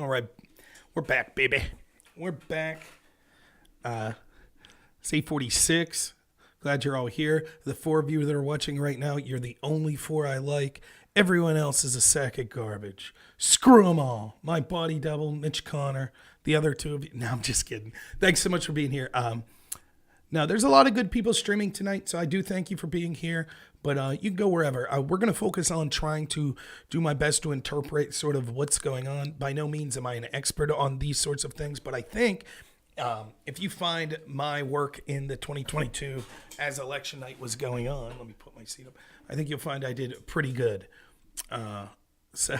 All right, we're back, baby. We're back. It's 8:46. Glad you're all here. The 4 of you that are watching right now, you're the only 4 I like. Everyone else is a sack of garbage. Screw them all. My body double, Mitch Connor, the other 2 of you. No, I'm just kidding. Thanks so much for being here. Now, there's a lot of good people streaming tonight, so I do thank you for being here. But you can go wherever. We're going to focus on trying to do my best to interpret sort of what's going on. By no means am I an expert on these sorts of things, but I think if you find my work in the 2022 as election night was going on, let me put my seat up. I think you'll find I did pretty good. So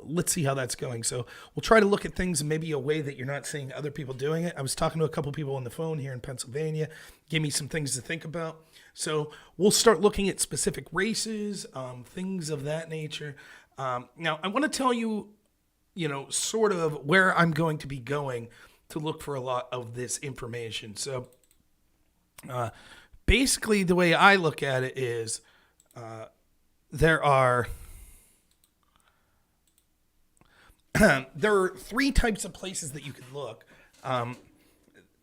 let's see how that's going. So we'll try to look at things in maybe a way that you're not seeing other people doing it. I was talking to a couple people on the phone here in Pennsylvania, gave me some things to think about. So we'll start looking at specific races, things of that nature. Now, I want to tell you, sort of where I'm going to be going to look for a lot of this information. So basically, the way I look at it is there are 3 types of places that you can look.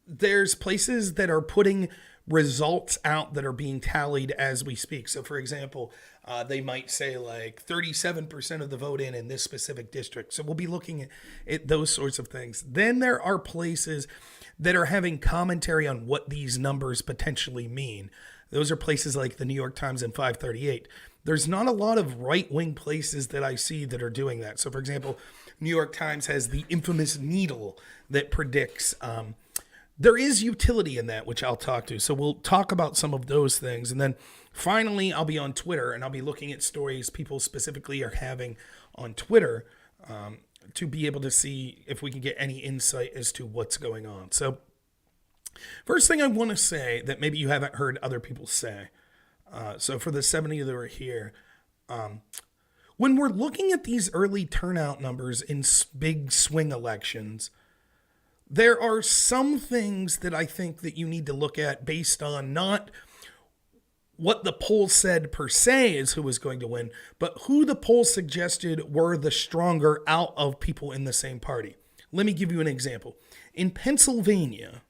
There's places that are putting results out that are being tallied as we speak. So, for example, they might say like 37% of the vote in this specific district. So we'll be looking at those sorts of things. Then there are places that are having commentary on what these numbers potentially mean. Those are places like the New York Times and 538. There's not a lot of right-wing places that I see that are doing that. So, for example, New York Times has the infamous needle that predicts. There is utility in that, which I'll talk to. So we'll talk about some of those things. And then finally, I'll be on Twitter, and I'll be looking at stories people specifically are having on Twitter to be able to see if we can get any insight as to what's going on. So first thing I want to say that maybe you haven't heard other people say. So for the 70 that are here, when we're looking at these early turnout numbers in big swing elections, there are some things that I think that you need to look at based on not what the poll said per se is who was going to win, but who the poll suggested were the stronger out of people in the same party. Let me give you an example. In Pennsylvania,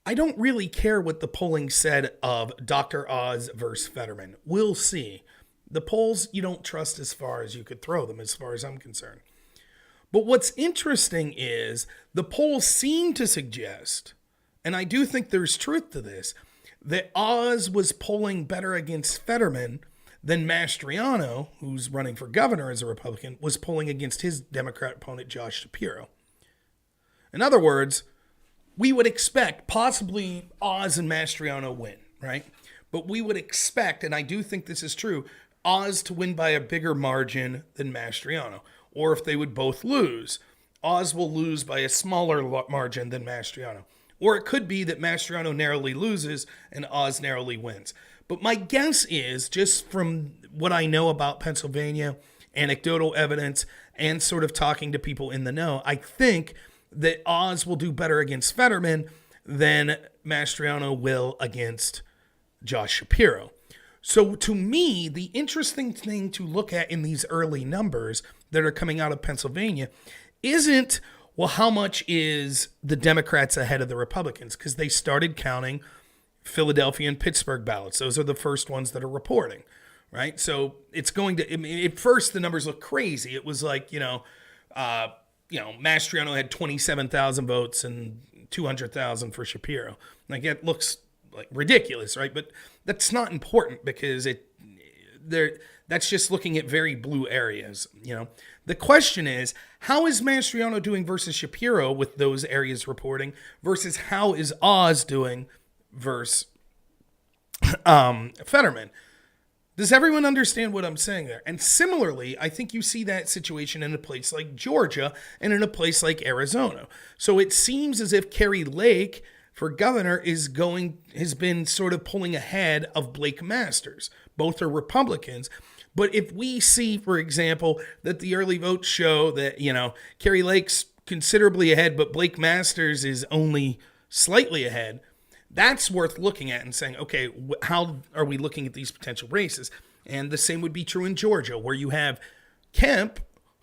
I don't really care what the polling said of Dr. Oz versus Fetterman. We'll see. The polls you don't trust as far as you could throw them, as far as I'm concerned. But what's interesting is the polls seem to suggest, and I do think there's truth to this, that Oz was polling better against Fetterman than Mastriano, who's running for governor as a Republican, was polling against his Democrat opponent, Josh Shapiro. In other words, we would expect possibly Oz and Mastriano win, right? But we would expect, and I do think this is true, Oz to win by a bigger margin than Mastriano. Or if they would both lose, Oz will lose by a smaller margin than Mastriano. Or it could be that Mastriano narrowly loses and Oz narrowly wins. But my guess is, just from what I know about Pennsylvania, anecdotal evidence, and sort of talking to people in the know, I think that Oz will do better against Fetterman than Mastriano will against Josh Shapiro. So to me, the interesting thing to look at in these early numbers that are coming out of Pennsylvania isn't, well, how much is the Democrats ahead of the Republicans? Because they started counting Philadelphia and Pittsburgh ballots. Those are the first ones that are reporting, right? So it's going to, I mean, at first the numbers look crazy. It was like, Mastriano had 27,000 votes and 200,000 for Shapiro. Like, it looks like ridiculous, right? But that's not important because that's just looking at very blue areas. The question is, how is Mastriano doing versus Shapiro with those areas reporting versus how is Oz doing versus Fetterman? Does everyone understand what I'm saying there? And similarly, I think you see that situation in a place like Georgia and in a place like Arizona. So it seems as if Kari Lake for governor has been sort of pulling ahead of Blake Masters. Both are Republicans. But if we see, for example, that the early votes show that, Kari Lake's considerably ahead, but Blake Masters is only slightly ahead, that's worth looking at and saying, okay, how are we looking at these potential races? And the same would be true in Georgia, where you have Kemp,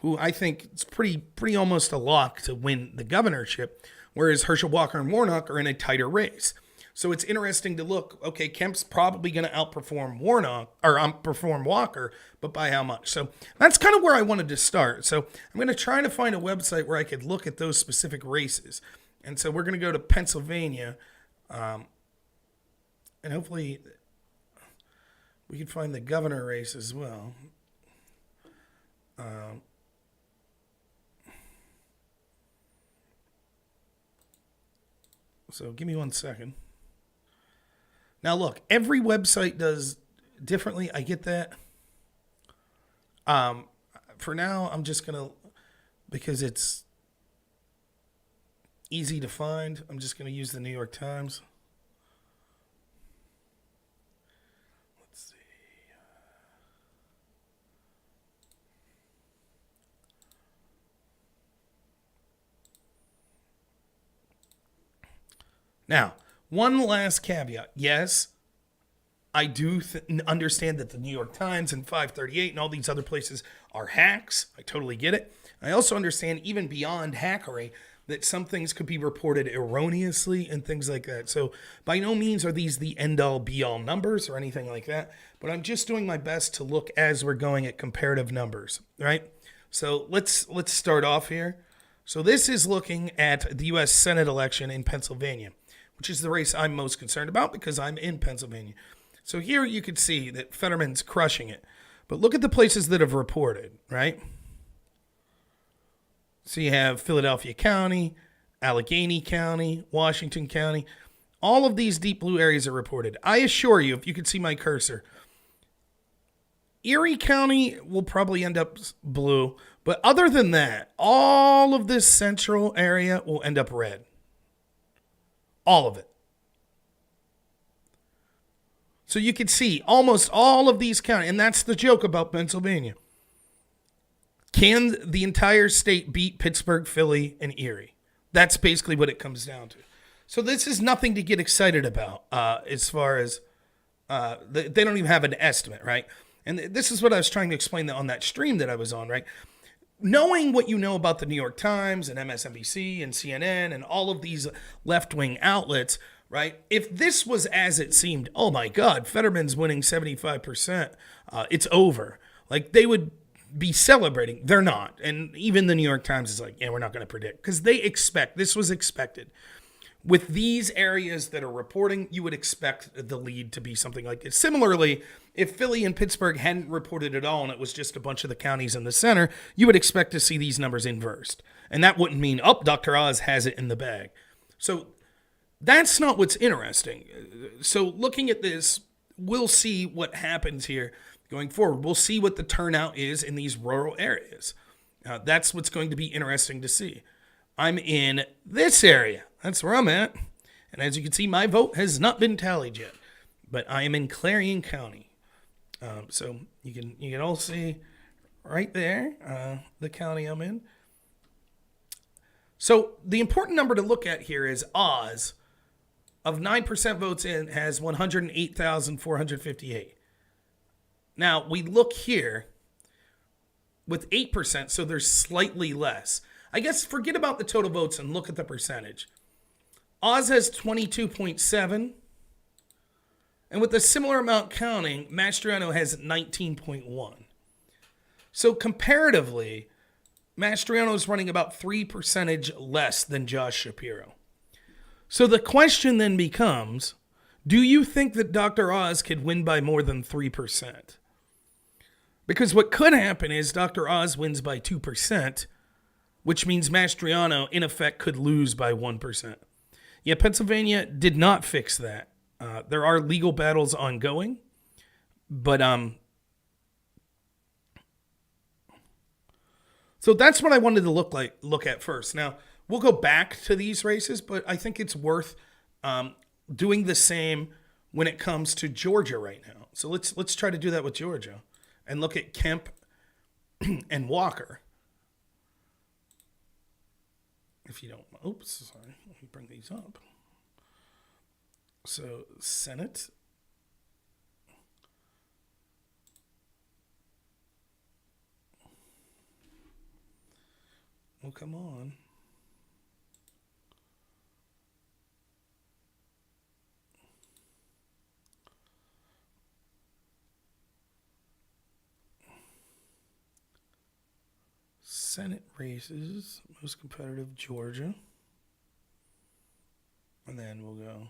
who I think is pretty almost a lock to win the governorship, whereas Herschel Walker and Warnock are in a tighter race. So it's interesting to look, okay, Kemp's probably going to outperform Warnock or outperform Walker, but by how much? So that's kind of where I wanted to start. So I'm going to try to find a website where I could look at those specific races. And so we're going to go to Pennsylvania, and hopefully we can find the governor race as well. So give me 1 second. Now, look, every website does differently. I get that. For now, I'm just going to, because it's easy to find, I'm just going to use the New York Times. Let's see. Now, one last caveat. Yes, I do understand that the New York Times and 538 and all these other places are hacks. I totally get it. I also understand, even beyond hackery, that some things could be reported erroneously and things like that. So by no means are these the end-all be-all numbers or anything like that, but I'm just doing my best to look as we're going at comparative numbers, right? So let's start off here. So this is looking at the U.S. Senate election in Pennsylvania, which is the race I'm most concerned about because I'm in Pennsylvania. So here you can see that Fetterman's crushing it. But look at the places that have reported, right? So you have Philadelphia County, Allegheny County, Washington County. All of these deep blue areas are reported. I assure you, if you could see my cursor, Erie County will probably end up blue. But other than that, all of this central area will end up red. All of it. So you can see almost all of these counties, and that's the joke about Pennsylvania. Can the entire state beat Pittsburgh, Philly, and Erie? That's basically what it comes down to. So this is nothing to get excited about as far as they don't even have an estimate, right? And this is what I was trying to explain on that stream that I was on, right? Knowing what you know about the New York Times and MSNBC and CNN and all of these left-wing outlets, right? If this was as it seemed, oh my God, Fetterman's winning 75%, it's over. Like, they would be celebrating. They're not. And even the New York Times is like, yeah, we're not going to predict. Because they expect, this was expected. With these areas that are reporting, you would expect the lead to be something like this. Similarly, if Philly and Pittsburgh hadn't reported at all and it was just a bunch of the counties in the center, you would expect to see these numbers inversed. And that wouldn't mean, oh, Dr. Oz has it in the bag. So that's not what's interesting. So looking at this, we'll see what happens here going forward. We'll see what the turnout is in these rural areas. That's what's going to be interesting to see. I'm in this area. That's where I'm at. And as you can see, my vote has not been tallied yet. But I am in Clarion County. So you can all see right there the county I'm in. So the important number to look at here is Oz, of 9% votes in, has 108,458. Now, we look here with 8%, so there's slightly less. I guess forget about the total votes and look at the percentage. Oz has 22.7, and with a similar amount counting, Mastriano has 19.1. So comparatively, Mastriano is running about 3% less than Josh Shapiro. So the question then becomes, do you think that Dr. Oz could win by more than 3%? Because what could happen is Dr. Oz wins by 2%, which means Mastriano, in effect, could lose by 1%. Yeah, Pennsylvania did not fix that. There are legal battles ongoing, but so that's what I wanted to look at first. Now, we'll go back to these races, but I think it's worth doing the same when it comes to Georgia right now. So let's try to do that with Georgia and look at Kemp and Walker. If you don't, oops, sorry, let me bring these up. So Senate. Oh, come on. Senate races, most competitive, Georgia. And then we'll go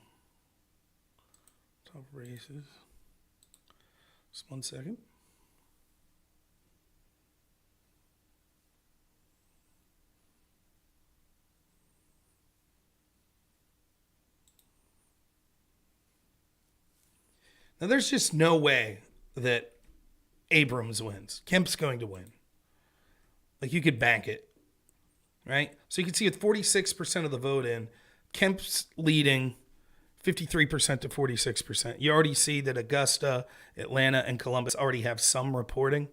top races. Just 1 second. Now, there's just no way that Abrams wins. Kemp's going to win. Like, you could bank it, right? So you can see with 46% of the vote in, Kemp's leading 53% to 46%. You already see that Augusta, Atlanta, and Columbus already have some reporting.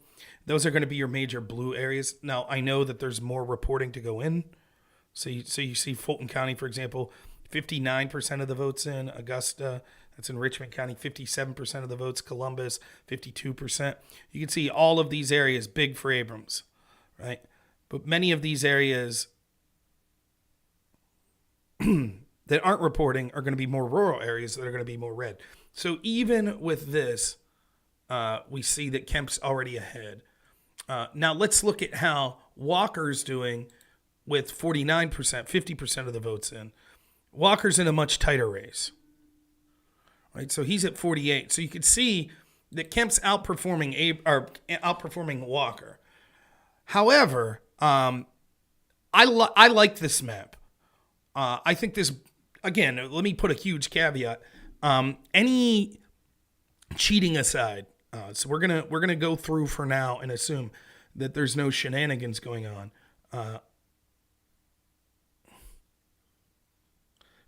Those are going to be your major blue areas. Now, I know that there's more reporting to go in. So you see Fulton County, for example, 59% of the votes in. Augusta, that's in Richmond County, 57% of the votes. Columbus, 52%. You can see all of these areas big for Abrams, right? But many of these areas that aren't reporting are going to be more rural areas that are going to be more red. So even with this, we see that Kemp's already ahead. Now let's look at how Walker's doing with 49%, 50% of the votes in. Walker's in a much tighter race. Right, so he's at 48. So you can see that Kemp's outperforming Walker. However, I like this map. I think this, again, let me put a huge caveat. Any cheating aside, so we're gonna go through for now and assume that there's no shenanigans going on.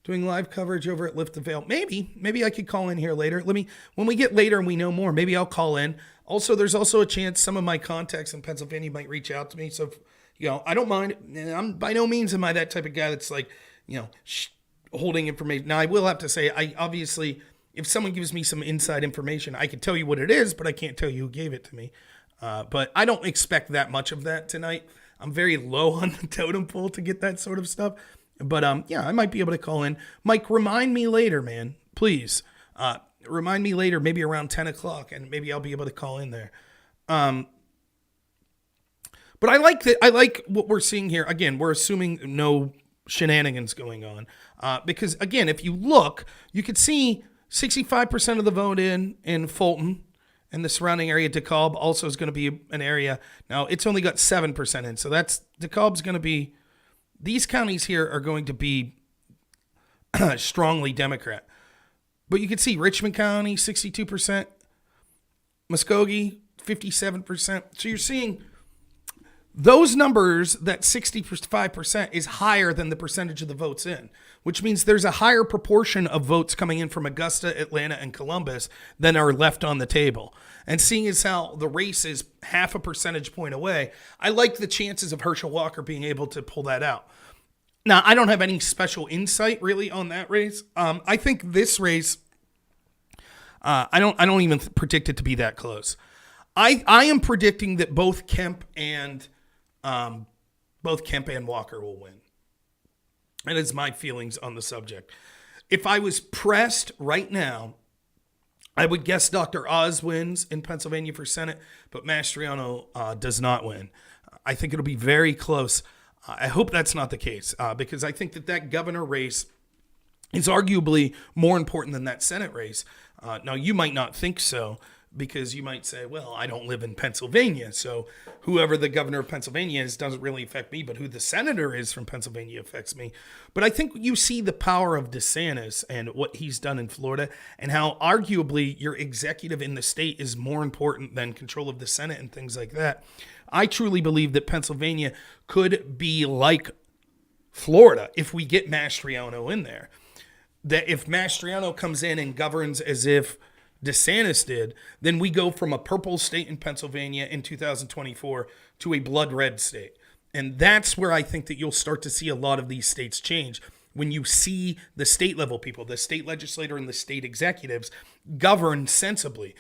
Doing live coverage over at Lift the Veil. Maybe I could call in here later. When we get later and we know more, maybe I'll call in. Also, there's also a chance some of my contacts in Pennsylvania might reach out to me. So, I don't mind. I'm by no means am I that type of guy that's like, holding information. Now, I will have to say, I obviously, if someone gives me some inside information, I can tell you what it is, but I can't tell you who gave it to me. But I don't expect that much of that tonight. I'm very low on the totem pole to get that sort of stuff. But I might be able to call in. Mike, remind me later, man. Please. Remind me later, maybe around 10 o'clock, and maybe I'll be able to call in there. But I like that. I like what we're seeing here. Again, we're assuming no shenanigans going on. Because, again, if you look, you could see 65% of the vote in Fulton and the surrounding area. DeKalb also is going to be an area. Now, it's only got 7% in. So DeKalb's going to be... These counties here are going to be strongly Democrat. But you can see Richmond County, 62%. Muskogee, 57%. So you're seeing those numbers, that 65% is higher than the percentage of the votes in, which means there's a higher proportion of votes coming in from Augusta, Atlanta, and Columbus than are left on the table. And seeing as how the race is half a percentage point away, I like the chances of Herschel Walker being able to pull that out. Now, I don't have any special insight really on that race. I think this race, I don't even predict it to be that close. I am predicting that both Kemp and Walker will win. And it's my feelings on the subject. If I was pressed right now, I would guess Dr. Oz wins in Pennsylvania for Senate, but Mastriano does not win. I think it'll be very close. I hope that's not the case because I think that governor race is arguably more important than that Senate race. Now, you might not think so because you might say, well, I don't live in Pennsylvania, so whoever the governor of Pennsylvania is doesn't really affect me, but who the senator is from Pennsylvania affects me. But I think you see the power of DeSantis and what he's done in Florida and how arguably your executive in the state is more important than control of the Senate and things like that. I truly believe that Pennsylvania could be like Florida if we get Mastriano in there. That if Mastriano comes in and governs as if DeSantis did, then we go from a purple state in Pennsylvania in 2024 to a blood red state. And that's where I think that you'll start to see a lot of these states change. When you see the state level people, the state legislator and the state executives govern sensibly,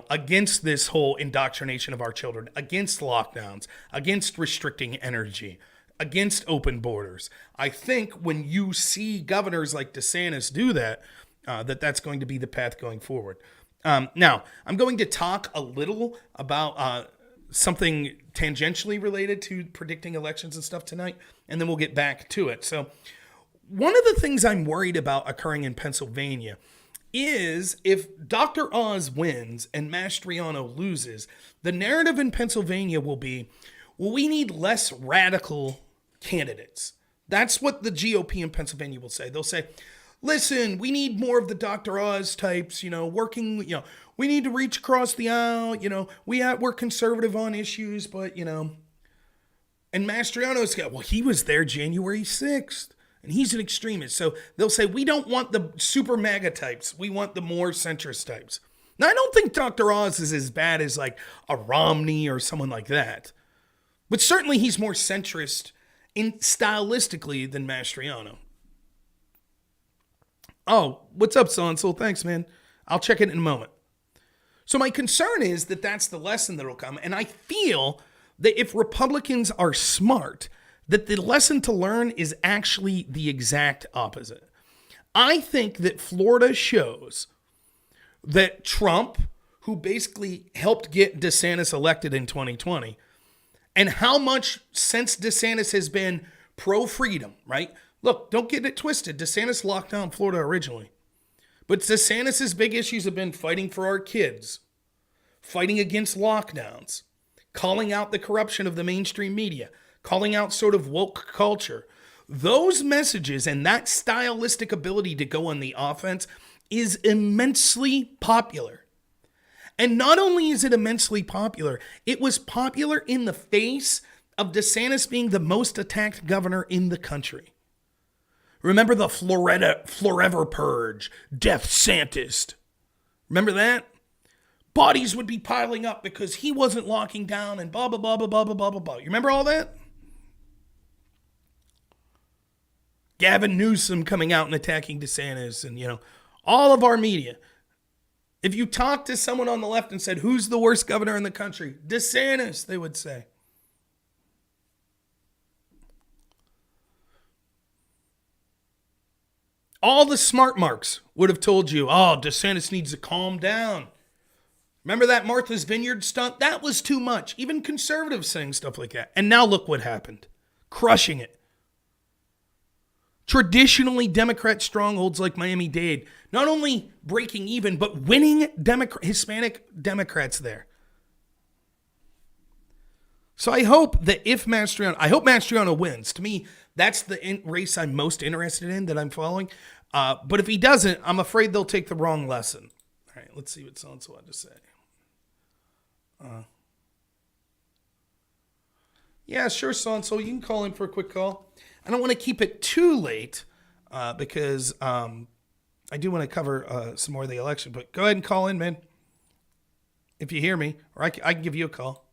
against this whole indoctrination of our children, against lockdowns, against restricting energy, against open borders. I think when you see governors like DeSantis do that, that's going to be the path going forward. Now, I'm going to talk a little about something tangentially related to predicting elections and stuff tonight, and then we'll get back to it. So one of the things I'm worried about occurring in Pennsylvania is if Dr. Oz wins and Mastriano loses, the narrative in Pennsylvania will be, well, we need less radical candidates. That's what the GOP in Pennsylvania will say. They'll say, listen, we need more of the Dr. Oz types, working, we need to reach across the aisle, we're conservative on issues, but, and Mastriano's got, well, he was there January 6th, and he's an extremist. So they'll say, we don't want the super MAGA types. We want the more centrist types. Now, I don't think Dr. Oz is as bad as like a Romney or someone like that, but certainly he's more centrist stylistically than Mastriano. Oh, what's up, Sonsel? Thanks, man. I'll check it in a moment. So my concern is that that's the lesson that will come. And I feel that if Republicans are smart, that the lesson to learn is actually the exact opposite. I think that Florida shows that Trump, who basically helped get DeSantis elected in 2020, and how much since DeSantis has been pro-freedom, right? Look, don't get it twisted. DeSantis locked down Florida originally. But DeSantis' big issues have been fighting for our kids, fighting against lockdowns, calling out the corruption of the mainstream media, calling out sort of woke culture. Those messages and that stylistic ability to go on the offense is immensely popular. And not only is it immensely popular, it was popular in the face of DeSantis being the most attacked governor in the country. Remember the Forever Purge, Death Santist. Remember that? Bodies would be piling up because he wasn't locking down and blah, blah, blah, blah, blah, blah, blah, blah. You remember all that? Gavin Newsom coming out and attacking DeSantis and, all of our media. If you talk to someone on the left and said, who's the worst governor in the country? DeSantis, they would say. All the smart marks would have told you, oh, DeSantis needs to calm down. Remember that Martha's Vineyard stunt? That was too much. Even conservatives saying stuff like that. And now look what happened. Crushing it. Traditionally Democrat strongholds like Miami-Dade, not only breaking even, but winning Hispanic Democrats there. So I hope that I hope Mastriano wins. To me, that's the race I'm most interested in that I'm following. But if he doesn't, I'm afraid they'll take the wrong lesson. All right, let's see what so-and-so had to say. Yeah, sure, so-and-so. You can call in for a quick call. I don't want to keep it too late because I do want to cover some more of the election. But go ahead and call in, man, if you hear me. Or I can give you a call.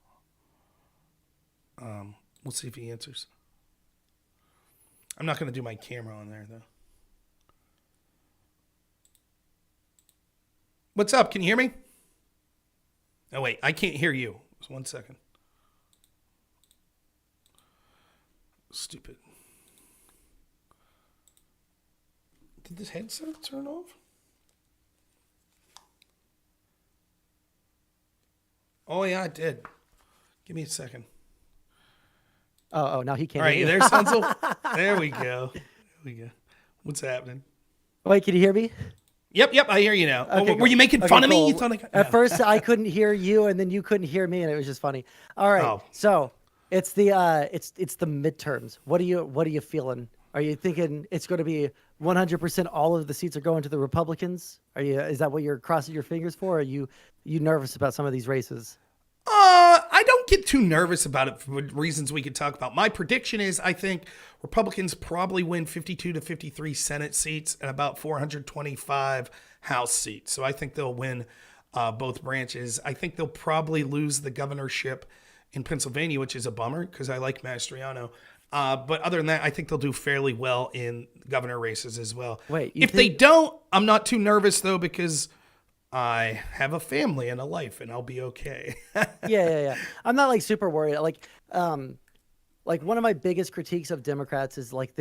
We'll see if he answers. I'm not going to do my camera on there, though. What's up? Can you hear me? Oh, wait. I can't hear you. Just 1 second. Stupid. Did this headset turn off? Oh, yeah, it did. Give me a second. Oh, now he can't. All right, hear you there, Sunsil? There we go. There we go. What's happening? Wait, can you hear me? Yep, I hear you now. Okay, were you making fun of me? cool. You thought At first, I couldn't hear you, and then you couldn't hear me, and it was just funny. All right, So it's the midterms. What are you feeling? Are you thinking it's going to be 100% all of the seats are going to the Republicans? Is that what you're crossing your fingers for? Or are you nervous about some of these races? I don't get too nervous about it for reasons we could talk about. My prediction is I think Republicans probably win 52 to 53 Senate seats and about 425 House seats. So I think they'll win both branches. I think they'll probably lose the governorship in Pennsylvania, which is a bummer because I like Mastriano. But other than that, I think they'll do fairly well in governor races as well. Wait, if they don't, I'm not too nervous, though, because I have a family and a life, and I'll be okay. Yeah. I'm not like super worried. Like, like one of my biggest critiques of Democrats is like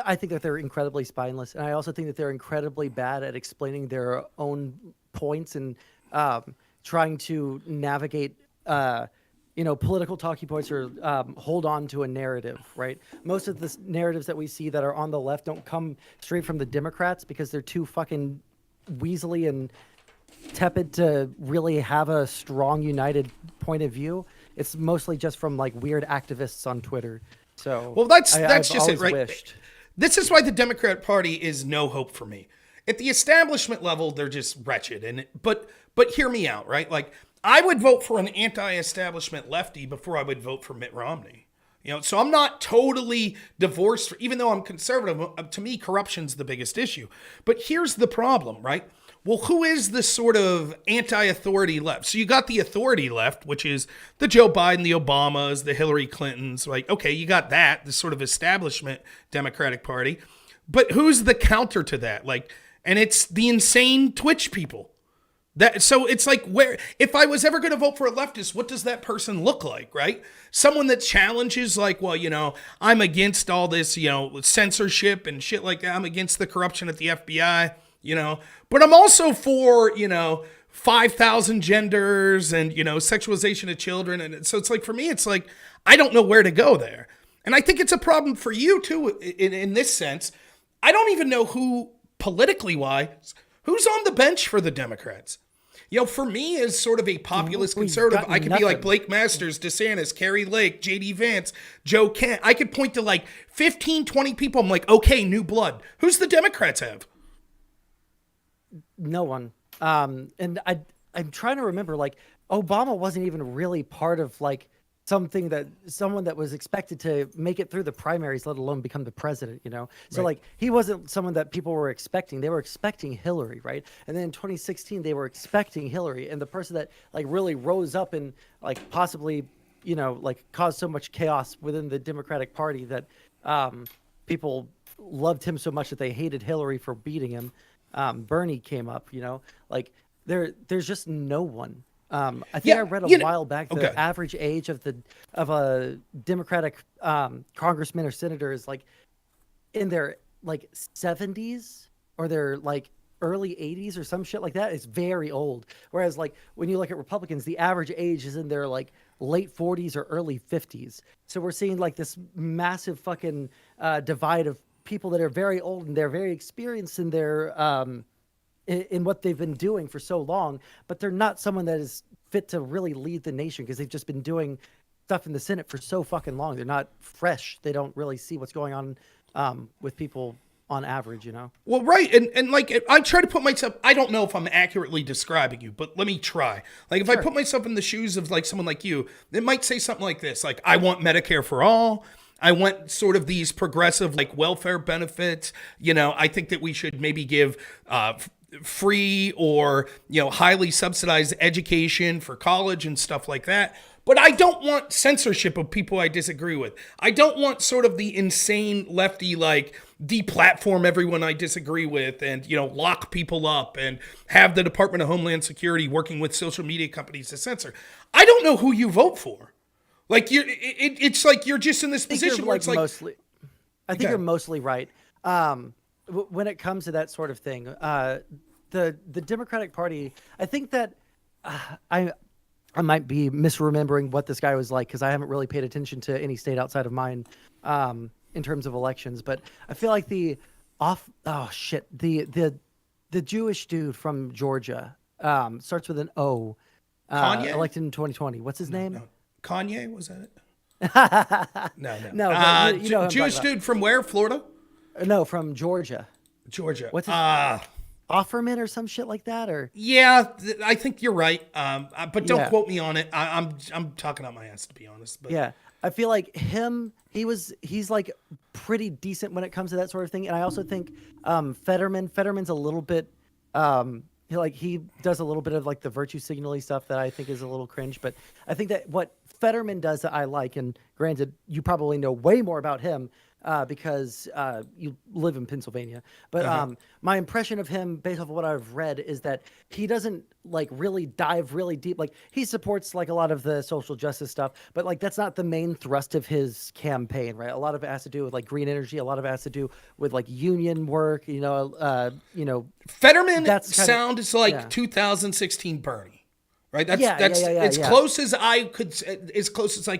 I think that they're incredibly spineless, and I also think that they're incredibly bad at explaining their own points and trying to navigate, political talking points or hold on to a narrative. Right? Most of the narratives that we see that are on the left don't come straight from the Democrats because they're too fucking weaselly and tepid to really have a strong, united point of view. It's mostly just from like weird activists on Twitter. So well, that's I've just it, right? Wished. This is why the Democrat Party is no hope for me. At the establishment level, they're just wretched. But hear me out, right? Like I would vote for an anti-establishment lefty before I would vote for Mitt Romney. So I'm not totally divorced, even though I'm conservative. To me, corruption's the biggest issue. But here's the problem, right? Well, who is the sort of anti-authority left? So you got the authority left, which is the Joe Biden, the Obamas, the Hillary Clintons. Like, okay, you got that, the sort of establishment Democratic Party. But who's the counter to that? And it's the insane Twitch people. So it's like, where, if I was ever going to vote for a leftist, what does that person look like, right? Someone that challenges like, well, I'm against all this, censorship and shit like that. I'm against the corruption at the FBI. But I'm also for, 5,000 genders and, sexualization of children. And so it's like, for me, it's like, I don't know where to go there. And I think it's a problem for you too, in this sense. I don't even know who, politically wise, who's on the bench for the Democrats. For me as sort of a populist conservative, I could be like Blake Masters, DeSantis, Carrie Lake, JD Vance, Joe Kent. I could point to like 15, 20 people. I'm like, okay, new blood. Who's the Democrats have? No one. And I'm trying to remember, like, Obama wasn't even really part of like someone that was expected to make it through the primaries, let alone become the president, So right. like he wasn't someone that people were expecting. They were expecting Hillary, right? And then in 2016, they were expecting Hillary. And the person that like really rose up and like possibly, like caused so much chaos within the Democratic Party that people loved him so much that they hated Hillary for beating him. Bernie came up, like there's just no one. I think I read a while back the average age of a Democratic congressman or senator is like in their like 70s or their like early 80s or some shit like that. It's very old. Whereas like when you look at Republicans, the average age is in their like late 40s or early 50s. So we're seeing like this massive fucking divide of people that are very old and they're very experienced in their in what they've been doing for so long, but they're not someone that is fit to really lead the nation because they've just been doing stuff in the Senate for so fucking long. They're not fresh. They don't really see what's going on with people on average, Well, right. And like, I try to put myself, I don't know if I'm accurately describing you, but let me try. Like, if I put myself in the shoes of like someone like you, it might say something like this, like, I want Medicare for all. I want sort of these progressive like welfare benefits. I think that we should maybe give free or, highly subsidized education for college and stuff like that. But I don't want censorship of people I disagree with. I don't want sort of the insane lefty, like deplatform everyone I disagree with and, lock people up and have the Department of Homeland Security working with social media companies to censor. I don't know who you vote for. Like it's like you're just in this position where it's like mostly. I think you're mostly right. When it comes to that sort of thing, the Democratic Party, I think that I might be misremembering what this guy was like because I haven't really paid attention to any state outside of mine in terms of elections. But I feel like the Jewish dude from Georgia starts with an O. Kanye? Elected in 2020. What's his name? No. Kanye, was that it? No. Jewish dude from where? Florida? No, from Georgia. Georgia. What's his Offerman or some shit like that? Or yeah, I think you're right. But don't quote me on it. I'm talking out my ass, to be honest. But yeah, I feel like he's like pretty decent when it comes to that sort of thing. And I also think Fetterman's a little bit he does a little bit of like the virtue signaling stuff that I think is a little cringe. But I think that what Fetterman does that I like, and granted, you probably know way more about him. because you live in Pennsylvania. But my impression of him, based off of what I've read, is that he doesn't like really dive really deep. Like he supports like a lot of the social justice stuff, but like that's not the main thrust of his campaign, right? A lot of it has to do with like green energy. A lot of it has to do with like union work. Fetterman sounds like 2016 Bernie. Right, that's as close as I could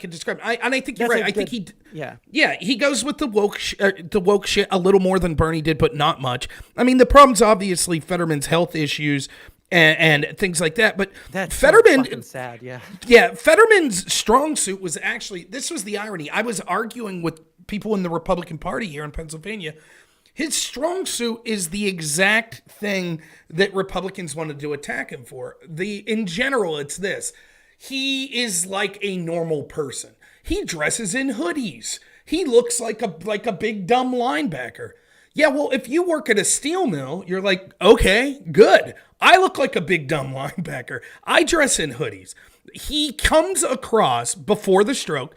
describe. And I think you're right. I think he goes with the woke shit a little more than Bernie did, but not much. I mean, the problem's obviously Fetterman's health issues and things like that. But that's Fetterman, so fucking sad. Yeah. Fetterman's strong suit was actually, this was the irony. I was arguing with people in the Republican Party here in Pennsylvania. His strong suit is the exact thing that Republicans wanted to attack him for. In general, it's this. He is like a normal person. He dresses in hoodies. He looks like a big dumb linebacker. Yeah, well, if you work at a steel mill, you're like, okay, good. I look like a big dumb linebacker. I dress in hoodies. He comes across before the stroke.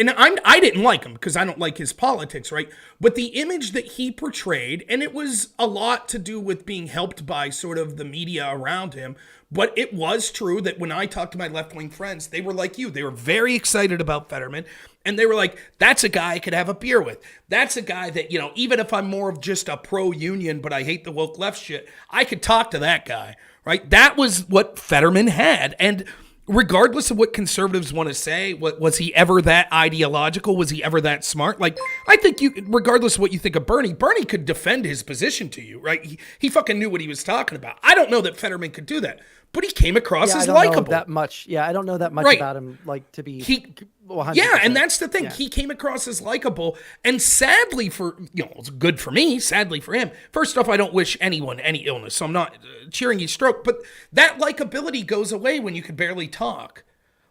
I didn't like him because I don't like his politics, right? But the image that he portrayed, and it was a lot to do with being helped by sort of the media around him, but it was true that when I talked to my left-wing friends, they were like you. They were very excited about Fetterman, and they were like, that's a guy I could have a beer with. That's a guy that, even if I'm more of just a pro-union, but I hate the woke left shit, I could talk to that guy, right? That was what Fetterman had, and regardless of what conservatives want to say, was he ever that ideological? Was he ever that smart? Like, I think regardless of what you think of Bernie could defend his position to you, right? He fucking knew what he was talking about. I don't know that Fetterman could do that, but he came across as likable. I don't know that much about him, like to be. 100%. Yeah, and that's the thing. Yeah. He came across as likable, and sadly for it's good for me. Sadly for him. First off, I don't wish anyone any illness, so I'm not cheering you stroke. But that likability goes away when you can barely talk.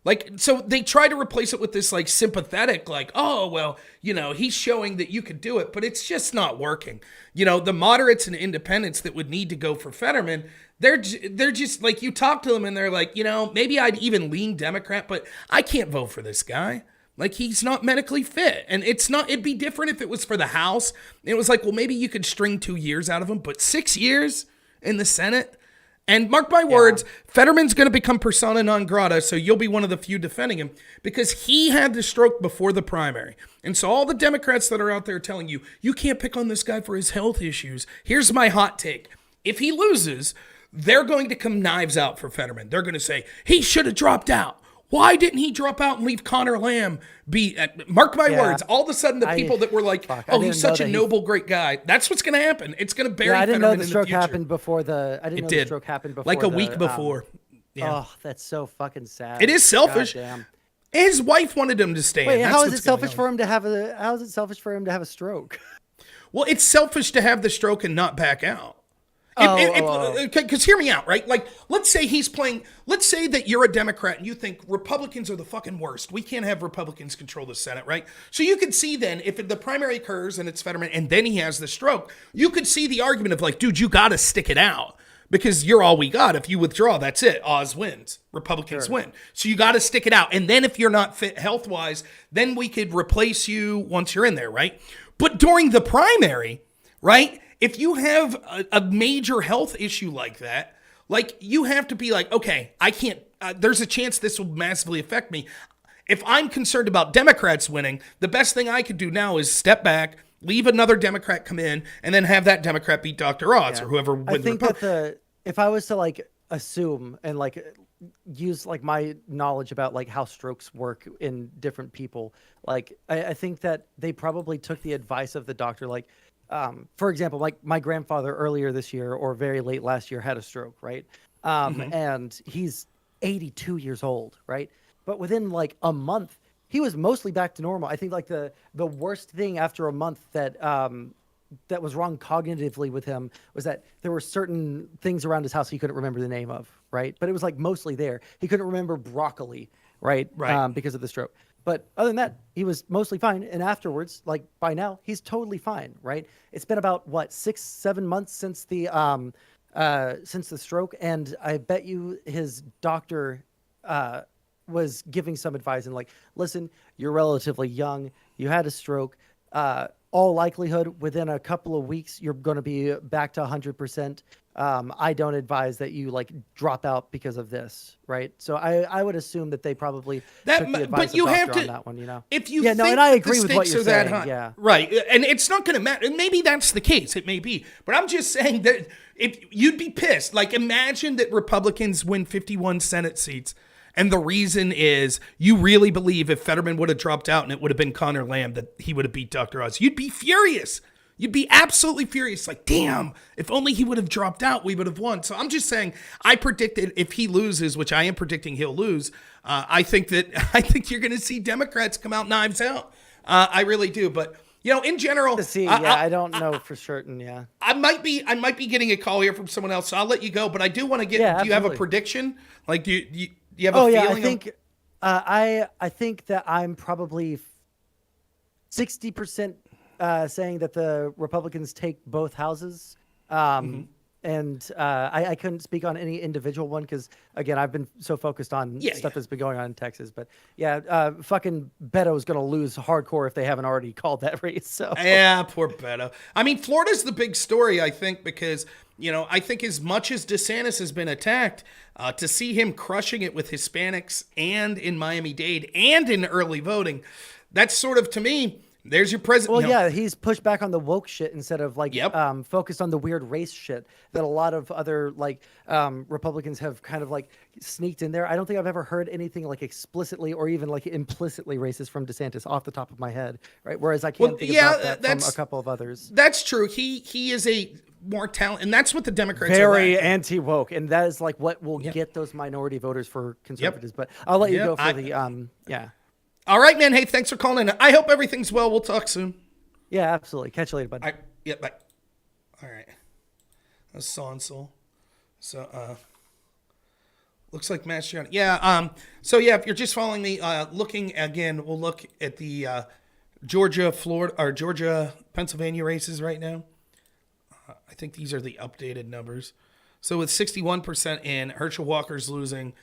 Like, so they try to replace it with this like sympathetic, like, oh well, he's showing that you could do it, but it's just not working. The moderates and independents that would need to go for Fetterman. They're just like, you talk to them and they're like, maybe I'd even lean Democrat, but I can't vote for this guy. Like, he's not medically fit. And it'd be different if it was for the House. It was like, well, maybe you could string 2 years out of him, but 6 years in the Senate. And mark my words, Fetterman's going to become persona non grata, so you'll be one of the few defending him because he had the stroke before the primary. And so all the Democrats that are out there telling you, you can't pick on this guy for his health issues. Here's my hot take. If he loses, they're going to come knives out for Fetterman. They're going to say, he should have dropped out. Why didn't he drop out and leave Connor Lamb be mark my words, all of a sudden the people that were like, he's such a noble, great guy. That's what's going to happen. It's going to bury Fetterman in the future. I didn't know the stroke happened before the stroke happened before. Like a week before. Yeah. Oh, that's so fucking sad. It is selfish. His wife wanted him to stay. Wait, how is it selfish for him to have a stroke? Well, it's selfish to have the stroke and not back out. Because hear me out, right? Like, let's say that you're a Democrat and you think Republicans are the fucking worst. We can't have Republicans control the Senate, right? So you could see then, if the primary occurs and it's Fetterman and then he has the stroke, you could see the argument of like, dude, you got to stick it out because you're all we got. If you withdraw, that's it. Oz wins. Republicans win. So you got to stick it out. And then if you're not fit health-wise, then we could replace you once you're in there, right? But during the primary, right? If you have a major health issue like that, like you have to be like, okay, I can't, there's a chance this will massively affect me. If I'm concerned about Democrats winning, the best thing I could do now is step back, leave another Democrat come in, and then have that Democrat beat Dr. Oz or whoever wins. I think that if I was to like assume and like use like my knowledge about like how strokes work in different people, like I think that they probably took the advice of the doctor, like, for example, like my grandfather earlier this year or very late last year had a stroke, right? And he's 82 years old, right? But within like a month, he was mostly back to normal. I think like the worst thing after a month that was wrong cognitively with him was that there were certain things around his house he couldn't remember the name of, right? But it was like mostly there. He couldn't remember broccoli, right? Because of the stroke. But other than that, he was mostly fine. And afterwards, like by now, he's totally fine, right? It's been about 6-7 months since the stroke, and I bet you his doctor was giving some advice and like, listen, you're relatively young, you had a stroke. all likelihood, within a couple of weeks, you're going to be back to 100%. I don't advise that you like drop out because of this, right? So I would assume that they probably took the advice but you of have doctor to on that one, you know? If you yeah, no, think and I that agree the with what stakes you're are that saying. high, Yeah, right, and it's not going to matter. Maybe that's the case. It may be, but I'm just saying that if you'd be pissed, like imagine that Republicans win 51 Senate seats. And the reason is you really believe if Fetterman would have dropped out and it would have been Connor Lamb that he would have beat Dr. Oz. You'd be furious. You'd be absolutely furious. Like, damn, if only he would have dropped out, we would have won. So I'm just saying, I predicted if he loses, which I am predicting he'll lose, I think you're going to see Democrats come out knives out. I really do. But, you know, in general, to see, I don't know for certain. Yeah, I might be getting a call here from someone else, so I'll let you go. But I do want to get. Yeah, do you have a absolutely. prediction? Like, do you have a feeling? I think I think that I'm probably 60% saying that the Republicans take both houses. And I couldn't speak on any individual one because, again, I've been so focused on stuff that's been going on in Texas. But yeah, fucking Beto's going to lose hardcore if they haven't already called that race. So yeah, poor Beto. I mean, Florida's the big story, I think, because, you know, I think as much as DeSantis has been attacked, to see him crushing it with Hispanics and in Miami-Dade and in early voting, that's sort of, to me, there's your president. Well, yeah, he's pushed back on the woke shit instead of like focused on the weird race shit that a lot of other like Republicans have kind of like sneaked in there. I don't think I've ever heard anything like explicitly or even like implicitly racist from DeSantis off the top of my head, right? Whereas I can't think about that from a couple of others. That's true. He is a more talent, and that's what the Democrats very are anti-woke, and that is like what will get those minority voters for conservatives. But I'll let you go for the All right, man. Hey, thanks for calling in. I hope everything's well. We'll talk soon. Yeah, absolutely. Catch you later, bud. Bye. All right. That's Sonsel. So, looks like Mastriano. Yeah. So yeah, if you're just following me, looking again, we'll look at the Georgia, Florida, or Georgia, Pennsylvania races right now. I think these are the updated numbers. So with 61% in, Herschel Walker's losing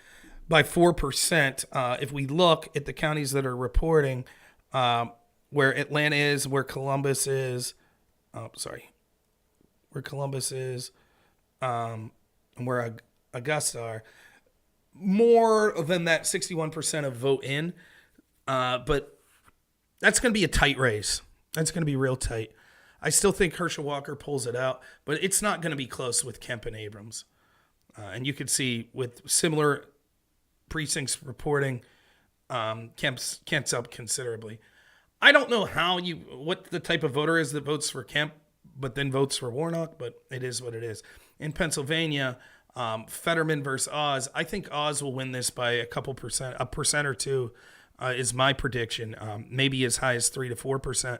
by 4%. If we look at the counties that are reporting, where Atlanta is, where Columbus is, where Columbus is, and where Augusta are, more than that 61% of vote in. But that's going to be a tight race. That's going to be real tight. I still think Herschel Walker pulls it out, but it's not going to be close with Kemp and Abrams. And you could see with similar precincts reporting, Kemp's up considerably. I don't know what the type of voter is that votes for Kemp, but then votes for Warnock, but it is what it is. In Pennsylvania, Fetterman versus Oz, I think Oz will win this by a percent or two, is my prediction. Maybe as high as 3 to 4%.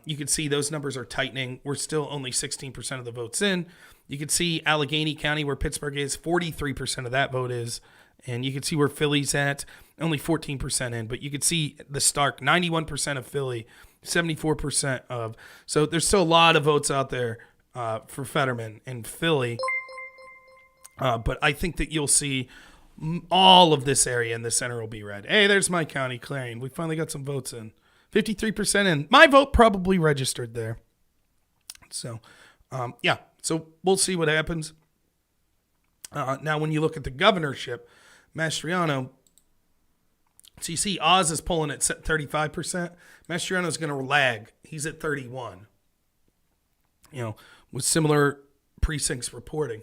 You can see those numbers are tightening. We're still only 16% of the votes in. You can see Allegheny County, where Pittsburgh is, 43% of that vote is. And you can see where Philly's at, only 14% in. But you can see the stark 91% of Philly, 74% of. So there's still a lot of votes out there for Fetterman in Philly. But I think that you'll see all of this area in the center will be red. Hey, there's my county, Clarion. We finally got some votes in. 53% in. My vote probably registered there. So, So we'll see what happens. Now, when you look at the governorship, Mastriano, so you see Oz is polling at 35%. Mastriano's going to lag. He's at 31. With similar precincts reporting.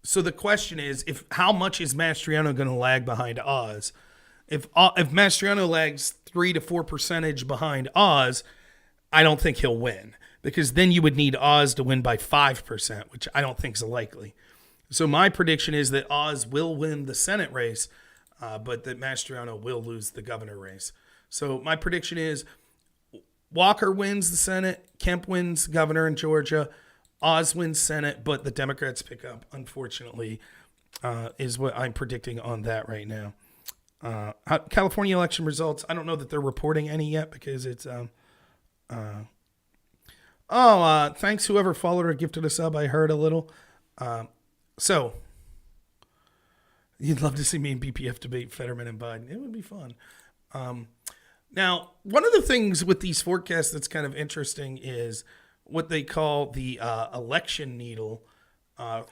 So the question is, how much is Mastriano going to lag behind Oz? If Mastriano lags 3 to 4% behind Oz, I don't think he'll win, because then you would need Oz to win by 5%, which I don't think is likely. So my prediction is that Oz will win the Senate race, but that Mastriano will lose the governor race. So my prediction is Walker wins the Senate, Kemp wins governor in Georgia, Oz wins Senate, but the Democrats pick up, unfortunately, is what I'm predicting on that right now. California election results, I don't know that they're reporting any yet, because it's thanks whoever followed or gifted a sub. I heard a little. So you'd love to see me and BPF debate Fetterman and Biden. It would be fun. Now, one of the things with these forecasts that's kind of interesting is what they call the election needle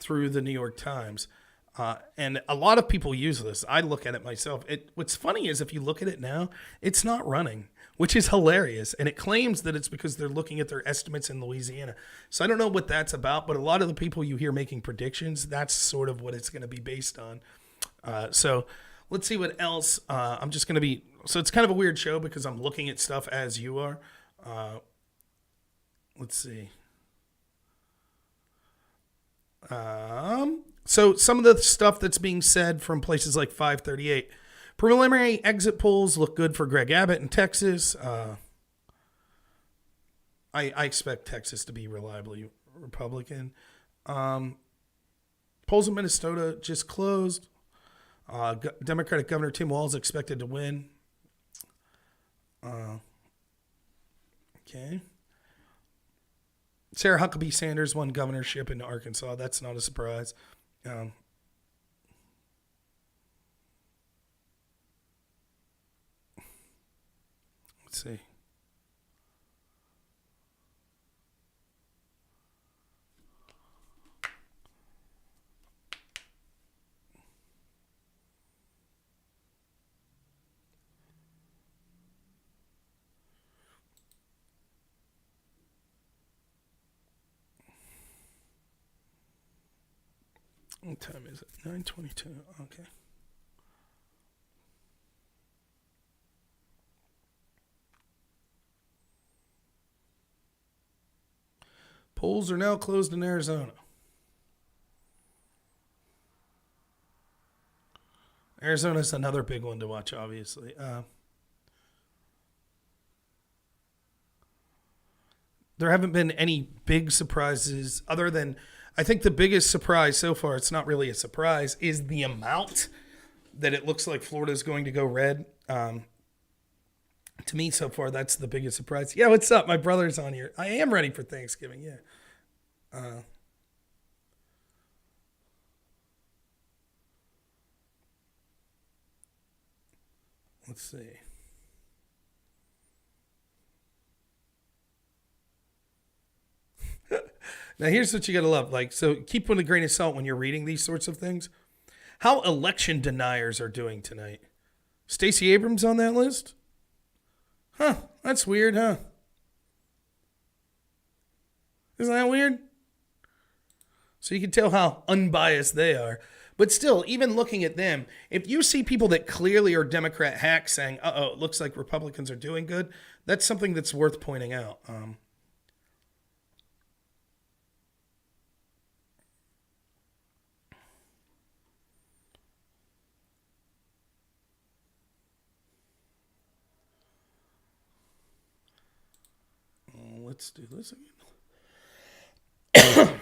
through the New York Times. And a lot of people use this. I look at it myself. What's funny is if you look at it now, it's not running, which is hilarious. And it claims that it's because they're looking at their estimates in Louisiana. So I don't know what that's about, but a lot of the people you hear making predictions, that's sort of what it's going to be based on. So let's see what else. I'm just going to be... So it's kind of a weird show because I'm looking at stuff as you are. Let's see. So some of the stuff that's being said from places like 538. Preliminary exit polls look good for Greg Abbott in Texas. I expect Texas to be reliably Republican. Polls in Minnesota just closed. Democratic Governor Tim Walz expected to win. Okay. Sarah Huckabee Sanders won governorship in Arkansas. That's not a surprise. Let's see. What time is it? 9:22. Okay. Polls are now closed in Arizona. Arizona's another big one to watch, obviously. There haven't been any big surprises other than... I think the biggest surprise so far, it's not really a surprise, is the amount that it looks like Florida is going to go red. To me, so far, that's the biggest surprise. Yeah, what's up? My brother's on here. I am ready for Thanksgiving, yeah. Let's see. Now, here's what you got to love. So keep with a grain of salt when you're reading these sorts of things. How election deniers are doing tonight. Stacey Abrams on that list? Huh, that's weird, huh? Isn't that weird? So you can tell how unbiased they are. But still, even looking at them, if you see people that clearly are Democrat hacks saying, it looks like Republicans are doing good, that's something that's worth pointing out. Let's do this again.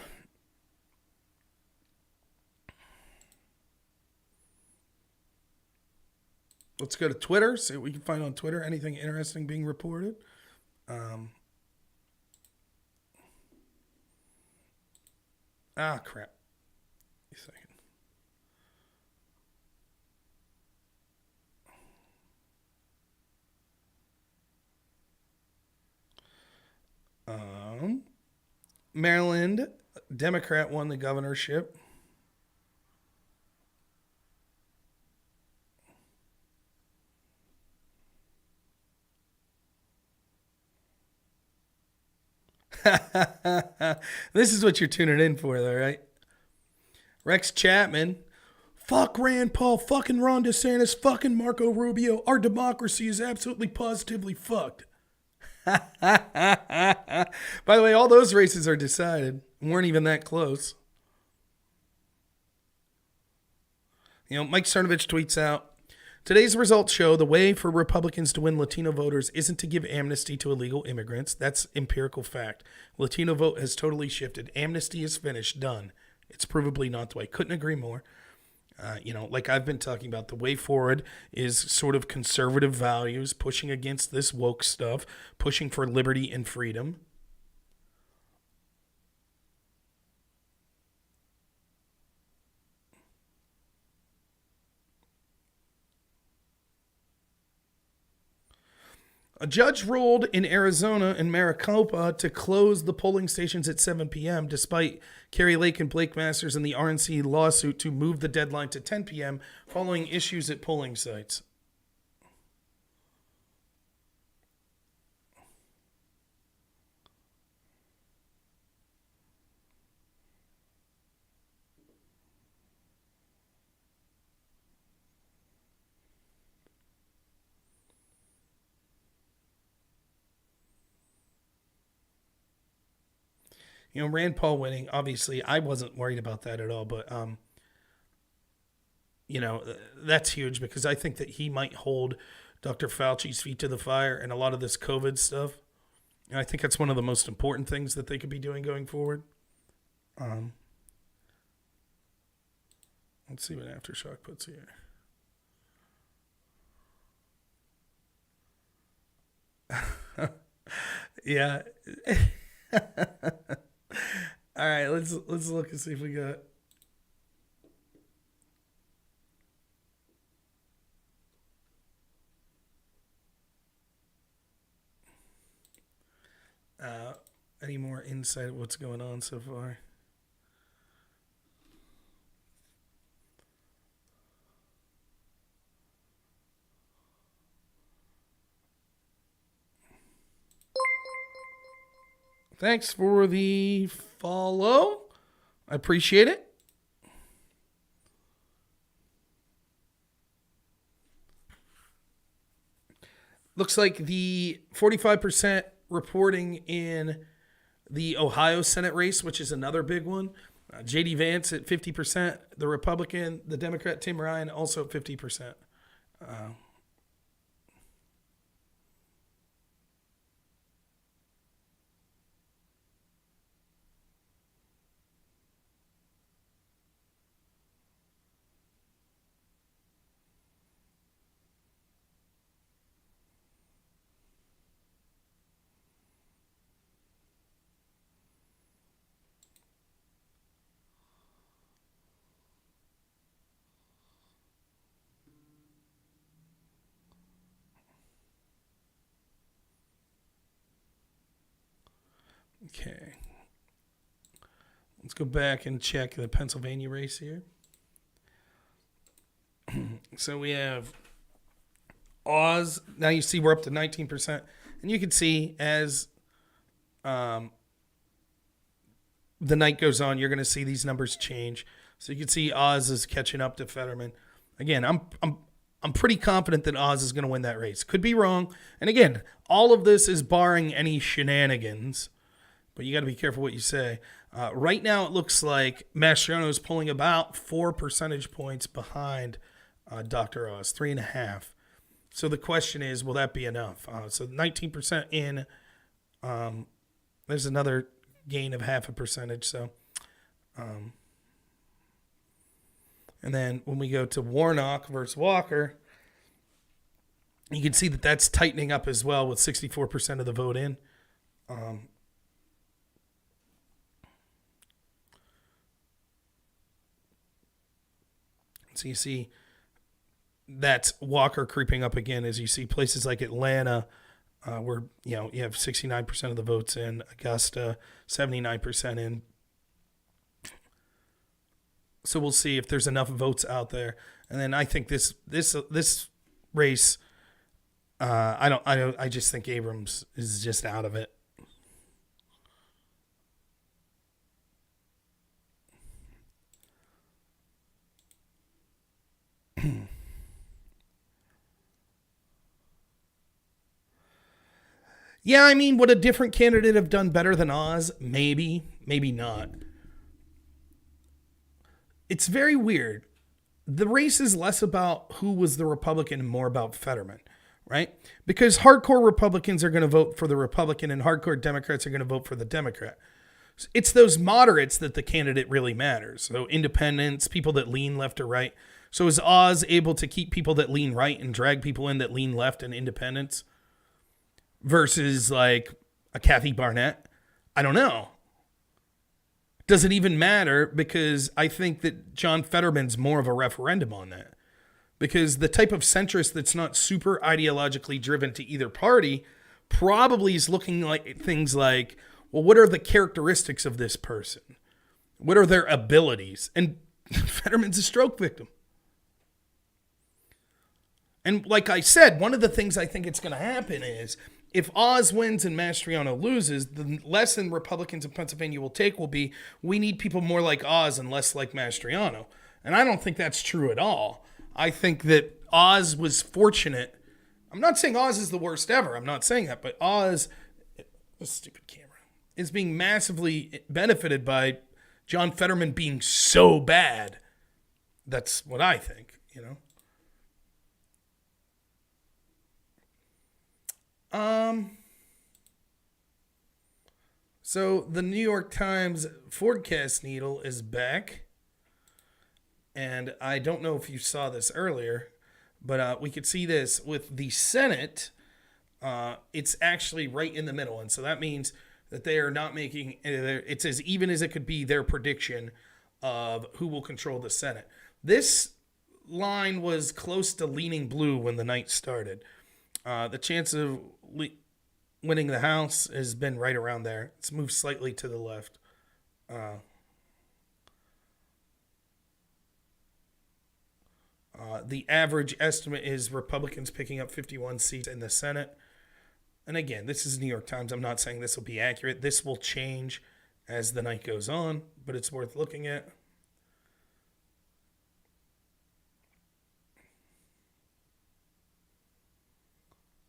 Let's go to Twitter, see what we can find on Twitter. Anything interesting being reported. Crap. A second. Maryland Democrat won the governorship. This is what you're tuning in for, though, right? Rex Chapman. Fuck Rand Paul, fucking Ron DeSantis, fucking Marco Rubio. Our democracy is absolutely positively fucked. By the way, all those races are decided. Weren't even that close. Mike Cernovich tweets out, today's results show the way for Republicans to win Latino voters isn't to give amnesty to illegal immigrants. That's empirical fact. Latino vote has totally shifted. Amnesty is finished, done. It's provably not the way. Couldn't agree more. Like I've been talking about, the way forward is sort of conservative values, pushing against this woke stuff, pushing for liberty and freedom. A judge ruled in Arizona and Maricopa to close the polling stations at 7 p.m. despite Kerry Lake and Blake Masters and the RNC lawsuit to move the deadline to 10 p.m. following issues at polling sites. You know, Rand Paul winning, obviously, I wasn't worried about that at all. But, you know, that's huge because I think that he might hold Dr. Fauci's feet to the fire and a lot of this COVID stuff. And I think that's one of the most important things that they could be doing going forward. Let's see what Aftershock puts here. Yeah. All right, let's look and see if we got. Any more insight of what's going on so far? Thanks for the follow. I appreciate it. Looks like the 45% reporting in the Ohio Senate race, which is another big one. J.D. Vance at 50%. The Republican, the Democrat Tim Ryan also at 50%. Okay. Let's go back and check the Pennsylvania race here. So we have Oz. Now you see we're up to 19%. And you can see as the night goes on, you're going to see these numbers change. So you can see Oz is catching up to Fetterman. Again, I'm pretty confident that Oz is going to win that race. Could be wrong. And again, all of this is barring any shenanigans. But you got to be careful what you say. Right now, it looks like Mastriano is pulling about 4 percentage points behind Dr. Oz, 3.5. So the question is, will that be enough? So 19% in. There's another gain of 0.5 percentage. So, and then when we go to Warnock versus Walker, you can see that that's tightening up as well with 64% of the vote in. So you see that's Walker creeping up again as you see places like Atlanta where, you know, you have 69% of the votes in, Augusta, 79% in. So we'll see if there's enough votes out there. And then I think this race, I just think Abrams is just out of it. Yeah, I mean, would a different candidate have done better than Oz? Maybe, maybe not. It's very weird. The race is less about who was the Republican and more about Fetterman, right? Because hardcore Republicans are going to vote for the Republican and hardcore Democrats are going to vote for the Democrat. It's those moderates that the candidate really matters. So independents, people that lean left or right. So is Oz able to keep people that lean right and drag people in that lean left and independents? Versus like a Kathy Barnett? I don't know. Does it even matter? Because I think that John Fetterman's more of a referendum on that. because the type of centrist that's not super ideologically driven to either party probably is looking like things like, well, what are the characteristics of this person? What are their abilities? And Fetterman's a stroke victim. And like I said, one of the things I think it's going to happen is if Oz wins and Mastriano loses, the lesson Republicans in Pennsylvania will take will be, we need people more like Oz and less like Mastriano. And I don't think that's true at all. I think that Oz was fortunate. I'm not saying Oz is the worst ever. I'm not saying that. But Oz, a stupid camera, is being massively benefited by John Fetterman being so bad. That's what I think, you know. So the New York Times forecast needle is back. And I don't know if you saw this earlier, but we could see this with the Senate. It's actually right in the middle. And so that means that they are not making, it's as even as it could be their prediction of who will control the Senate. This line was close to leaning blue when the night started. The chance of winning the House has been right around there. It's moved slightly to the left. The average estimate is Republicans picking up 51 seats in the Senate. And again, this is New York Times. I'm not saying this will be accurate. This will change as the night goes on, but it's worth looking at.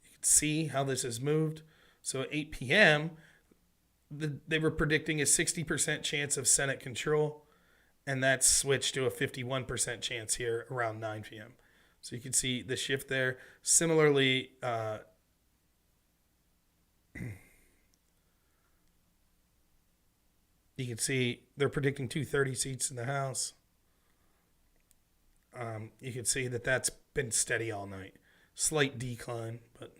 You can see how this has moved. So at 8 p.m., they were predicting a 60% chance of Senate control, and that's switched to a 51% chance here around 9 p.m. So you can see the shift there. Similarly, you can see they're predicting 230 seats in the House. You can see that that's been steady all night. Slight decline, but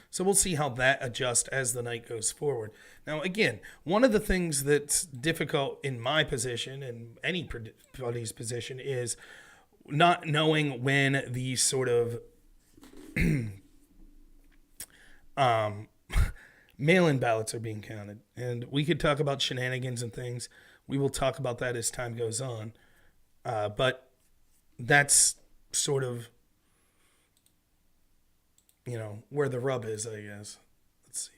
so we'll see how that adjusts as the night goes forward. Now, again, one of the things that's difficult in my position and anybody's position is not knowing when these sort of mail-in ballots are being counted. And we could talk about shenanigans and things. We will talk about that as time goes on. But that's sort of, you know, where the rub is, I guess. Let's see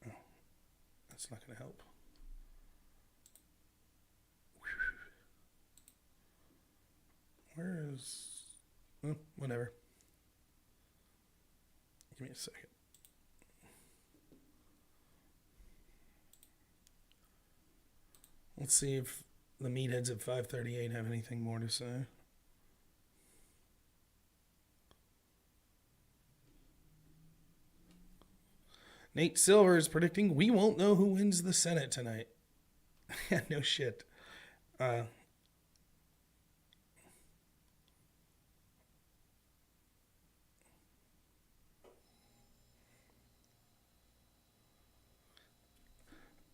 here. Oh, that's not going to help. Where is... Oh, whatever. Give me a second. Let's see if the meatheads at 538 have anything more to say. Nate Silver is predicting we won't know who wins the Senate tonight. Yeah, no shit.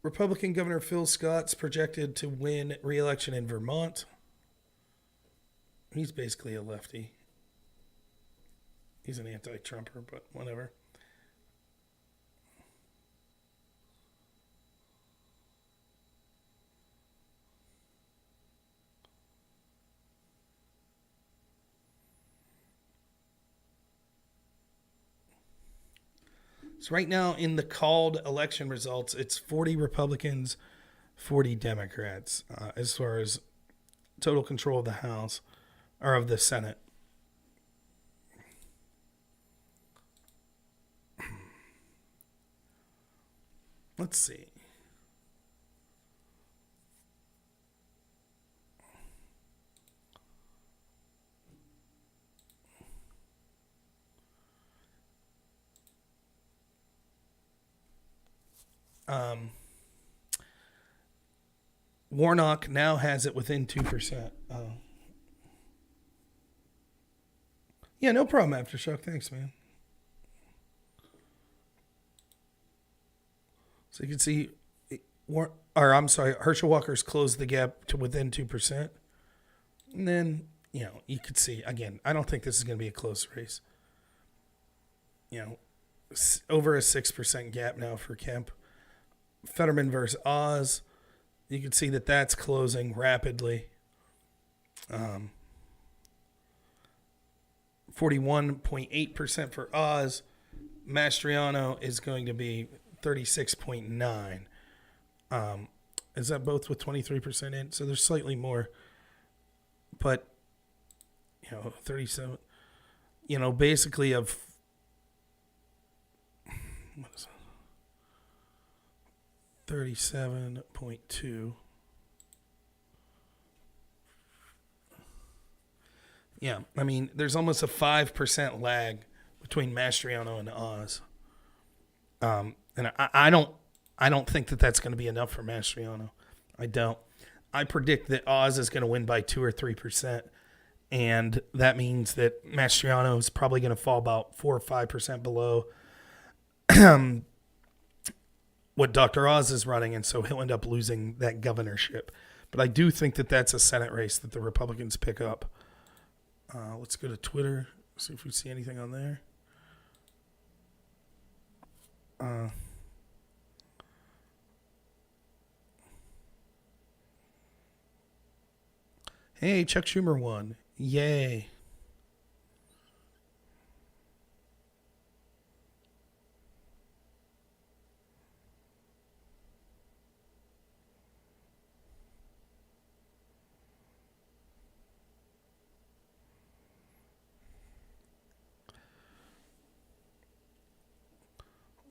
Republican Governor Phil Scott's projected to win re-election in Vermont. He's basically a lefty. He's an anti-Trumper, but whatever. So right now in the called election results, it's 40 Republicans, 40 Democrats as far as total control of the House or of the Senate. Let's see. Warnock now has it within 2%. Yeah, no problem, Aftershock. Thanks, man. So you can see, Herschel Walker's closed the gap to within 2%. And then, you could see, again, I don't think this is going to be a close race. Over a 6% gap now for Kemp. Fetterman versus Oz. You can see that that's closing rapidly. 41.8% for Oz. Mastriano is going to be 36.9. Is that both with 23% in? So there's slightly more. But, 37. Basically of... What is it? 37.2. Yeah, I mean, there's almost a 5% lag between Mastriano and Oz. And I don't think that that's going to be enough for Mastriano. I don't. I predict that Oz is going to win by 2 or 3%. And that means that Mastriano is probably going to fall about 4 or 5% below what Dr. Oz is running. And so he'll end up losing that governorship. But I do think that that's a Senate race that the Republicans pick up. Let's go to Twitter, see if we see anything on there. Hey, Chuck Schumer won. Yay.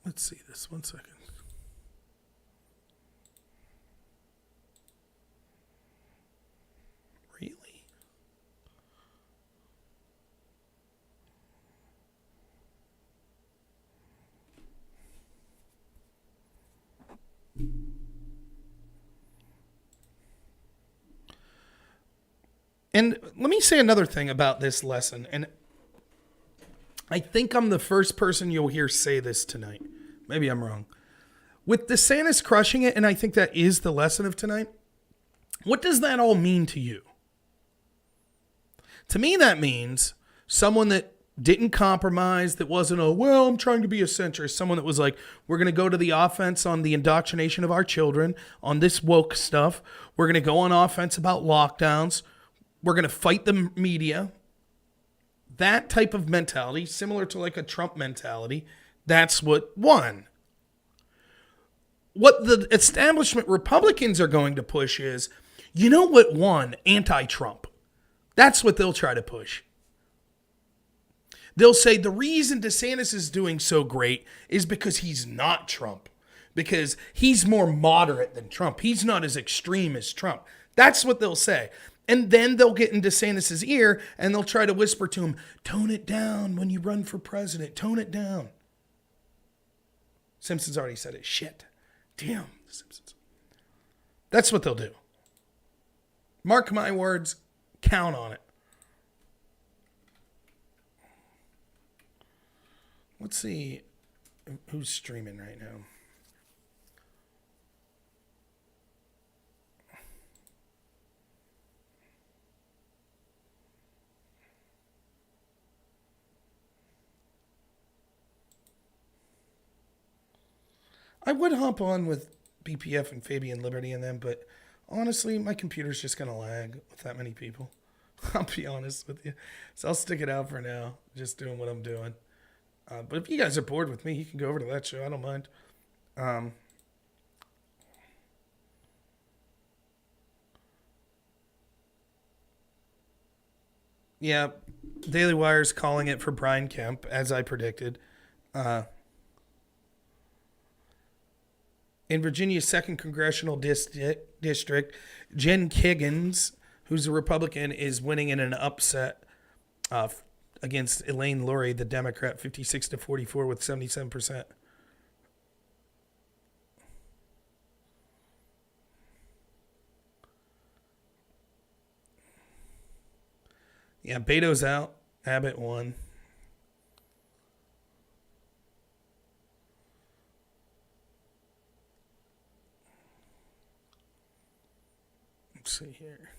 Let's see this. 1 second. Really? And let me say another thing about this lesson. And I think I'm the first person you'll hear say this tonight. Maybe I'm wrong. With DeSantis crushing it, and I think that is the lesson of tonight, what does that all mean to you? To me, that means someone that didn't compromise, that wasn't I'm trying to be a centrist. Someone that was like, we're going to go to the offense on the indoctrination of our children, on this woke stuff. We're going to go on offense about lockdowns. We're going to fight the media. That type of mentality, similar to like a Trump mentality, that's what won. What the establishment Republicans are going to push is, you know what won? Anti-Trump. That's what they'll try to push. They'll say the reason DeSantis is doing so great is because he's not Trump. Because he's more moderate than Trump. He's not as extreme as Trump. That's what they'll say. And then they'll get in DeSantis' ear and they'll try to whisper to him, tone it down when you run for president. Tone it down. Simpsons already said it. Shit. Damn, the Simpsons. That's what they'll do. Mark my words. Count on it. Let's see who's streaming right now. I would hop on with BPF and Fabian Liberty and them, but honestly, my computer's just going to lag with that many people. I'll be honest with you. So I'll stick it out for now, just doing what I'm doing. But if you guys are bored with me, you can go over to that show. I don't mind. Yeah, Daily Wire's calling it for Brian Kemp, as I predicted. In Virginia's 2nd Congressional District, Jen Kiggins, who's a Republican, is winning in an upset against Elaine Lurie, the Democrat, 56-44 with 77%. Yeah, Beto's out. Abbott won. see here.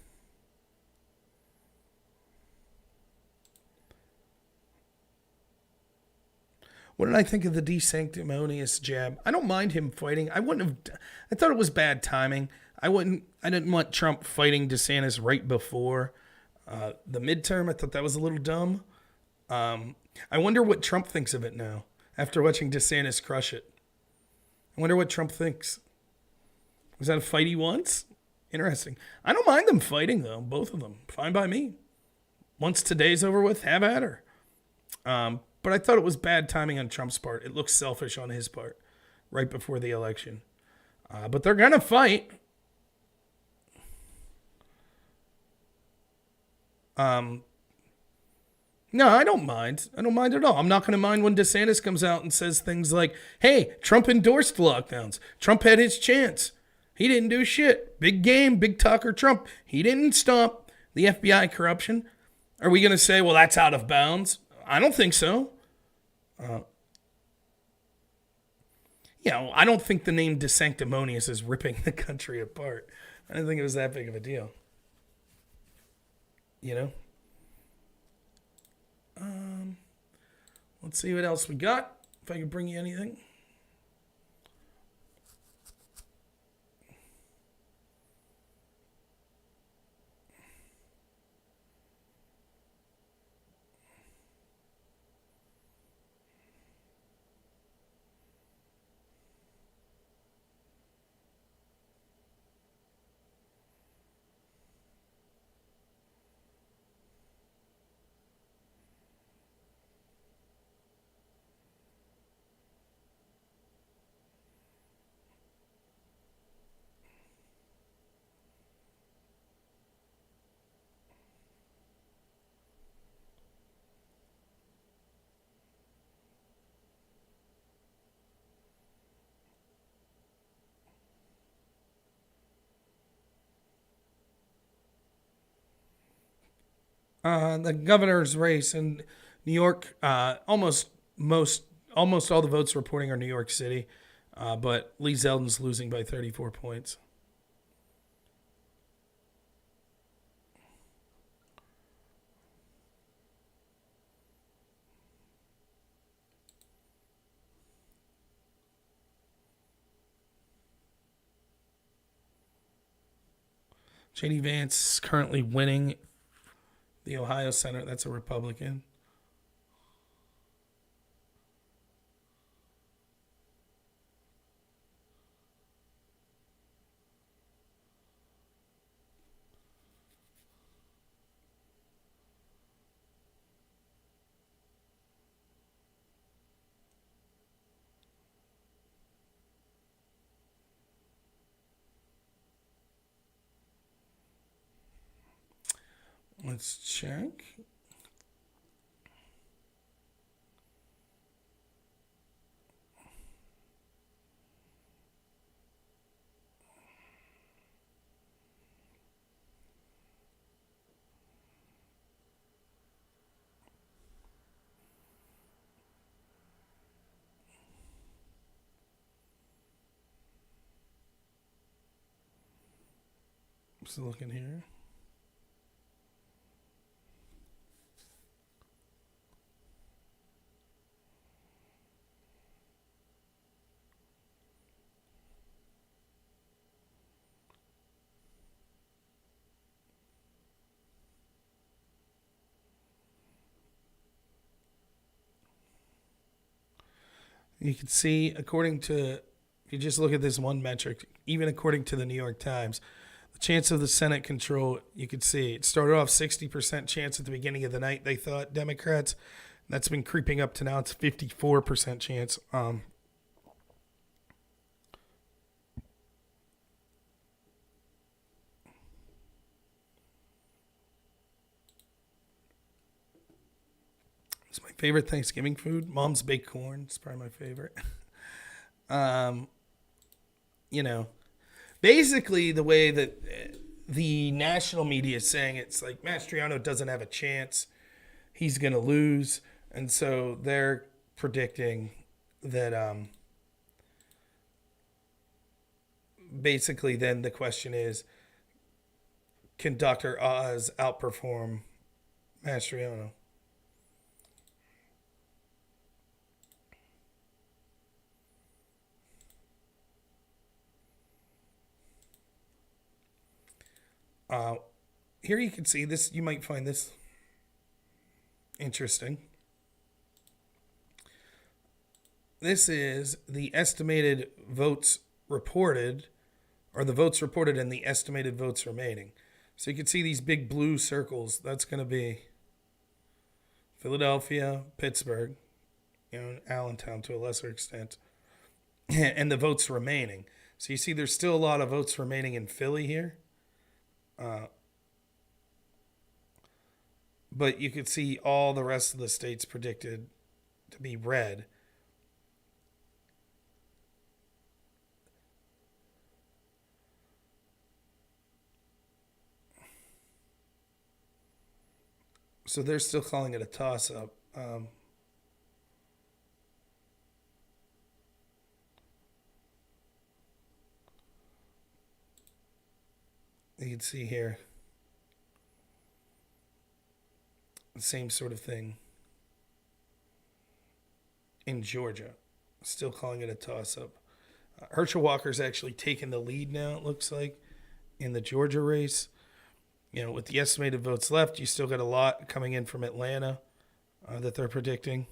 What did I think of the DeSanctimonious jab? I don't mind him fighting. I thought it was bad timing. I didn't want Trump fighting DeSantis right before the midterm. I thought that was a little dumb. I wonder what Trump thinks of it now after watching DeSantis crush it. I wonder what Trump thinks. Was that a fight he wants? Interesting. I don't mind them fighting, though. Both of them. Fine by me. Once today's over with, have at her. But I thought it was bad timing on Trump's part. It looks selfish on his part right before the election. But they're going to fight. No, I don't mind. I don't mind at all. I'm not going to mind when DeSantis comes out and says things like, hey, Trump endorsed lockdowns. Trump had his chance. He didn't do shit. Big game, big talker Trump. He didn't stop the FBI corruption. Are we going to say, well, that's out of bounds? I don't think so. I don't think the name DeSanctimonious is ripping the country apart. I didn't think it was that big of a deal. Let's see what else we got. If I can bring you anything. The governor's race in New York, almost all the votes reporting are New York City, but Lee Zeldin's losing by 34 points. J.D. Vance is currently winning the Ohio Senate. That's a Republican. Let's check. Just looking here. You can see, if you just look at this one metric, even according to the New York Times, the chance of the Senate control, you can see it started off 60% chance at the beginning of the night, they thought, Democrats. That's been creeping up to now it's 54% chance. It's my favorite Thanksgiving food. Mom's baked corn. It's probably my favorite. Basically the way that the national media is saying it's like Mastriano doesn't have a chance. He's going to lose. And so they're predicting that basically then the question is, can Dr. Oz outperform Mastriano? Here you can see this. You might find this interesting. This is the estimated votes reported, or the votes reported and the estimated votes remaining. So you can see these big blue circles. That's going to be Philadelphia, Pittsburgh, Allentown to a lesser extent, and the votes remaining. So you see there's still a lot of votes remaining in Philly here. But you could see all the rest of the states predicted to be red. So they're still calling it a toss-up. You can see here the same sort of thing in Georgia. Still calling it a toss-up. Herschel Walker's actually taken the lead now, it looks like, in the Georgia race. With the estimated votes left, you still got a lot coming in from Atlanta that they're predicting.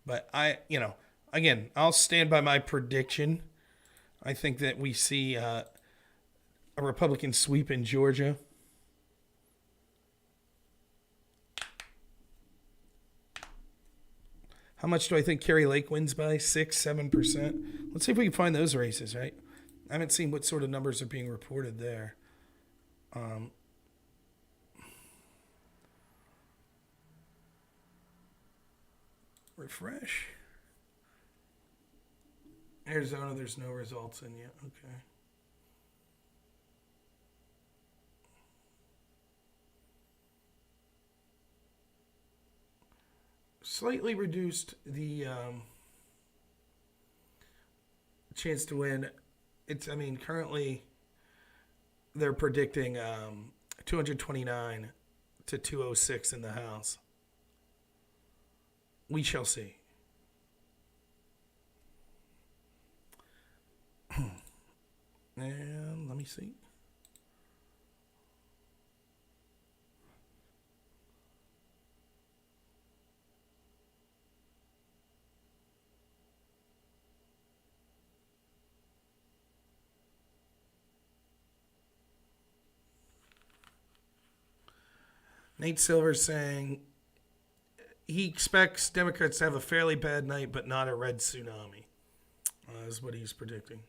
But again, I'll stand by my prediction. I think that we see a Republican sweep in Georgia. How much do I think Kerry Lake wins by? 6-7%. Let's see if we can find those races, right? I haven't seen what sort of numbers are being reported there. Refresh. Arizona, there's no results in yet. Okay. Slightly reduced the chance to win. Currently they're predicting 229 to 206 in the House. We shall see. And let me see. Nate Silver saying he expects Democrats to have a fairly bad night, but not a red tsunami. Is what he's predicting.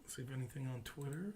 Let's see if anything on Twitter.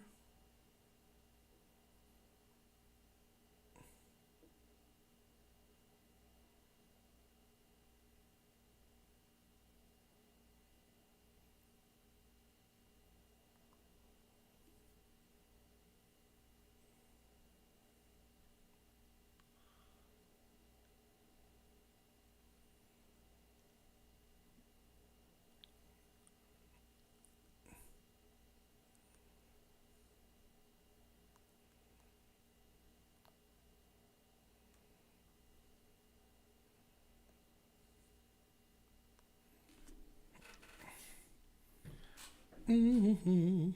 Mm-hmm.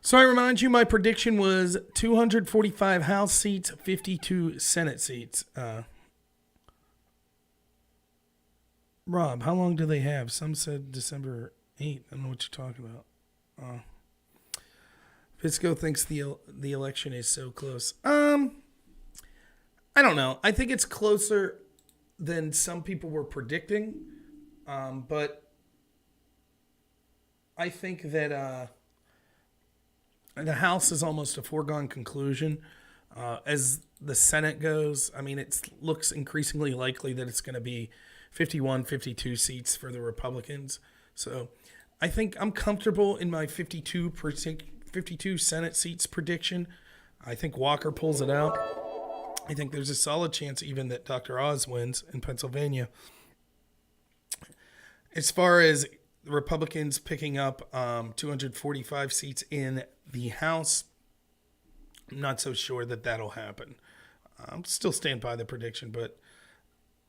So I remind you, my prediction was 245 House seats, 52 Senate seats. Rob, how long do they have? Some said December 8th. I don't know what you're talking about. Pisco thinks the election is so close. I don't know. I think it's closer than some people were predicting. But I think that the House is almost a foregone conclusion. As the Senate goes, I mean, it looks increasingly likely that it's going to be 51, 52 seats for the Republicans. So I think I'm comfortable in my 52 Senate seats prediction. I think Walker pulls it out. I think there's a solid chance even that Dr. Oz wins in Pennsylvania. As far as the Republicans picking up 245 seats in the House, I'm not so sure that that'll happen. I'm still stand by the prediction, but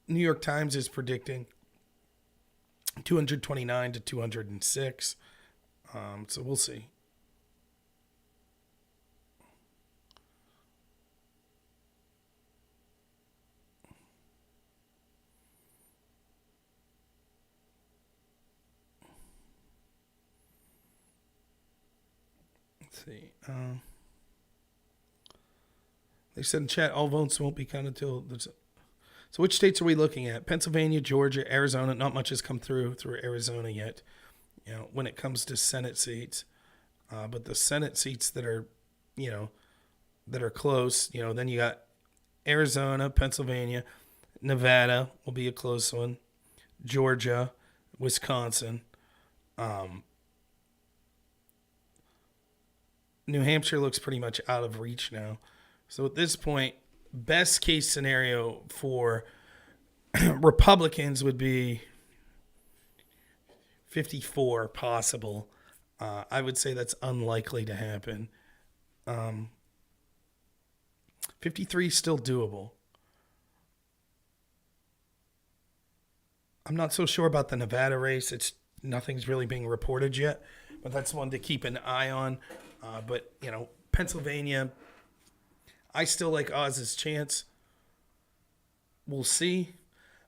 New York Times is predicting 229 to 206. So we'll see. Let's see. They said in chat, all votes won't be counted until... So which states are we looking at? Pennsylvania, Georgia, Arizona. Not much has come through Arizona yet, when it comes to Senate seats. But the Senate seats that are, that are close, then you got Arizona, Pennsylvania, Nevada will be a close one, Georgia, Wisconsin. New Hampshire looks pretty much out of reach now. So at this point, best case scenario for Republicans would be 54 possible. I would say that's unlikely to happen. 53 is still doable. I'm not so sure about the Nevada race. Nothing's really being reported yet, but that's one to keep an eye on. But Pennsylvania, I still like Oz's chance. We'll see.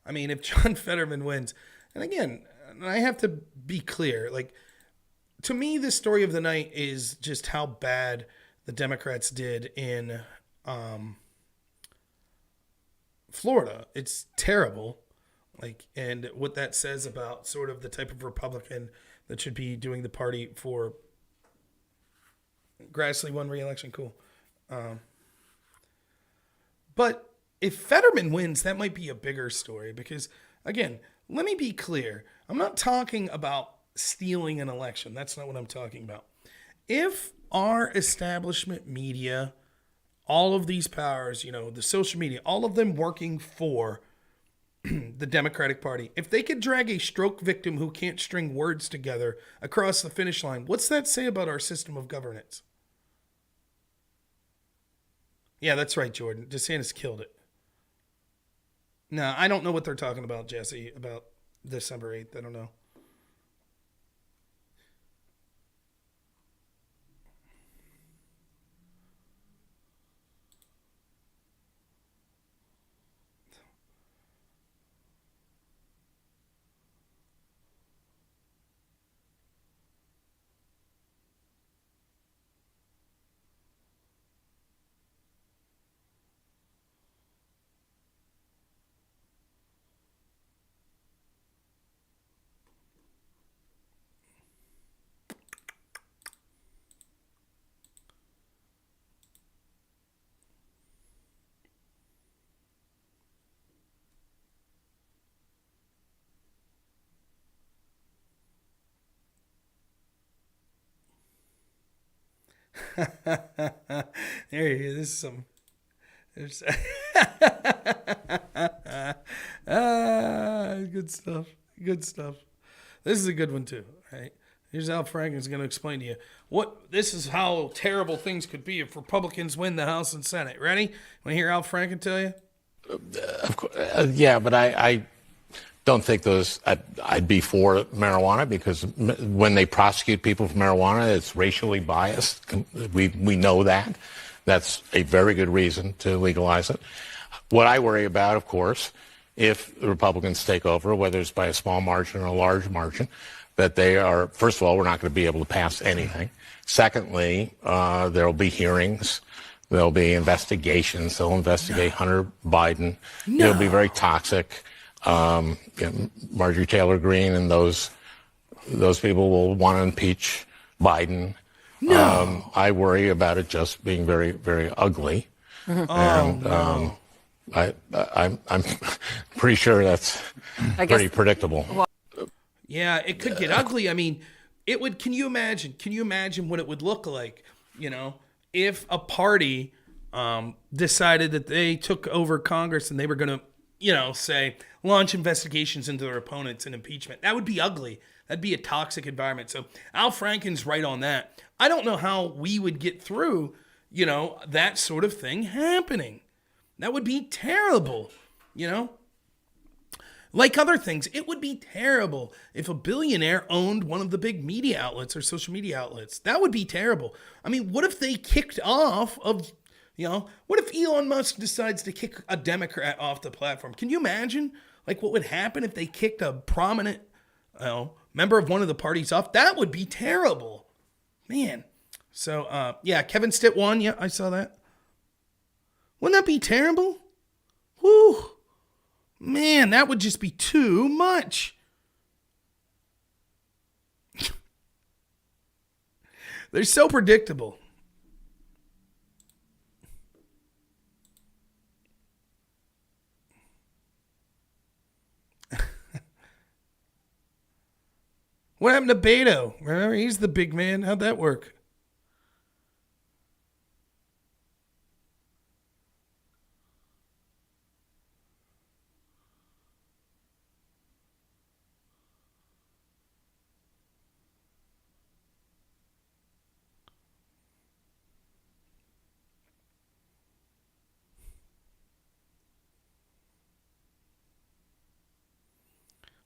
I mean, if John Fetterman wins, and again, I have to be clear, to me, the story of the night is just how bad the Democrats did in Florida. It's terrible. And what that says about sort of the type of Republican that should be doing the party for. Grassley won re-election, cool. But if Fetterman wins, that might be a bigger story because, again, let me be clear. I'm not talking about stealing an election. That's not what I'm talking about. If our establishment media, all of these powers, the social media, all of them working for the Democratic Party, if they could drag a stroke victim who can't string words together across the finish line, what's that say about our system of governance? Yeah, that's right, Jordan. DeSantis killed it. No, I don't know what they're talking about, Jesse, about December 8th. I don't know. There you go. This is some. There's good stuff. Good stuff. This is a good one too. Right? Here's how Franken's going to explain to you this is how terrible things could be if Republicans win the House and Senate. Ready? Want to hear Al Franken tell you? Of course, yeah, but I don't think I'd be for marijuana because when they prosecute people for marijuana, it's racially biased. We know that. That's a very good reason to legalize it. What I worry about, of course, if the Republicans take over, whether it's by a small margin or a large margin, that they are, first of all, we're not going to be able to pass anything. Secondly, there will be hearings. There'll be investigations. They'll investigate Hunter Biden. It'll be very toxic. Marjorie Taylor Greene and those people will want to impeach Biden. I worry about it just being very, very ugly. And I'm pretty sure that's pretty predictable. Yeah, it could get ugly. I mean, it would. Can you imagine? Can you imagine what it would look like? If a party decided that they took over Congress and they were going to, say, launch investigations into their opponents and impeachment. That would be ugly. That'd be a toxic environment. So Al Franken's right on that. I don't know how we would get through, that sort of thing happening. That would be terrible, Like other things, it would be terrible if a billionaire owned one of the big media outlets or social media outlets. That would be terrible. I mean, what if they kicked off of, what if Elon Musk decides to kick a Democrat off the platform? Can you imagine, like, what would happen if they kicked a prominent, member of one of the parties off? That would be terrible, man. So, Kevin Stitt won. Yeah, I saw that. Wouldn't that be terrible? Whew. Man, that would just be too much. They're so predictable. What happened to Beto? Remember, he's the big man. How'd that work?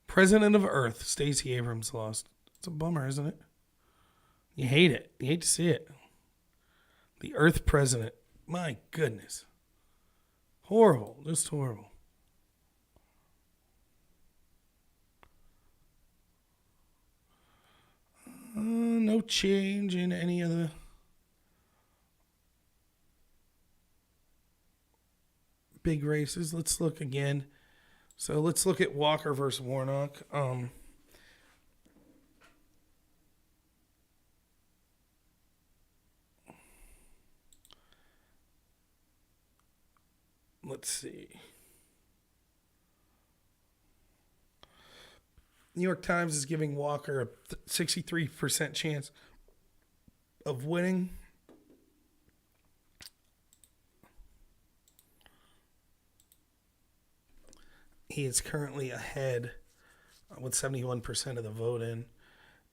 President of Earth, Stacey Abrams lost. It's a bummer, isn't it? You hate it. You hate to see it. The Earth president. My goodness. Horrible. Just horrible. No change in any of the big races. Let's look again. So let's look at Walker versus Warnock. Let's see. New York Times is giving Walker a 63% chance of winning. He is currently ahead with 71% of the vote in.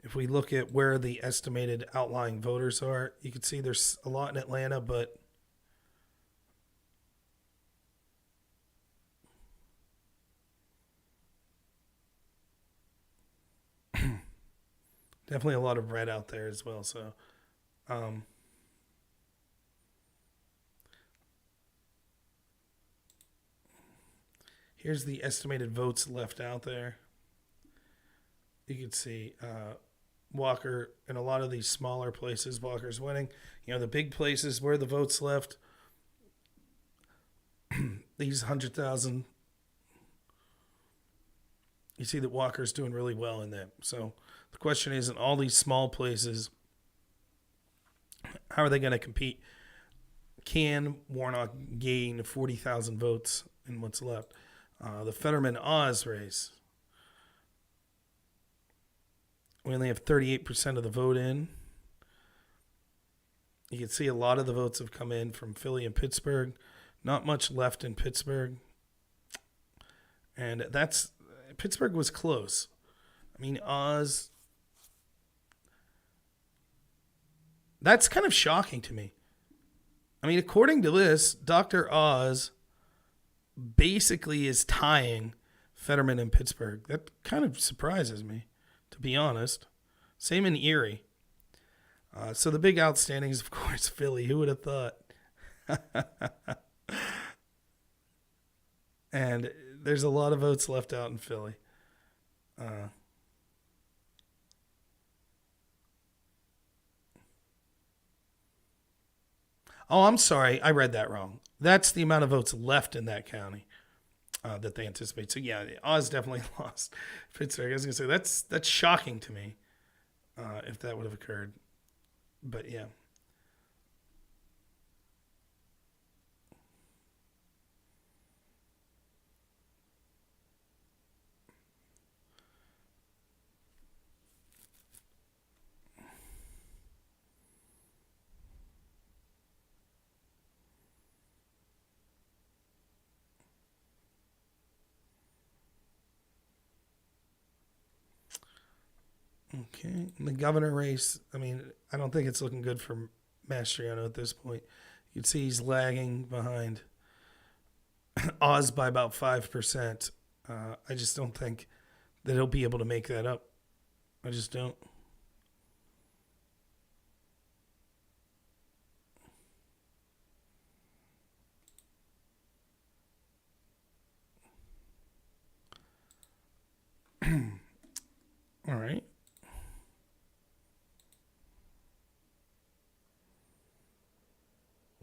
If we look at where the estimated outlying voters are, you can see there's a lot in Atlanta, but definitely a lot of red out there as well. So, here's the estimated votes left out there. You can see Walker in a lot of these smaller places, Walker's winning. The big places where the votes left, these 100,000, you see that Walker's doing really well in them. So the question is, in all these small places, how are they going to compete? Can Warnock gain 40,000 votes in what's left? The Fetterman-Oz race, we only have 38% of the vote in. You can see a lot of the votes have come in from Philly and Pittsburgh. Not much left in Pittsburgh. And Pittsburgh was close. I mean, Oz, that's kind of shocking to me. I mean, according to this, Dr. Oz basically is tying Fetterman in Pittsburgh. That kind of surprises me, to be honest. Same in Erie. So the big outstanding is, of course, Philly. Who would have thought? And there's a lot of votes left out in Philly. Oh, I'm sorry. I read that wrong. That's the amount of votes left in that county that they anticipate. So, yeah, Oz definitely lost Pittsburgh. I was going to say, that's shocking to me if that would have occurred. But, yeah. Okay. The governor race, I mean, I don't think it's looking good for Mastriano at this point. You'd see he's lagging behind Oz by about 5%. I just don't think that he'll be able to make that up. I just don't. All right.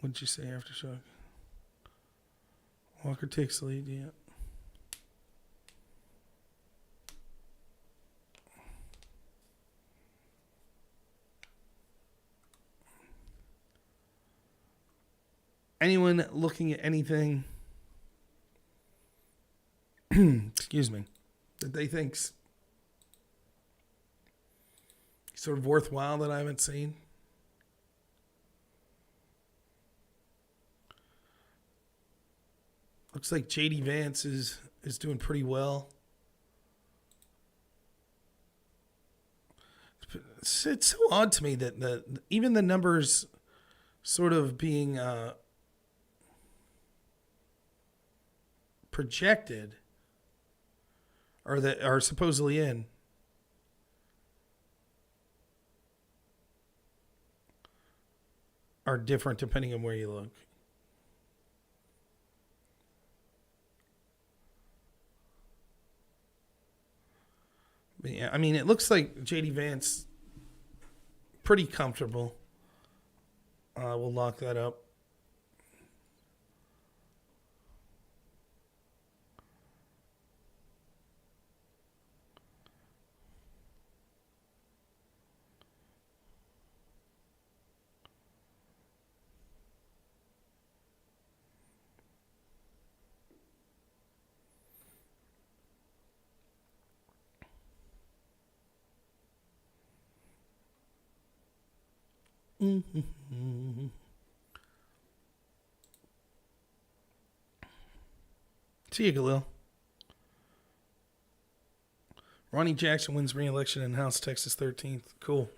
What'd you say, Aftershock? Walker takes the lead, yeah. Anyone looking at anything, excuse me, that they think's sort of worthwhile that I haven't seen? Looks like JD Vance is doing pretty well. It's so odd to me that even the numbers sort of being projected or that are supposedly in are different depending on where you look. But yeah, I mean, it looks like JD Vance pretty comfortable. We'll lock that up. Mm-hmm. See you, Galil. Ronnie Jackson wins re-election in House, Texas 13th. Cool.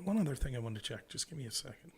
One other thing I wanted to check. Just give me a second.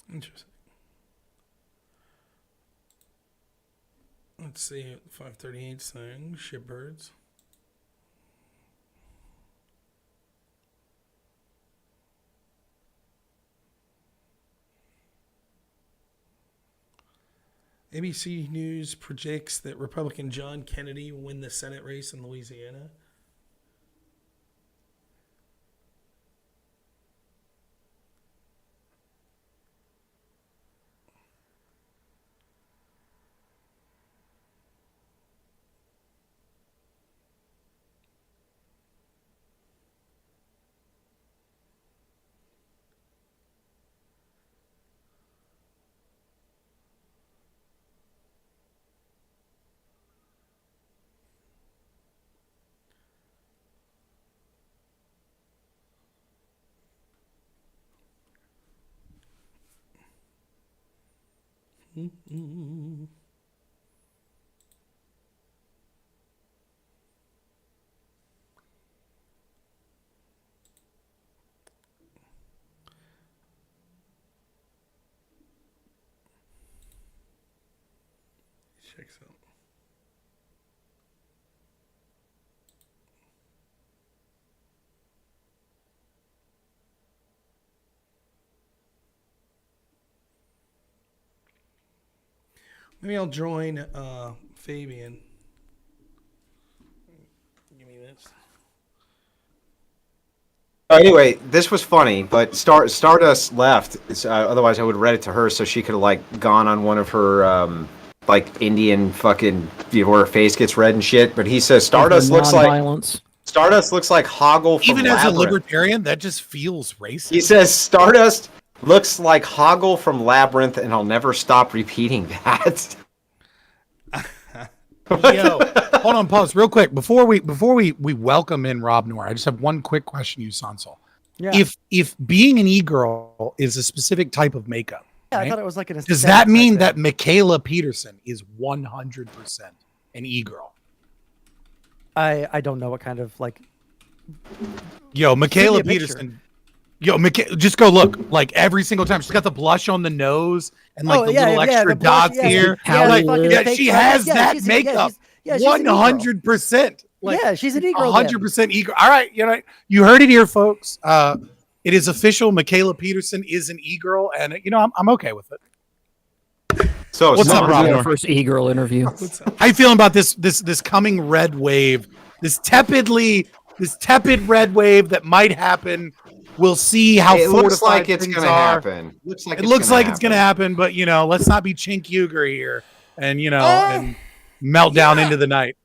Interesting. Let's see. 538 thing. Shipbirds. ABC News projects that Republican John Kennedy will win the Senate race in Louisiana. Mm-hmm. Checks out. Maybe I'll join Fabian. Give me this. Anyway, this was funny, but Stardust left. Otherwise, I would have read it to her so she could have like gone on one of her like Indian fucking where her face gets red and shit. But he says Stardust looks like Hoggle from Even as a Labyrinth. libertarian, that just feels racist. He says Stardust looks like Hoggle from Labyrinth, and I'll never stop repeating that. Yo, hold on, pause real quick before we welcome in robnoerr. I just have one quick question, you Sansol. Yeah. If being an e-girl is a specific type of makeup, Yeah, right? I thought it was like an. Does that mean that Michaela Peterson is 100% an e-girl? I don't know what kind of like. Yo, Michaela Send me a picture. Peterson. Yo, just go look. Like every single time, she's got the blush on the nose and like little extra the blush, dots here. She has that makeup. 100%. Yeah, she's an e-girl. 100% e-girl. All right, you heard it here, folks. It is official. Michaela Peterson is an e-girl, and I'm okay with it. So what's up, Rob? Our first e-girl interview. How you feeling about this coming red wave? This tepid red wave that might happen. We'll see how it looks fortified like it's things going to are. happen. It looks like it's going to happen, but let's not be Chink Uger here, and and melt down into the night.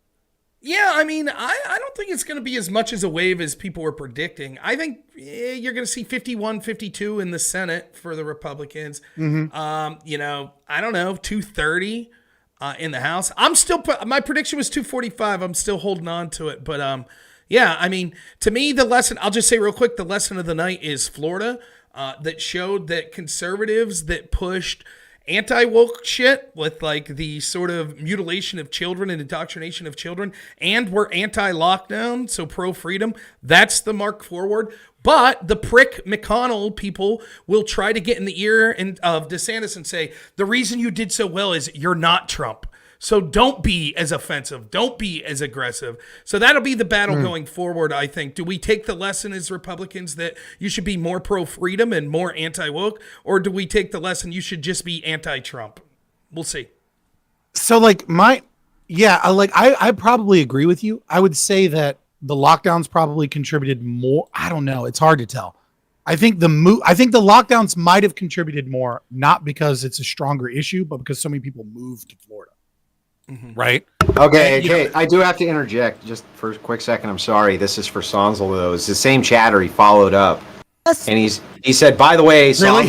Yeah, I mean, I don't think it's going to be as much as a wave as people were predicting. I think you're going to see 51, 52 in the Senate for the Republicans. Mm-hmm. I don't know, 230 in the House. I'm still my prediction was 245. I'm still holding on to it, but yeah, I mean, to me, the lesson, I'll just say real quick, the lesson of the night is Florida that showed that conservatives that pushed anti-woke shit with like the sort of mutilation of children and indoctrination of children and were anti-lockdown, so pro-freedom, that's the mark forward. But the prick McConnell people will try to get in the ear of DeSantis and say, the reason you did so well is you're not Trump. So don't be as offensive. Don't be as aggressive. So that'll be the battle going forward, I think. Do we take the lesson as Republicans that you should be more pro-freedom and more anti-woke? Or do we take the lesson you should just be anti-Trump? We'll see. So I probably agree with you. I would say that the lockdowns probably contributed more. I don't know. It's hard to tell. I think the lockdowns might have contributed more, not because it's a stronger issue, but because so many people moved to Florida. Mm-hmm. Right? Okay. I do have to interject just for a quick second. I'm sorry. This is for Sonzel, though. It's the same chatter he followed up. Yes. And he said, by the way, Really?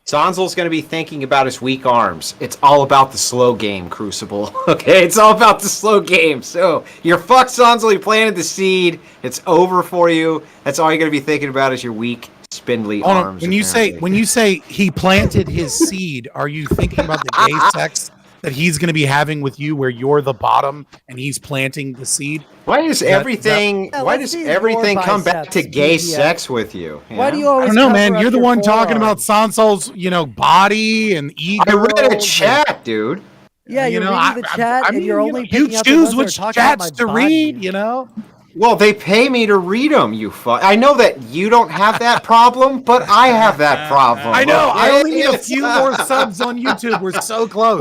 Sonzel's going to be thinking about his weak arms. It's all about the slow game, Crucible. Okay? It's all about the slow game. So you're fucked, Sonzel. You planted the seed. It's over for you. That's all you're going to be thinking about is your weak, spindly arms. When you say he planted his seed, are you thinking about the gay sex that he's going to be having with you where you're the bottom and he's planting the seed? Why does everything come back to gay sex with you? Why do you always? I don't know, man. cover You're up the your one talking forearm? about Sansol's, body and ego. I read a chat, dude. Yeah, you're reading the chat, and you're only you picking out the choose ones which that are talking about chats my to body. read. Well, they pay me to read them, you fuck. I know that you don't have that problem, but I have that problem. I know. I only need a Yes. few more subs on YouTube. We're so close.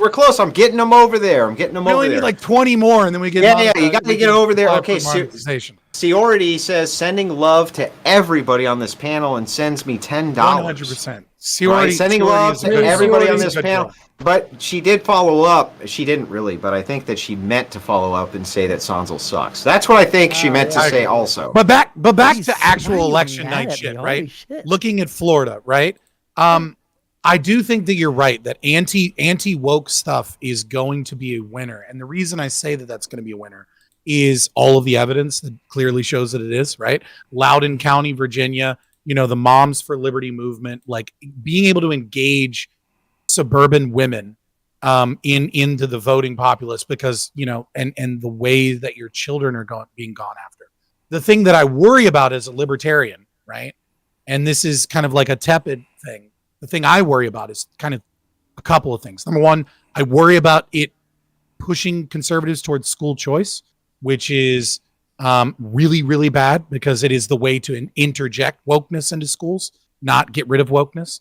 We're close. I'm getting them over there. We only need like 20 more, and then we get. You got to get over there. Okay, monetization. Ciority says sending love to everybody on this panel and sends me $10. 100%. Sending love to everybody on this panel. But she did follow up. She didn't really, but I think that she meant to follow up and say that Sonzel sucks. That's what I think she meant to say also. But back Jeez, to why actual are you election mad night at me? shit, Holy right? shit. Looking at Florida, right? I do think that you're right that anti woke stuff is going to be a winner, and the reason I say that that's going to be a winner is all of the evidence that clearly shows that it is, right? Loudoun County, Virginia, the Moms for Liberty movement, like being able to engage suburban women into the voting populace because, and the way that your children are being gone after. The thing that I worry about as a libertarian, right? And this is kind of like a tepid thing. The thing I worry about is kind of a couple of things. Number one, I worry about it pushing conservatives towards school choice, which is really, really bad because it is the way to interject wokeness into schools, not get rid of wokeness.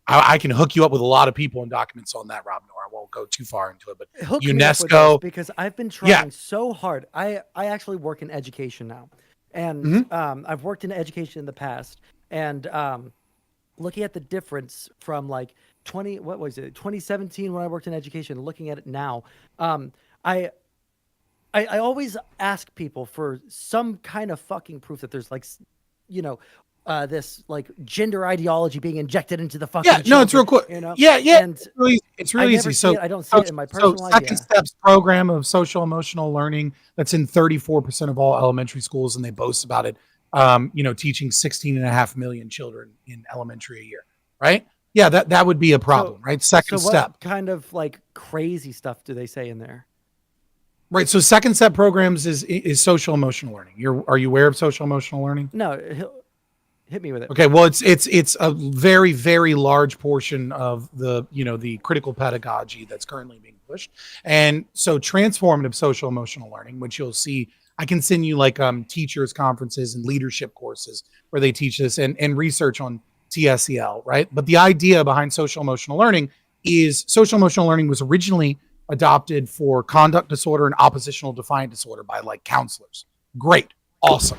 I can hook you up with a lot of people and documents on that, Rob Noor. I won't go too far into it, but Hook me up with UNESCO, this because I've been trying so hard. I actually work in education now, and I've worked in education in the past, and looking at the difference from like 2017 when I worked in education, looking at it now, I always ask people for some kind of fucking proof that there's like, you know, this like gender ideology being injected into the fucking children, it's real quick. You know? And it's really I easy. I don't see it in my personal life. Second Steps program of social emotional learning that's in 34% of all elementary schools, and they boast about it. Teaching 16.5 million children in elementary a year, right? Yeah, that would be a problem, right? Second Step. What kind of like crazy stuff do they say in there? Right. So Second Step programs is social emotional learning. Are you aware of social emotional learning? No, hit me with it. Okay. Well, it's a very, very large portion of the critical pedagogy that's currently being pushed. And so transformative social emotional learning, which you'll see, I can send you like teachers conferences and leadership courses where they teach this and research on TSEL, right? But the idea behind social emotional learning is social emotional learning was originally adopted for conduct disorder and oppositional defiant disorder by like counselors. Great. Awesome.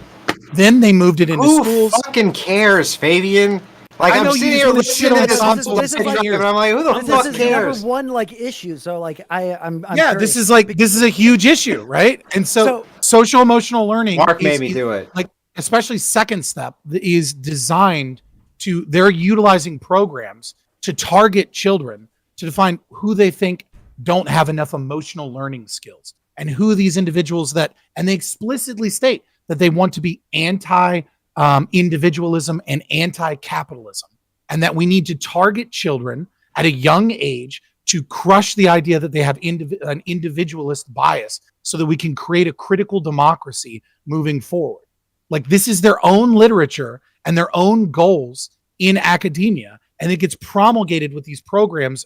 Then they moved it into schools. Who fucking cares, Fabian? Like, I'm sitting here listening to this console and I'm like, who the fuck This is cares? number one like issue. So like I'm this is a huge issue, right? And so social emotional learning. Mark made me do it. Like especially Second Step is designed to. They're utilizing programs to target children to define who they think don't have enough emotional learning skills and who these individuals and they explicitly state that they want to be anti-individualism and anti-capitalism, and that we need to target children at a young age to crush the idea that they have an individualist bias so that we can create a critical democracy moving forward. Like this is their own literature and their own goals in academia, and it gets promulgated with these programs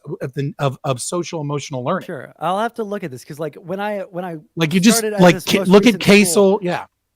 of social emotional learning. Sure, I'll have to look at this because like when I like you just like look at Casel,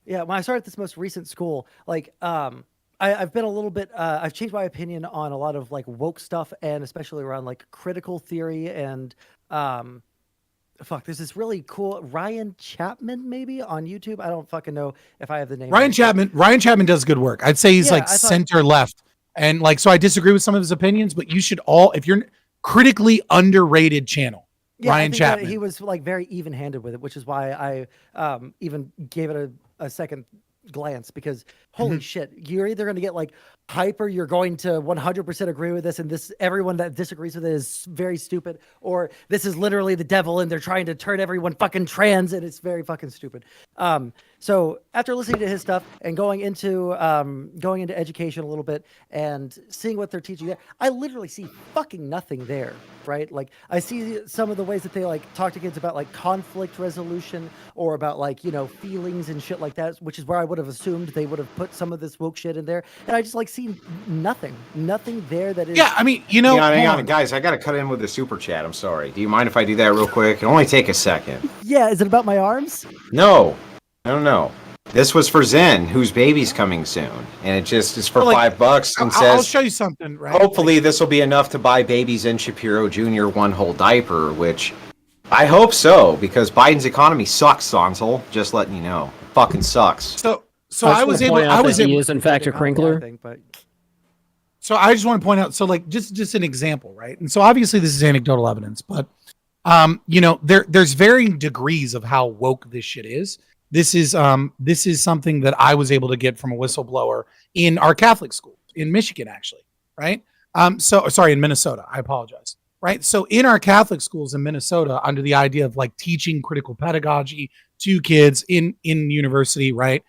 Yeah, when I started this most recent school, like I've been a little bit I've changed my opinion on a lot of like woke stuff, and especially around like critical theory and there's this really cool Ryan Chapman maybe on YouTube. I don't fucking know if I have the name. Ryan Chapman does good work. I'd say he's center left. And like so I disagree with some of his opinions, but you should if you're critically underrated channel. Yeah, Ryan Chapman. He was like very even-handed with it, which is why I even gave it a second glance, because holy shit, you're either going to get like hype or you're going to 100% agree with this, and this everyone that disagrees with it is very stupid, or this is literally the devil and they're trying to turn everyone fucking trans and it's very fucking stupid. So after listening to his stuff and going into education a little bit and seeing what they're teaching there, I literally see fucking nothing there, right? Like I see some of the ways that they like talk to kids about like conflict resolution or about like, feelings and shit like that, which is where I would have assumed they would have put some of this woke shit in there. And I just like see nothing there that is. Yeah, I mean, hang on, guys, I got to cut in with the super chat. I'm sorry. Do you mind if I do that real quick? It'll only take a second. Yeah, is it about my arms? No. This was for Zen, whose baby's coming soon, and it just is for $5 and says, I'll show you something, right? Hopefully this will be enough to buy baby Zen Shapiro Jr. one whole diaper, which I hope so, because Biden's economy sucks, Sonsel. Just letting you know. It fucking sucks. So I was able he is in fact a crinkler. So I just want to point out, so like just an example, right? And so obviously this is anecdotal evidence, but there's varying degrees of how woke this shit is. This is something that I was able to get from a whistleblower in our Catholic school in Michigan, actually, right? In Minnesota. I apologize. Right. So in our Catholic schools in Minnesota, under the idea of like teaching critical pedagogy to kids in university, right?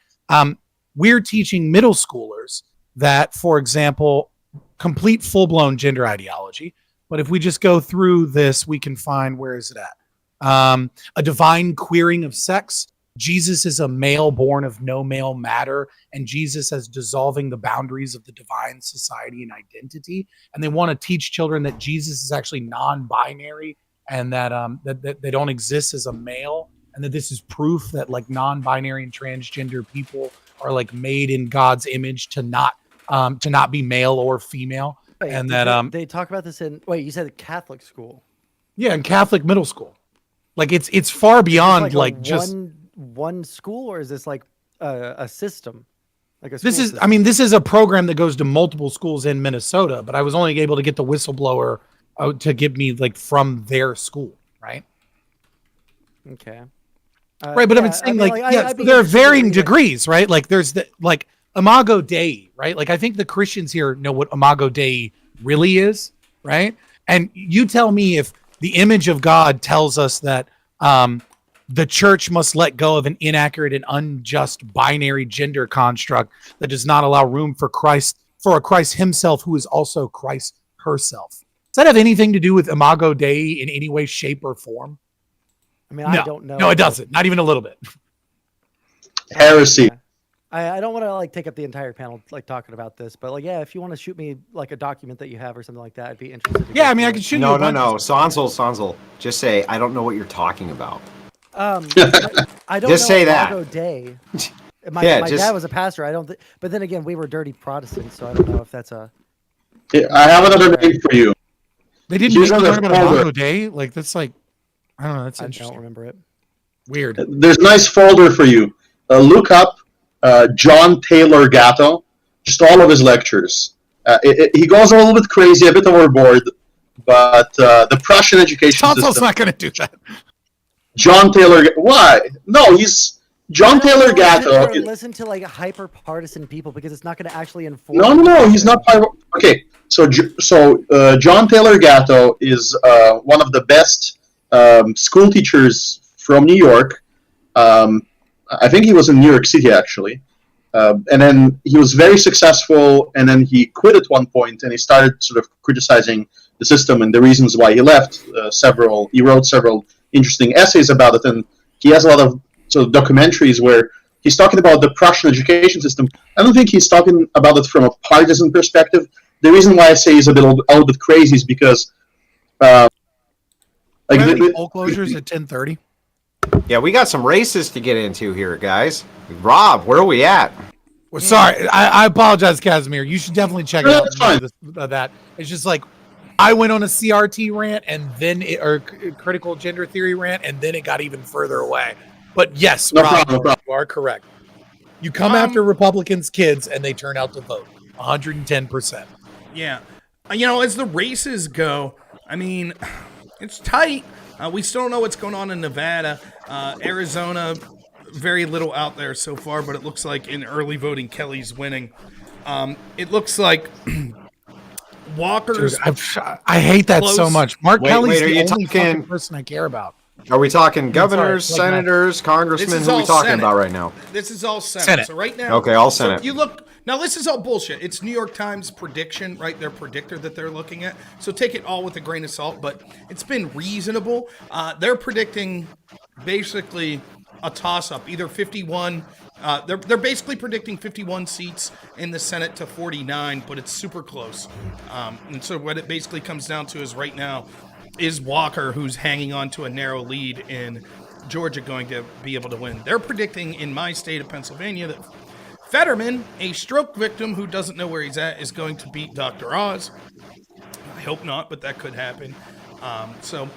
We're teaching middle schoolers that, for example, complete full-blown gender ideology. But if we just go through this, we can find, where is it at? A divine queering of sex. Jesus is a male born of no male matter, and Jesus is dissolving the boundaries of the divine society and identity. And they want to teach children that Jesus is actually non-binary, and that that they don't exist as a male, and that this is proof that like non-binary and transgender people are like made in God's image to not be male or female. Wait, and that they talk about this in. Wait, you said Catholic school. yeah, in Catholic middle school. Like it's far beyond Is this like a just one school, or is this like a system? Like this is. I mean, this is a program that goes to multiple schools in Minnesota, but I was only able to get the whistleblower to give me like from their school, right? Okay. Right, but I'm saying there are varying degrees, right? Like there's the like Imago Dei, right? Like I think the Christians here know what Imago Dei really is, right? And you tell me if the image of God tells us that the church must let go of an inaccurate and unjust binary gender construct that does not allow room for a Christ himself who is also Christ herself. Does that have anything to do with Imago Dei in any way, shape, or form? I mean, I don't know. No, it doesn't. Not even a little bit. Heresy. I don't want to like take up the entire panel like talking about this, but like, yeah, if you want to shoot me like a document that you have or something like that, I'd be interested. Yeah, I mean, I can shoot you. No. Sonzel. Just say, I don't know what you're talking about. I don't just know say Imago that. Day. My just... dad was a pastor. I don't. But then again, we were dirty Protestants, so I don't know if that's a. I have another name for you. They didn't make you learn about Imago Dei. Like that's like, I don't know. That's interesting. I don't remember it. Weird. There's a nice folder for you. Look up John Taylor Gatto. Just all of his lectures. He goes a little bit crazy, a bit overboard, but the Prussian education Sonzel's system. not going to do that. John Taylor. Why? No, he's John Taylor Gatto. Listen to like hyper partisan people because it's not going to actually inform. No. He's not. Okay, so John Taylor Gatto is one of the best school teachers from New York. I think he was in New York City actually, and then he was very successful. And then he quit at one point, and he started sort of criticizing the system and the reasons why he left. He wrote several interesting essays about it, and he has a lot of sort of documentaries where he's talking about the Prussian education system. I don't think he's talking about it from a partisan perspective. The reason why I say he's a little bit crazy is because like poll closures at 10:30. Yeah, we got some races to get into here, guys. Rob, where are we at? Well, sorry, I apologize, Casimir. You should definitely check it out. That's fine. That it's just like I went on a CRT rant and then or critical gender theory rant, and then it got even further away. But yes, No Rob, problem. you are correct. You come after Republicans' kids, and they turn out to vote 110%. Yeah. As the races go, I mean, it's tight. We still don't know what's going on in Nevada. Arizona, very little out there so far, but it looks like in early voting, Kelly's winning. It looks like Walker's... Dude, I hate that so much. Mark Kelly's the only fucking person I care about. Are we talking governors, senators, congressmen? Who are we talking about right now? This is all Senate. So right now... Okay, all Senate. So you look... Now, this is all bullshit. It's New York Times prediction, right? Their predictor that they're looking at. So take it all with a grain of salt, but it's been reasonable. They're predicting basically a toss-up, either 51... They're basically predicting 51 seats in the Senate to 49, but it's super close. And so what it basically comes down to is right now is Walker, who's hanging on to a narrow lead in Georgia, going to be able to win. They're predicting in my state of Pennsylvania that Fetterman, a stroke victim who doesn't know where he's at, is going to beat Dr. Oz. I hope not, but that could happen. Hold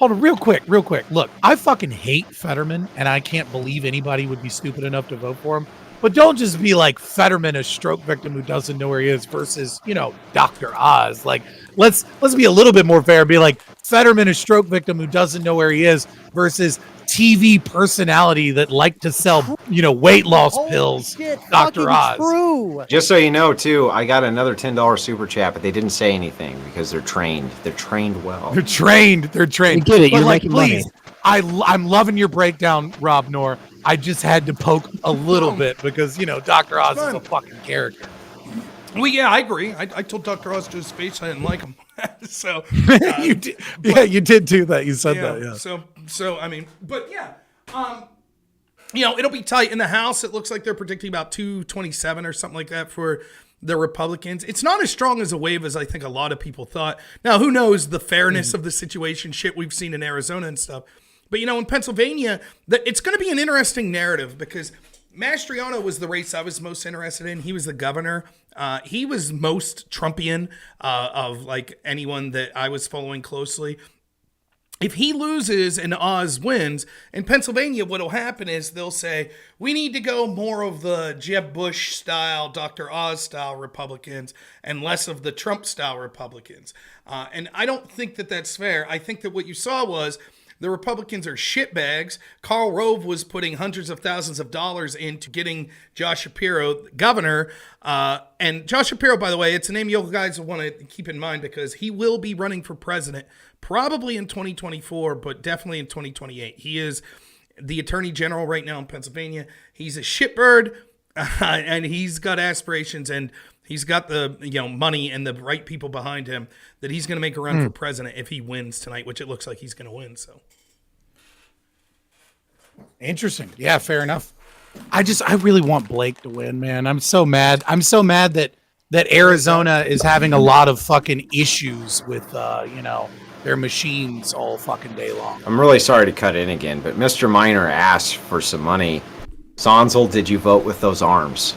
on, real quick. Look, I fucking hate Fetterman, and I can't believe anybody would be stupid enough to vote for him. But don't just be like Fetterman, a stroke victim who doesn't know where he is, versus Dr. Oz. Like, let's be a little bit more fair. Be like Fetterman, a stroke victim who doesn't know where he is, versus TV personality that like to sell weight loss pills. Shit, Dr. Oz. True. Just so you know, too, I got another $10 super chat, but they didn't say anything because they're trained. They're trained well. They're trained. You get it. But You're like, making please, money. I'm loving your breakdown, Robnoerr. I just had to poke a little bit because Dr. Oz is a fucking character. Well, yeah, I agree. I told Dr. Oz to his face I didn't like him. So you did. Yeah, you did do that. You said that. Yeah. So I mean, but yeah, it'll be tight in the House. It looks like they're predicting about 227 or something like that for the Republicans. It's not as strong as a wave as I think a lot of people thought. Now, who knows the fairness of the situation? Shit we've seen in Arizona and stuff. But in Pennsylvania, it's going to be an interesting narrative because Mastriano was the race I was most interested in. He was the governor. He was most Trumpian of like anyone that I was following closely. If he loses and Oz wins, in Pennsylvania, what will happen is they'll say, we need to go more of the Jeb Bush style, Dr. Oz style Republicans and less of the Trump style Republicans. And I don't think that that's fair. I think that what you saw was the Republicans are shitbags. Karl Rove was putting hundreds of thousands of dollars into getting Josh Shapiro governor. And Josh Shapiro, by the way, it's a name you guys will want to keep in mind because he will be running for president probably in 2024, but definitely in 2028. He is the attorney general right now in Pennsylvania. He's a shitbird, and he's got aspirations, and he's got the money and the right people behind him that he's going to make a run for president if he wins tonight, which it looks like he's going to win. So interesting. Yeah, fair enough. I really want Blake to win, man. I'm so mad. I'm so mad that Arizona is having a lot of fucking issues with their machines all fucking day long. I'm really sorry to cut in again, but Mr. Miner asked for some money. Sonzel, did you vote with those arms?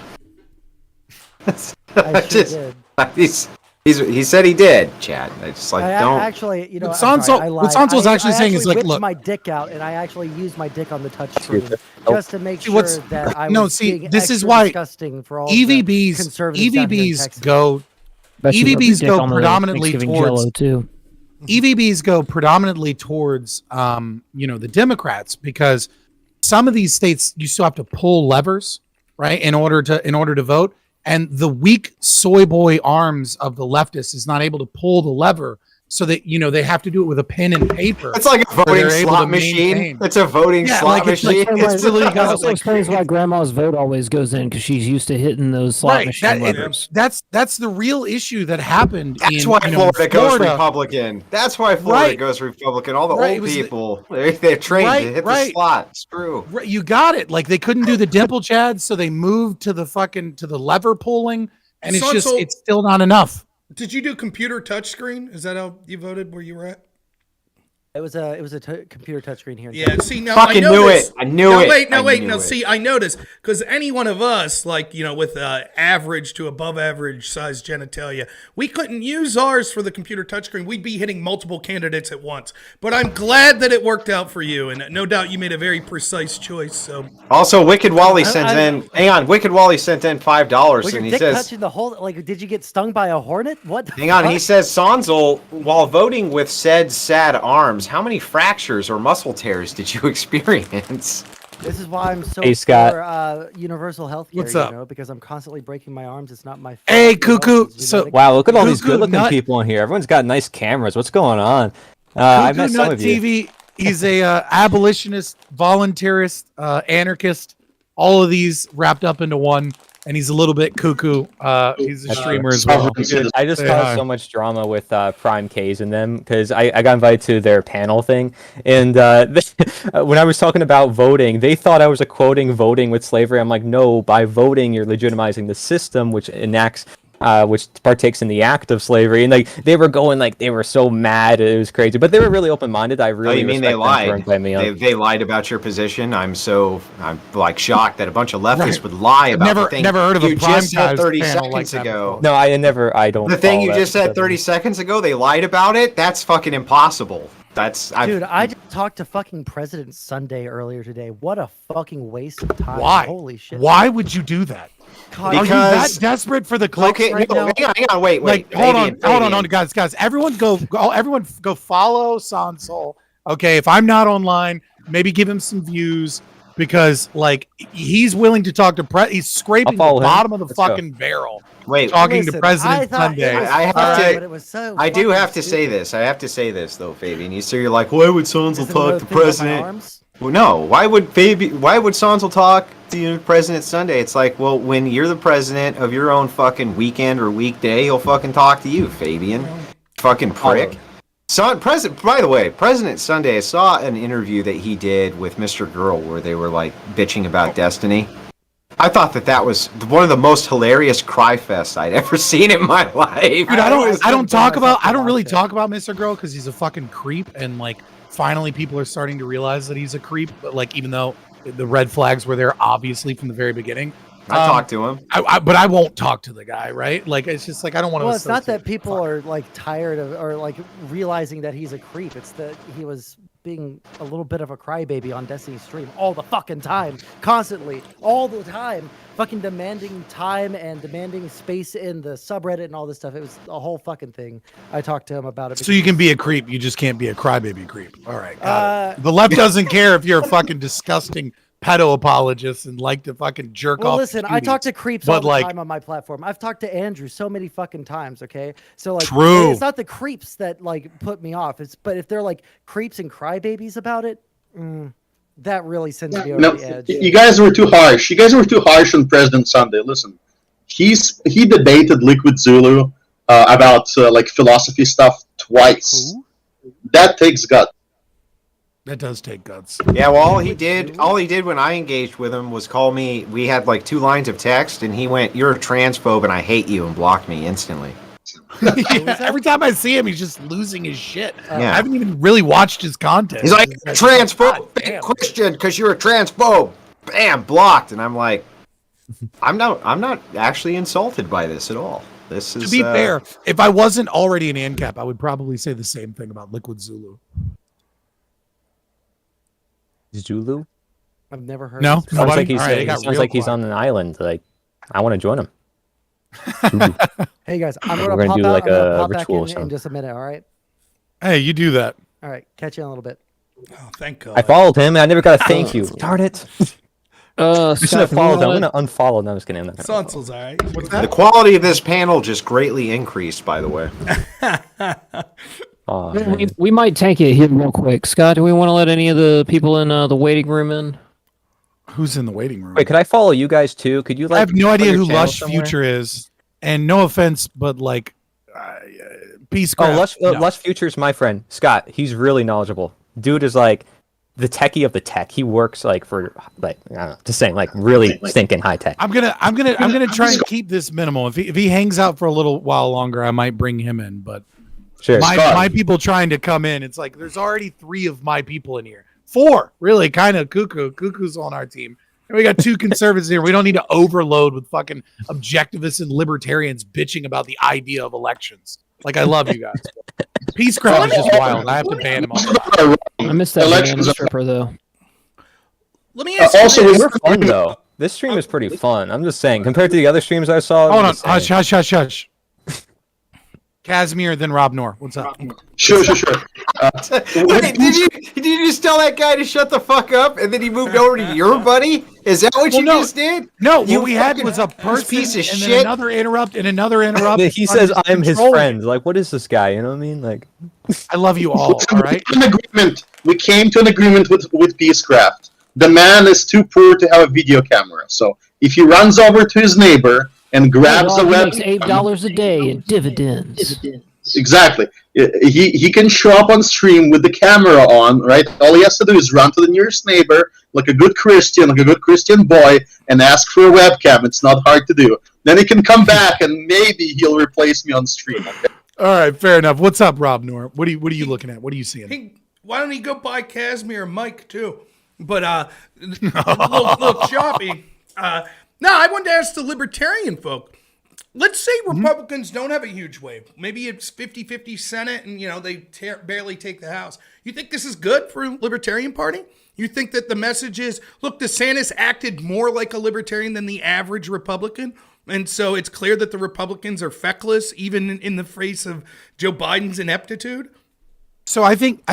I sure did. He said he did, Chad. I just don't. Actually, what Sonzel's actually saying is like, whipped look, my dick out, and I actually used my dick on the touch screen just to make sure that I was being this is extra why disgusting for all EVBs the conservatives down here in Texas. go predominantly towards too. EVBs go predominantly towards the Democrats because some of these states you still have to pull levers, right, in order to vote. And the weak soy boy arms of the leftists is not able to pull the lever, so that they have to do it with a pen and paper. It's like a voting slot machine. It's a voting slot machine. It's also explains why Grandma's vote always goes in because she's used to hitting those slot machine levers. That's the real issue that happened. That's why Florida goes Republican. That's why Florida goes Republican. All the old people they're trained to hit the slot. Screw. Right, you got it. Like they couldn't do the dimple Chad, so they moved to the lever pulling, and it's still not enough. Did you do computer touchscreen? Is that how you voted where you were at? It was a computer touchscreen here. Yeah, see, now fucking I knew it. I knew it. Wait. See, I noticed because any one of us, like with average to above average size genitalia, we couldn't use ours for the computer touchscreen. We'd be hitting multiple candidates at once. But I'm glad that it worked out for you, and no doubt you made a very precise choice. So also, Wicked Wally sent in. Hang on, Wicked Wally sent in $5, and he says, touching the whole. Like, did you get stung by a hornet? What? Hang on, he says, Sonzel, while voting with said sad arms, how many fractures or muscle tears did you experience? This is why I'm so for universal health care. What's up? Because I'm constantly breaking my arms. It's not my fault. Hey, Cuckoo. So wow, look at all these good-looking people in here. Everyone's got nice cameras. What's going on? I met some of you. TV. He's a abolitionist, voluntarist, anarchist. All of these wrapped up into one. And he's a little bit cuckoo. He's a streamer as well. I just caused so much drama with Prime K's and them because I got invited to their panel thing. And when I was talking about voting, they thought I was quoting voting with slavery. I'm like, no, by voting, you're legitimizing the system, which enacts, which partakes in the act of slavery. And they were going they were so mad. It was crazy. But they were really open-minded. I really respect they them lied? For me they lied about your position. I'm shocked that a bunch of leftists would lie about the thing never heard of you a Prime just said 30 panel seconds ago. No, I don't. The thing you just said 30 seconds ago, they lied about it. That's fucking impossible. Dude, I just talked to fucking President Sunday earlier today. What a fucking waste of time. Why? Holy shit. Why would you do that? God, are you that desperate for the clicks right now? Hang on, wait. Hold on, guys. Everyone go follow Sonzel. Okay, if I'm not online, maybe give him some views because he's willing to talk to he's scraping the bottom of the fucking barrel. Talking to President Sunday. I do have to say this. I have to say this though, Fabian. So you're like, why would Sonzel talk to President? Well, no. Why would Sonzel talk to President Sunday? It's like, well, when you're the president of your own fucking weekend or weekday, he'll fucking talk to you, Fabian. Fucking prick. By the way, President Sunday, I saw an interview that he did with Mr. Girl where they were bitching about Destiny. I thought that was one of the most hilarious cry fests I'd ever seen in my life. Dude, I don't really talk about Mr. Girl because he's a fucking creep, and finally people are starting to realize that he's a creep. But even though the red flags were there obviously from the very beginning. I talked to him, but I won't talk to the guy, right? Like, it's just like I don't want to. Well, it's not that people are like tired of or like realizing that he's a creep. It's that he was being a little bit of a crybaby on Destiny's stream all the fucking time, constantly, all the time, fucking demanding time and demanding space in the subreddit and all this stuff. It was a whole fucking thing. I talked to him about it. So you can be a creep, you just can't be a crybaby creep. All right, got it. The left doesn't care if you're a fucking disgusting pedo apologist and like to fucking jerk off. Well, listen, I talk to creeps all the like, time on my platform. I've talked to Andrew so many fucking times. Okay, so like, true. It's not the creeps that like put me off. But if they're like creeps and crybabies about it, that really sends me over the edge. You guys were too harsh. You guys were too harsh on President Sunday. Listen, he debated Liquid Zulu about like philosophy stuff twice. Who? That takes guts. That does take guts. Yeah, well, all he did when I engaged with him was call me. We had like 2 lines of text, and he went, "You're a transphobe, and I hate you," and blocked me instantly. Yeah, every time I see him, he's just losing his shit. Yeah. I haven't even really watched his content. He's like, "Transphobe, Christian, because you're a transphobe." Bam, blocked, and I'm like, I'm not actually insulted by this at all. This is to be fair. If I wasn't already an ANCAP, I would probably say the same thing about Liquid Zulu. Zulu? I've never heard. No, Sounds like he's, right, sounds like he's on an island. Like, I want to join him. Hey guys, I'm We're gonna gonna pop do out. like I'm gonna a pop back ritual or in something. just a minute. All right. Hey, you do that. All right. Catch you in a little bit. Oh, thank God. I followed him. And I never got a thank you. Darn it! I should have Scott, followed him. I'm gonna unfollow. No, I'm just kidding. I'm not gonna Sonsel's all right. What's the that? quality of this panel just greatly increased. By the way, Oh, we might tank it here real quick. Scott, do we want to let any of the people in the waiting room in? Who's in the waiting room? wait, could I follow you guys too? Could you like? I have no put idea your who channel Lush somewhere? Future is, and no offense, but like, peace. Oh, Lush Future's my friend Scott. He's really knowledgeable. Dude is like the techie of the tech. He works like for like I don't know, just saying like really stinking high tech. I'm gonna try and keep this minimal. If he hangs out for a little while longer, I might bring him in. But Sure. my people trying to come in, it's like there's already 3 of my people in here. 4, really, kind of cuckoo. Cuckoo's on our team. And we got 2 conservatives here. We don't need to overload with fucking objectivists and libertarians bitching about the idea of elections. Like, I love you guys. Peace Crowd is just wild. I have to ban him. I missed that Elections banana are- stripper though. Let me ask also, you this. We're fun though. This stream is pretty fun. I'm just saying, compared to the other streams I saw. Hold I'm on. just saying. Hush. Casimir, then Robnoerr. What's up? Sure. Wait, did you just tell that guy to shut the fuck up, and then he moved over to your buddy? Is that what you no. just did? No, You what we had fucking was a person piece of and shit. then another interrupt and another interrupt. He says I'm his Controlling friend. Like, what is this guy? You know what I mean? Like, it. I love you all. All right. We came to an agreement with Peacecraft. The man is too poor to have a video camera, so if he runs over to his neighbor and grabs the He web, makes $8 a day in dividends. exactly, he can show up on stream with the camera on, right? All he has to do is run to the nearest neighbor, like a good Christian boy, and ask for a webcam. It's not hard to do. Then he can come back, and maybe he'll replace me on stream. Okay? All right, fair enough. What's up, Robnoerr? What are you looking at? What are you seeing? Hey, why don't he go buy Casimir a mic too? But a little choppy. No, I wanted to ask the libertarian folk. Let's say Republicans don't have a huge wave. Maybe it's 50-50 Senate and, they barely take the House. You think this is good for Libertarian Party? You think that the message is, look, DeSantis acted more like a libertarian than the average Republican? And so it's clear that the Republicans are feckless, even in the face of Joe Biden's ineptitude? So I think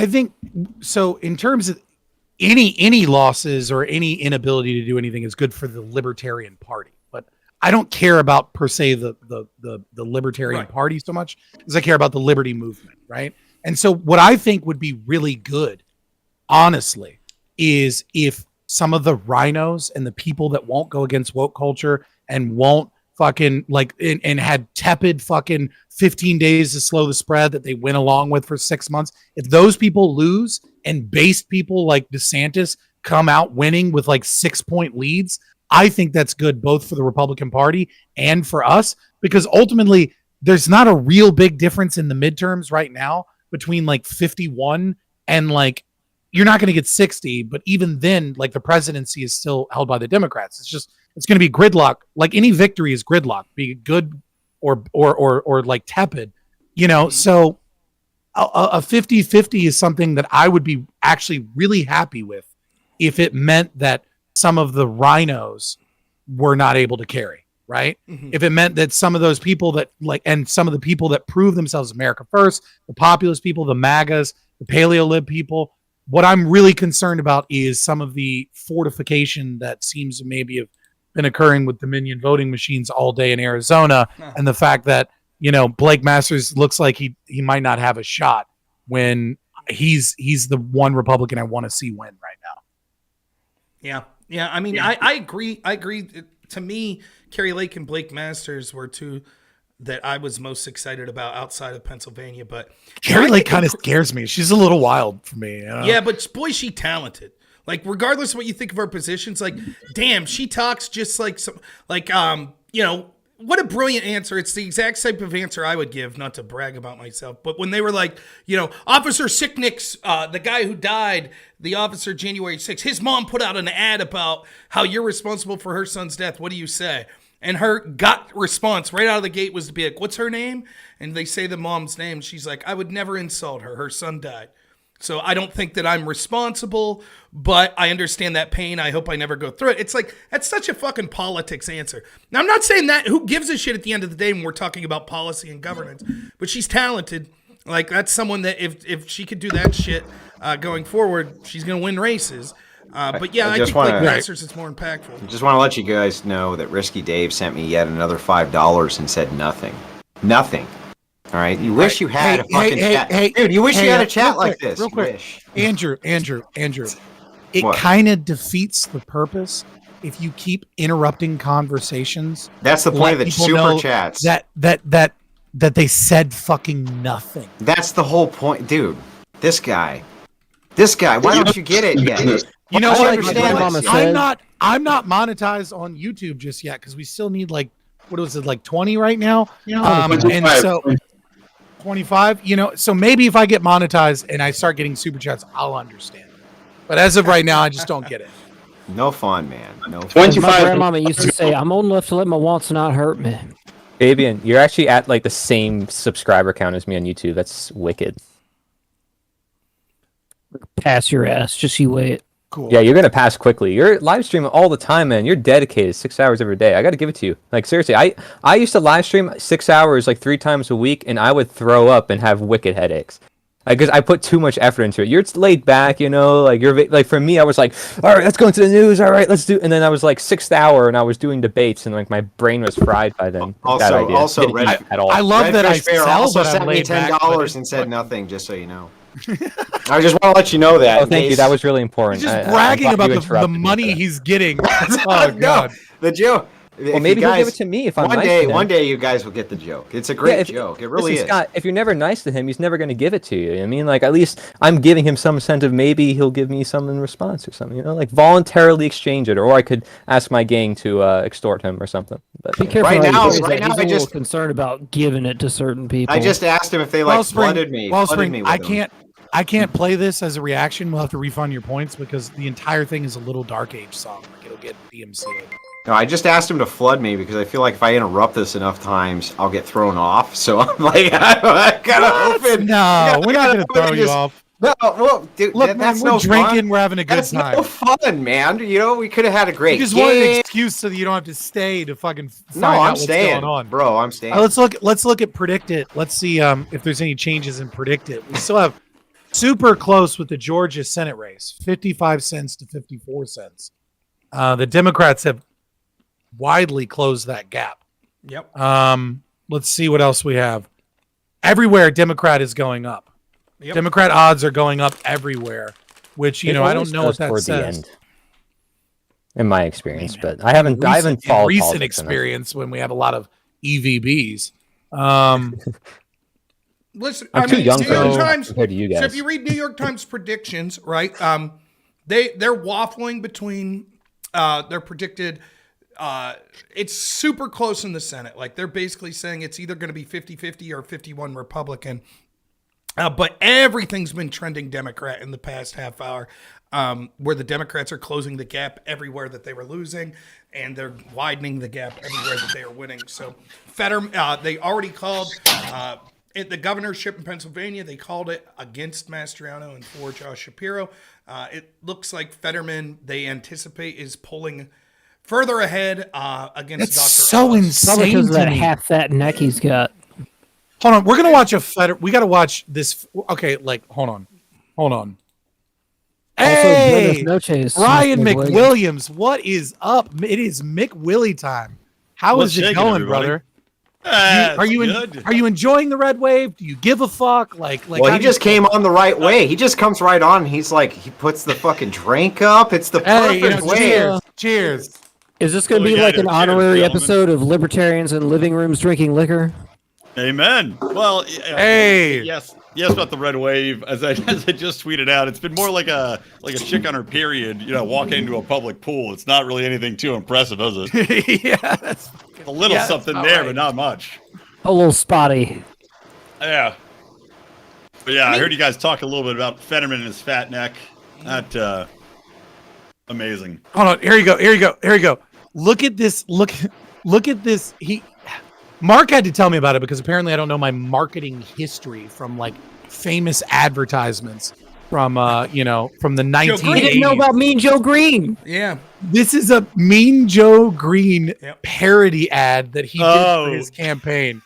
so in terms of any losses or any inability to do anything is good for the Libertarian Party. But I don't care about per se the Libertarian Party so much as I care about the liberty movement, right? And so what I think would be really good, honestly, is if some of the rhinos and the people that won't go against woke culture and won't fucking and had tepid fucking 15 days to slow the spread that they went along with for 6 months. If those people lose and based people like DeSantis come out winning with like 6-point leads, I think that's good both for the Republican Party and for us, because ultimately there's not a real big difference in the midterms right now between like 51 and like, you're not going to get 60, but even then, like the presidency is still held by the Democrats. It's going to be gridlock. Like any victory is gridlock, be it good or like tepid, so a 50-50 is something that I would be actually really happy with if it meant that some of the rhinos were not able to carry, right? Mm-hmm. If it meant that some of those people that and some of the people that prove themselves America first, the populist people, the MAGAs, the paleo-lib people, what I'm really concerned about is some of the fortification that seems to maybe have been occurring with Dominion voting machines all day in Arizona, and the fact that Blake Masters looks like he might not have a shot when he's the one Republican I want to see win right now. Yeah. I mean, I agree. To me, Kerry Lake and Blake Masters were two that I was most excited about outside of Pennsylvania. But Kerry Lake kind of scares me. She's a little wild for me. Yeah, but boy, she talented. Like, regardless of what you think of her positions, like, damn, she talks just like what a brilliant answer. It's the exact type of answer I would give, not to brag about myself. But when they were like, Officer Sicknick's, the guy who died, the officer January 6th, his mom put out an ad about how you're responsible for her son's death. What do you say? And her gut response right out of the gate was to be like, what's her name? And they say the mom's name. She's like, I would never insult her. Her son died. So I don't think that I'm responsible, but I understand that pain. I hope I never go through it. It's like, that's such a fucking politics answer. Now, I'm not saying that. Who gives a shit at the end of the day when we're talking about policy and governance? But she's talented. Like, that's someone that if she could do that shit going forward, she's going to win races. But yeah, I think Blake Masters is more impactful. I just want to let you guys know that Risky Dave sent me yet another $5 and said nothing. Nothing. All right. You wish you had a fucking chat. Dude, you wish you had a chat like this. Real quick. Andrew. It kind of defeats the purpose if you keep interrupting conversations. That's the point of the super chats. That they said fucking nothing. That's the whole point, dude. This guy. Why don't you get it yet? You know what? Understand I'm not monetized on YouTube just yet because we still need like 20 right now. And so 25. So maybe if I get monetized and I start getting super chats, I'll understand. But as of right now, I just don't get it. No fun, man. No fun. 25. My grandmama used to say, "I'm old enough to let my wants not hurt me." Fabian, you're actually at like the same subscriber count as me on YouTube. That's wicked. Pass your ass. Just you wait. Cool. Yeah, you're gonna pass quickly. You're live streaming all the time, man. You're dedicated 6 hours every day. I got to give it to you. Like seriously, I used to live stream 6 hours like 3 times a week, and I would throw up and have wicked headaches. Because I put too much effort into it. You're laid back, like you're like for me. I was like, all right, let's go into the news. All right, let's do. And then I was like 6th hour, and I was doing debates, and like my brain was fried by then. Also, Red, I love that I sell, also but sent I'm me laid $10 and said nothing. Just so you know. I just want to let you know that. Oh, thank you. That was really important. He's just bragging about the money he's getting. Oh god, the joke. Well, maybe he'll give it to me if I'm nice to him. One day, you guys will get the joke. It's a great joke. It really is. Scott, if you're never nice to him, he's never going to give it to you. I mean, like at least I'm giving him some incentive. Maybe he'll give me some in response or something. Like voluntarily exchange it, or I could ask my gang to extort him or something. But be careful. Right now, he's a little concerned about giving it to certain people. I just asked him if they flooded me. Wellspring, I can't play this as a reaction. We'll have to refund your points because the entire thing is a little Dark Age song. Like it'll get DMCA'd. No, I just asked him to flood me because I feel like if I interrupt this enough times, I'll get thrown off. So I'm like, I gotta open. No, we're not gonna throw you off. No, well, dude, look, that's man, we're drinking, fun. We're having a good time. No fun, man. We could have had a great. You just want an excuse so that you don't have to stay to fucking find out what's going on, bro. I'm staying. Let's look at PredictIt. Let's see if there's any changes in PredictIt. We still have super close with the Georgia Senate race, 55 cents to 54 cents. The Democrats have widely closed that gap. Yep. Let's see what else we have. Everywhere, Democrat is going up. Yep. Democrat odds are going up everywhere, which I don't know what that says. In my experience, but I haven't followed recent experience when we have a lot of EVBs. Listen, I'm too young compared to you guys. So if you read New York Times predictions, right? They're waffling between their predicted. It's super close in the Senate. Like they're basically saying it's either going to be 50-50 or 51 Republican. But everything's been trending Democrat in the past half hour, where the Democrats are closing the gap everywhere that they were losing, and they're widening the gap everywhere that they are winning. So Fetterman, they already called the governorship in Pennsylvania. They called it against Mastriano and for Josh Shapiro. It looks like Fetterman, they anticipate, is pulling further ahead against Dr. It's so Oz. Probably insane because of to that me. half that neck he's got. Hold on, we're gonna watch we gotta watch this. Okay, hold on. Also, Hey, Buenos noches, Ryan Mr. McWilliams, what is up? It is McWillie time. How What's is it shaking, going, everybody? brother? Are Are you enjoying the red wave? Do you give a fuck? Like Well, how he do you just came on the right way. He just comes right on. And he's like, he puts the fucking drink up. It's the Hey, perfect way. cheers, cheers. Is this going to What do be we like got an here? Cheers, honorary gentlemen. episode of libertarians in living rooms drinking liquor? Amen. Well, Hey. yes about the red wave. As I just tweeted out, it's been more like a chick on her period. Walking into a public pool. It's not really anything too impressive, is it? Yeah, that's A little Yeah, something that's there, all right. but not much. A little spotty. Yeah. But yeah, I heard you guys talk a little bit about Fetterman and his fat neck. That amazing. Hold on. Here you go. Look at this. Look at this. Mark had to tell me about it because apparently I don't know my marketing history from like famous advertisements from from the 1980s. You didn't know about Mean Joe Green. Yeah. This is a Mean Joe Green Yep. parody ad that he did for his campaign.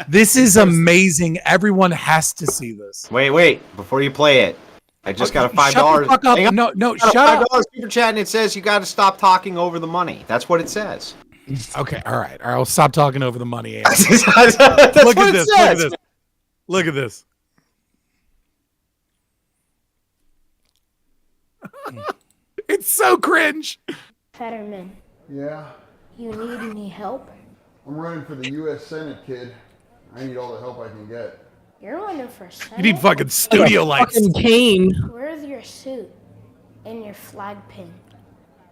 This is amazing. Everyone has to see this. Wait. Before you play it, I just got a $5. Shut the fuck up. Hang on. No, Got a shut up. $5 super chat, and it says you got to stop talking over the money. That's what it says. Okay, all right. I'll stop talking over the money. Andy. That's Look what at it this. says. Look at this. It's so cringe. Fetterman, Yeah, you need any help? I'm running for the U.S. Senate, kid. I need all the help I can get. You're running for Senate? You need fucking studio lights. Fucking cane. Where's your suit? And your flag pin?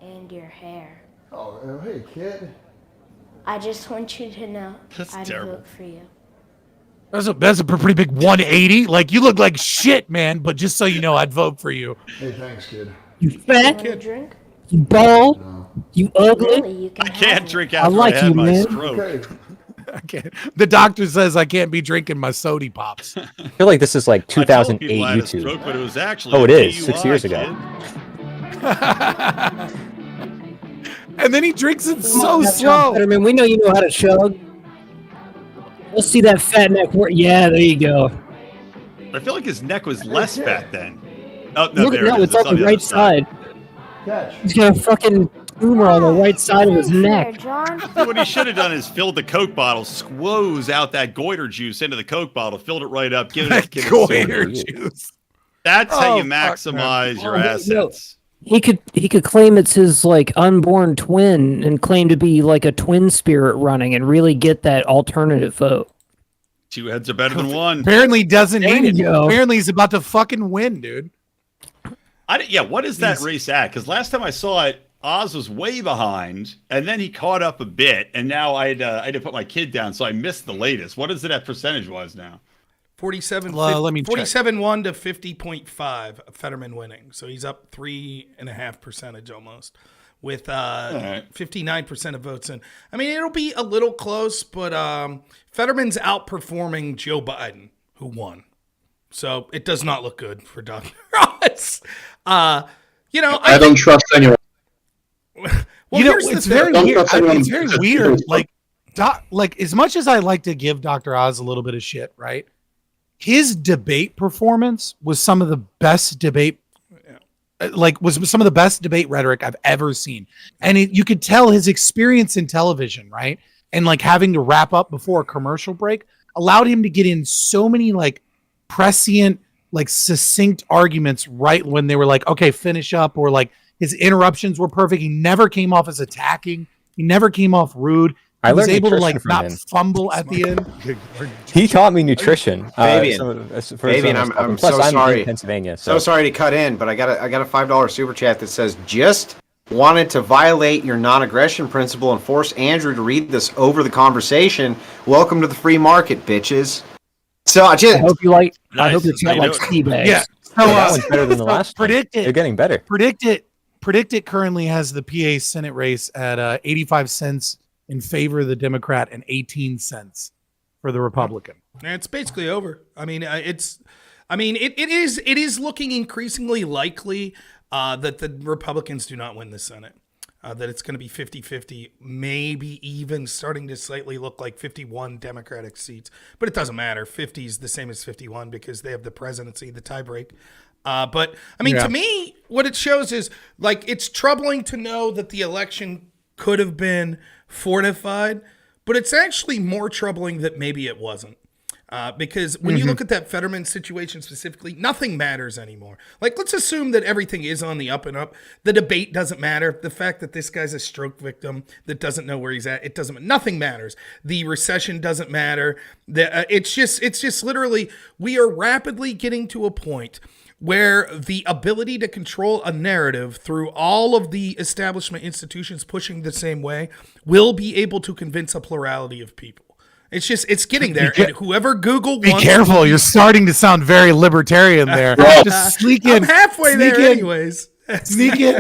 And your hair? Oh, hey, kid. I just want you to know That's I'd terrible. vote for you. That's a pretty big 180. Like you look like shit, man. But just so you know, I'd vote for you. Hey, thanks, kid. You You fat. want a drink? You bald. You ugly. Really, you can I can't have drink I after like I had you, my man. stroke. Okay. I can't. The doctor says I can't be drinking my sody pops. I feel like this is like I told 2008 people I had a YouTube. stroke, but it was actually Oh, it a is, 6 DUI, years ago. kid. And then he drinks it so Now, slow. Fetterman, we know you know how to chug. Let's see that fat neck work. Yeah, there you go. I feel like his neck was less fat then. Oh no, Look, there no, it is. it's on the other right side. Catch. He's got a fucking tumor on the right side of his There, neck. John. What he should have done is filled the Coke bottle, squoze out that goiter juice into the Coke bottle, filled it right up, give it. Goiter juice. That's how Oh, you fuck, maximize your Oh, no. assets. He could claim it's his like unborn twin and claim to be like a twin spirit running and really get that alternative vote. Two heads are better than one. Apparently he doesn't There need it. you go. Apparently he's about to fucking win, dude. What is that race at? Because last time I saw it, Oz was way behind, and then he caught up a bit, and now I had to put my kid down, so I missed the latest. What is it at percentage-wise now? 47, Let me check. 47-1 to 50.5 Fetterman winning. So he's up 3.5 percentage almost with right. 59% of votes in. I mean, it'll be a little close, but Fetterman's outperforming Joe Biden, who won. So it does not look good for Dr. Oz. I don't trust anyone. Well, It's here's the very thing. weird. Don't trust It's very anyone. weird. Like as much as I like to give Dr. Oz a little bit of shit, right? His debate performance was some of the best debate, was some of the best debate rhetoric I've ever seen. And you could tell his experience in television, right? And like having to wrap up before a commercial break allowed him to get in so many like prescient, like succinct arguments right when they were like, okay, finish up, or like his interruptions were perfect. He never came off as attacking. He never came off rude. He I was learned able to nutrition like from not him. fumble at the end. He taught me nutrition. Fabian, I'm so sorry. in Pennsylvania. So sorry to cut in, but I got a $5 super chat that says just wanted to violate your non-aggression principle and force Andrew to read this over the conversation. Welcome to the free market, bitches. So I hope you like. I Nice. hope your How chat you likes doing? tea bags. Yeah. Oh, that one's better than the last one. Predict They're it. getting better. PredictIt currently has the PA Senate race at 85 cents in favor of the Democrat and 18 cents for the Republican. It's basically over. I mean, it is looking increasingly likely that the Republicans do not win the Senate. That it's going to be 50-50, maybe even starting to slightly look like 51 Democratic seats. But it doesn't matter. 50 is the same as 51 because they have the presidency, the tiebreak. But, I mean, to me, what it shows is, like, it's troubling to know that the election could have been fortified, but it's actually more troubling that maybe it wasn't. Because when you look at that Fetterman situation specifically, nothing matters anymore. Like, let's assume that everything is on the up and up. The debate doesn't matter. The fact that this guy's a stroke victim that doesn't know where he's at, it doesn't. Nothing matters. The recession doesn't matter. It's just literally, we are rapidly getting to a point where the ability to control a narrative through all of the establishment institutions pushing the same way will be able to convince a plurality of people. It's getting there. And whoever Google Be wants careful. You're starting to sound very libertarian there. Just sneak in. I'm halfway there anyways. Sneak in.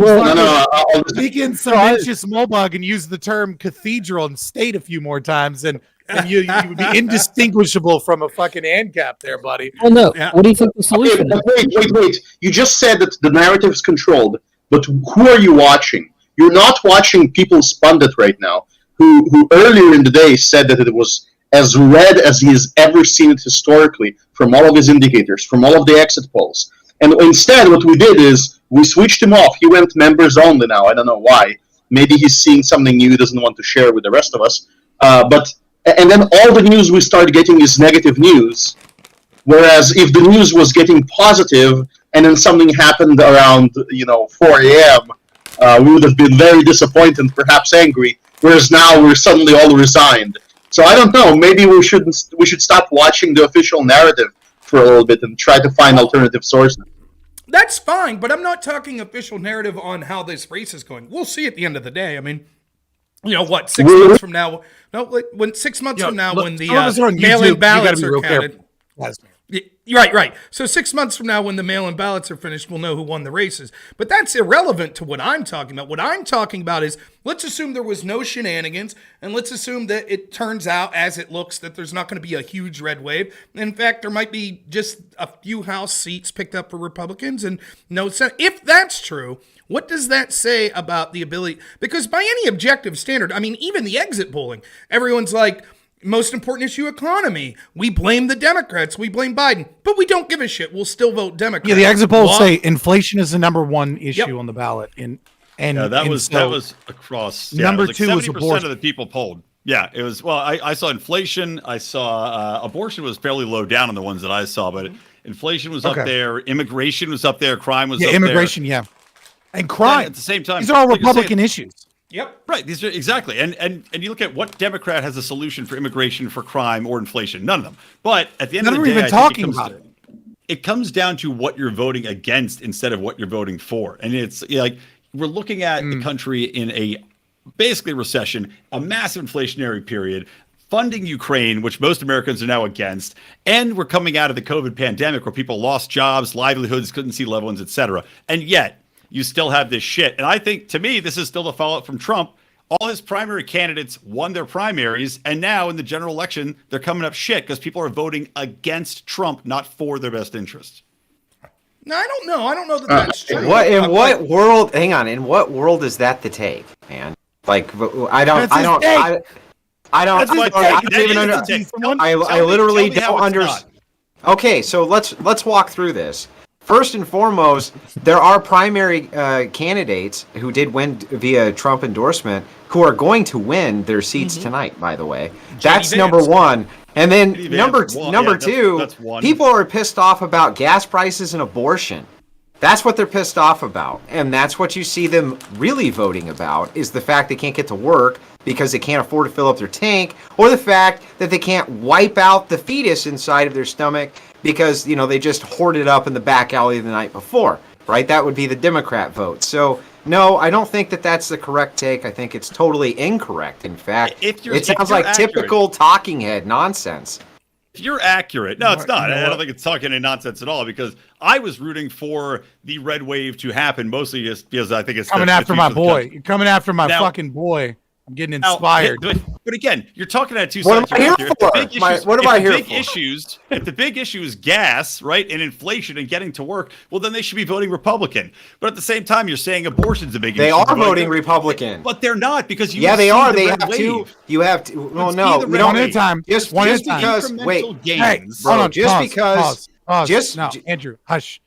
Sneak in some Mencius Mulbug and use the term cathedral and state a few more times, and you would be indistinguishable from a fucking ANCAP there, buddy. Well, no. What do you think the solution is? Wait. You just said that the narrative is controlled, but who are you watching? You're not watching People's Pundit right now, who earlier in the day said that it was as red as he has ever seen it historically from all of his indicators, from all of the exit polls. And instead, what we did is we switched him off. He went members only now. I don't know why. Maybe he's seeing something new he doesn't want to share with the rest of us. And then all the news we started getting is negative news. Whereas if the news was getting positive and then something happened around 4 a.m., we would have been very disappointed and perhaps angry. Whereas now we're suddenly all resigned. So I don't know. Maybe we should stop watching the official narrative for a little bit and try to find alternative sources. That's fine, but I'm not talking official narrative on how this race is going. We'll see at the end of the day. I mean, 6 months from now? No, when 6 months from now, when the mail-in ballots are counted. Right. So 6 months from now, when the mail-in ballots are finished, we'll know who won the races. But that's irrelevant to what I'm talking about. What I'm talking about is, let's assume there was no shenanigans, and let's assume that it turns out, as it looks, that there's not going to be a huge red wave. In fact, there might be just a few House seats picked up for Republicans and no Senate. If that's true, what does that say about the ability? Because by any objective standard, I mean, even the exit polling, everyone's like, most important issue, economy. We blame the Democrats. We blame Biden. But we don't give a shit. We'll still vote Democrat. Yeah, the exit polls say inflation is the number one issue on the ballot. That was across. Number like 2 was 70% abortion. of the people polled. Yeah, it was. Well, I saw inflation. I saw abortion was fairly low down on the ones that I saw, but inflation was up there. Immigration was up there. Crime was up there. Immigration, and crime at the same time. These are all Republican issues. Yep. Right. These are exactly. And you look at what Democrat has a solution for immigration, for crime, or inflation. None of them. But at the end of the day, even talking about it. It comes down to what you're voting against instead of what you're voting for. And it's like we're looking at the country in a basically recession, a massive inflationary period, funding Ukraine, which most Americans are now against, and we're coming out of the COVID pandemic where people lost jobs, livelihoods, couldn't see loved ones, etc. And yet you still have this shit. And I think, to me, this is still the fallout from Trump. All his primary candidates won their primaries, and now in the general election, they're coming up shit because people are voting against Trump, not for their best interests. No, I don't know. I don't know that that's true. In what world? Hang on. In what world is that the take, man? Like, I literally don't understand. Okay, so let's walk through this. First and foremost, there are primary candidates who did win via Trump endorsement who are going to win their seats tonight, by the way. That's Vance. number one. And then number Vance. two, that's one. People are pissed off about gas prices and abortion. That's what they're pissed off about. And that's what you see them really voting about, is the fact they can't get to work because they can't afford to fill up their tank, or the fact that they can't wipe out the fetus inside of their stomach because, they just hoarded up in the back alley the night before, right? That would be the Democrat vote. So, no, I don't think that that's the correct take. I think it's totally incorrect, in fact. It sounds like typical talking head nonsense. if you're accurate, no, it's not. I don't think it's talking any nonsense at all, because I was rooting for the red wave to happen mostly just because I think it's coming after my boy. You're coming after my fucking boy. I'm getting inspired. But again, you're talking at two What sides. am I here for? What am I here for? If the big issue is gas, right, and inflation and getting to work, well, then they should be voting Republican. But at the same time, you're saying abortion's a big issue. They are voting Republican. But they're not, because yeah, they are. They have to. You have to. Well, no, we don't. One at a time. Just because. Wait, hey, bro. Hold on, just because. Pause. No, Andrew, hush.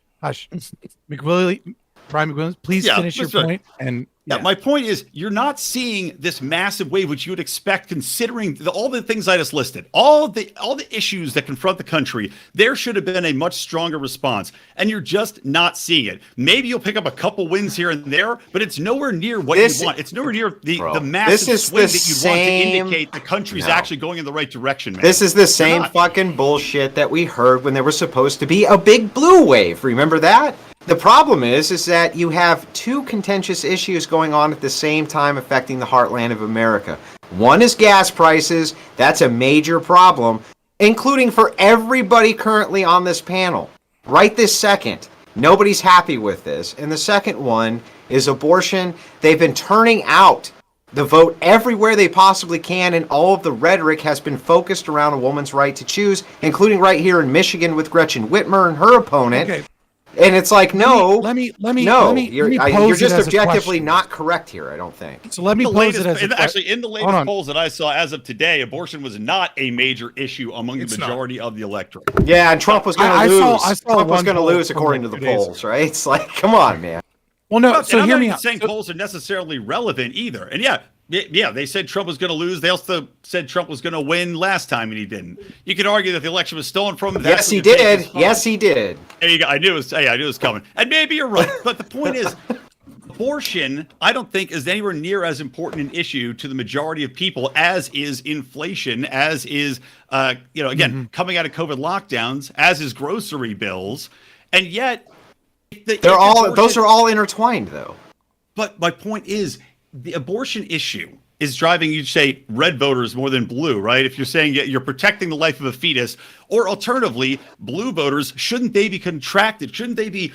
Brian McWilliams, please finish your point. And my point is, you're not seeing this massive wave, which you would expect, considering all the things I just listed, all the issues that confront the country. There should have been a much stronger response, and you're just not seeing it. Maybe you'll pick up a couple wins here and there, but it's nowhere near what you want. It's nowhere near the massive swing that you want to indicate the country's actually going in the right direction. Man. This is the same fucking bullshit that we heard when there was supposed to be a big blue wave. Remember that? The problem is that you have two contentious issues going on at the same time affecting the heartland of America. One is gas prices. That's a major problem, including for everybody currently on this panel. Right this second, nobody's happy with this. And the second one is abortion. They've been turning out the vote everywhere they possibly can, and all of the rhetoric has been focused around a woman's right to choose, including right here in Michigan with Gretchen Whitmer and her opponent. Okay. And it's like, no, you're just objectively not correct here, I don't think. So let me pose it as actually, in the latest polls that I saw as of today, abortion was not a major issue among the majority of the electorate. Yeah, and Trump was going to lose. Trump was going to lose according to the polls, right? It's like, come on, man. Well, no, so hear me out. I'm not saying polls are necessarily relevant either. And yeah, they said Trump was going to lose. They also said Trump was going to win last time, and he didn't. You could argue that the election was stolen from him. Yes, he did. Yes, he did. There you go. I knew it was coming. And maybe you're right. But the point is, abortion, I don't think, is anywhere near as important an issue to the majority of people as is inflation, as is, coming out of COVID lockdowns, as is grocery bills. And yet, those are all intertwined, though. But my point is, the abortion issue is driving you to say red voters more than blue, right? If you're saying you're protecting the life of a fetus, or alternatively, blue voters, shouldn't they be contracted? Shouldn't they be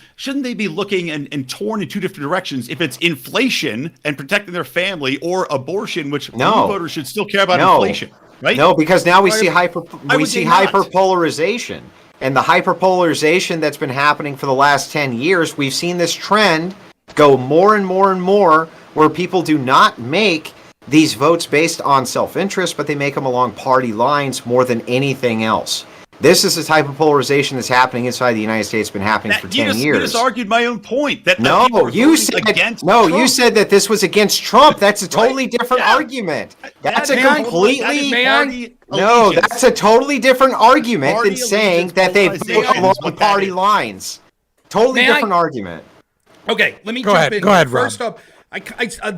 looking and torn in two different directions? If it's inflation and protecting their family, or abortion, which blue voters should still care about inflation, right? No, because now we see hyperpolarization. And the hyperpolarization that's been happening for the last 10 years, we've seen this trend go more and more and more, where people do not make these votes based on self-interest, but they make them along party lines more than anything else. This is the type of polarization that's happening inside the United States, been happening for 10 years. You just argued my own point. You said that this was against Trump. That's a totally different argument. That's a totally different argument than saying that they vote along party lines. Totally different argument. Okay, let me jump in. Go ahead, Rob. First off, I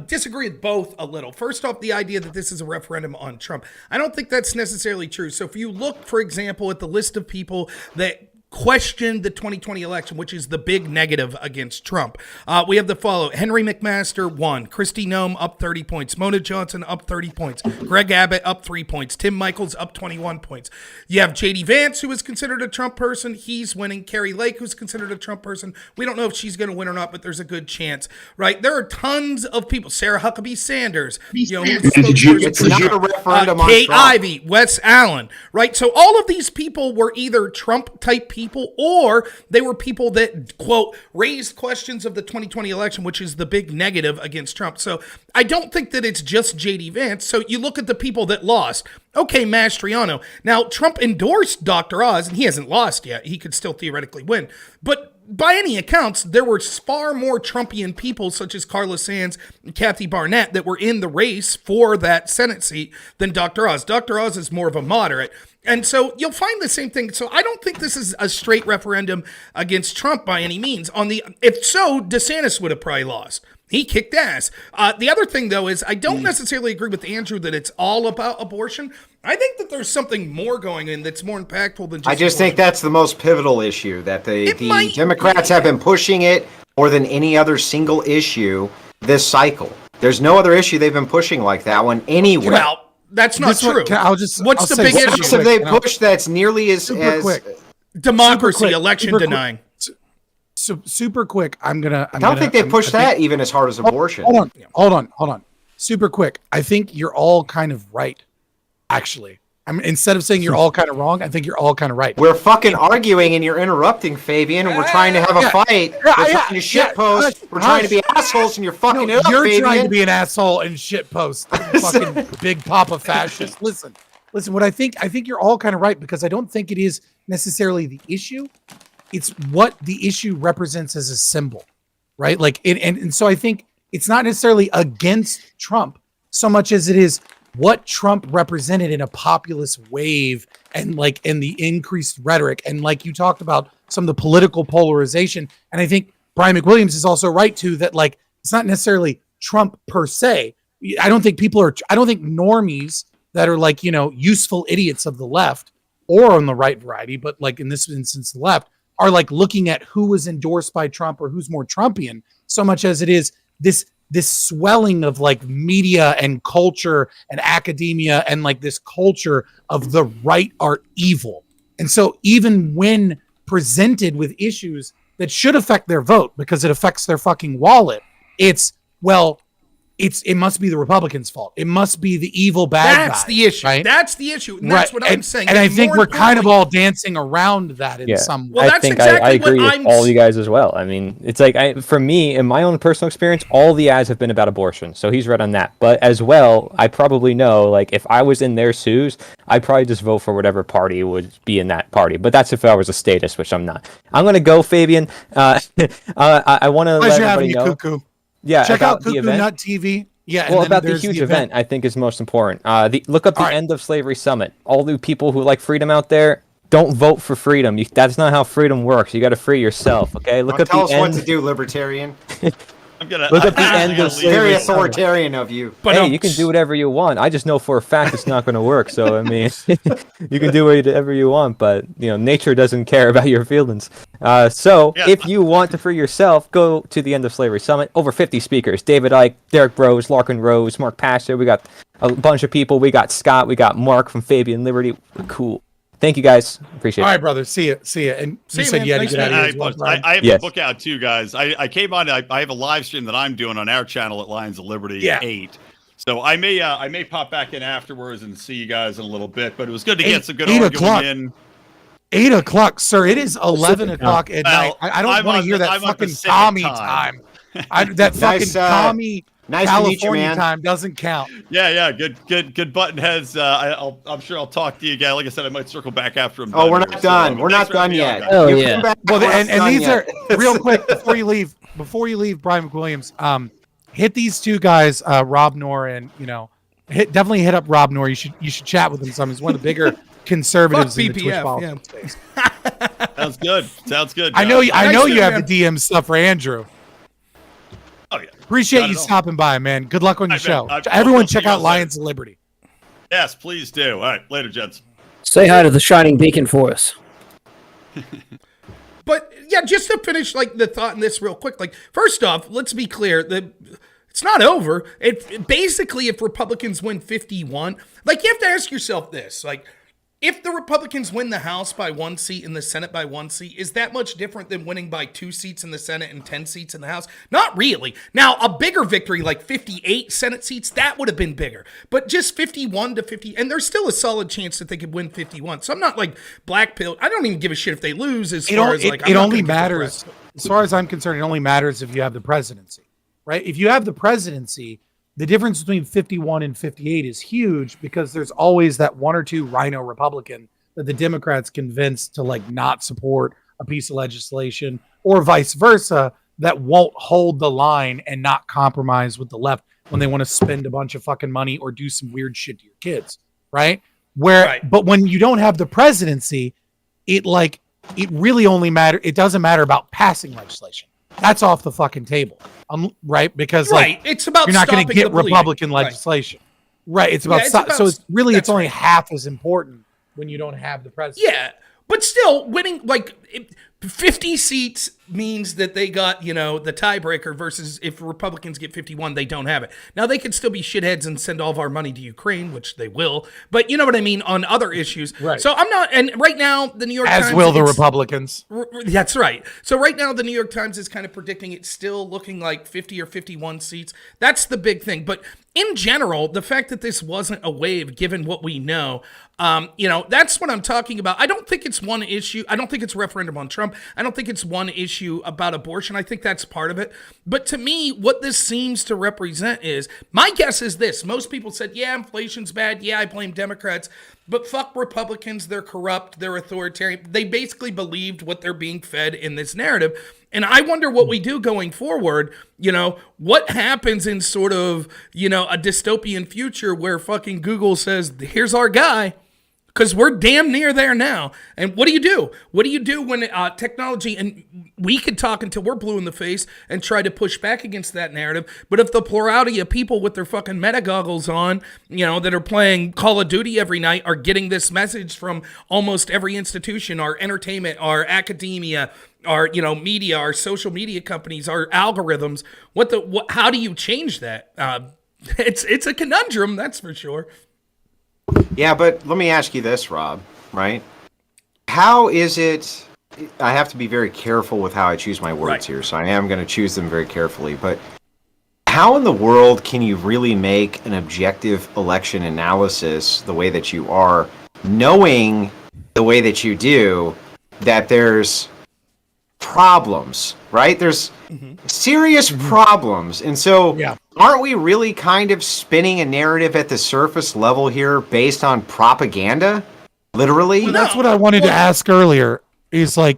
disagree with both a little. First off, the idea that this is a referendum on Trump. I don't think that's necessarily true. So if you look, for example, at the list of people that questioned the 2020 election, which is the big negative against Trump. We have the following. Henry McMaster won. Kristi Noem up 30 points. Mona Johnson up 30 points. Greg Abbott up 3 points. Tim Michaels up 21 points. You have J.D. Vance, who is considered a Trump person. He's winning. Carrie Lake, who's considered a Trump person. We don't know if she's going to win or not, but there's a good chance, right? There are tons of people. Sarah Huckabee Sanders, it's not a referendum on Kate Trump. Ivey, Wes Allen, right? So all of these people were either Trump-type people, or they were people that, quote, raised questions of the 2020 election, which is the big negative against Trump. So I don't think that it's just J.D. Vance. So you look at the people that lost. Okay, Mastriano. Now, Trump endorsed Dr. Oz, and he hasn't lost yet. He could still theoretically win. But by any accounts, there were far more Trumpian people, such as Carla Sands and Kathy Barnett, that were in the race for that Senate seat than Dr. Oz. Dr. Oz is more of a moderate. And so you'll find the same thing. So I don't think this is a straight referendum against Trump by any means. If so, DeSantis would have probably lost. He kicked ass. The other thing, though, is I don't necessarily agree with Andrew that it's all about abortion. I think that there's something more going in that's more impactful than just I just think that's the most pivotal issue, that the Democrats have been pushing it more than any other single issue this cycle. There's no other issue they've been pushing like that one anywhere. Well, That's not true. What's the big What issue? have they pushed that's nearly as quick? Democracy, election denying. Super quick. I don't think they pushed that even as hard as abortion. Hold on. Super quick. I think you're all kind of right, actually. I mean, instead of saying you're all kind of wrong, I think you're all kind of right. We're fucking arguing and you're interrupting, Fabian, and we're trying to have a fight. We're trying to shitpost. We're trying to be assholes, and you're fucking it up, You're Fabian. trying to be an asshole and shitpost. Fucking big papa fascist. Listen. What I think you're all kind of right, because I don't think it is necessarily the issue. It's what the issue represents as a symbol, right? Like, and so I think it's not necessarily against Trump so much as it is what Trump represented in a populist wave and the increased rhetoric. And like you talked about some of the political polarization. And I think Brian McWilliams is also right too, that like, it's not necessarily Trump per se. I don't think normies that are like, useful idiots of the left or on the right variety, but like in this instance, the left are like looking at who was endorsed by Trump or who's more Trumpian, so much as it is this swelling of like media and culture and academia and like this culture of the right are evil. And so even when presented with issues that should affect their vote because it affects their fucking wallet, it must be the Republicans' fault. It must be the evil bad guy. That's the issue. Right? That's the issue. And that's what I'm saying. And I think we're kind of all dancing around that in some way. Well, I think I agree with all you guys as well. I mean, it's like, for me, in my own personal experience, all the ads have been about abortion. So he's right on that. But as well, I probably know, like, if I was in their shoes, I'd probably just vote for whatever party would be in that party. But that's if I was a statist, which I'm not. I'm going to go, Fabian. I want to let everybody know. Cuckoo. Yeah, check out the event. TV. Yeah, well, about the huge event, I think is most important. Look up the End of Slavery Summit. All the people who like freedom out there, don't vote for freedom. That's not how freedom works. You got to free yourself. Okay, look up the end. Tell us what to do, libertarian. Look at the end of Slavery. Very authoritarian of you. But hey, you can do whatever you want. I just know for a fact it's not going to work. So I mean, you can do whatever you want, but nature doesn't care about your feelings. If you want to free yourself, go to the End of Slavery Summit. Over 50 speakers: David Icke, Derek Rose, Larkin Rose, Mark Pastor. We got a bunch of people. We got Scott. We got Mark from Fabian Liberty. Cool. Thank you guys. Appreciate it. All right, brother. See ya. And you said you had to get out of here. I have a book out too, guys. I came on. I have a live stream that I'm doing on our channel at Lions of Liberty at 8. So I may pop back in afterwards and see you guys in a little bit. But it was good to get some good arguing in. 8 o'clock, sir. It is 11 o'clock at night. I don't want to hear that fucking commie time. That fucking commie. Nice California time doesn't count. Yeah. Good button heads. I'm sure I'll talk to you again. Like I said, I might circle back after him. Oh, we're not done. We're not done yet. Oh yeah. Well, and these are real quick before you leave, Brian McWilliams. Hit these two guys, robnoerr, and definitely hit up robnoerr. You should chat with him some. He's one of the bigger conservatives in the Twitch politics space. Sounds good. I know you have the DM stuff for Andrew. Oh yeah. Appreciate you stopping by, man. Good luck on your show. Everyone check out Lions of Liberty. Yes, please do. All right, later, gents. Say hi to the shining beacon for us. But yeah, just to finish like the thought in this real quick. Like, first off, let's be clear, it's not over. It basically, if Republicans win 51, like you have to ask yourself this, like, if the Republicans win the House by 1 seat and the Senate by 1 seat, is that much different than winning by 2 seats in the Senate and 10 seats in the House? Not really. Now, a bigger victory, like 58 Senate seats, that would have been bigger. But just 51 to 50, and there's still a solid chance that they could win 51. So I'm not like black-pilled. I don't even give a shit if they lose as far as like... It only matters, as far as I'm concerned, it only matters if you have the presidency, right? If you have the presidency... The difference between 51 and 58 is huge because there's always that one or two rhino Republican that the Democrats convinced to like not support a piece of legislation or vice versa that won't hold the line and not compromise with the left when they want to spend a bunch of fucking money or do some weird shit to your kids. Right. But when you don't have the presidency, it really only matters. It doesn't matter about passing legislation. That's off the fucking table. Right? Because it's about you're not going to get Republican legislation. Right. It's about so it's only half as important when you don't have the presidency. Yeah. But still, winning, like, 50 seats means that they got, the tiebreaker versus if Republicans get 51, they don't have it. Now, they could still be shitheads and send all of our money to Ukraine, which they will. But you know what I mean on other issues. Right. So I'm not, and right now, the New York Times. As will the Republicans. That's right. So right now, the New York Times is kind of predicting it's still looking like 50 or 51 seats. That's the big thing. But in general, the fact that this wasn't a wave, given what we know, that's what I'm talking about. I don't think it's one issue. I don't think it's referendum on Trump. I don't think it's one issue about abortion. I think that's part of it. But to me, what this seems to represent is, my guess is this. Most people said, yeah, inflation's bad. Yeah, I blame Democrats. But fuck Republicans. They're corrupt. They're authoritarian. They basically believed what they're being fed in this narrative. And I wonder what we do going forward. What happens in sort of, a dystopian future where fucking Google says, here's our guy. Because we're damn near there now. And what do you do? What do you do when technology, and we could talk until we're blue in the face and try to push back against that narrative. But if the plurality of people with their fucking meta goggles on, that are playing Call of Duty every night are getting this message from almost every institution, our entertainment, our academia, our media, our social media companies, our algorithms, how do you change that? It's a conundrum, that's for sure. Yeah, but let me ask you this, Rob, right? How is it, I have to be very careful with how I choose my words here, so I am going to choose them very carefully, but how in the world can you really make an objective election analysis the way that you are, knowing the way that you do, that there's problems, right? There's serious problems. And so aren't we really kind of spinning a narrative at the surface level here based on propaganda? Literally? Well, that's what I wanted to ask earlier is I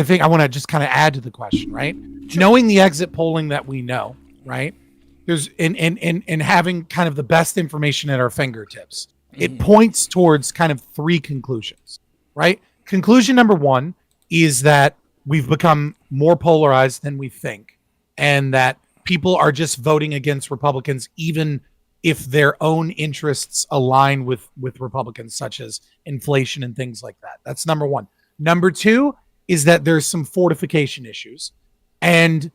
think I want to just kind of add to the question, right? Knowing the exit polling that we know, right? There's and having kind of the best information at our fingertips. It points towards kind of three conclusions, right? Conclusion number one is that we've become more polarized than we think, and that people are just voting against Republicans even if their own interests align with Republicans, such as inflation and things like that. That's number one. Number two is that there's some fortification issues, and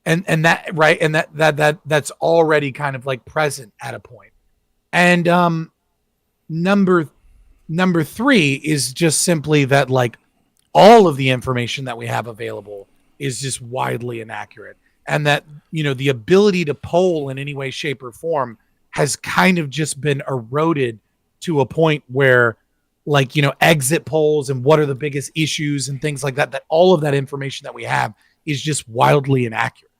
that right, and that's already kind of present at a point. And number three is just simply that all of the information that we have available is just widely inaccurate. And that, the ability to poll in any way, shape, or form has kind of just been eroded to a point where, exit polls and what are the biggest issues and things like that, that all of that information that we have is just wildly inaccurate.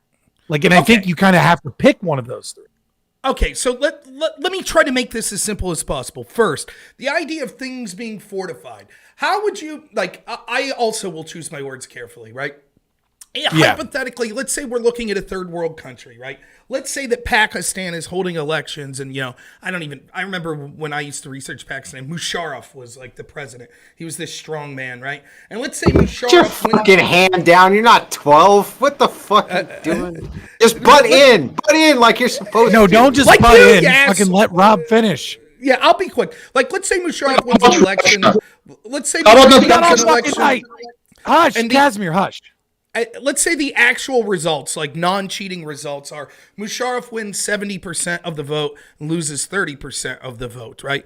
I think you kind of have to pick one of those three. Okay, so let me try to make this as simple as possible. First, the idea of things being fortified. How would you, I also will choose my words carefully, right? Hypothetically, let's say we're looking at a third world country, right? Let's say that Pakistan is holding elections and, I remember when I used to research Pakistan, Musharraf was the president. He was this strong man, right? And let's say Musharraf... Put your fucking hand down. You're not 12. What the fuck are you doing? Just butt in like you're supposed to. No, don't just butt in. Fucking let Rob finish. Yeah, I'll be quick. Let's say Musharraf wins an election. Let's say Musharraf wins an election. Hush, Casimir, hush. Let's say the actual results, non-cheating results, are Musharraf wins 70% of the vote and loses 30% of the vote, right?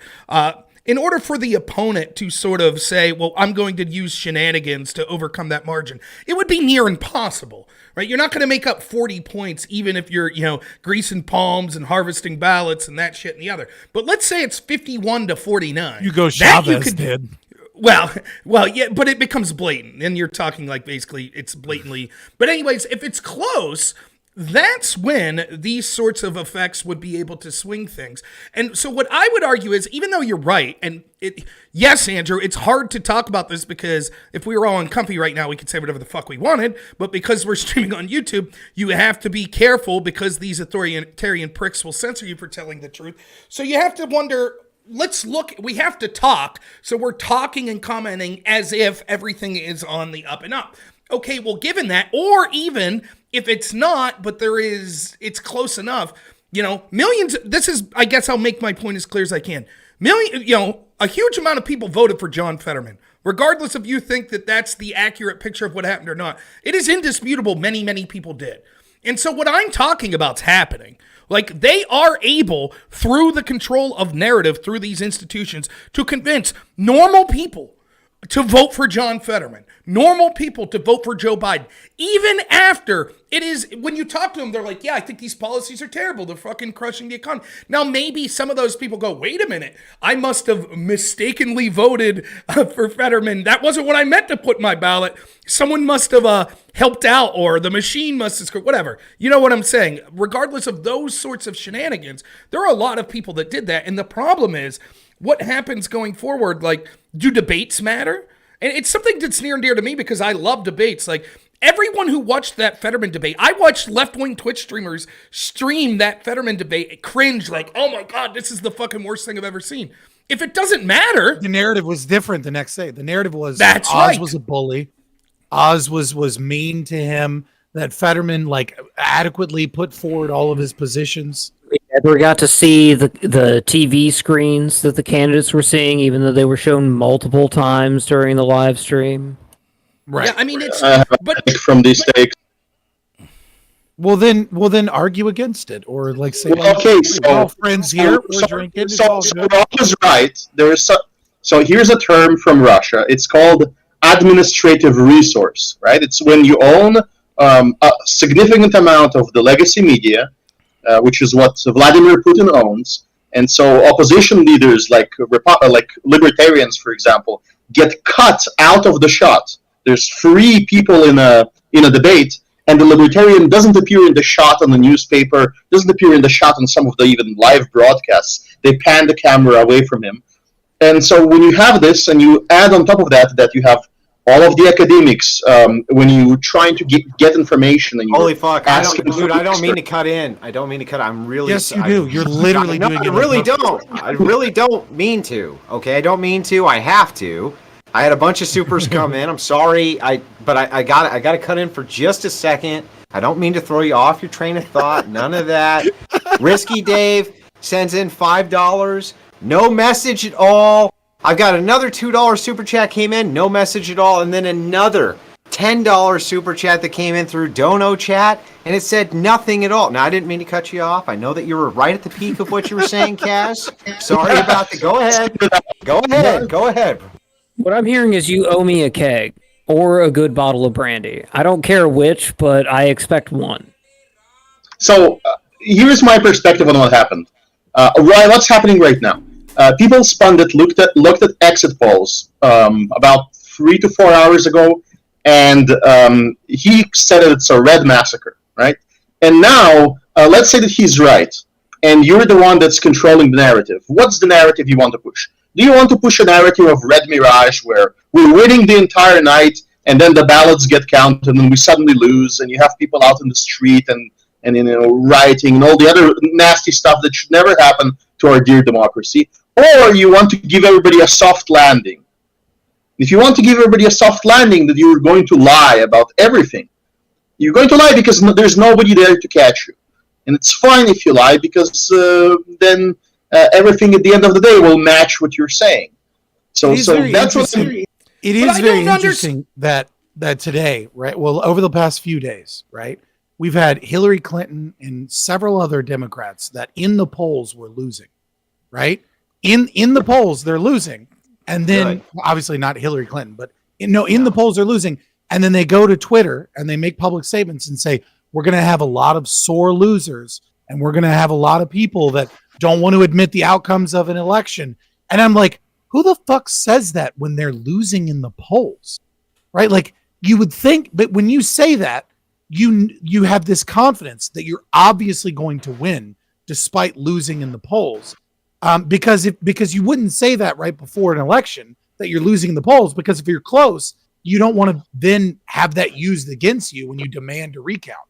In order for the opponent to sort of say, well, I'm going to use shenanigans to overcome that margin, it would be near impossible, right? You're not going to make up 40 points even if you're, greasing palms and harvesting ballots and that shit and the other. But let's say it's 51-49. You go Chavez did. Well, yeah, but it becomes blatant, and you're talking basically it's blatantly. But anyways, if it's close, that's when these sorts of effects would be able to swing things. And so what I would argue is, even though you're right, and yes, Andrew, it's hard to talk about this because if we were all on Comfy right now, we could say whatever the fuck we wanted, but because we're streaming on YouTube, you have to be careful because these authoritarian pricks will censor you for telling the truth. So you have to wonder... we have to talk. So we're talking and commenting as if everything is on the up and up. Okay, well, given that, or even if it's not, but it's close enough, millions, I guess I'll make my point as clear as I can. A huge amount of people voted for John Fetterman, Regardless if you think that that's the accurate picture of what happened or not, it is indisputable many, many people did. And so what I'm talking about is happening. Like, they are able, through the control of narrative, through these institutions, to convince normal people to vote for John Fetterman, normal people to vote for Joe Biden, even after it is, when you talk to them, they're like, yeah, I think these policies are terrible. They're fucking crushing the economy. Now, maybe some of those people go, wait a minute, I must have mistakenly voted for Fetterman. That wasn't what I meant to put in my ballot. Someone must have helped out, or the machine must have, whatever. You know what I'm saying? Regardless of those sorts of shenanigans, there are a lot of people that did that. And the problem is, what happens going forward? Like, do debates matter? And it's something that's near and dear to me because I love debates. Like, everyone who watched that Fetterman debate, I watched left-wing Twitch streamers stream that Fetterman debate, cringe like, oh my God, this is the fucking worst thing I've ever seen. If it doesn't matter. The narrative was different the next day. The narrative was that's Oz right. was a bully. Oz was mean to him. That Fetterman like adequately put forward all of his positions. We never got to see the TV screens that the candidates were seeing, even though they were shown multiple times during the live stream. Right. Yeah, I mean, it's but from these takes. Well, then argue against it, or like say, okay, we're all friends here. We're drinking. So Rob was right. So here's a term from Russia. It's called administrative resource. Right. It's when you own a significant amount of the legacy media. Which is what Vladimir Putin owns, and so opposition leaders like libertarians, for example, get cut out of the shot. There's 3 people in a debate, and the libertarian doesn't appear in the shot on the newspaper, doesn't appear in the shot on some of the even live broadcasts. They pan the camera away from him, and so when you have this, and you add on top of that you have all of the academics, when you're trying to get information, and holy fuck! I don't mean to cut in. I don't mean to cut. I'm really. Yes, you do. You're literally doing it. I really don't. I really don't mean to. Okay, I don't mean to. I have to. I had a bunch of supers come in. I'm sorry. But I got to cut in for just a second. I don't mean to throw you off your train of thought. None of that. Risky Dave sends in $5. No message at all. I've got another $2 super chat came in, no message at all, and then another $10 super chat that came in through Dono chat, and it said nothing at all. Now, I didn't mean to cut you off. I know that you were right at the peak of what you were saying, Kaz. Sorry about that. Go ahead. Go ahead. What I'm hearing is you owe me a keg or a good bottle of brandy. I don't care which, but I expect one. So here's my perspective on what happened. What's happening right now? People Pundit looked at exit polls about 3 to 4 hours ago, and he said it's a red massacre, right? And now, let's say that he's right, and you're the one that's controlling the narrative. What's the narrative you want to push? Do you want to push a narrative of red mirage where we're winning the entire night, and then the ballots get counted, and then we suddenly lose, and you have people out in the street and rioting and all the other nasty stuff that should never happen to our dear democracy? Or you want to give everybody a soft landing. If you want to give everybody a soft landing, that you're going to lie about everything. You're going to lie because there's nobody there to catch you. And it's fine if you lie, because then everything at the end of the day will match what you're saying. So that's what it is very interesting that today, right? Well, over the past few days, right? We've had Hillary Clinton and several other Democrats that in the polls were losing, right? In the polls, they're losing. And then, obviously not Hillary Clinton, but in the polls, they're losing. And then they go to Twitter and they make public statements and say, we're going to have a lot of sore losers. And we're going to have a lot of people that don't want to admit the outcomes of an election. And I'm like, who the fuck says that when they're losing in the polls? Right? Like, you would think, but when you say that, you have this confidence that you're obviously going to win despite losing in the polls. Because you wouldn't say that right before an election that you're losing in the polls, because if you're close, you don't want to then have that used against you when you demand a recount,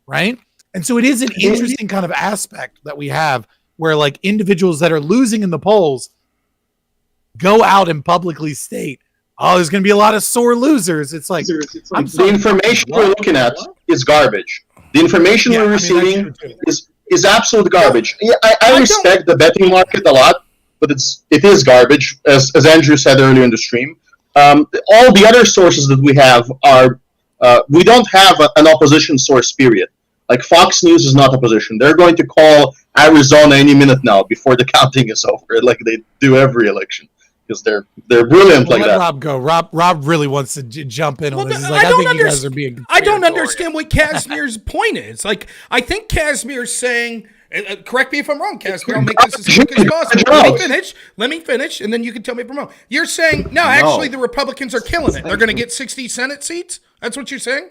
right? And so it is an interesting kind of aspect that we have where like individuals that are losing in the polls go out and publicly state, oh, there's going to be a lot of sore losers. It's like the information we're looking at is garbage. The information we're receiving is absolute garbage. Yeah, I respect the betting market a lot, but it is garbage, as Andrew said earlier in the stream. All the other sources that we have are, we don't have an opposition source, period. Like Fox News is not opposition. They're going to call Arizona any minute now before the counting is over, like they do every election, because they're brilliant like Let that. Rob go. Rob really wants to jump in on this. He's like, I think you guys are being. I don't understand what Casimir's point is. Like, I think Casimir's saying, correct me if I'm wrong, Casimir, I'll make this as quick as possible. Let me finish, and then you can tell me if I'm wrong. You're saying, no, actually, the Republicans are killing it. They're going to get 60 Senate seats? That's what you're saying?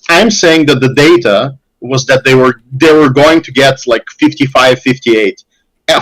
I'm saying that the data was that they were going to get like 55, 58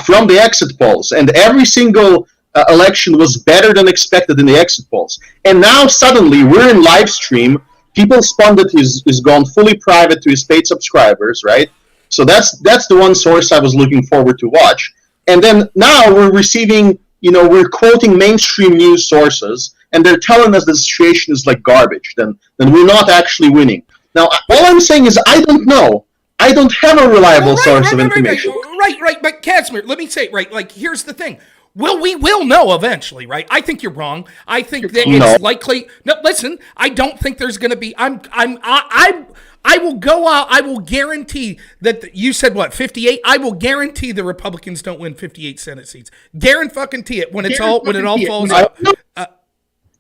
from the exit polls, and every single election was better than expected in the exit polls. And now suddenly we're in live stream. People's Pundit is gone fully private to his paid subscribers, right? So that's the one source I was looking forward to watch. And then now we're receiving, we're quoting mainstream news sources, and they're telling us the situation is like garbage. Then we're not actually winning. Now, all I'm saying is I don't know. I don't have a reliable source of information. Right. But Casimir, let me say it right. Like, here's the thing. We will know eventually, right? I think you're wrong. I think that it's likely. No, listen. I don't think there's going to be. I will go out. I will guarantee that you said what 58. I will guarantee the Republicans don't win 58 Senate seats. Guarantee it when it all falls out.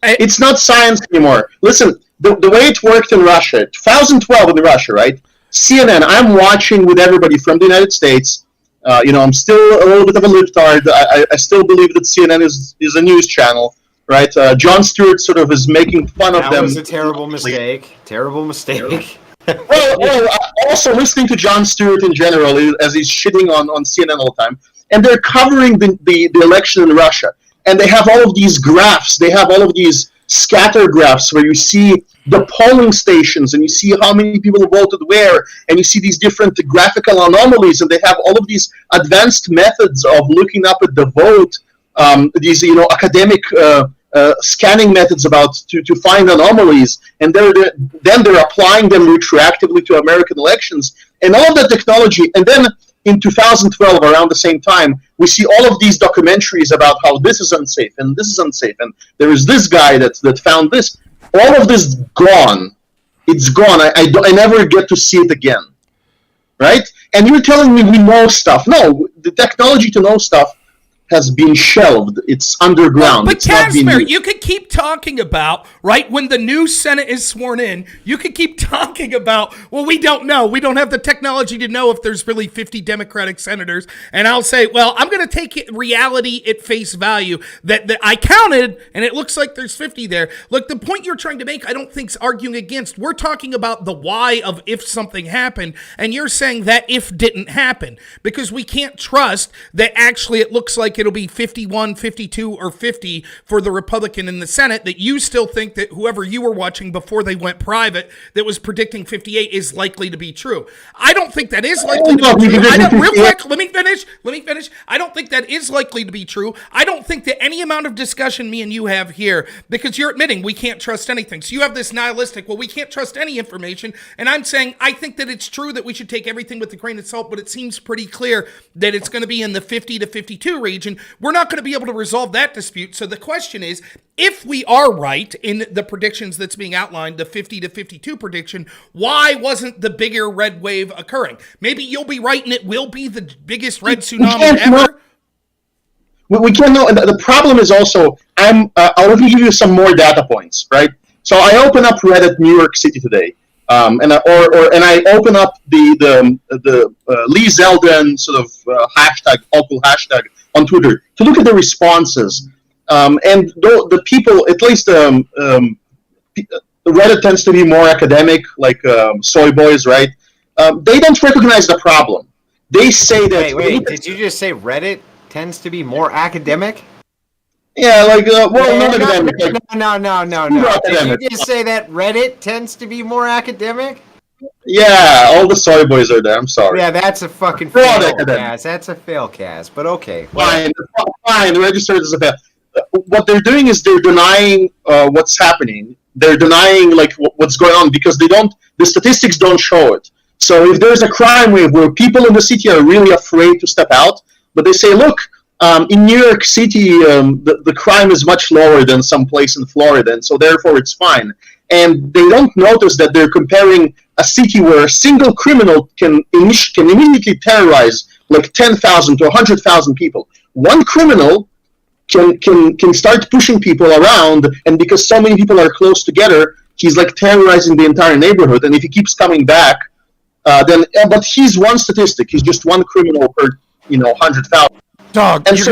It's not science anymore. Listen, the way it worked in Russia, 2012 in Russia, right? CNN. I'm watching with everybody from the United States. I'm still a little bit of a libtard. I still believe that CNN is a news channel, right? Jon Stewart sort of is making fun of them. That was a terrible mistake. Terrible mistake. well, also listening to Jon Stewart in general as he's shitting on CNN all the time, and they're covering the election in Russia, and they have all of these graphs. They have all of these scatter graphs where you see the polling stations and you see how many people voted where, and you see these different graphical anomalies, and they have all of these advanced methods of looking up at the vote, these academic scanning methods to find anomalies, and then they're applying them retroactively to American elections, and all of that technology. And then in 2012, around the same time, we see all of these documentaries about how this is unsafe and this is unsafe, and there is this guy that found this. All of this gone. It's gone. I never get to see it again, right? And you're telling me we know stuff. No, the technology to know stuff has been shelved. It's underground. But Casimir, you could keep talking about, right, when the new Senate is sworn in, you could keep talking about, well, we don't know. We don't have the technology to know if there's really 50 Democratic senators. And I'll say, well, I'm going to take reality at face value that I counted, and it looks like there's 50 there. Look, the point you're trying to make, I don't think is arguing against. We're talking about the why of if something happened, and you're saying that if didn't happen, because we can't trust that actually it looks like it'll be 51, 52, or 50 for the Republican in the Senate, that you still think that whoever you were watching before they went private that was predicting 58 is likely to be true. I don't think that is likely to be true. Real quick, let me finish. I don't think that is likely to be true. I don't think that any amount of discussion me and you have here, because you're admitting we can't trust anything. So you have this nihilistic, well, we can't trust any information. And I'm saying I think that it's true that we should take everything with a grain of salt, but it seems pretty clear that it's going to be in the 50 to 52 region. We're not going to be able to resolve that dispute. So the question is, if we are right in the predictions that's being outlined, the 50 to 52 prediction, why wasn't the bigger red wave occurring? Maybe you'll be right and it will be the biggest red tsunami ever. We can't know. And the problem is also, I'll give you some more data points, right? So I open up Reddit New York City today. And I open up the Lee Zeldin sort of awful hashtag on Twitter to look at the responses, and the people, at least Reddit tends to be more academic, like soy boys, right? They don't recognize the problem. They say that. Wait, did you just say Reddit tends to be more academic? Yeah, like not academic. No. Did you just say that Reddit tends to be more academic? Yeah, all the soy boys are there. I'm sorry. Yeah, that's a fucking fail cast. That's a fail cast, but okay. Fine, registered as a fail. What they're doing is they're denying what's happening. They're denying what's going on because the statistics don't show it. So if there's a crime wave where people in the city are really afraid to step out, but they say, look, in New York City, the crime is much lower than someplace in Florida, and so therefore it's fine. And they don't notice that they're comparing a city where a single criminal can immediately terrorize like 10,000 to 100,000 people. One criminal can start pushing people around, and because so many people are close together, he's like terrorizing the entire neighborhood. And if he keeps coming back, but he's one statistic. He's just one criminal per 100,000. Dog, And you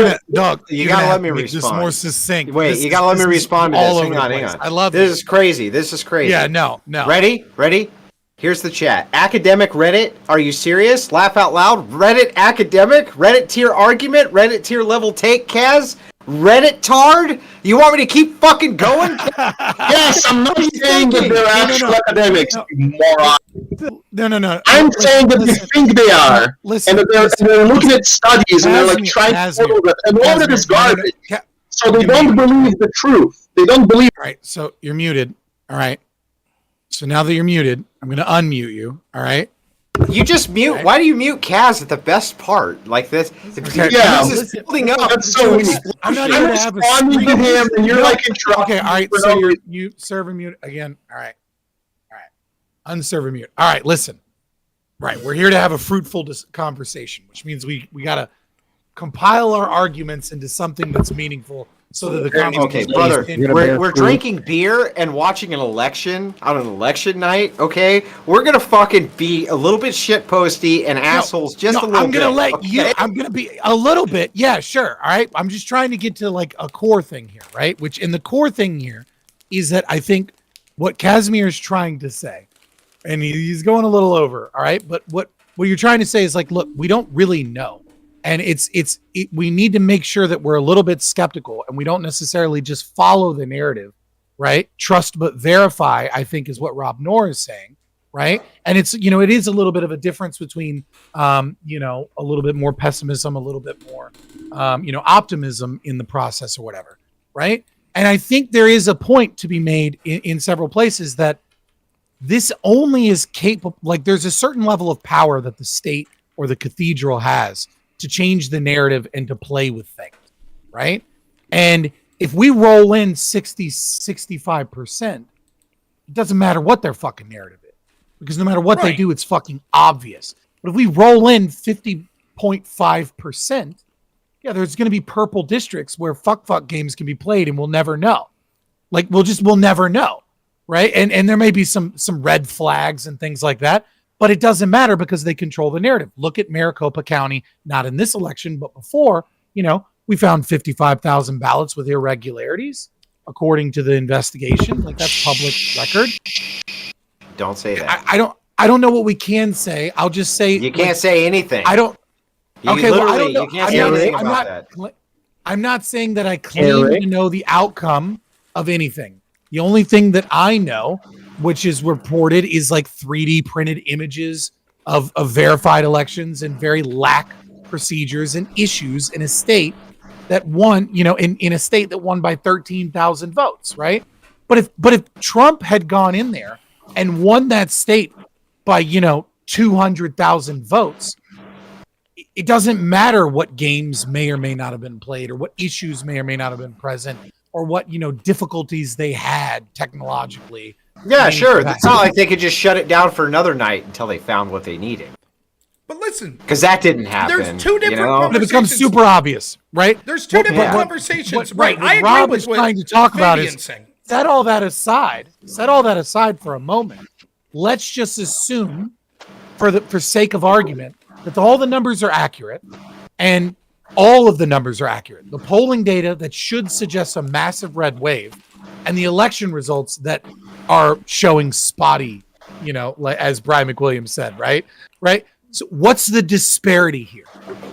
gotta let me respond. This more succinct. Wait, you gotta let me respond to this. Hang on. I love this. Is crazy. This is crazy. Yeah, no. Ready? Here's the chat. Academic Reddit. Are you serious? Laugh out loud. Reddit academic. Reddit tier argument. Reddit tier level take. Kaz. Reddit tard. You want me to keep fucking going? Yes, I'm not saying that they're actual academics, you moron. No. I'm saying that they think they are, and that they're looking at studies and they're like trying to follow that, and all that is garbage. So they don't believe the truth. They don't believe. All right, so you're muted. All right. So now that you're muted, I'm going to unmute you. All right. You just mute. Right. Why do you mute Kaz at the best part like this? Okay. Yeah, this is building up. That's so weird. I'm not going to have responding to him, and you're like interrupting. Okay, all right. So you're you serve and mute again. All right. Unserve and mute. All right. Listen. Right. We're here to have a fruitful conversation, which means we got to compile our arguments into something that's meaningful. So that the conversation. Okay, brother, we're drinking beer and watching an election on an election night. Okay, we're gonna fucking be a little bit shitposty and assholes. Just a little bit. I'm gonna let you. I'm gonna be a little bit. Yeah, sure. All right. I'm just trying to get to like a core thing here, right? Which in the core thing here is that I think what Casimir is trying to say, and he's going a little over. All right, but what you're trying to say is like, look, we don't really know. And we need to make sure that we're a little bit skeptical and we don't necessarily just follow the narrative, right? Trust but verify, I think, is what robnoerr is saying, right? And it's, it is a little bit of a difference between, a little bit more pessimism, a little bit more, optimism in the process or whatever, right? And I think there is a point to be made in several places that this only is capable, like there's a certain level of power that the state or the cathedral has to change the narrative and to play with things, right? And if we roll in 65%, it doesn't matter what their fucking narrative is, because no matter what they do, it's fucking obvious. But if we roll in 50.5%, yeah, there's going to be purple districts where fuck games can be played and we'll never know. Like we'll never know, right? And there may be some red flags and things like that. But it doesn't matter because they control the narrative. Look at Maricopa County, not in this election, but before, we found 55,000 ballots with irregularities, according to the investigation. Like that's public record. Don't say that. I don't know what we can say. I'll just say you can't say anything. I don't. Okay, well, I don't know. You can't say anything about that. I'm not saying that I claim to know the outcome of anything. The only thing that I know, which is reported, is like 3D printed images of verified elections and very lax procedures and issues in a state that won, in a state that won by 13,000 votes, right? But if Trump had gone in there and won that state by, 200,000 votes, it doesn't matter what games may or may not have been played or what issues may or may not have been present or what, difficulties they had technologically. Yeah, sure. It's not like they could just shut it down for another night until they found what they needed. But listen, because that didn't happen. There's two different conversations. It becomes super obvious, right? There's two different conversations. Right. I agree Rob with is trying to talk about is saying. Set all that aside for a moment. Let's just assume, for sake of argument, that all the numbers are accurate, and all of the numbers are accurate. The polling data that should suggest a massive red wave, and the election results that are showing spotty, as Brian McWilliams said, right? So what's the disparity here?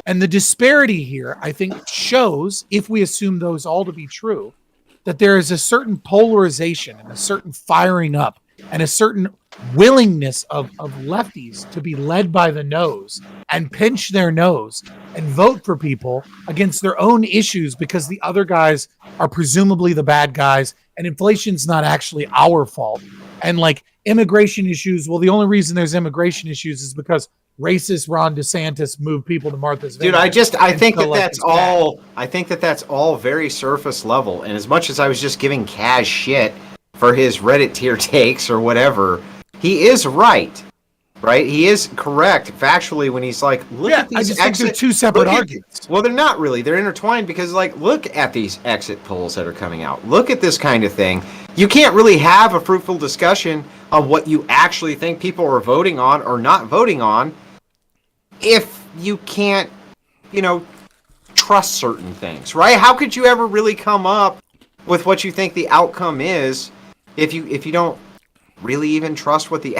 And the disparity here, I think, shows, if we assume those all to be true, that there is a certain polarization and a certain firing up and a certain willingness of lefties to be led by the nose and pinch their nose and vote for people against their own issues because the other guys are presumably the bad guys and inflation's not actually our fault. And like immigration issues, well, the only reason there's immigration issues is because racist Ron DeSantis moved people to Martha's Dude, Vineyard. I think feel that like that's it's bad. all. I think that that's all very surface level. And as much as I was just giving Kaz shit for his Reddit tier takes or whatever, he is right. Right? He is correct factually when he's like, look at these I just think they're two separate arguments. Well, they're not really. They're intertwined because, like, look at these exit polls that are coming out. Look at this kind of thing. You can't really have a fruitful discussion on what you actually think people are voting on or not voting on if you can't, trust certain things, right? How could you ever really come up with what you think the outcome is if you don't really even trust what the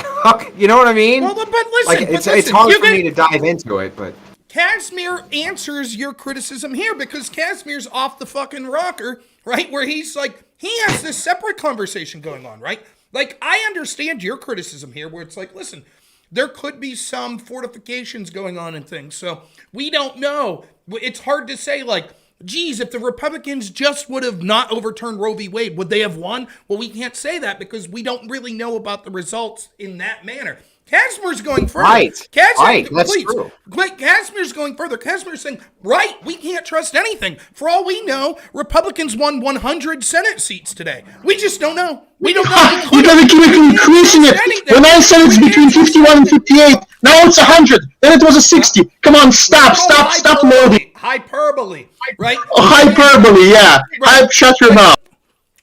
you know what I mean? Well, but listen, it's hard for me to dive into it, but Casimir answers your criticism here because Casimir's off the fucking rocker, right? Where he's like, he has this separate conversation going on, right? Like, I understand your criticism here where it's like, listen, there could be some fortifications going on and things. So we don't know. It's hard to say, like, geez, if the Republicans just would have not overturned Roe v. Wade, would they have won? Well, we can't say that because we don't really know about the results in that manner. Casimir's going further. Right. That's true. Casimir's going further. Casimir's saying, right, we can't trust anything. For all we know, Republicans won 100 Senate seats today. We just don't know. We don't know. You gotta keep increasing it. When I said it's between 51 and 58, now it's 100. Then it was a 60. Come on, stop loading. Hyperbole, right? Hyperbole, yeah. Right. Shut your mouth.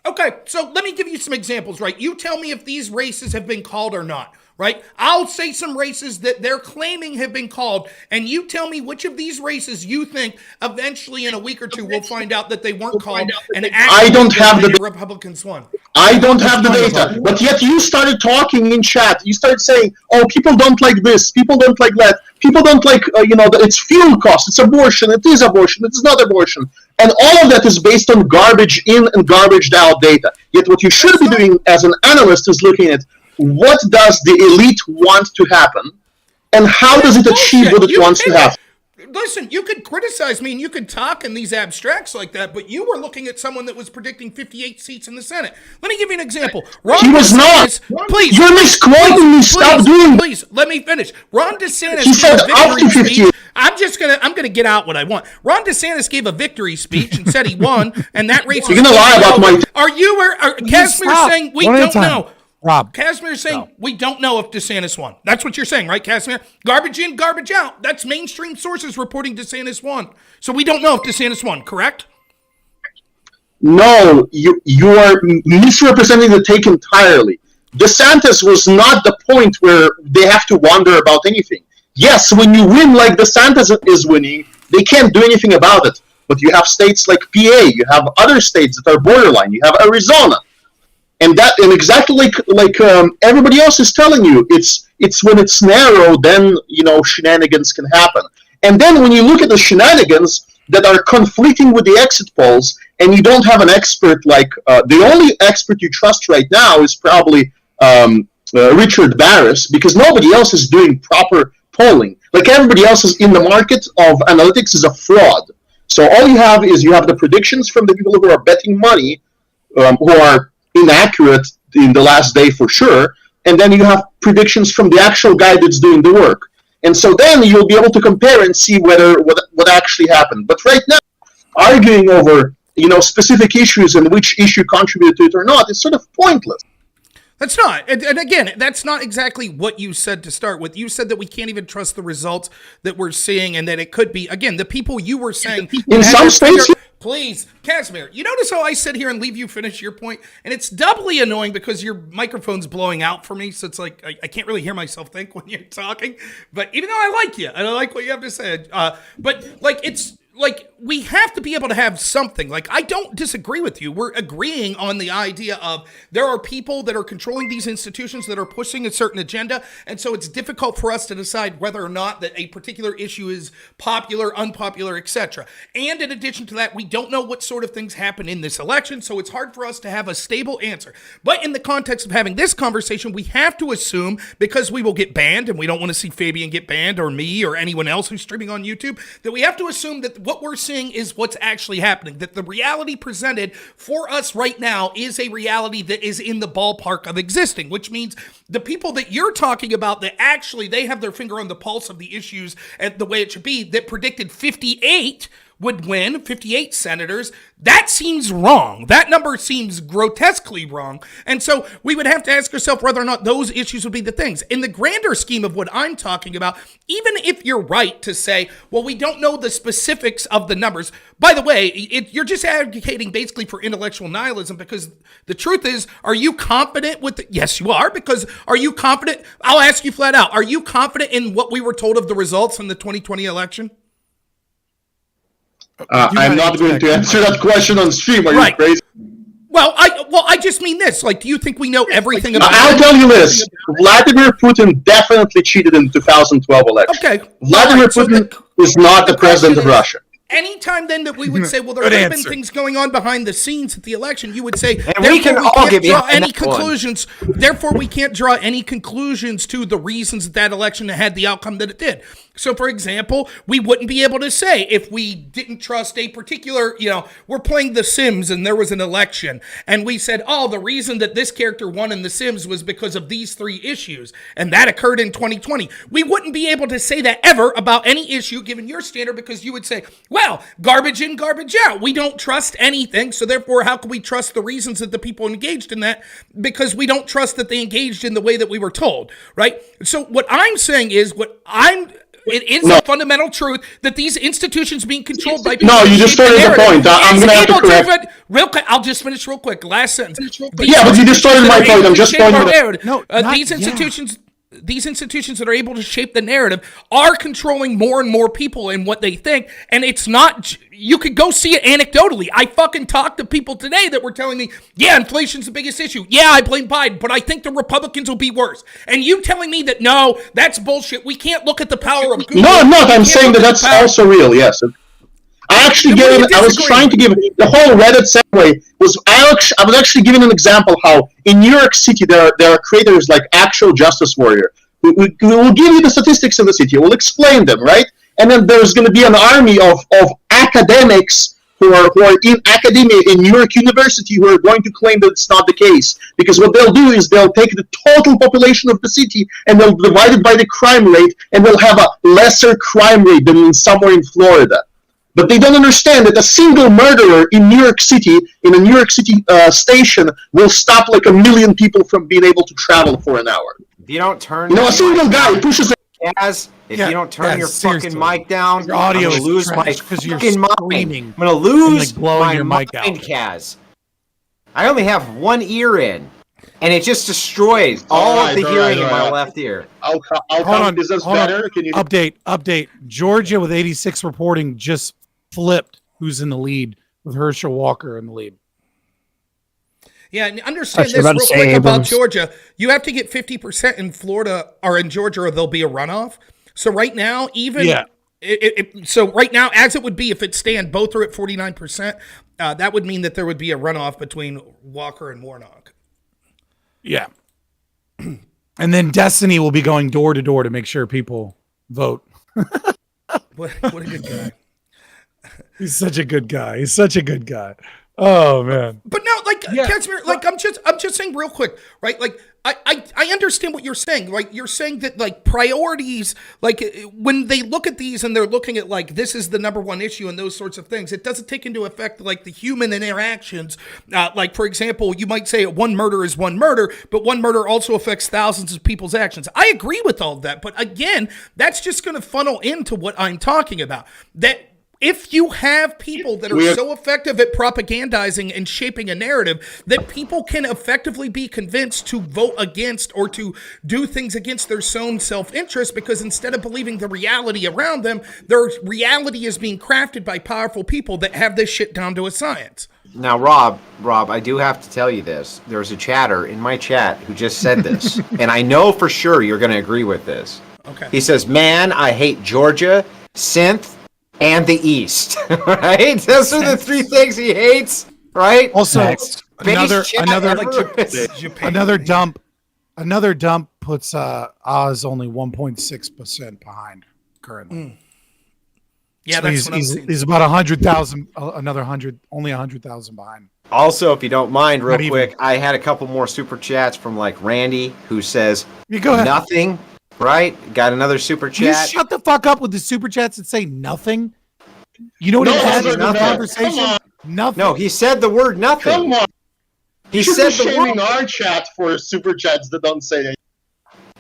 Okay, so let me give you some examples, right? You tell me if these races have been called or not, right? I'll say some races that they're claiming have been called, and you tell me which of these races you think eventually in a week or two we'll find out that they weren't called, and I don't have the Republicans won. I don't have the data, but yet you started talking in chat. You started saying, "Oh, people don't like this. People don't like that. People don't like, it's fuel cost. It's abortion. It is abortion. It's not abortion." And all of that is based on garbage in and garbage out data. Yet what you should be doing as an analyst is looking at what does the elite want to happen, and how does it achieve what it wants to happen. Listen, you could criticize me and you could talk in these abstracts like that, but you were looking at someone that was predicting 58 seats in the Senate. Let me give you an example. He was not. Please. You're misquoting me. Stop doing that. Please, let me finish. Ron DeSantis He said up to 58. I'm gonna get out what I want. Ron DeSantis gave a victory speech and said he won, and that race. You're gonna lie about my. Are you? Casimir saying we don't know? Rob. Casimir's saying we don't know if DeSantis won. That's what you're saying, right, Casimir? Garbage in, garbage out. That's mainstream sources reporting DeSantis won. So we don't know if DeSantis won, correct? No, you are misrepresenting the take entirely. DeSantis was not the point where they have to wonder about anything. Yes, when you win like DeSantis is winning, they can't do anything about it. But you have states like PA, you have other states that are borderline, you have Arizona. And exactly like everybody else is telling you, it's when it's narrow, then shenanigans can happen. And then when you look at the shenanigans that are conflicting with the exit polls, and you don't have an expert like the only expert you trust right now is probably Richard Barris, because nobody else is doing proper polling. Like everybody else is in the market of analytics is a fraud. So all you have is the predictions from the people who are betting money, who are inaccurate in the last day for sure, and then you have predictions from the actual guy that's doing the work. And so then you'll be able to compare and see what actually happened. But right now, arguing over specific issues and which issue contributed to it or not is sort of pointless. That's not. And again, that's not exactly what you said to start with. You said that we can't even trust the results that we're seeing and that it could be, again, the people you were saying. In some states. Please, Casimir, you notice how I sit here and leave you finish your point? And it's doubly annoying because your microphone's blowing out for me. So it's like, I can't really hear myself think when you're talking. But even though I like you, and I like what you have to say, but like, it's like, we have to be able to have something. Like, I don't disagree with you. We're agreeing on the idea of there are people that are controlling these institutions that are pushing a certain agenda. And so it's difficult for us to decide whether or not that a particular issue is popular, unpopular, etc. And in addition to that, we don't know what sort of things happen in this election. So it's hard for us to have a stable answer. But in the context of having this conversation, we have to assume, because we will get banned and we don't want to see Fabian get banned or me or anyone else who's streaming on YouTube, that we have to assume that what we're seeing seeing is what's actually happening. That the reality presented for us right now is a reality that is in the ballpark of existing, which means the people that you're talking about that actually they have their finger on the pulse of the issues and the way it should be, that predicted 58 would win, 58 senators, that seems wrong. That number seems grotesquely wrong. And so we would have to ask ourselves whether or not those issues would be the things. In the grander scheme of what I'm talking about, even if you're right to say, well, we don't know the specifics of the numbers. By the way, you're just advocating basically for intellectual nihilism, because the truth is, are you confident with yes, you are, because are you confident? I'll ask you flat out, are you confident in what we were told of the results in the 2020 election? I'm not going to answer that question on stream. Are you crazy? Well, I just mean this. Like, do you think we know everything about? I'll tell you this: Vladimir Putin definitely cheated in the 2012 election. Okay, Vladimir Putin is not the president of Russia. Anytime then that we would say, well, there have been things going on behind the scenes at the election, you would say, and we can all can't give draw any conclusions. Therefore, we can't draw any conclusions to the reasons that election had the outcome that it did. So, for example, we wouldn't be able to say if we didn't trust a particular, we're playing The Sims and there was an election and we said, oh, the reason that this character won in The Sims was because of these 3 issues. And that occurred in 2020. We wouldn't be able to say that ever about any issue given your standard, because you would say, well, garbage in, garbage out. We don't trust anything. So therefore, how can we trust the reasons that the people engaged in that? Because we don't trust that they engaged in the way that we were told, right? So what I'm saying is it is a fundamental truth that these institutions being controlled by people. No, you distorted the point. I'm going to have to correct. Real quick, I'll just finish real quick. Last sentence. Yeah, but you distorted my point. I'm just pointing out. No, these institutions that are able to shape the narrative are controlling more and more people in what they think. And it's not, you could go see it anecdotally. I fucking talked to people today that were telling me, yeah, inflation's the biggest issue. Yeah, I blame Biden, but I think the Republicans will be worse. And you telling me that, no, that's bullshit. We can't look at the power of Google. No, I'm not. I'm saying that that's also real, yes. I was trying to give the whole Reddit segue I was actually giving an example how in New York City there are creators like Actual Justice Warrior who will give you the statistics in the city, will explain them, right? And then there's going to be an army of academics who are in academia in New York University who are going to claim that it's not the case, because what they'll do is they'll take the total population of the city and they'll divide it by the crime rate, and they'll have a lesser crime rate than somewhere in Florida. But they don't understand that a single murderer in New York City, in a New York City station, will stop like 1 million people from being able to travel for an hour. If you don't turn, a single guy pushes. If you don't turn your fucking mic down, your audio I'm gonna lose my because you're fucking screaming. mind. I'm gonna lose blowing your my mic out. mind, Kaz. I only have one ear in, and it just destroys all of the hearing in my left ear. Hold on. Is this better? Can you update? Georgia with 86 reporting just flipped who's in the lead with Herschel Walker in the lead. Yeah, and understand this real quick about Georgia. You have to get 50% in Florida or in Georgia, or there'll be a runoff. So right now, right now, as it would be if it stand, both are at 49%. That would mean that there would be a runoff between Walker and Warnock. Yeah, and then Destiny will be going door to door to make sure people vote. What a good guy. He's such a good guy. Oh man. But no, Kasparian, I'm just saying real quick, right? Like I understand what you're saying. Like you're saying that like priorities, like when they look at these and they're looking at like this is the number one issue and those sorts of things, it doesn't take into effect like the human interactions. Like for example, you might say one murder is one murder, but one murder also affects thousands of people's actions. I agree with all of that, but again, that's just going to funnel into what I'm talking about. That if you have people that are so effective at propagandizing and shaping a narrative that people can effectively be convinced to vote against or to do things against their own self-interest, because instead of believing the reality around them, their reality is being crafted by powerful people that have this shit down to a science. Now, Rob, I do have to tell you this. There's a chatter in my chat who just said this, and I know for sure you're going to agree with this. Okay. He says, man, I hate Georgia, synth, and the East, right? Those are the 3 things he hates, right? Also, another dump puts Oz only 1.6% behind currently. Yeah, So that's what I'm seeing. he's about 100,000, another 100, only 100,000 behind. Also, if you don't mind, real Not even. quick, I had a couple more super chats from like Randy, who says You go ahead. nothing. Right? Got another super You chat. shut the fuck up with the super chats and say nothing. You know what No, he had no, in no, the no. conversation? Come on. Nothing. No, he said the word nothing. Come on. He You should said be the shaming word. our chat for super chats that don't say anything.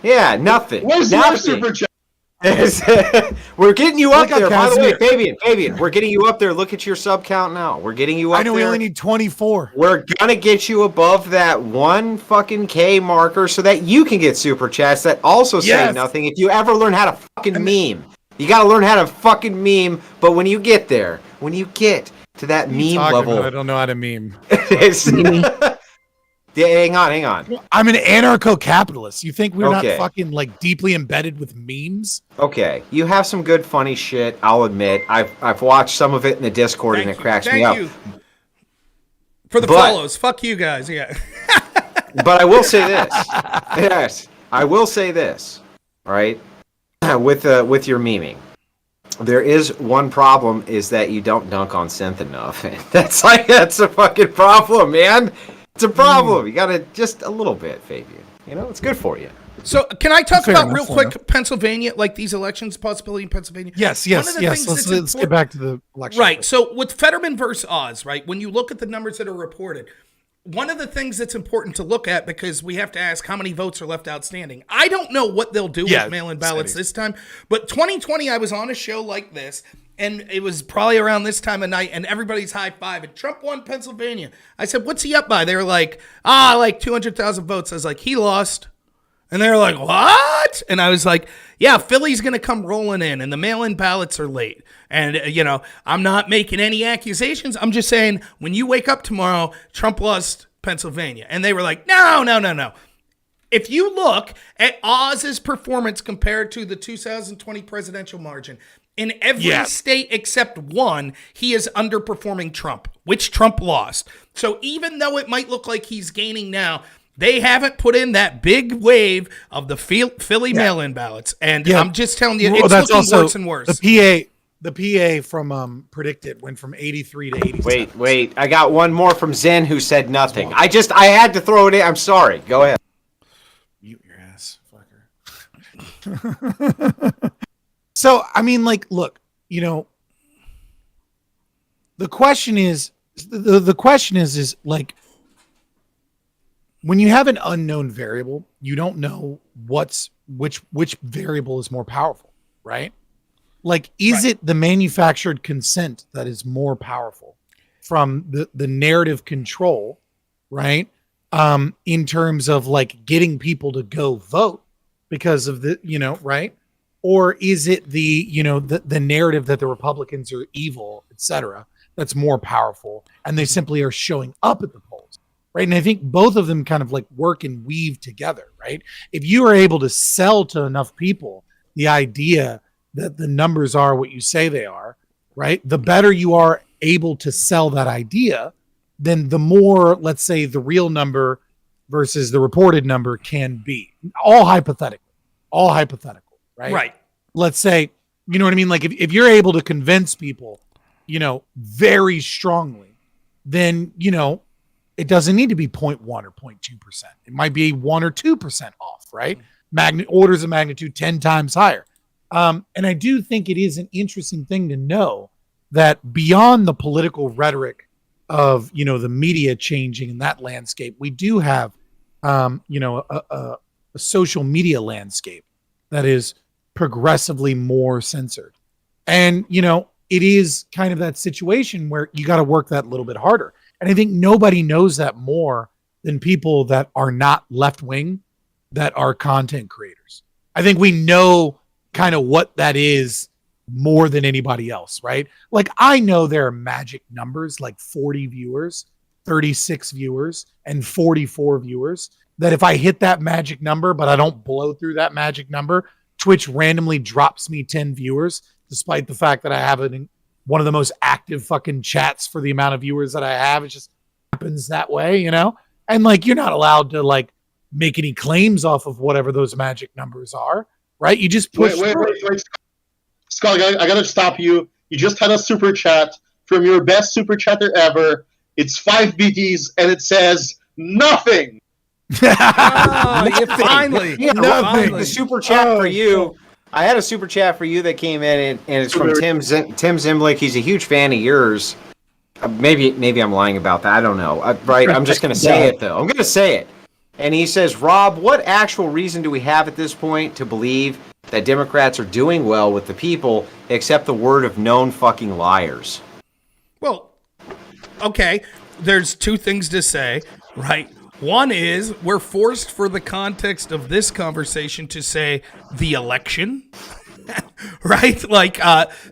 Yeah, nothing. Where's your nothing. super chat? We're getting you up Look there. up, By the way, Casimir. Fabian, we're getting you up there. Look at your sub count now. We're getting you up I know there. we only need 24. We're gonna get you above that 1 fucking K marker so that you can get super chats that also say Yes. nothing. If you ever learn how to fucking meme, you gotta learn how to fucking meme. But when you get there, when you get to that meme Talking level, about I don't know how to meme. it's- yeah, hang on. I'm an anarcho-capitalist. You think we're Okay. not fucking like deeply embedded with memes? Okay, you have some good funny shit. I'll admit. I've watched some of it in the Discord and it cracks me up. Thank you for the But- follows. Fuck you guys. Yeah. But I will say this. Yes, I will say this. Right, with your memeing, there is one problem: is that you don't dunk on synth enough. That's a fucking problem, man. It's a problem. You gotta just a little bit, Fabian. You know, it's good for you. So can I talk Fair about enough, real fair quick enough. Pennsylvania, like these elections, possibility in Pennsylvania? Yes. One of the things Let's that's get back to the election. Right. So with Fetterman versus Oz, right, when you look at the numbers that are reported, one of the things that's important to look at, because we have to ask how many votes are left outstanding. I don't know what they'll do with mail-in ballots this time, but 2020, I was on a show like this, and it was probably around this time of night, and everybody's high-fiving. Trump won Pennsylvania. I said, what's he up by? They were like, like 200,000 votes. I was like, he lost. And they were like, what? And I was like, yeah, Philly's going to come rolling in, and the mail-in ballots are late. And, I'm not making any accusations. I'm just saying, when you wake up tomorrow, Trump lost Pennsylvania. And they were like, no. If you look at Oz's performance compared to the 2020 presidential margin, in every state except one, he is underperforming Trump, which Trump lost. So even though it might look like he's gaining now, they haven't put in that big wave of the Philly mail-in ballots. And I'm just telling you, it's looking worse and worse. The PA from PredictIt went from 83 to 87. Wait. I got one more from Zen who said nothing. I had to throw it in. I'm sorry. Go ahead. Mute your ass, fucker. So, I mean, like, look, the question is, like, when you have an unknown variable, you don't know which variable is more powerful, right? Like, is it the manufactured consent that is more powerful from the narrative control, right? In terms of like getting people to go vote because of the, right? Or is it the narrative that the Republicans are evil, etc., that's more powerful, and they simply are showing up at the polls, right? And I think both of them kind of like work and weave together, right? If you are able to sell to enough people the idea that the numbers are what you say they are, right? The better you are able to sell that idea, then the more, let's say, the real number versus the reported number can be. All hypothetical, right? Right. Let's say, you know what I mean? Like if you're able to convince people, very strongly, then, it doesn't need to be 0.1 or 0.2%. It might be 1 or 2% off, right? Orders of magnitude 10 times higher. And I do think it is an interesting thing to know that beyond the political rhetoric of, the media changing in that landscape, we do have, a social media landscape that is progressively more censored. And, it is kind of that situation where you got to work that a little bit harder. And I think nobody knows that more than people that are not left-wing, that are content creators. I think we know kind of what that is more than anybody else, right? Like, I know there are magic numbers like 40 viewers, 36 viewers, and 44 viewers, that if I hit that magic number, but I don't blow through that magic number, Twitch randomly drops me 10 viewers, despite the fact that I have one of the most active fucking chats for the amount of viewers that I have. It just happens that way, And like, you're not allowed to like make any claims off of whatever those magic numbers are, right? You just push. Wait. Scott, I gotta stop you. You just had a super chat from your best super chatter ever. It's 5 BTs, and it says nothing. Oh, finally. Yeah, Nothing. the super chat for you. I had a super chat for you that came in, and it's from Tim Zimblick. He's a huge fan of yours. Maybe I'm lying about that. I don't know. Right? I'm just going to say it, though. I'm going to say it. And he says, Rob, what actual reason do we have at this point to believe that Democrats are doing well with the people, except the word of known fucking liars? Well, okay. There's two things to say, right? One is we're forced for the context of this conversation to say the election, right? Like,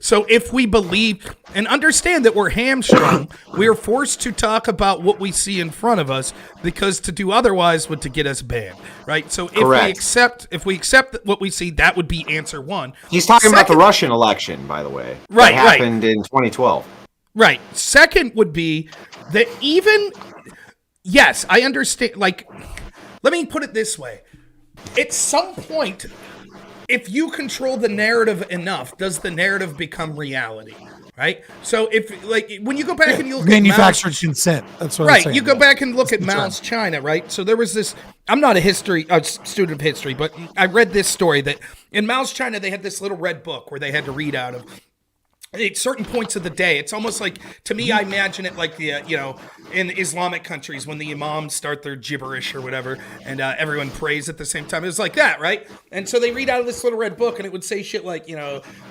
so if we believe and understand that we're hamstrung, we are forced to talk about what we see in front of us, because to do otherwise would to get us banned, right? So if we accept what we see, that would be answer one. He's talking about the Russian election, by the way. Right, that happened in 2012. Right. Second would be that even, yes, I understand. Like, let me put it this way. At some point, if you control the narrative enough, does the narrative become reality? Right? So if, like, when you go back and you look manufactured at consent, that's what right, I'm saying. you go back and look at Mao's China, right? So there was this, I'm not a student of history, but I read this story that in Mao's China, they had this little red book where they had to read out of at certain points of the day. It's almost like, to me, I imagine it like the, in Islamic countries when the imams start their gibberish or whatever, and everyone prays at the same time. It was like that, right? And so they read out of this little red book, and it would say shit like,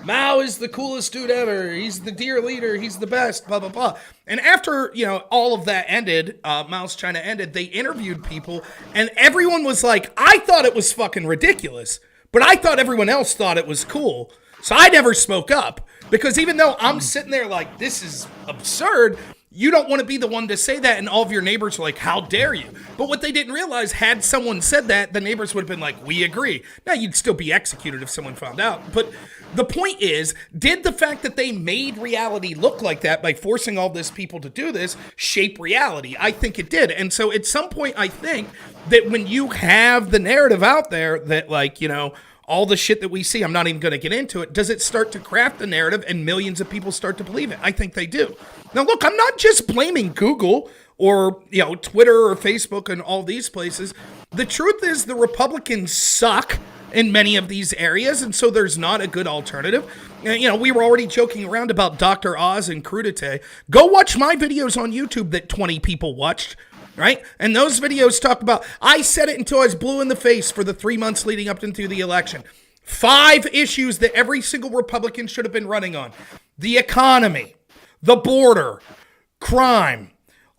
Mao is the coolest dude ever. He's the dear leader. He's the best, blah, blah, blah. And after, all of that ended, Mao's China ended, they interviewed people, and everyone was like, I thought it was fucking ridiculous, but I thought everyone else thought it was cool. So I never spoke up, because even though I'm sitting there like, this is absurd, you don't want to be the one to say that, and all of your neighbors are like, how dare you? But what they didn't realize, had someone said that, the neighbors would have been like, we agree. Now, you'd still be executed if someone found out. But the point is, did the fact that they made reality look like that by forcing all these people to do this shape reality? I think it did. And so at some point, I think that when you have the narrative out there that, like, all the shit that we see, I'm not even going to get into it, does it start to craft the narrative and millions of people start to believe it? I think they do. Now, look, I'm not just blaming Google or, Twitter or Facebook and all these places. The truth is the Republicans suck in many of these areas, and so there's not a good alternative. We were already joking around about Dr. Oz and crudité. Go watch my videos on YouTube that 20 people watched. Right? And those videos talk about, I said it until I was blue in the face for the 3 months leading up into the election. 5 issues that every single Republican should have been running on. The economy, the border, crime,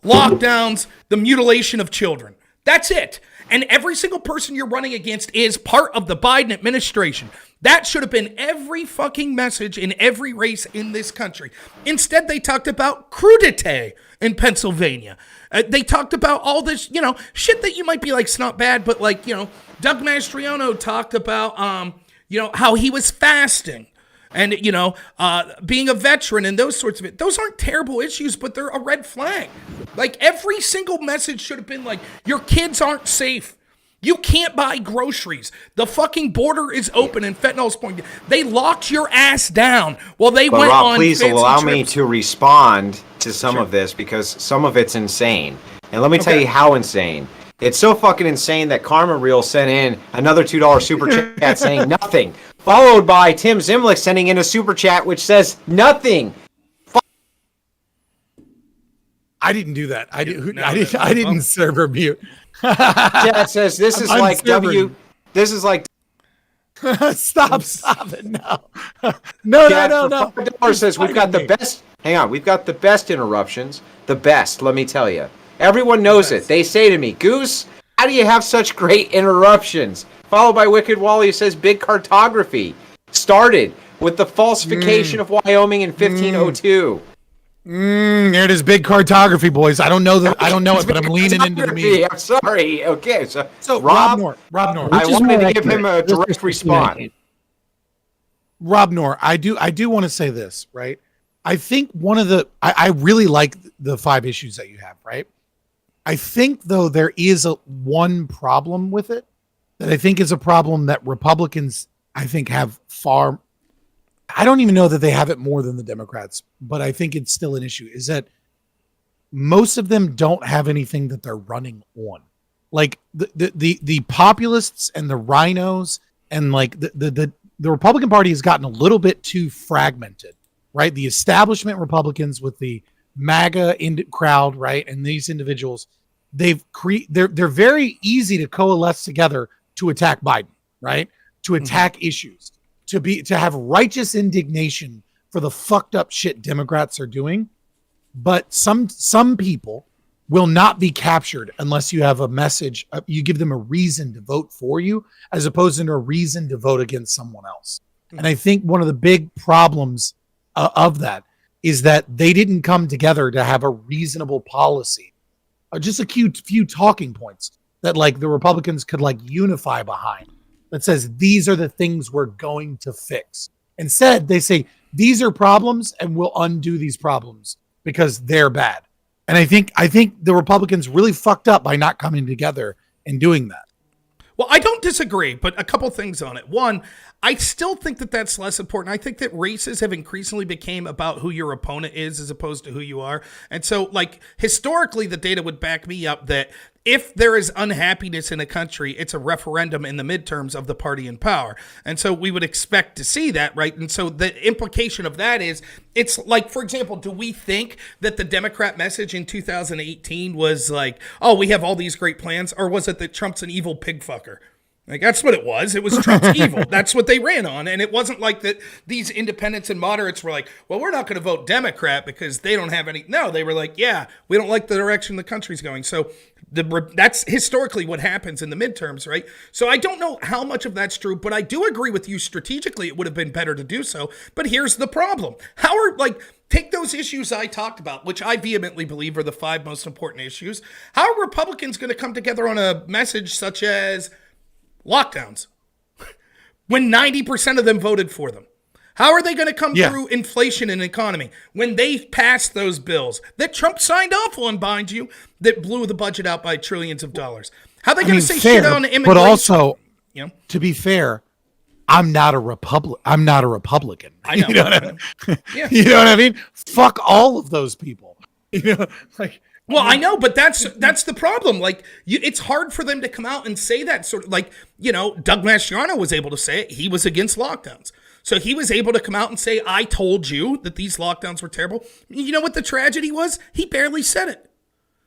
lockdowns, the mutilation of children. That's it. And every single person you're running against is part of the Biden administration. That should have been every fucking message in every race in this country. Instead, they talked about crudité in Pennsylvania. They talked about all this, shit that you might be like, it's not bad, but like, Doug Mastriano talked about, how he was fasting and, being a veteran and those sorts of it. Those aren't terrible issues, but they're a red flag. Like, every single message should have been like, your kids aren't safe. You can't buy groceries. The fucking border is open and fentanyl's pointing. They locked your ass down while they went Rob, on please fancy allow trips. me to respond to some of this, because some of it's insane. And let me tell you how insane. It's so fucking insane that Karma Reel sent in another $2 super chat saying nothing, followed by Tim Zimlick sending in a super chat which says nothing. I didn't do that. I didn't server mute. Chat says this is like Unsevering. This is like. Stop it! No. $5 says we've got the best. Hang on, we've got the best interruptions. The best, let me tell you. Everyone knows it. They say to me, Goose, how do you have such great interruptions? Followed by Wicked Wally, who says big cartography started with the falsification of Wyoming in 1502. There it is, big cartography, boys. I don't know it, but I'm leaning into the meme. I'm sorry. Okay, so Rob Noerr. I wanted to give him a direct response. Rob Noerr, I do want to say this, right? I think I really like the 5 issues that you have, right? I think, though, there is one problem with it that I think is a problem that Republicans, I think, have far I don't even know that they have it more than the Democrats, but I think it's still an issue, is that most of them don't have anything that they're running on. Like the populists and the rhinos and like the Republican Party has gotten a little bit too fragmented, right? The establishment Republicans with the MAGA crowd, right? And these individuals, they're very easy to coalesce together to attack Biden, right? To attack issues, to have righteous indignation for the fucked up shit Democrats are doing. But some people will not be captured unless you have a message. You give them a reason to vote for you, as opposed to a reason to vote against someone else. And I think one of the big problems of that is that they didn't come together to have a reasonable policy, just a few talking points that like the Republicans could like unify behind, that says these are the things we're going to fix. Instead, they say these are problems and we'll undo these problems because they're bad. And I think the Republicans really fucked up by not coming together and doing that. Well, I don't disagree, but a couple things on it. One, I still think that that's less important. I think that races have increasingly became about who your opponent is as opposed to who you are. And so, like, historically, the data would back me up that if there is unhappiness in a country, it's a referendum in the midterms of the party in power. And so we would expect to see that, right? And so the implication of that is, it's like, for example, do we think that the Democrat message in 2018 was like, oh, we have all these great plans? Or was it that Trump's an evil pig fucker? Like, that's what it was. It was Trump's evil. That's what they ran on. And it wasn't like that these independents and moderates were like, well, we're not going to vote Democrat because they don't have any. No, they were like, yeah, we don't like the direction the country's going. So that's historically what happens in the midterms, right? So I don't know how much of that's true, but I do agree with you strategically. It would have been better to do so. But here's the problem. Take those issues I talked about, which I vehemently believe are the 5 most important issues. How are Republicans going to come together on a message such as lockdowns when 90% of them voted for them? How are they going to come through inflation and economy when they passed those bills that Trump signed off on, mind you, that blew the budget out by trillions of dollars? How are they going to say shit on immigration? But also, to be fair, I'm not a Republican. I know. You know what I mean? You know what I mean? Fuck all of those people. Well, I know, but that's the problem. Like, it's hard for them to come out and say that sort of, like, Doug Mastriano was able to say it. He was against lockdowns. So he was able to come out and say, I told you that these lockdowns were terrible. You know what the tragedy was? He barely said it.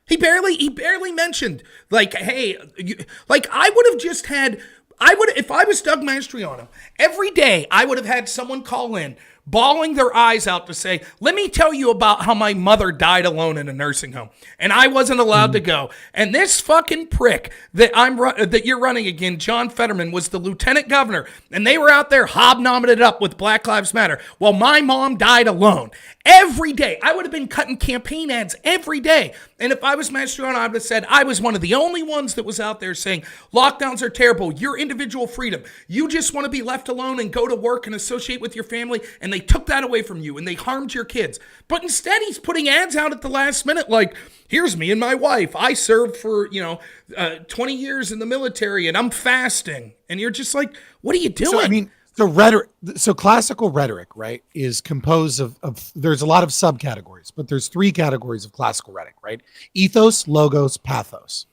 He barely mentioned, like, hey, I would have just had, if I was Doug Mastriano, every day I would have had someone call in, bawling their eyes out to say, let me tell you about how my mother died alone in a nursing home and I wasn't allowed to go. And this fucking prick that you're running again, John Fetterman, was the lieutenant governor, and they were out there hobnobbing it up with Black Lives Matter. Well, my mom died alone. Every day. I would have been cutting campaign ads every day. And if I was Mastriano, I would have said, I was one of the only ones that was out there saying, lockdowns are terrible. Your individual freedom. You just want to be left alone and go to work and associate with your family. And they took that away from you and they harmed your kids. But instead, he's putting ads out at the last minute like, here's me and my wife. I served for, 20 years in the military and I'm fasting. And you're just like, what are you doing? So classical rhetoric, right, is composed of there's a lot of subcategories, but there's 3 categories of classical rhetoric, right? Ethos, logos, pathos,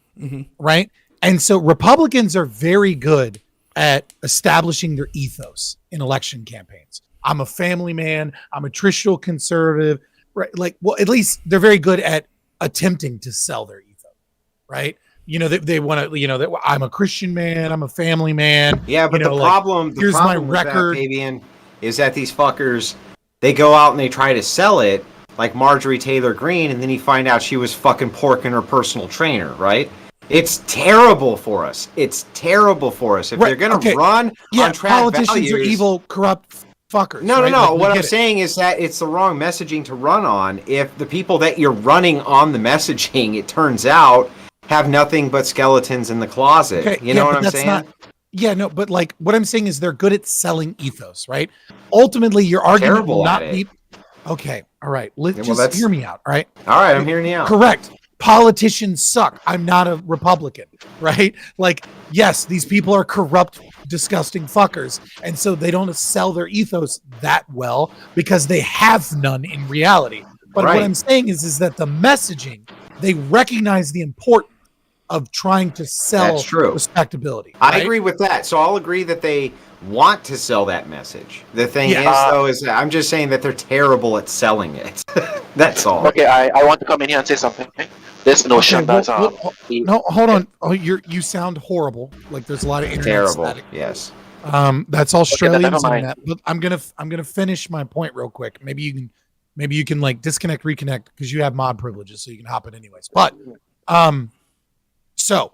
right? And so Republicans are very good at establishing their ethos in election campaigns. I'm a family man. I'm a traditional conservative, right? At least they're very good at attempting to sell their ethos, right? They want to, I'm a Christian man. I'm a family man. Yeah, but the problem with that, Fabian, is that these fuckers, they go out and they try to sell it like Marjorie Taylor Greene, and then you find out she was fucking porking her personal trainer, right? It's terrible for us. If they're going to run on track politicians values, are evil, corrupt fuckers. No. What I'm saying is that it's the wrong messaging to run on. If the people that you're running on the messaging, it turns out, have nothing but skeletons in the closet. Okay, you know what I'm saying? But like what I'm saying is they're good at selling ethos, right? Ultimately, your argument will not be. Okay, all right. Just hear me out, all right? All right, I'm hearing you out. Correct. politicians suck. I'm not a Republican, right? Like, yes, these people are corrupt, disgusting fuckers. And so they don't sell their ethos that well because they have none in reality. But what I'm saying is that the messaging, they recognize the importance of trying to sell respectability. Right? I agree with that. So I'll agree that they want to sell that message. The thing is, though, is that I'm just saying that they're terrible at selling it. That's all. Okay, I want to come in here and say something. This notion that no, hold on. Oh, you sound horrible. Like there's a lot of internet terrible. static. Yes. That's Australians. Okay, that, but I'm gonna finish my point real quick. Maybe you can like disconnect, reconnect because you have mod privileges, so you can hop in anyways. But so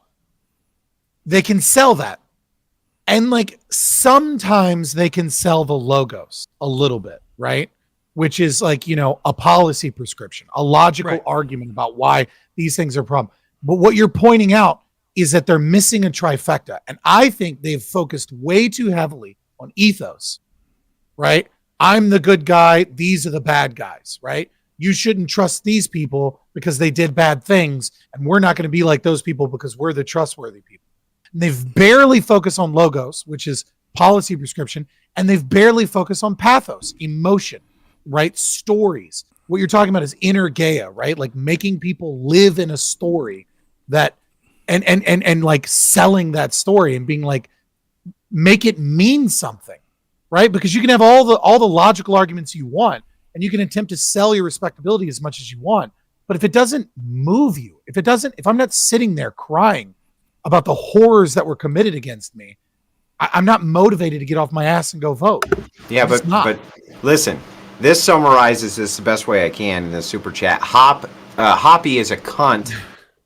they can sell that. And like sometimes they can sell the logos a little bit, right? Which is like, a policy prescription, a logical argument about why these things are a problem. But what you're pointing out is that they're missing a trifecta. And I think they've focused way too heavily on ethos, right? I'm the good guy. These are the bad guys, right? You shouldn't trust these people because they did bad things. And we're not going to be like those people because we're the trustworthy people. And they've barely focused on logos, which is policy prescription. And they've barely focused on pathos, emotion, right? Stories. What you're talking about is inner Gaia, right? Like making people live in a story that, and like selling that story and being like, make it mean something, right? Because you can have all the logical arguments you want, and you can attempt to sell your respectability as much as you want. But if it doesn't move you, if I'm not sitting there crying about the horrors that were committed against me, I'm not motivated to get off my ass and go vote. Yeah, but listen, this summarizes this the best way I can in the super chat. Hoppy is a cunt,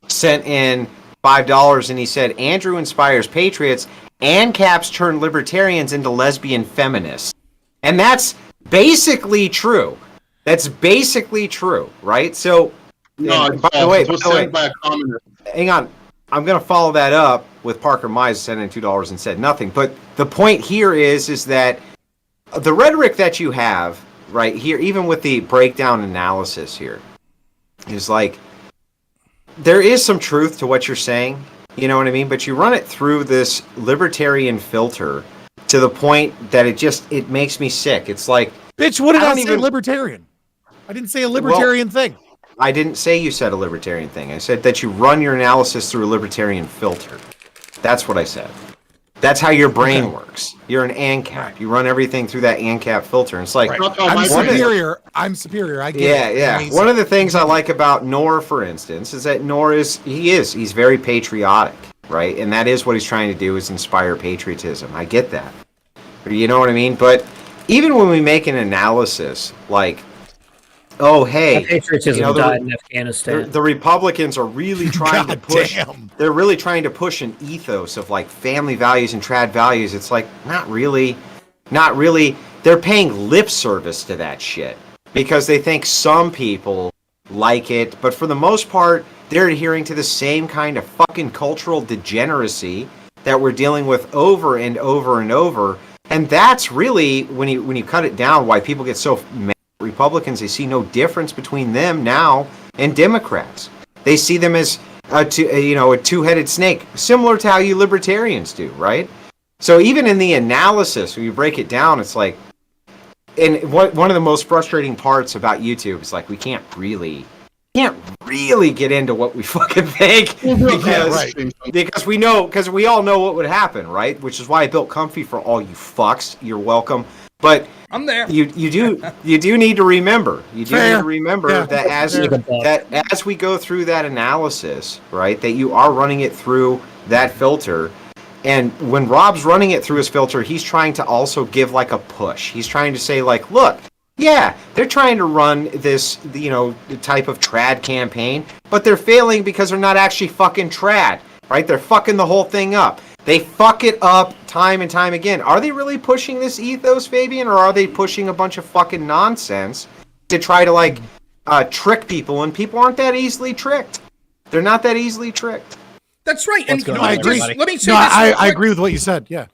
sent in $5, and he said, Andrew inspires patriots and Caps turn libertarians into lesbian feminists. And that's basically true. That's basically true, right? So, no, by the way, by a communist. Hang on. I'm going to follow that up with Parker Mize sending $2 and said nothing. But the point here is that the rhetoric that you have right here, even with the breakdown analysis here, is like, there is some truth to what you're saying. You know what I mean? But you run it through this libertarian filter to the point that it makes me sick. It's like, bitch, what did I say? Libertarian. I didn't say a libertarian thing. I didn't say you said a libertarian thing. I said that you run your analysis through a libertarian filter. That's what I said. That's how your brain works. You're an ANCAP. Right. You run everything through that ANCAP filter. And it's like, I'm superior. I'm superior. I get it. Yeah. One of the things I like about Noor, for instance, is that Noor he's very patriotic, right? And that is what he's trying to do, is inspire patriotism. I get that. You know what I mean? But even when we make an analysis like, oh, hey, patriotism died in Afghanistan. The Republicans are really trying to push. They're really trying to push an ethos of like family values and trad values. It's like not really. They're paying lip service to that shit because they think some people like it, but for the most part, they're adhering to the same kind of fucking cultural degeneracy that we're dealing with over and over and over. And that's really when you cut it down, why people get so mad. Republicans, they see no difference between them now and Democrats. They see them as a two-headed snake, similar to how you libertarians do, right? So even in the analysis, when you break it down, it's like, and one of the most frustrating parts about YouTube is like we can't really get into what we fucking think because we all know what would happen, right? Which is why I built Comfy for all you fucks. You're welcome. But I'm there. You do need to remember. That as we go through that analysis, right, that you are running it through that filter. And when Rob's running it through his filter, he's trying to also give like a push. He's trying to say like, look, yeah, they're trying to run this, the type of trad campaign, but they're failing because they're not actually fucking trad, right? They're fucking the whole thing up. They fuck it up time and time again. Are they really pushing this ethos, Fabian, or are they pushing a bunch of fucking nonsense to try to like trick people? And people aren't that easily tricked. They're not that easily tricked. That's right. And I agree. I agree with what you said. Yeah.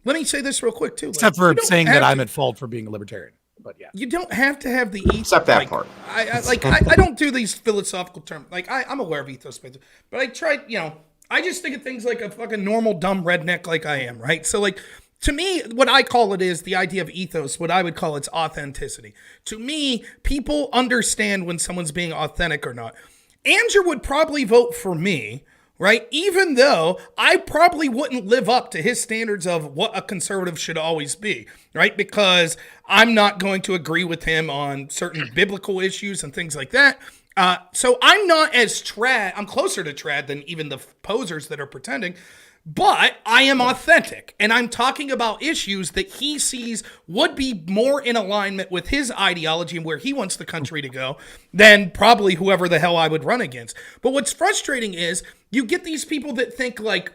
Let me say this real quick too. Except for saying that I'm at fault for being a libertarian. But yeah, you don't have to have the ethos. Except that part. I don't do these philosophical terms. Like I'm aware of ethos, but I try. I just think of things like a fucking normal dumb redneck like I am, right? So like. To me, what I call it is the idea of ethos, what I would call its authenticity. To me, people understand when someone's being authentic or not. Andrew would probably vote for me, right? Even though I probably wouldn't live up to his standards of what a conservative should always be, right? Because I'm not going to agree with him on certain biblical issues and things like that. So I'm not as trad. I'm closer to trad than even the posers that are pretending. But I am authentic, and I'm talking about issues that he sees would be more in alignment with his ideology and where he wants the country to go than probably whoever the hell I would run against. But what's frustrating is you get these people that think like,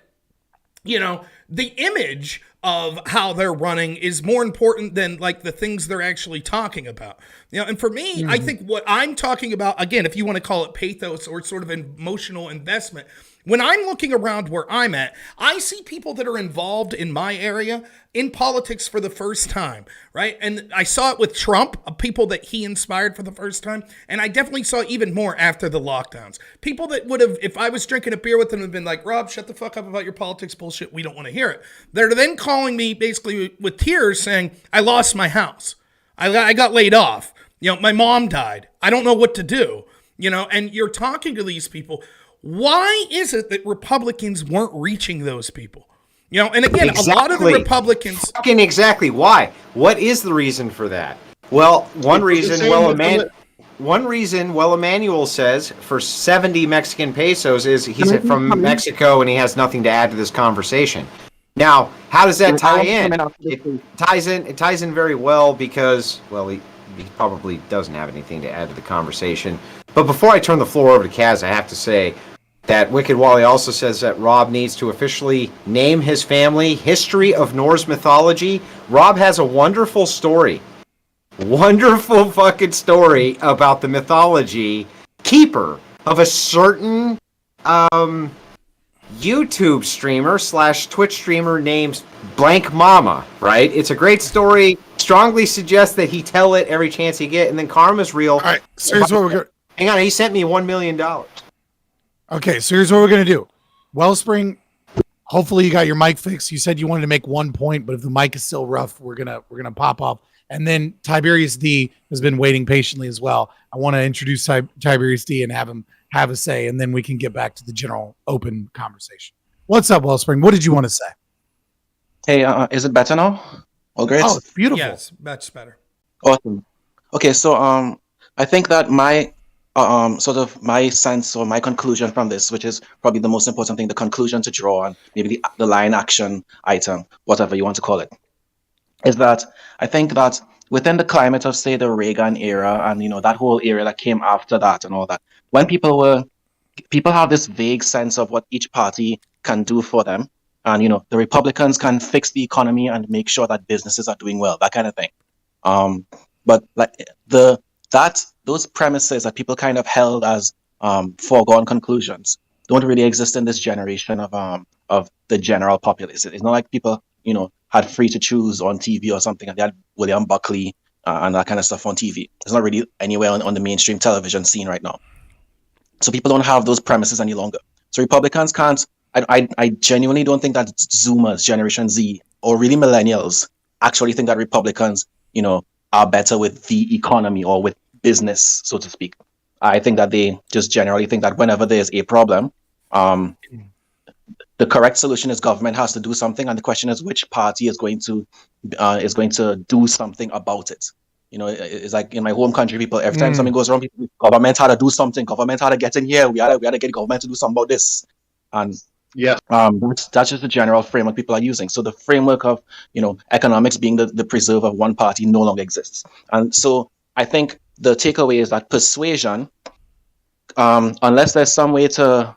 the image of how they're running is more important than like the things they're actually talking about. And for me, I think what I'm talking about, again, if you want to call it pathos or sort of emotional investment, when I'm looking around where I'm at, I see people that are involved in my area in politics for the first time, right? And I saw it with Trump, people that he inspired for the first time. And I definitely saw even more after the lockdowns. People that would have, if I was drinking a beer with them, have been like, Rob, shut the fuck up about your politics bullshit. We don't want to hear it. They're then calling me basically with tears saying, I lost my house. I got laid off. My mom died. I don't know what to do. And you're talking to these people. Why is it that Republicans weren't reaching those people? And again, a lot of the Republicans... Fucking exactly. Why? What is the reason for that? Well, one reason, Emmanuel says for 70 Mexican pesos is he's from Mexico and he has nothing to add to this conversation. Now, how does that tie in? It ties in very well because, he probably doesn't have anything to add to the conversation. But before I turn the floor over to Kaz, I have to say that Wicked Wally also says that Rob needs to officially name his family History of Norse Mythology. Rob has a wonderful story. Wonderful fucking story about the mythology keeper of a certain YouTube streamer / Twitch streamer named Blank Mama, right? It's a great story. Strongly suggest that he tell it every chance he get, and then karma's real. All right, so here's what we're going to... Hang on, he sent me $1 million. Okay, so here's what we're going to do. Wellspring, hopefully you got your mic fixed. You said you wanted to make 1 point, but if the mic is still rough, we're gonna pop off. And then Tiberius D has been waiting patiently as well. I want to introduce Tiberius D and have him have a say, and then we can get back to the general open conversation. What's up, Wellspring? What did you want to say? Hey, is it better now? All great? Oh, it's beautiful. Yes, much better. Awesome. Okay, so I think that my sort of my sense or my conclusion from this, which is probably the most important thing, the conclusion to draw and maybe the line action item, whatever you want to call it, is that I think that within the climate of, say, the Reagan-era and, that whole era that came after that and all that, when people have this vague sense of what each party can do for them, and, the Republicans can fix the economy and make sure that businesses are doing well, that kind of thing. But like those premises that people kind of held as foregone conclusions don't really exist in this generation of the general populace. It's not like people, had free to choose on TV or something, and they had William Buckley and that kind of stuff on TV. It's not really anywhere on the mainstream television scene right now. So people don't have those premises any longer. So Republicans can't. I genuinely don't think that Zoomers, Generation Z, or really millennials actually think that Republicans, are better with the economy or with business, so to speak. I think that they just generally think that whenever there's a problem, the correct solution is government has to do something, and the question is which party is going to do something about it. It's like in my home country, people every time something goes wrong, people, government had to do something. Government had to get in here. We had to get government to do something about this, and that's just the general framework people are using. So the framework of economics being the preserve of one party no longer exists, and so I think the takeaway is that persuasion, unless there's some way to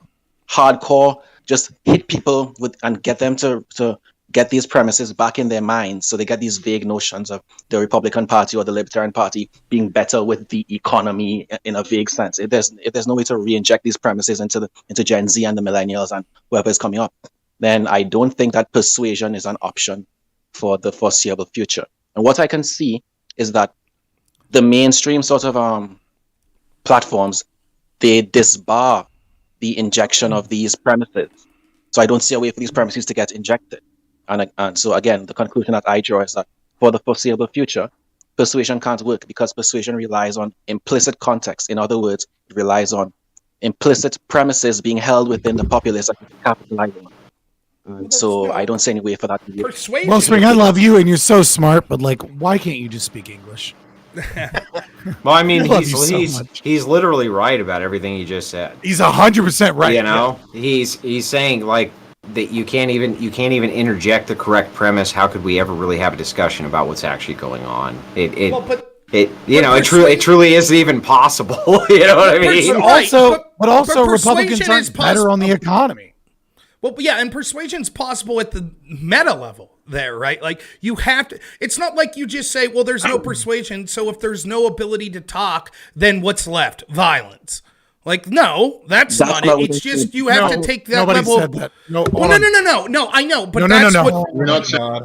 hardcore just hit people with and get them to get these premises back in their minds, so they get these vague notions of the Republican Party or the Libertarian Party being better with the economy in a vague sense. If there's no way to re-inject these premises into Gen Z and the millennials and whoever is coming up, then I don't think that persuasion is an option for the foreseeable future. And what I can see is that the mainstream sort of platforms, they disbar the injection of these premises. So I don't see a way for these premises to get injected. And so again, the conclusion that I draw is that for the foreseeable future, persuasion can't work because persuasion relies on implicit context. In other words, it relies on implicit premises being held within the populace that you can capitalize on. So I don't see any way for that to be. Persuasion. Wellspring, I love you and you're so smart, but like, why can't you just speak English? Well, I mean, I love you so much. he's literally right about everything he just said. He's 100% right. You know, he's saying like that you can't even interject the correct premise. How could we ever really have a discussion about what's actually going on? It truly isn't even possible. You know what I mean? But also Republicans persuasion aren't is better on the economy. Well, yeah, and persuasion's possible at the meta level there, right? Like you have to, it's not like you just say, well, there's no persuasion, so if there's no ability to talk, then what's left? Violence. Like, no, that's not it. It's just you have to take that level. Said that. No, no, I know, but that's what We're not saying.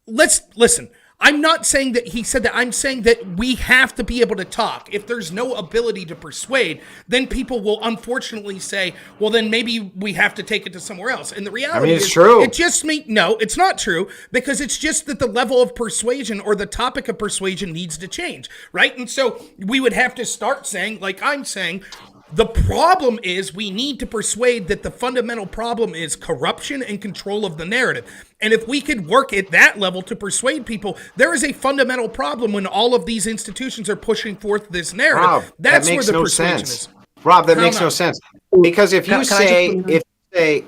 Let's listen. I'm not saying that he said that. I'm saying that we have to be able to talk. If there's no ability to persuade, then people will unfortunately say, well, then maybe we have to take it to somewhere else. And the reality it's is, true. It just no, it's not true, because it's just that the level of persuasion or the topic of persuasion needs to change, right? And so we would have to start saying, like I'm saying, the problem is we need to persuade that the fundamental problem is corruption and control of the narrative. And if we could work at that level to persuade people, there is a fundamental problem when all of these institutions are pushing forth this narrative. Rob, that's that makes where the no persuasion sense. is. Rob, that makes no sense. Because if you say,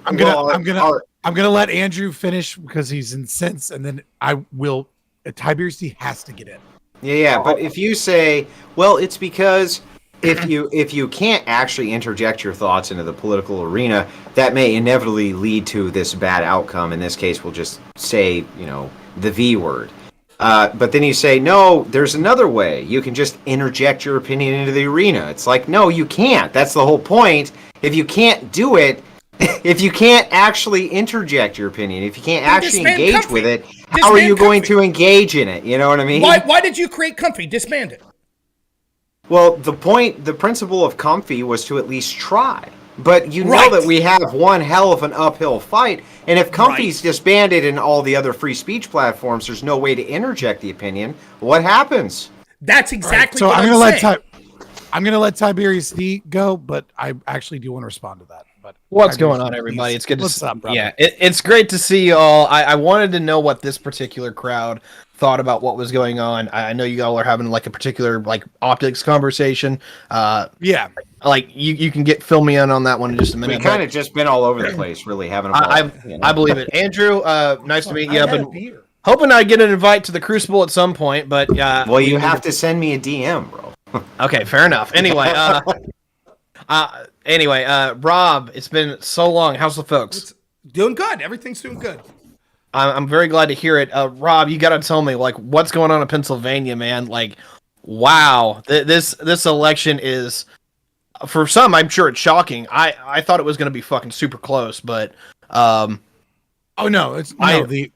I'm gonna let Andrew finish because he's incensed, and then I will. Tiberius has to get in. Yeah, but if you say, well, it's because if you can't actually interject your thoughts into the political arena, that may inevitably lead to this bad outcome. In this case, we'll just say, the V word. But then you say, no, there's another way. You can just interject your opinion into the arena. It's like, no, you can't. That's the whole point. If you can't do it, if you can't actually interject your opinion, if you can't actually engage with it, how are you going to engage in it? You know what I mean? Why did you create Comfy? Disband it. Well, the principle of Comfy was to at least try. But you know that we have one hell of an uphill fight. And if Comfy's disbanded in all the other free speech platforms, there's no way to interject the opinion. What happens? That's exactly what I'm saying. I'm going to let Tiberius D go, but I actually do want to respond to that. But what's going on, everybody? It's good to What's up, brother? Yeah, it's great to see you all. I wanted to know what this particular crowd thought about what was going on. I know you all are having like a particular like optics conversation. Yeah, like you can fill me in on that one in just a minute. We've kind of just been all over the place, really having a ball. I believe it. Andrew, nice to meet you. I've been hoping I'd get an invite to the Crucible at some point, but well, you have to send me a DM, bro. Okay, fair enough. Anyway, Rob, it's been so long. How's the folks? Doing good. Everything's doing good. I'm very glad to hear it. Rob, you got to tell me, like, what's going on in Pennsylvania, man? Like, wow, this election is, for some, I'm sure it's shocking. I thought it was going to be fucking super close, but oh no, it's the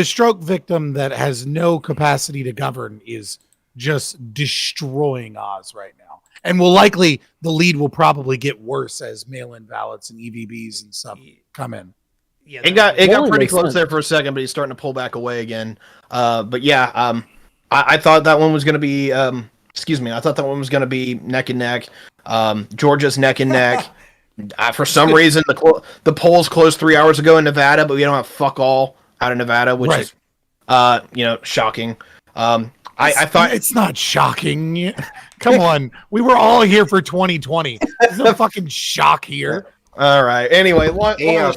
stroke victim that has no capacity to govern is just destroying Oz right now, and the lead will probably get worse as mail-in ballots and EVBs and stuff come in. Yeah, it got pretty close there for a second, but he's starting to pull back away again. But yeah, I thought that one was going to be. I thought that one was going to be neck and neck. Georgia's neck and neck. For some reason, the polls closed 3 hours ago in Nevada, but we don't have fuck all out of Nevada, which is shocking. I thought it's not shocking. Come on, we were all here for 2020. There's no fucking shock here. All right. Anyway,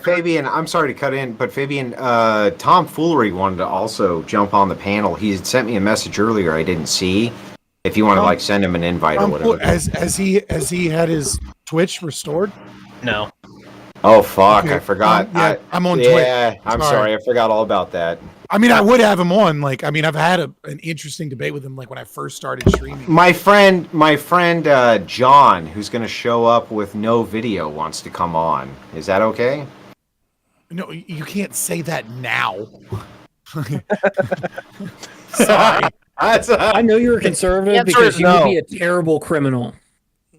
Fabian, I'm sorry to cut in, but Fabian, Tom Foolery wanted to also jump on the panel. He had sent me a message earlier I didn't see. If you want to send him an invite or whatever. Has he had his Twitch restored? No. Oh fuck! Okay. I forgot. I'm on Twitch. Yeah, I'm sorry. I forgot all about that. I mean, I would have him on. I've had an interesting debate with him. Like when I first started streaming. My friend, John, who's going to show up with no video, wants to come on. Is that okay? No, you can't say that now. Sorry. I know you're a conservative because you would be a terrible criminal.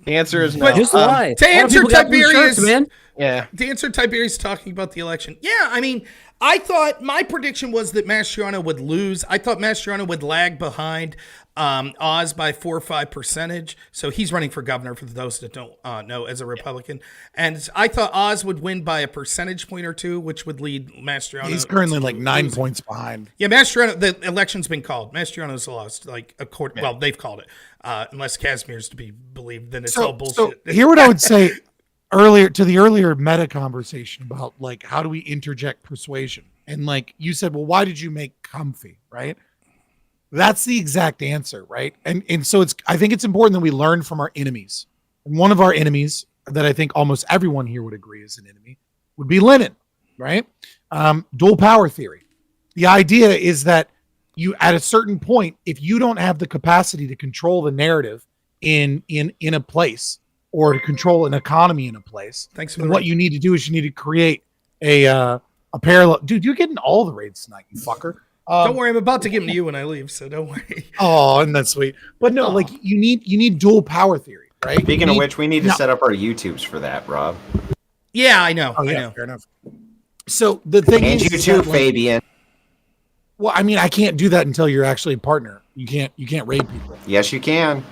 The answer is no. Just lie. To answer Tiberius, man. Yeah. To answer Tiberius talking about the election. Yeah, I mean, I thought my prediction was that Mastriano would lose. I thought Mastriano would lag behind Oz by 4 or 5%. So he's running for governor, for those that don't know, as a Republican. And I thought Oz would win by a percentage point or two, which would lead Mastriano. He's currently like 9 points behind. Yeah, Mastriano, the election's been called. Mastriano's lost. Well, they've called it. Unless Casimir's to be believed, then it's all bullshit. So here what I would say earlier meta conversation about like how do we interject persuasion? And like you said, well, why did you make comfy, right? That's the exact answer, right? And so I think it's important that we learn from our enemies. And one of our enemies that I think almost everyone here would agree is an enemy would be Lenin, right? Dual power theory. The idea is that you, at a certain point, if you don't have the capacity to control the narrative in a place or to control an economy in a place, then what you need to do is you need to create a parallel. Dude, you're getting all the raids tonight, you fucker. Don't worry, I'm about to give them to you when I leave, so don't worry. Oh, and that's sweet. But no, like you need dual power theory, right? Speaking of which, we need to set up our YouTubes for that, Rob. Yeah, I know. Oh, yeah, I know. Fair enough. So the thing and is, you too, Fabian. Well, I mean, I can't do that until you're actually a partner. You can't raid people. Yes, you can.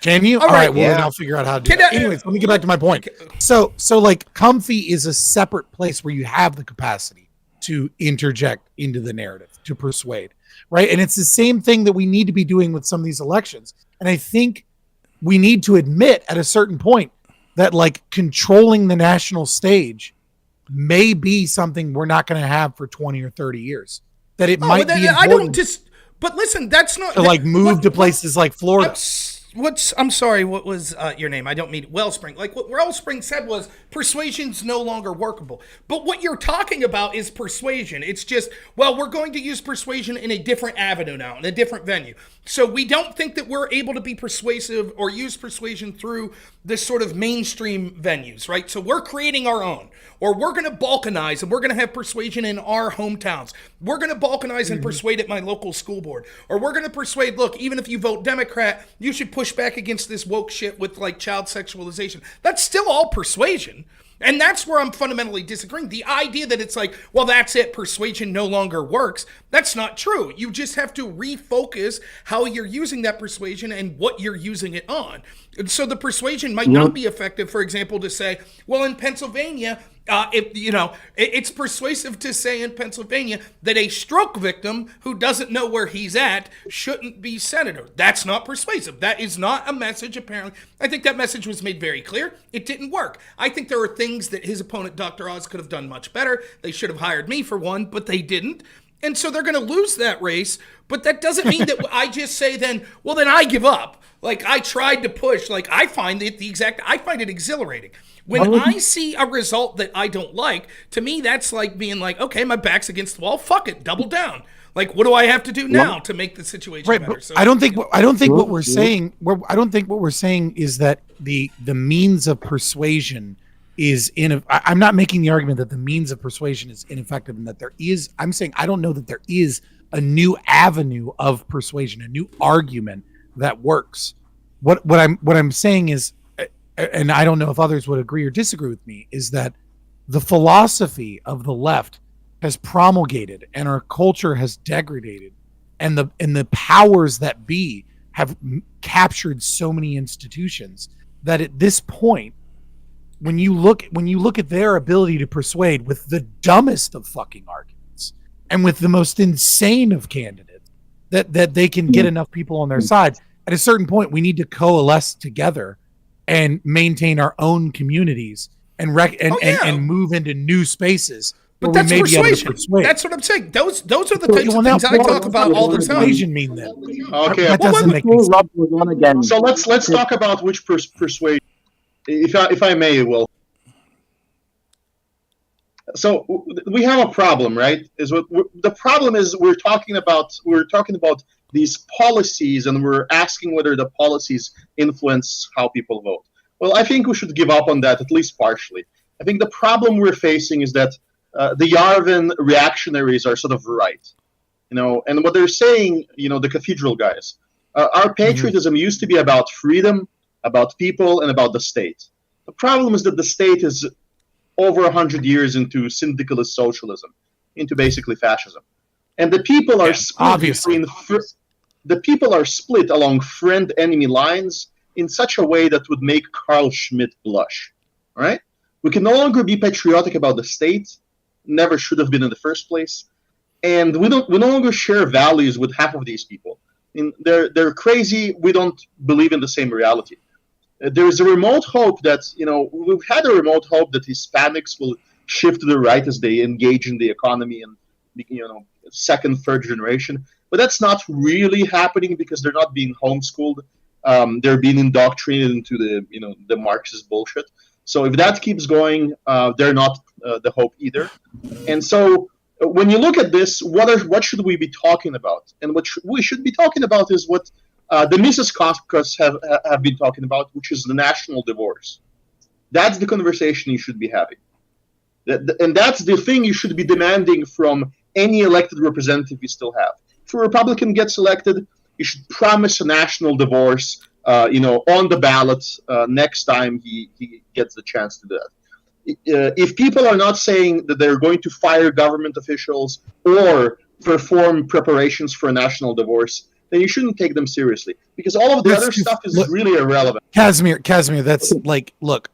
Can you? All All right. right, Well, then yeah. I'll figure out how to do that. Anyways, let me get back to my point. So like comfy is a separate place where you have the capacity to interject into the narrative, to persuade, right? And it's the same thing that we need to be doing with some of these elections. And I think we need to admit at a certain point that like controlling the national stage may be something we're not going to have for 20 or 30 years. That it might be important. I don't just. But listen, that's not to like move to places like Florida. I'm sorry, what was your name? I don't mean Wellspring. Like what Wellspring said was persuasion's no longer workable. But what you're talking about is persuasion. It's just, well, we're going to use persuasion in a different avenue now, in a different venue. So we don't think that we're able to be persuasive or use persuasion through this sort of mainstream venues, right? So we're creating our own. Or we're going to balkanize and we're going to have persuasion in our hometowns. We're going to balkanize and persuade at my local school board. Or we're going to persuade, look, even if you vote Democrat, you should push back against this woke shit with like child sexualization. That's still all persuasion. And that's where I'm fundamentally disagreeing. The idea that it's like, well, that's it, persuasion no longer works. That's not true. You just have to refocus how you're using that persuasion and what you're using it on. And so the persuasion might not be effective, for example, to say, well, in Pennsylvania, it's persuasive to say in Pennsylvania that a stroke victim who doesn't know where he's at shouldn't be senator. That's not persuasive. That is not a message, apparently. I think that message was made very clear. It didn't work. I think there are things that his opponent, Dr. Oz, could have done much better. They should have hired me for one, but they didn't. And so they're going to lose that race. But that doesn't mean that I just say then, well, then I give up. Like I tried to push. Like I find it exhilarating. When I see a result that I don't like, to me, that's like being like, okay, my back's against the wall. Fuck it. Double down. Like, what do I have to do now to make the situation better? So, I don't think what we're saying is that the means of persuasion is I'm not making the argument that the means of persuasion is ineffective and that I'm saying I don't know that there is a new avenue of persuasion, a new argument that works. What I'm saying is, and I don't know if others would agree or disagree with me, is that the philosophy of the left has promulgated and our culture has degraded, and the powers that be have captured so many institutions that at this point, when you look at their ability to persuade with the dumbest of fucking arguments and with the most insane of candidates, that they can get enough people on their side, at a certain point we need to coalesce together and maintain our own communities and move into new spaces. But that's persuasion. That's what I'm saying. Those are the types of things I talk about all the time. Persuasion mean then? Okay. That doesn't make sense. So let's talk about which persuasion, if I may, Will. So we have a problem, right? The problem is we're talking about these policies, and we're asking whether the policies influence how people vote. Well, I think we should give up on that, at least partially. I think the problem we're facing is that the Yarvin reactionaries are sort of right. And what they're saying, the cathedral guys, our patriotism used to be about freedom, about people, and about the state. The problem is that the state is over 100 years into syndicalist socialism, into basically fascism, and the people are split the people are split along friend-enemy lines in such a way that would make Carl Schmitt blush. All right, we can no longer be patriotic about the state. Never should have been in the first place, and we no longer share values with half of these people. They're crazy. We don't believe in the same reality. There's a remote hope that, we've had a remote hope that Hispanics will shift to the right as they engage in the economy and, second, third generation. But that's not really happening because they're not being homeschooled. They're being indoctrinated into the Marxist bullshit. So if that keeps going, they're not the hope either. And so when you look at this, what should we be talking about? And what we should be talking about is what the Mrs. Kafkas have been talking about, which is the national divorce. That's the conversation you should be having. And that's the thing you should be demanding from any elected representative you still have. If a Republican gets elected, you should promise a national divorce, on the ballot next time he gets the chance to do that. If people are not saying that they're going to fire government officials or perform preparations for a national divorce, then you shouldn't take them seriously, because all of the other stuff is really irrelevant. Casimir, that's look,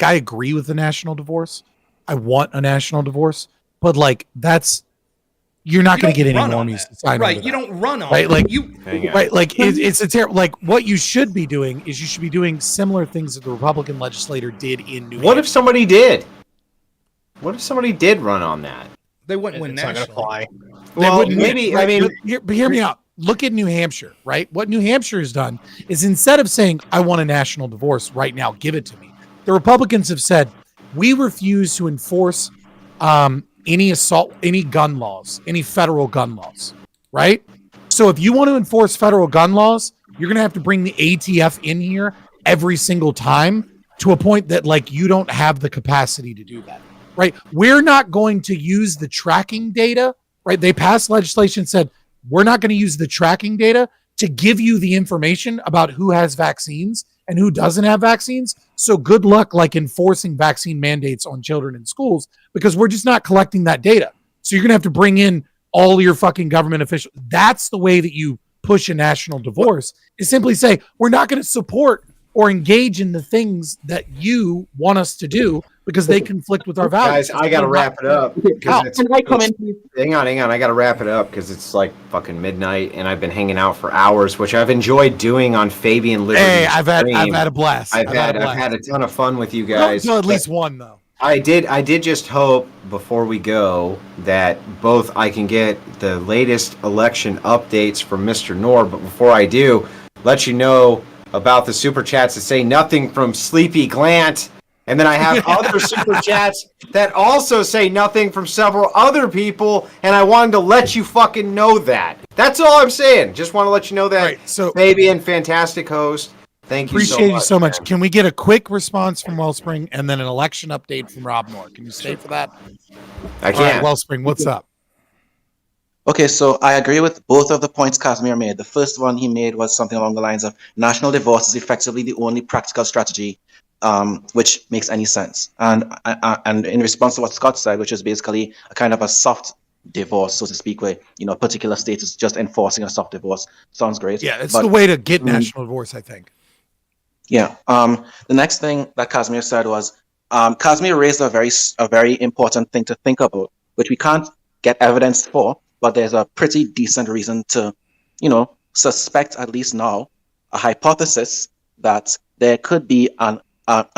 I agree with the national divorce. I want a national divorce, but you're not going to get any normies to sign right? over You that. don't run on right. It's a terrible. What you should be doing is you should be doing similar things that the Republican legislator did in New Hampshire. What if somebody did? What if somebody did run on that? They wouldn't win It's not nationally. gonna fly. Well, maybe. Right, I mean, but hear me out. Look at New Hampshire, right? What New Hampshire has done is, instead of saying, I want a national divorce right now, give it to me, the Republicans have said, we refuse to enforce any gun laws, any federal gun laws, right? So if you want to enforce federal gun laws, you're going to have to bring the ATF in here every single time, to a point that you don't have the capacity to do that, right? We're not going to use the tracking data, right? They passed legislation and said, we're not going to use the tracking data to give you the information about who has vaccines and who doesn't have vaccines. So good luck enforcing vaccine mandates on children in schools, because we're just not collecting that data. So you're going to have to bring in all your fucking government officials. That's the way that you push a national divorce, is simply say, we're not going to support or engage in the things that you want us to do because they conflict with our values. guys, I gotta wrap it up. Can I come in? Hang on. I gotta wrap it up because it's fucking midnight and I've been hanging out for hours, which I've enjoyed doing on Fabian Liberty. Hey, I've had a blast. I've had a ton of fun with you guys. No, at least one though. I did just hope before we go that both I can get the latest election updates from Mr. Noor, but before I do, let you know about the super chats that say nothing from Sleepy Glant. And then I have other super chats that also say nothing from several other people, and I wanted to let you fucking know that. That's all I'm saying. Just want to let you know that. Right, so Fabian, fantastic host. Thank you appreciate you so much. man. Can we get a quick response from Wellspring and then an election update from Rob Moore? Can you stay for that? I All can. right, Wellspring, what's up? Okay, so I agree with both of the points Casimir made. The first one he made was something along the lines of national divorce is effectively the only practical strategy which makes any sense. And in response to what Scott said, which is basically a kind of a soft divorce, so to speak, where a particular state is just enforcing a soft divorce, sounds great. Yeah, it's the way to get national divorce, I think. Yeah. The next thing that Casimir said was Casimir raised a very important thing to think about, which we can't get evidence for, but there's a pretty decent reason to, suspect, at least now, a hypothesis that there could be a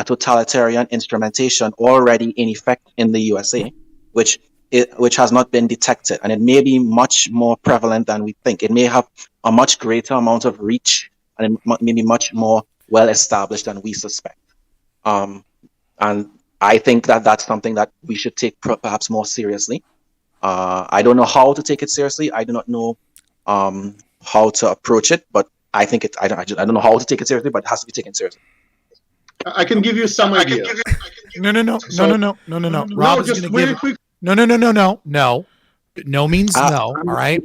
totalitarian instrumentation already in effect in the USA, which has not been detected, and it may be much more prevalent than we think. It may have a much greater amount of reach, and it may be much more well established than we suspect. And I think that that's something that we should take perhaps more seriously. I don't know how to take it seriously. I do not know how to approach it, but I think I don't know how to take it seriously, but it has to be taken seriously. I can give you some ideas. No. Rob is just going to really give quick. No. No means no. All right.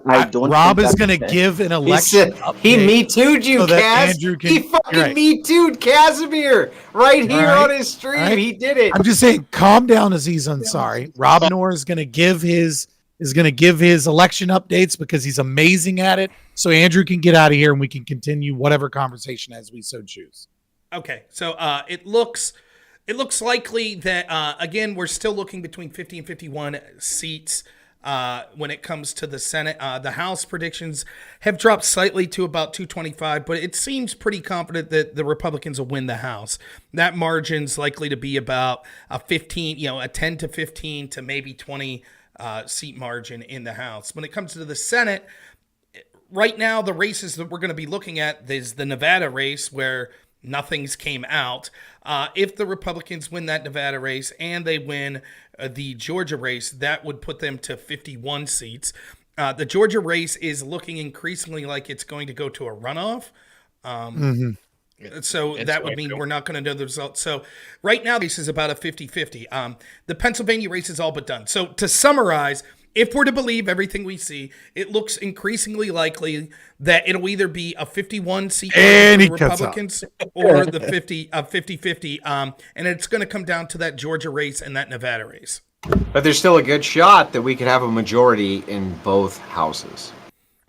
I don't Rob think is that's going to fair. give an He election. said he me too'd you, so that Kaz. Andrew can- He fucking right. me too'd Casimir right here All right. on his stream. All right. He did it. I'm just saying, calm down, Aziz Ansari. Robnoerr is going to give his election updates because he's amazing at it. So Andrew can get out of here and we can continue whatever conversation as we so choose. Okay, so it looks likely that again we're still looking between 50 and 51 seats when it comes to the Senate. The House predictions have dropped slightly to about 225, but it seems pretty confident that the Republicans will win the House. That margin's likely to be about a 10 to 15 to maybe 20 seat margin in the House. When it comes to the Senate, right now the races that we're going to be looking at is the Nevada race where nothing's came out. If the Republicans win that Nevada race and they win the Georgia race, that would put them to 51 seats. The Georgia race is looking increasingly like it's going to go to a runoff. So that would mean we're not going to know the results. So right now, this is about a 50-50. The Pennsylvania race is all but done. So to summarize, if we're to believe everything we see, it looks increasingly likely that it'll either be a 51 seat for the Republicans or the 50-50. And it's going to come down to that Georgia race and that Nevada race. But there's still a good shot that we could have a majority in both houses.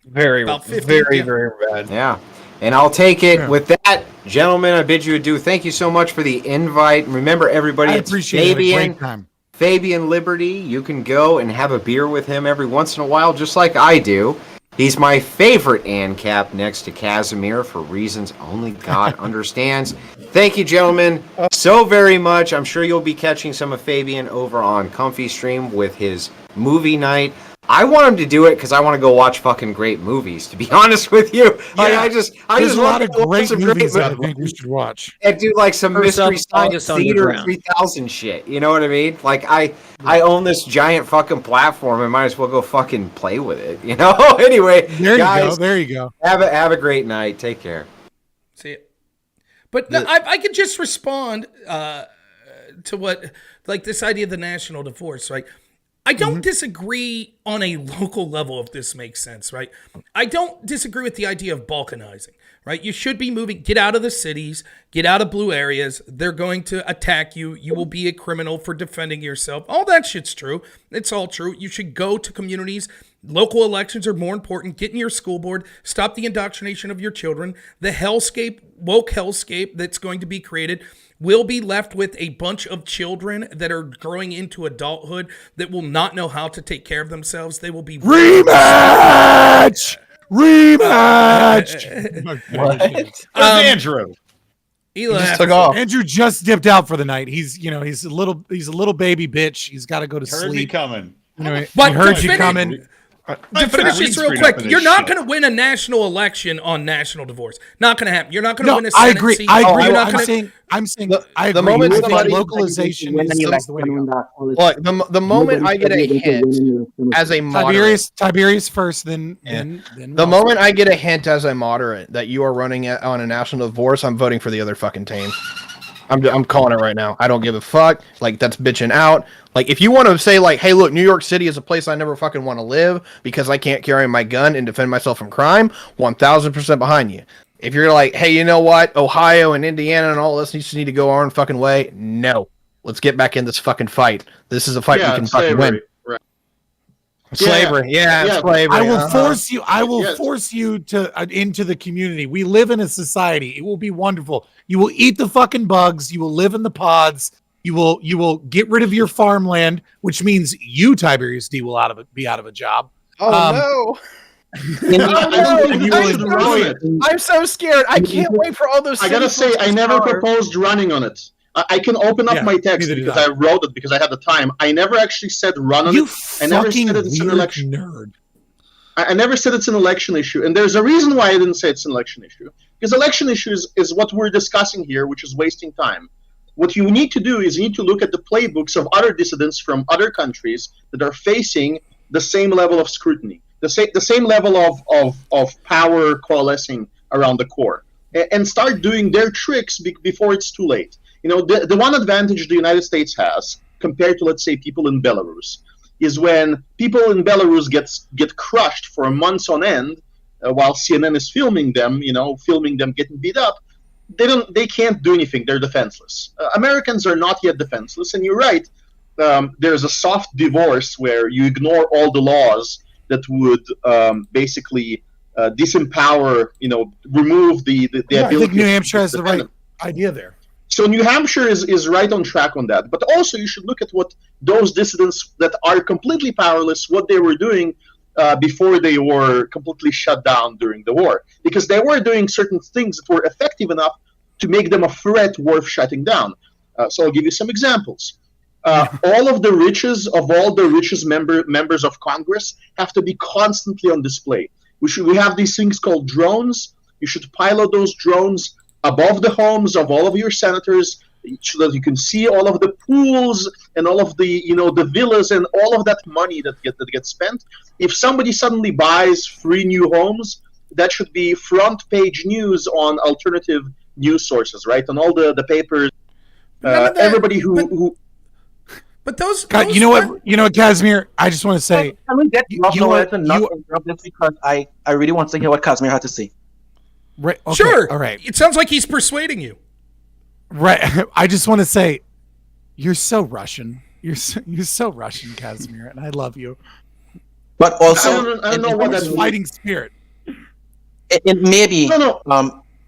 Very, About 50, very, yeah. very bad. Yeah. And I'll take it. With that, gentlemen, I bid you adieu. Thank you so much for the invite. And remember, everybody, I it's appreciate it. Great time. Fabian Liberty. You can go and have a beer with him every once in a while, just like I do. He's my favorite ANCAP next to Casimir for reasons only God understands. Thank you, gentlemen, so very much. I'm sure you'll be catching some of Fabian over on Comfy Stream with his movie night. I want him to do it because I want to go watch fucking great movies, to be honest with you. Yeah, I just there's a lot want of to watch great some movies that I movies. think we should watch. And do like some Mystery Science August Theater Underground. 3000 shit. You know what I mean? Like I own this giant fucking platform and might as well go fucking play with it. You know? Anyway, There guys, you go. There you go. have a great night. Take care. See it. But no, I could just respond to what, like this idea of the national divorce, right? I don't disagree on a local level, if this makes sense, right? I don't disagree with the idea of balkanizing, right? You should be moving, get out of the cities, get out of blue areas. They're going to attack you. You will be a criminal for defending yourself. All that shit's true. It's all true. You should go to communities. Local elections are more important. Get in your school board. Stop the indoctrination of your children. The hellscape, woke hellscape that's going to be created will be left with a bunch of children that are growing into adulthood that will not know how to take care of themselves. They will be Rematch! Where's Andrew? Eli just took off. Andrew just dipped out for the night. He's a little baby bitch. He's got to go to Heard me sleep. coming. But I heard to you finish- coming. To finish this real quick, you're not going to win a national election on national divorce. Not going to happen. You're not going to No, win a I Senate agree. seat. I You're agree. not I'm gonna- saying I agree. the moment I think somebody- localization is the way to go. Look, the moment I get a hint as a moderate, Tiberius first, then the moment I get a hint as a moderate that you are running on a national divorce, I'm voting for the other fucking team. I'm calling it right now. I don't give a fuck. Like, that's bitching out. Like, if you want to say, like, hey, look, New York City is a place I never fucking want to live because I can't carry my gun and defend myself from crime, 1,000% behind you. If you're like, hey, you know what? Ohio and Indiana and all this just need to go our own fucking way. No. Let's get back in this fucking fight. This is a fight we can fucking win. Right. Slavery. Yeah, slavery. I will force you. I will force you to into the community. We live in a society. It will be wonderful. You will eat the fucking bugs. You will live in the pods. You will get rid of your farmland, which means you, Tiberius D, will be out of a job. Oh no! I'm so scared. I can't wait for all those. I gotta say, I never proposed running on it. I can open up my text because I wrote it because I had the time. I never actually said run on it. I never said it's an election nerd. I never said it's an election issue, and there's a reason why I didn't say it's an election issue. Because election issues is what we're discussing here, which is wasting time. What you need to do is you need to look at the playbooks of other dissidents from other countries that are facing the same level of scrutiny, the same level of power coalescing around the core, and start doing their tricks before it's too late. You know, the one advantage the United States has compared to, let's say, people in Belarus is when people in Belarus get crushed for months on end while CNN is filming them, getting beat up. They can't do anything. They're defenseless. Americans are not yet defenseless, and you're right. There's a soft divorce where you ignore all the laws that would basically disempower, remove the ability. I think New Hampshire has the right idea there. So New Hampshire is right on track on that. But also you should look at what those dissidents that are completely powerless, what they were doing before they were completely shut down during the war. Because they were doing certain things that were effective enough to make them a threat worth shutting down. So I'll give you some examples. All of the riches of all the richest members of Congress have to be constantly on display. We have these things called drones. You should pilot those drones above the homes of all of your senators so that you can see all of the pools and all of the the villas and all of that money that gets spent. If somebody suddenly buys 3 new homes, that should be front page news on alternative news sources, right? On all the papers. Everybody who But those God, you know what, Casimir? I just want to say, can we get robnoerr to not interrupt this, because I really want to hear what Casimir had to say. Right. Okay, sure. All right. It sounds like he's persuading you. Right. I just want to say, you're so Russian. You're so Russian, Casimir, and I love you. But also, I don't know what that's fighting spirit. It may be.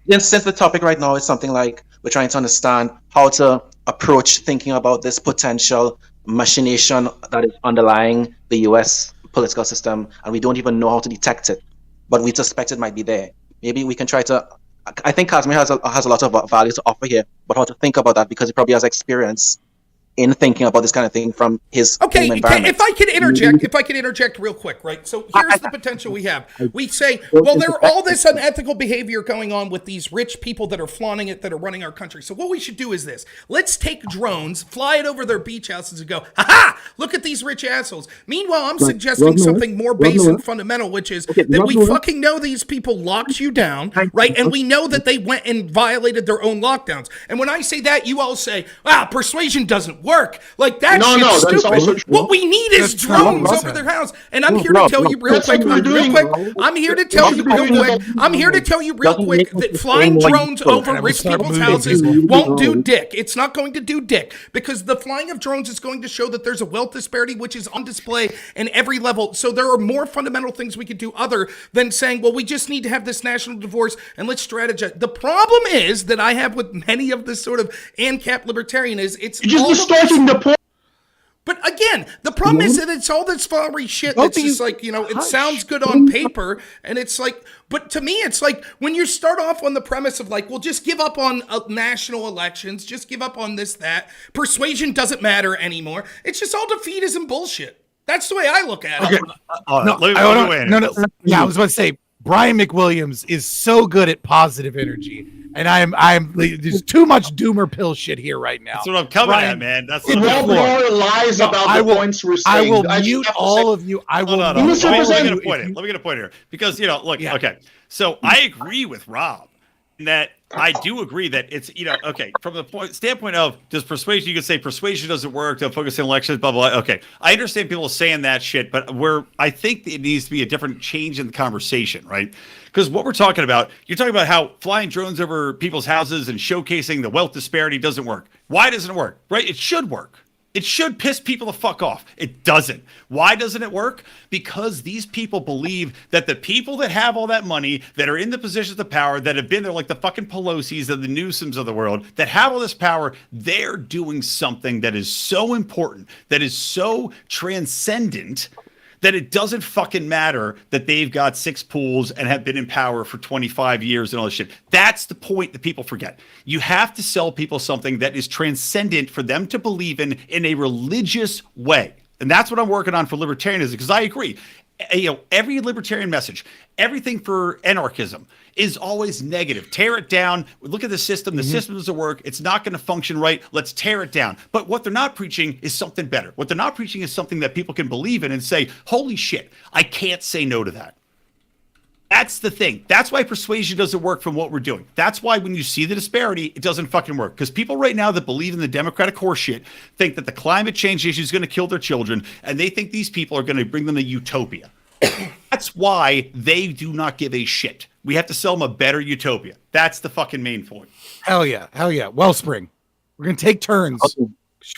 Since the topic right now is something like we're trying to understand how to approach thinking about this potential machination that is underlying the U.S. political system, and we don't even know how to detect it, but we suspect it might be there. Maybe we can try to. I think Casimir has a lot of value to offer here, but how to think about that, because he probably has experience in thinking about this kind of thing from his home environment. If I could interject real quick, right? So here's the potential we have. We say, well, there's all this unethical behavior going on with these rich people that are flaunting it, that are running our country. So what we should do is this. Let's take drones, fly it over their beach houses and go, ha-ha, look at these rich assholes. Meanwhile, I'm suggesting something more base and fundamental, which is that we fucking know these people locked you down, right? And we know that they went and violated their own lockdowns. And when I say that, you all say, persuasion doesn't work. Like that's stupid. What we need is drones over their house. And I'm here to tell you real quick. I'm here to tell you real quick that flying drones over rich people's houses won't do dick. It's not going to do dick, because the flying of drones is going to show that there's a wealth disparity which is on display in every level. So there are more fundamental things we could do other than saying, well, we just need to have this national divorce and let's strategize. The problem is that I have with many of this sort of ANCAP libertarian is it's just distorting the point. But again, the problem is that it's all this flowery shit that's just like, it sounds good on paper, and it's like, but to me, it's like when you start off on the premise of like, well, just give up on national elections, just give up on this, that. Persuasion doesn't matter anymore. It's just all defeatism bullshit. That's the way I look at it. No. Yeah, I was about to say, Brian McWilliams is so good at positive energy. And I'm there's too much doomer pill shit here right now. That's what I'm coming at, man. That's what more lies about the points we're saying. I will mute all of you. I will. Let me get a point here, because look. Okay, so I agree with Rob in that I do agree that it's from the standpoint of does persuasion. You could say persuasion doesn't work. Don't focus on elections. Blah blah. Okay, I understand people saying that shit, but I think it needs to be a different change in the conversation, right? Because what we're talking about, you're talking about how flying drones over people's houses and showcasing the wealth disparity doesn't work. Why doesn't it work? Right? It should work. It should piss people the fuck off. It doesn't. Why doesn't it work? Because these people believe that the people that have all that money, that are in the positions of power, that have been there like the fucking Pelosi's and the Newsoms of the world, that have all this power, they're doing something that is so important, that is so transcendent, that it doesn't fucking matter that they've got 6 pools and have been in power for 25 years and all this shit. That's the point that people forget. You have to sell people something that is transcendent for them to believe in a religious way. And that's what I'm working on for libertarianism, because I agree. Every libertarian message, everything for anarchism is always negative. Tear it down. Look at the system. The system doesn't work. It's not going to function right. Let's tear it down. But what they're not preaching is something better. What they're not preaching is something that people can believe in and say, holy shit, I can't say no to that. That's the thing. That's why persuasion doesn't work from what we're doing. That's why when you see the disparity, it doesn't fucking work. Because people right now that believe in the Democratic horseshit think that the climate change issue is going to kill their children, and they think these people are going to bring them a utopia. That's why they do not give a shit. We have to sell them a better utopia. That's the fucking main point. Hell yeah. Wellspring. We're going to take turns.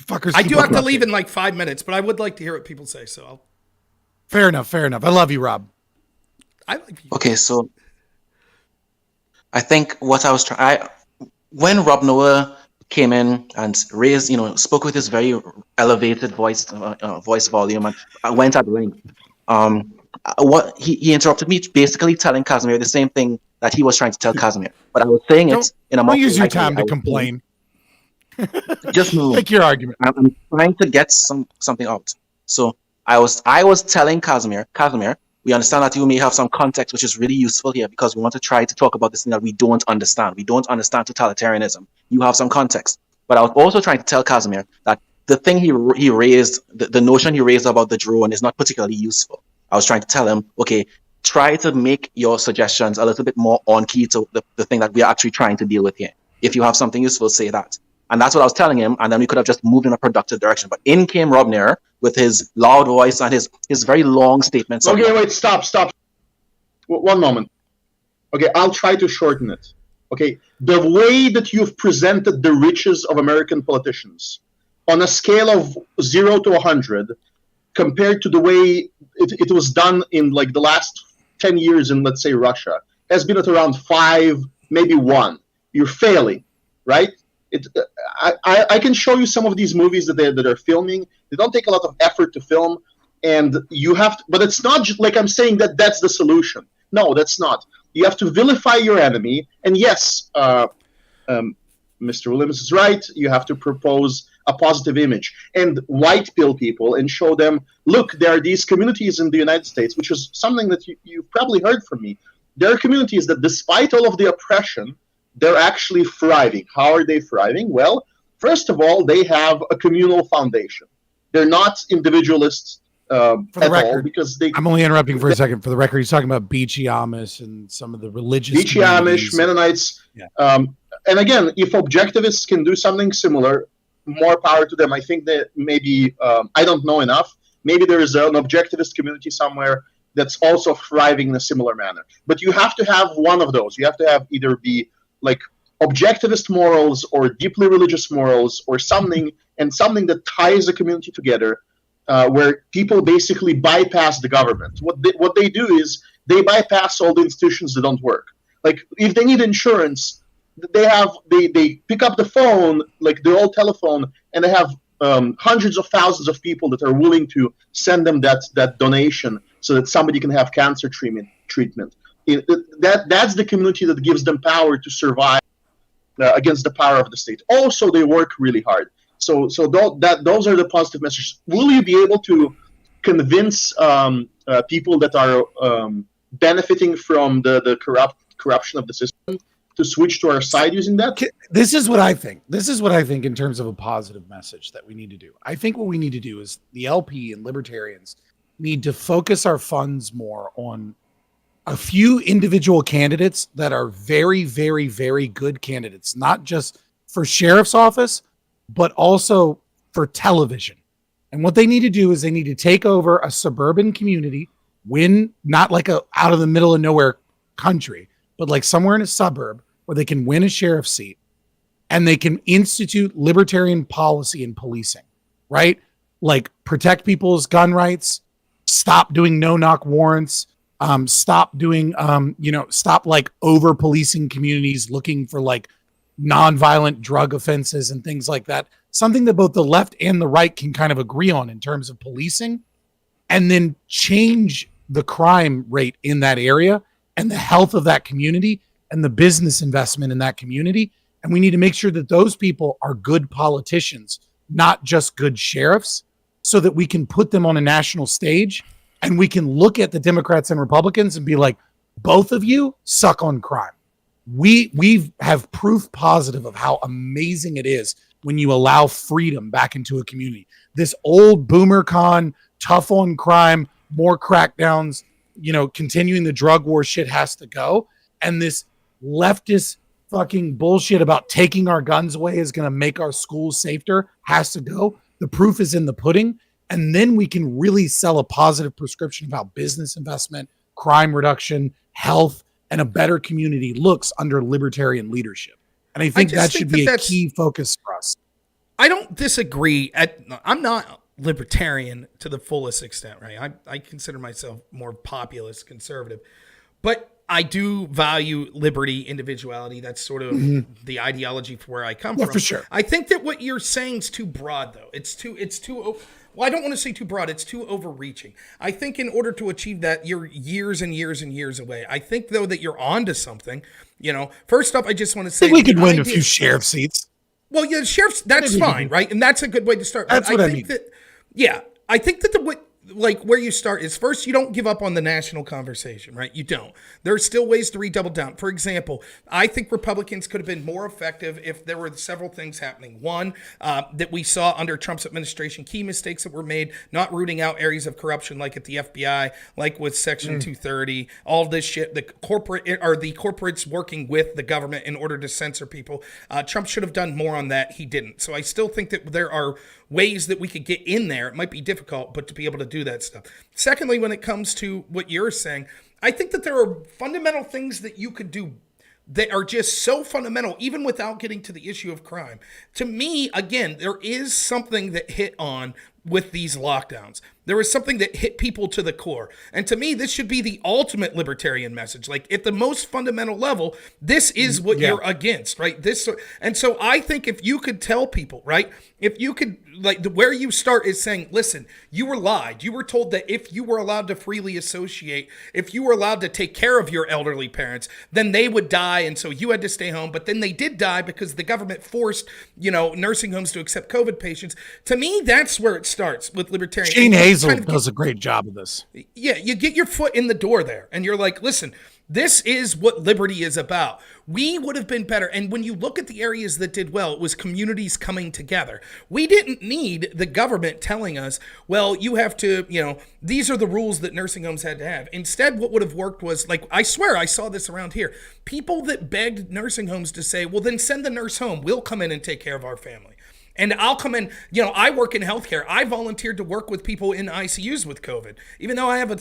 Fuckers, I do have to leave in like 5 minutes, but I would like to hear what people say. So Fair enough. I love you, Rob. I like you. Okay, so I think what I was trying, when robnoerr came in and raised, spoke with his very elevated voice volume and went at length. What he interrupted me, basically telling Casimir the same thing that he was trying to tell Casimir, but I was saying it in a more. Don't use your time to complain. Just move. Make your argument. I'm trying to get something out. So I was telling Casimir, we understand that you may have some context which is really useful here because we want to try to talk about this thing that we don't understand. We don't understand totalitarianism. You have some context. But I was also trying to tell Casimir that the thing he raised, the notion he raised about the drone is not particularly useful. I was trying to tell him, okay, try to make your suggestions a little bit more on key to the thing that we are actually trying to deal with here. If you have something useful, say that. And that's what I was telling him, and then we could have just moved in a productive direction. But in came robnoerr with his loud voice and his very long statements. Okay, wait, stop. One moment. Okay, I'll try to shorten it. Okay, the way that you've presented the riches of American politicians on a scale of 0 to 100, compared to the way it was done in like the last 10 years in, let's say, Russia, has been at around 5, maybe 1. You're failing, right? I can show you some of these movies that they're filming. They don't take a lot of effort to film, and you have to, but it's not just like I'm saying that's the solution. No, that's not. You have to vilify your enemy, and yes, Mr. Williams is right. You have to propose a positive image and white pill people and show them, look, there are these communities in the United States, which is something that you've probably heard from me. There are communities that despite all of the oppression, they're actually thriving. How are they thriving? Well, first of all, they have a communal foundation. They're not individualists for the record, all because they. I'm only interrupting for a second. For the record, he's talking about Beachy Amish and some of the religious. Beachy Amish, Mennonites. Yeah. And again, if objectivists can do something similar, more power to them. I think that maybe, I don't know enough. Maybe there is an objectivist community somewhere that's also thriving in a similar manner. But you have to have one of those. You have to have either be like objectivist morals or deeply religious morals or something, and something that ties the community together, where people basically bypass the government. What they do is they bypass all the institutions that don't work. Like if they need insurance, they pick up the phone, like the old telephone, and they have hundreds of thousands of people that are willing to send them that donation so that somebody can have cancer treatment. That's the community that gives them power to survive against the power of the state. Also, they work really hard. So those are the positive messages. Will you be able to convince people that are benefiting from the corruption of the system to switch to our side using that? This is what I think. This is what I think in terms of a positive message that we need to do. I think what we need to do is the LP and libertarians need to focus our funds more on a few individual candidates that are very, very, very good candidates, not just for sheriff's office, but also for television. And what they need to do is they need to take over a suburban community, win, not like a out of the middle of nowhere country, but like somewhere in a suburb where they can win a sheriff's seat and they can institute libertarian policy in policing, right? Like protect people's gun rights, stop doing no-knock warrants, stop doing, stop like over policing communities looking for like nonviolent drug offenses and things like that. Something that both the left and the right can kind of agree on in terms of policing, and then change the crime rate in that area and the health of that community and the business investment in that community. And we need to make sure that those people are good politicians, not just good sheriffs, so that we can put them on a national stage and we can look at the Democrats and Republicans and be like, both of you suck on crime. We have proof positive of how amazing it is when you allow freedom back into a community. This old boomer con, tough on crime, more crackdowns, continuing the drug war shit has to go. And this leftist fucking bullshit about taking our guns away is going to make our schools safer has to go. The proof is in the pudding. And then we can really sell a positive prescription about business investment, crime reduction, health, and a better community looks under libertarian leadership. And I think that should be a key focus for us. I don't disagree. I'm not libertarian to the fullest extent, right? I consider myself more populist conservative, but I do value liberty, individuality. That's sort of the ideology for where I come from. For sure. I think that what you're saying is too broad, though. It's too. Well, I don't want to say too broad. It's too overreaching. I think in order to achieve that, you're years and years and years away. I think, though, that you're onto something. First off, I just want to say I think we could win a few sheriff seats. Well, yeah, sheriff's, that's fine, right? And that's a good way to start. That's what I mean. I think that where you start is first, you don't give up on the national conversation, right? You don't. There are still ways to redouble down. For example, I think Republicans could have been more effective if there were several things happening. One, that we saw under Trump's administration, key mistakes that were made, not rooting out areas of corruption like at the FBI, like with Section 230, all this shit, the corporates working with the government in order to censor people. Trump should have done more on that. He didn't. So I still think that there are ways that we could get in there. It might be difficult, but to be able to do that stuff. Secondly, when it comes to what you're saying, I think that there are fundamental things that you could do that are just so fundamental, even without getting to the issue of crime. To me, again, there is something that hit on with these lockdowns. There was something that hit people to the core. And to me, this should be the ultimate libertarian message. Like, at the most fundamental level, this is what you're against, right? And so I think if you could tell people, right, if you could, where you start is saying, listen, you were lied. You were told that if you were allowed to freely associate, if you were allowed to take care of your elderly parents, then they would die. And so you had to stay home. But then they did die because the government forced, nursing homes to accept COVID patients. To me, that's where it starts with libertarian. Shane Hazel does a great job of this. Yeah, you get your foot in the door there, and you're like, listen, this is what liberty is about. We would have been better. And when you look at the areas that did well, it was communities coming together. We didn't need the government telling us, well, you have to, these are the rules that nursing homes had to have. Instead, what would have worked was, I swear I saw this around here. People that begged nursing homes to say, well, then send the nurse home. We'll come in and take care of our family. And I'll come in, I work in healthcare. I volunteered to work with people in ICUs with COVID. Even though I have a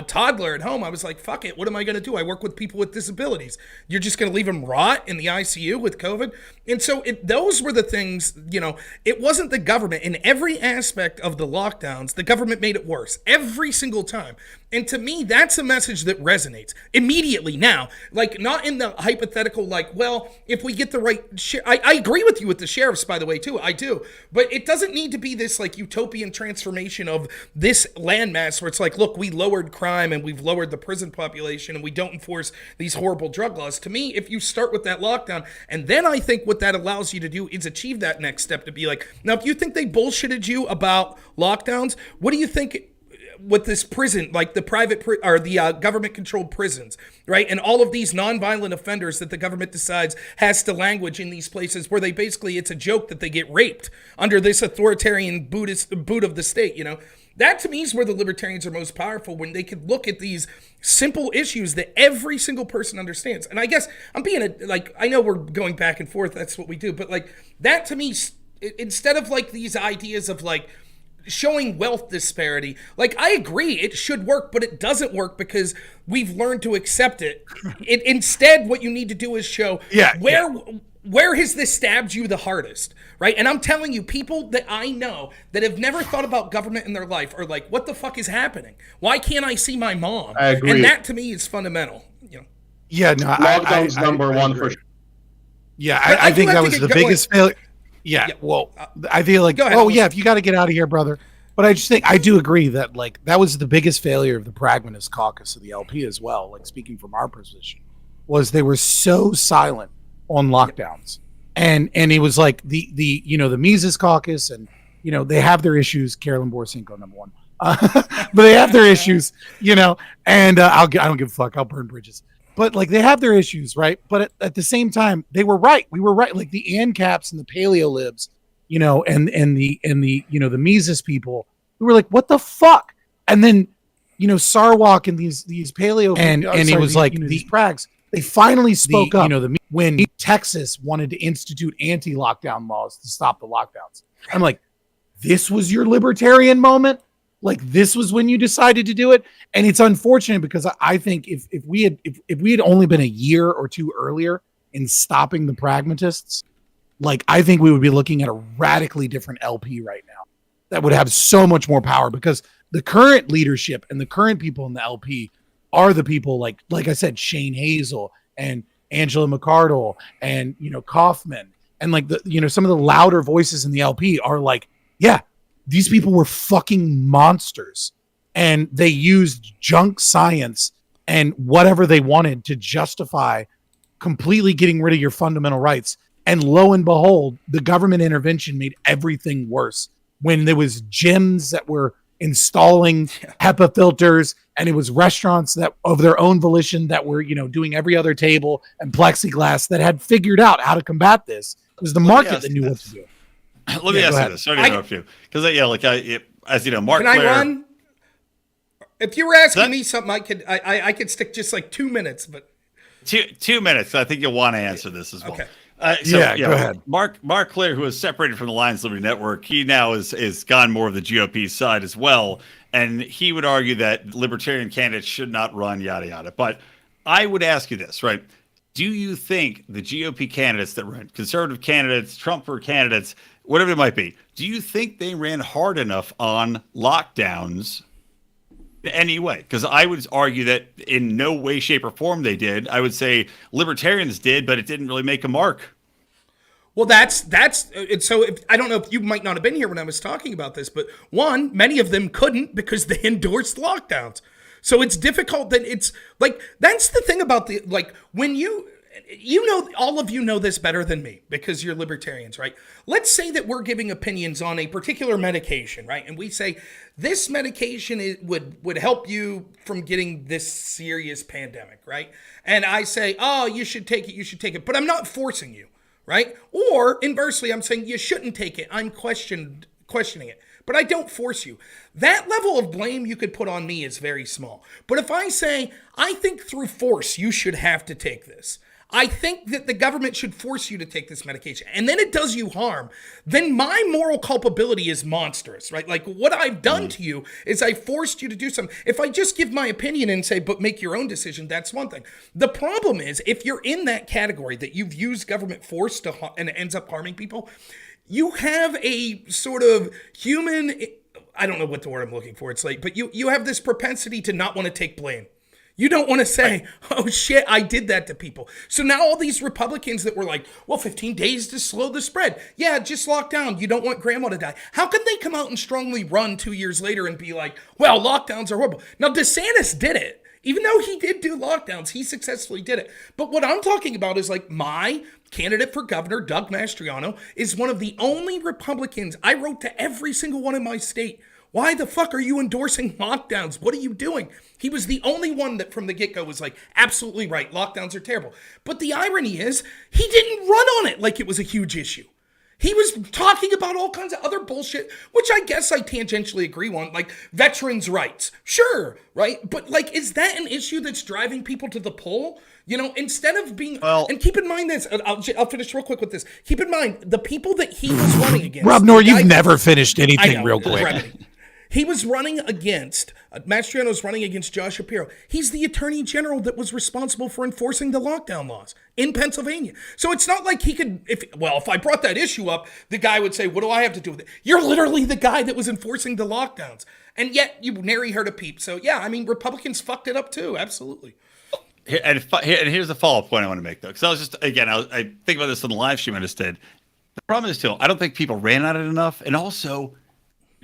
toddler at home, I was like, fuck it. What am I going to do? I work with people with disabilities. You're just going to leave them rot in the ICU with COVID? And so those were the things, it wasn't the government. In every aspect of the lockdowns, the government made it worse every single time. And to me, that's a message that resonates immediately now. Not in the hypothetical, well, if we get the right I agree with you with the sheriffs, by the way, too. I do. But it doesn't need to be this utopian transformation of this landmass where it's look, we lowered crime and we've lowered the prison population and we don't enforce these horrible drug laws. To me, if you start with that lockdown, and then I think what that allows you to do is achieve that next step to be now, if you think they bullshitted you about lockdowns, what do you think with this prison, the private or the government-controlled prisons, right? And all of these nonviolent offenders that the government decides has to language in these places where they basically, it's a joke that they get raped under this authoritarian boot of the state, That to me is where the libertarians are most powerful, when they could look at these simple issues that every single person understands. And I guess I'm being I know we're going back and forth, that's what we do, but that to me, instead of these ideas of showing wealth disparity, I agree it should work, but it doesn't work because we've learned to accept it. Instead, what you need to do is show where has this stabbed you the hardest, right? And I'm telling you, people that I know that have never thought about government in their life are like, what the fuck is happening? Why can't I see my mom? I agree. And that to me is fundamental. Yeah, no, lockdown's number one for sure. Yeah, I think that was the biggest failure. Yeah, well, I feel like, if you got to get out of here, brother. But I just think, I do agree that, that was the biggest failure of the pragmatist caucus of the LP as well, speaking from our position, was they were so silent on lockdowns. And it was the Mises caucus, and, they have their issues, Carolyn Borisenko, number one. But they have their issues, and I don't give a fuck, I'll burn bridges. But they have their issues, right? But at the same time, they were right. We were right. The ANCAPs and the paleolibs, and the the Mises people, we were like, what the fuck? And then Sarwalk and these paleo and it was like these prags. They finally spoke up. When Texas wanted to institute anti-lockdown laws to stop the lockdowns. I'm like, this was your libertarian moment. Like this was when you decided to do it. And it's unfortunate because I think if we had only been a year or two earlier in stopping the pragmatists, like I think we would be looking at a radically different LP right now that would have so much more power, because the current leadership and the current people in the LP are the people like I said, Shane Hazel and Angela McArdle and Kaufman and like some of the louder voices in the LP are like, yeah, these people were fucking monsters, and they used junk science and whatever they wanted to justify completely getting rid of your fundamental rights. And lo and behold, the government intervention made everything worse when there was gyms that were installing HEPA filters, and it was restaurants that of their own volition that were, doing every other table and plexiglass that had figured out how to combat this. It was the market that knew what to do. Let me ask you this. Sorry to interrupt you. Because, as you know, Mark Can Claire, I run? If you were asking me something, I could stick just like 2 minutes, but 2 minutes. I think you'll want to answer this as well. Okay. Go ahead. Mark Claire, who is separated from the Lions Liberty Network, he now is gone more of the GOP side as well, and he would argue that libertarian candidates should not run, yada yada. But I would ask you this, right? Do you think the GOP candidates that ran, conservative candidates, Trumper candidates, whatever it might be, do you think they ran hard enough on lockdowns anyway? Because I would argue that in no way, shape, or form they did. I would say libertarians did, but it didn't really make a mark. Well, that's so. I don't know if you might not have been here when I was talking about this, but one, many of them couldn't because they endorsed lockdowns. So it's difficult. That it's like that's the thing about the when all of you know this better than me because you're libertarians, right? Let's say that we're giving opinions on a particular medication, right? And we say this medication would help you from getting this serious pandemic, right? And I say, oh, you should take it, but I'm not forcing you, right? Or inversely, I'm saying you shouldn't take it. I'm questioning it, but I don't force you. That level of blame you could put on me is very small. But if I say, I think through force you should have to take this, I think that the government should force you to take this medication, and then it does you harm, then my moral culpability is monstrous, right? Like what I've done to you is I forced you to do something. If I just give my opinion and say, but make your own decision, that's one thing. The problem is if you're in that category that you've used government force and it ends up harming people, you have a sort of human, I don't know what the word I'm looking for, it's like, but you have this propensity to not want to take blame. You don't want to say, oh shit, I did that to people. So now all these Republicans that were like, well, 15 days to slow the spread. Yeah, just lock down. You don't want grandma to die. How can they come out and strongly run 2 years later and be like, well, lockdowns are horrible? Now, DeSantis did it. Even though he did do lockdowns, he successfully did it. But what I'm talking about is like my candidate for governor, Doug Mastriano, is one of the only Republicans I wrote to every single one in my state. Why the fuck are you endorsing lockdowns? What are you doing? He was the only one that from the get-go was like, absolutely right, lockdowns are terrible. But the irony is, he didn't run on it like it was a huge issue. He was talking about all kinds of other bullshit, which I guess I tangentially agree on, like veterans' rights. Sure, right? But like, is that an issue that's driving people to the poll? Instead of being, and keep in mind this, I'll finish real quick with this. Keep in mind, the people that he was running against. Rob Noerr, you've never finished anything real quick. He was running against, Mastriano's running against Josh Shapiro. He's the attorney general that was responsible for enforcing the lockdown laws in Pennsylvania. So it's not like he could, if I brought that issue up, the guy would say, what do I have to do with it? You're literally the guy that was enforcing the lockdowns. And yet you nary heard a peep. So yeah, I mean, Republicans fucked it up too. Absolutely. And here's the follow-up point I want to make though. Because I was just, again, I think about this on the live stream I just did. The problem is too, I don't think people ran at it enough. And also,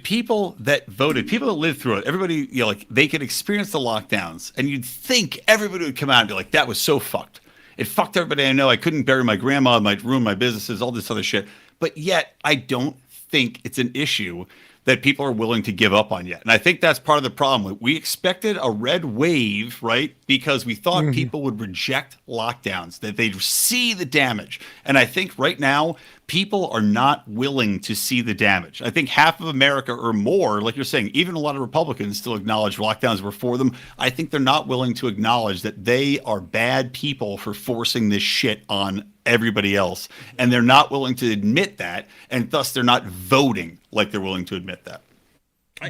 people that voted, people that lived through it, everybody, they could experience the lockdowns, and you'd think everybody would come out and be like, that was so fucked. It fucked everybody I know. I couldn't bury my grandma, it might ruin my businesses, all this other shit. But yet, I don't think it's an issue that people are willing to give up on yet. And I think that's part of the problem. We expected a red wave, right? Because we thought people would reject lockdowns, that they'd see the damage. And I think right now, people are not willing to see the damage. I think half of America or more, like you're saying, even a lot of Republicans still acknowledge lockdowns were for them. I think they're not willing to acknowledge that they are bad people for forcing this shit on everybody else. And they're not willing to admit that. And thus they're not voting like they're willing to admit that.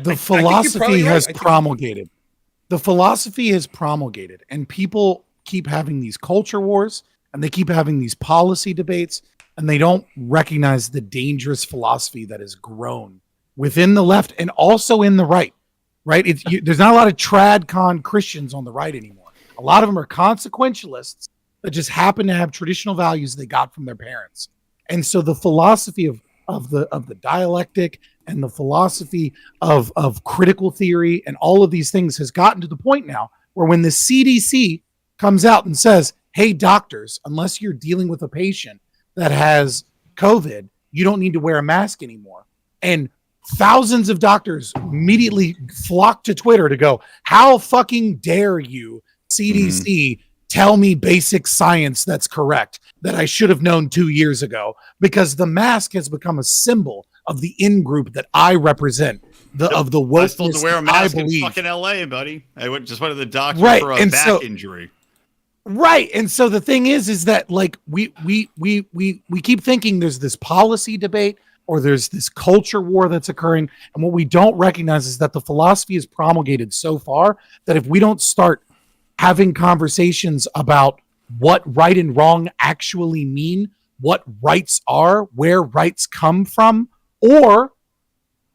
The philosophy has promulgated. The philosophy has promulgated, and people keep having these culture wars, and they keep having these policy debates, and they don't recognize the dangerous philosophy that has grown within the left and also in the right. Right? There's not a lot of tradcon Christians on the right anymore. A lot of them are consequentialists that just happen to have traditional values they got from their parents. And so the philosophy of the dialectic and the philosophy of critical theory and all of these things has gotten to the point now where when the CDC comes out and says, hey, doctors, unless you're dealing with a patient that has COVID, you don't need to wear a mask anymore. And thousands of doctors immediately flock to Twitter to go, how fucking dare you, CDC, tell me basic science that's correct that I should have known 2 years ago, because the mask has become a symbol of the in-group that I represent, of the wokeness I still have to wear a mask in fucking LA, buddy. just went to the doctor for a back injury. Right. And so the thing is that like we keep thinking there's this policy debate or there's this culture war that's occurring. And what we don't recognize is that the philosophy is promulgated so far that if we don't start having conversations about what right and wrong actually mean, what rights are, where rights come from, or,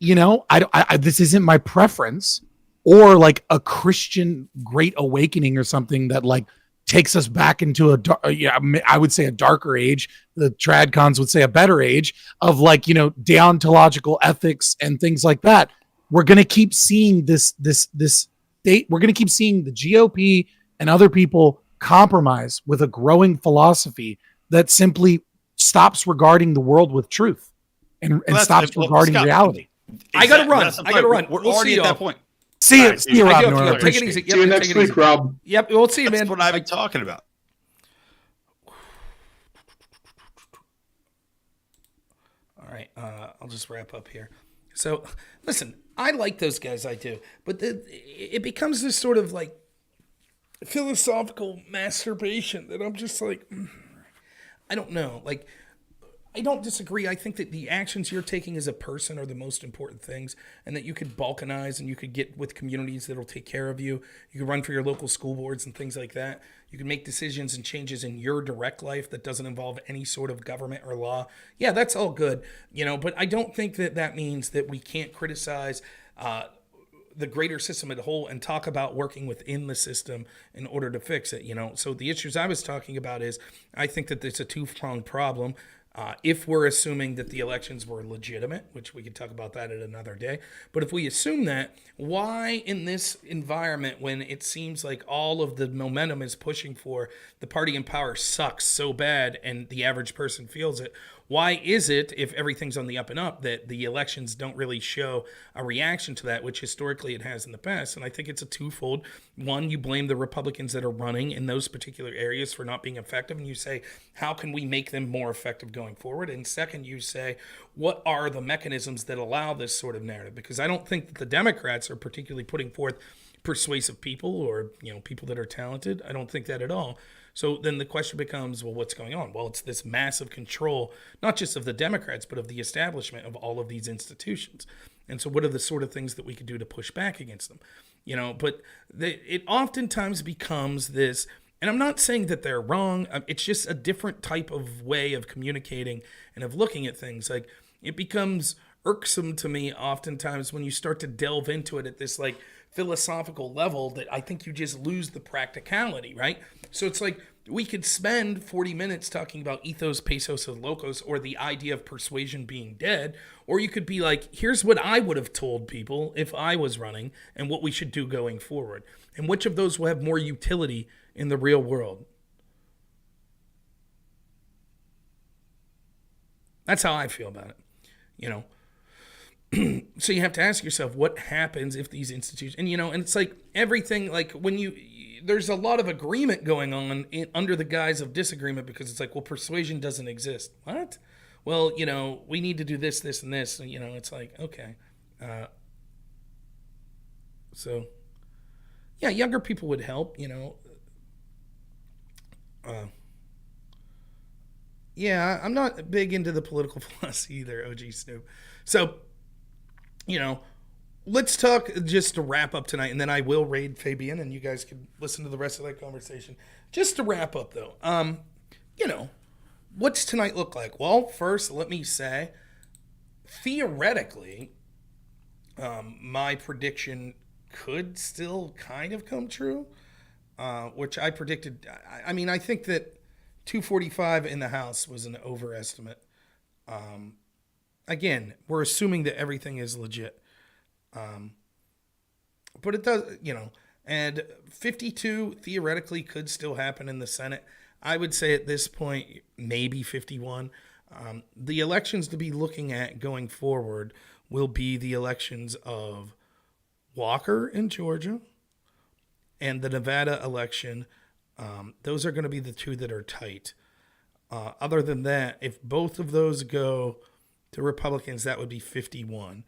I this isn't my preference, or like a Christian great awakening or something that like takes us back into I would say a darker age. The tradcons would say a better age of like, deontological ethics and things like that. We're going to keep seeing this state. We're going to keep seeing the GOP and other people compromise with a growing philosophy that simply stops regarding the world with truth and stops regarding reality. I got to run. We're already at that point. See you, Rob. Take it easy. See you next week, Rob. Yep, we'll see you, man. That's what I've been talking about. All right, I'll just wrap up here. So, listen, I like those guys, I do, but it becomes this sort of like philosophical masturbation that I'm just like, I don't know. Like, I don't disagree. I think that the actions you're taking as a person are the most important things, and that you could balkanize and you could get with communities that'll take care of you. You can run for your local school boards and things like that. You can make decisions and changes in your direct life that doesn't involve any sort of government or law. Yeah, that's all good, but I don't think that means that we can't criticize the greater system as a whole and talk about working within the system in order to fix it, So the issues I was talking about is I think that it's a two-pronged problem. If we're assuming that the elections were legitimate, which we could talk about that at another day, but if we assume that, why in this environment when it seems like all of the momentum is pushing for the party in power sucks so bad and the average person feels it, why is it, if everything's on the up and up, that the elections don't really show a reaction to that, which historically it has in the past? And I think it's a twofold. One, you blame the Republicans that are running in those particular areas for not being effective, and you say, how can we make them more effective going forward? And second, you say, what are the mechanisms that allow this sort of narrative? Because I don't think that the Democrats are particularly putting forth persuasive people or people that are talented. I don't think that at all. So then the question becomes, well, what's going on? Well, it's this massive control, not just of the Democrats, but of the establishment of all of these institutions. And so what are the sort of things that we could do to push back against them? But it oftentimes becomes this, and I'm not saying that they're wrong. It's just a different type of way of communicating and of looking at things. Like, it becomes irksome to me oftentimes when you start to delve into it at this like philosophical level that I think you just lose the practicality, right? So it's like we could spend 40 minutes talking about ethos, pesos, and locos, or the idea of persuasion being dead, or you could be like, here's what I would have told people if I was running and what we should do going forward. And which of those will have more utility in the real world? That's how I feel about it, So you have to ask yourself, what happens if these institutions, and and it's like everything, like when there's a lot of agreement going on under the guise of disagreement, because it's like, well, persuasion doesn't exist. What? Well, we need to do this, this, and this. And, it's like, okay. So, yeah, younger people would help, yeah, I'm not big into the political philosophy either, OG Snoop. So, let's talk just to wrap up tonight, and then I will raid Fabian, and you guys can listen to the rest of that conversation. Just to wrap up, though, what's tonight look like? Well, first, let me say, theoretically, my prediction could still kind of come true, which I predicted. I mean, I think that 245 in the House was an overestimate. Again, we're assuming that everything is legit. But it does, and 52 theoretically could still happen in the Senate. I would say at this point, maybe 51. The elections to be looking at going forward will be the elections of Walker in Georgia and the Nevada election. Those are going to be the two that are tight. Other than that, if both of those go to Republicans, that would be 51.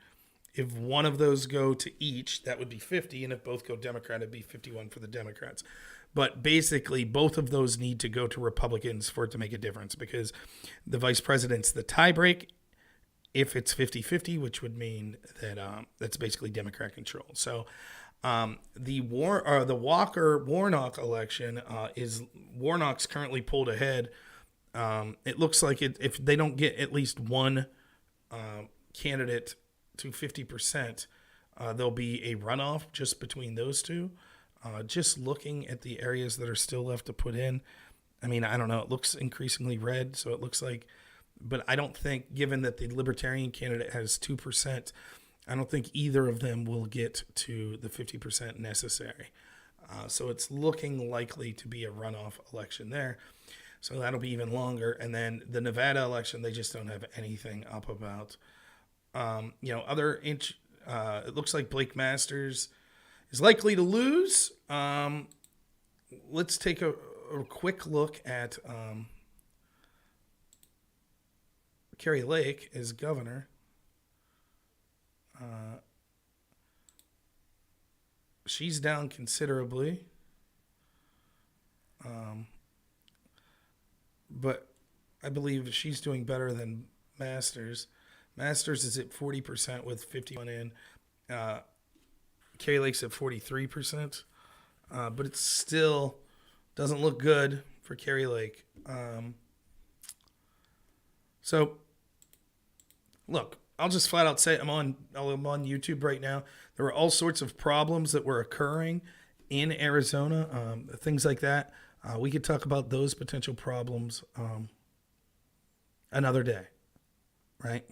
If one of those go to each, that would be 50. And if both go Democrat, it'd be 51 for the Democrats. But basically, both of those need to go to Republicans for it to make a difference, because the vice president's the tiebreak if it's 50-50, which would mean that that's basically Democrat control. So the Walker-Warnock election is Warnock's currently pulled ahead. It looks like if they don't get at least one candidate to 50%, there'll be a runoff just between those two. Just looking at the areas that are still left to put in, I mean, I don't know. It looks increasingly red, so it looks like, but I don't think, given that the libertarian candidate has 2%, I don't think either of them will get to the 50% necessary. So it's looking likely to be a runoff election there. So that'll be even longer. And then the Nevada election, they just don't have anything up about. It looks like Blake Masters is likely to lose. Let's take a quick look at Carrie Lake as governor. She's down considerably. But I believe she's doing better than Masters. Masters is at 40% with 51 in. Carrie Lake's at 43%. But it still doesn't look good for Carrie Lake. So, look, I'll just flat out say I'm on YouTube right now. There were all sorts of problems that were occurring in Arizona, things like that. We could talk about those potential problems another day, right?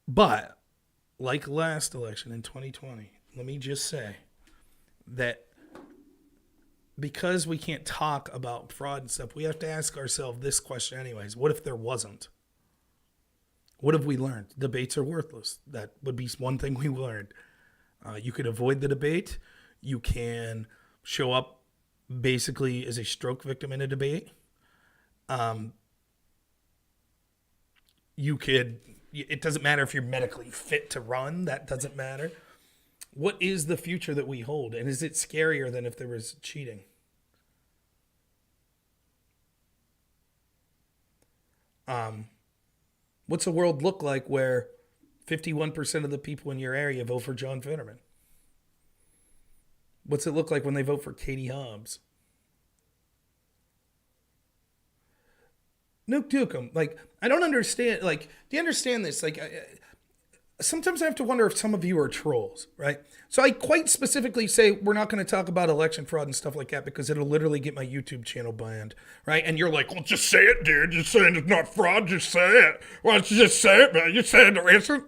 But like last election in 2020, let me just say that because we can't talk about fraud and stuff, we have to ask ourselves this question anyways. What if there wasn't? What have we learned? Debates are worthless. That would be one thing we learned. You can avoid the debate. You can show up basically as a stroke victim in a debate. It doesn't matter if you're medically fit to run. That doesn't matter. What is the future that we hold? And is it scarier than if there was cheating? What's the world look like where 51% of the people in your area vote for John Fetterman? What's it look like when they vote for Katie Hobbs? Nuke Dukem. Like, I don't understand. Like, do you understand this? Like, sometimes I have to wonder if some of you are trolls, right? So I quite specifically say we're not going to talk about election fraud and stuff like that because it'll literally get my YouTube channel banned, right? And you're like, well, just say it, dude. Just saying it's not fraud. Just say it. Why don't you just say it, man? You say it isn't.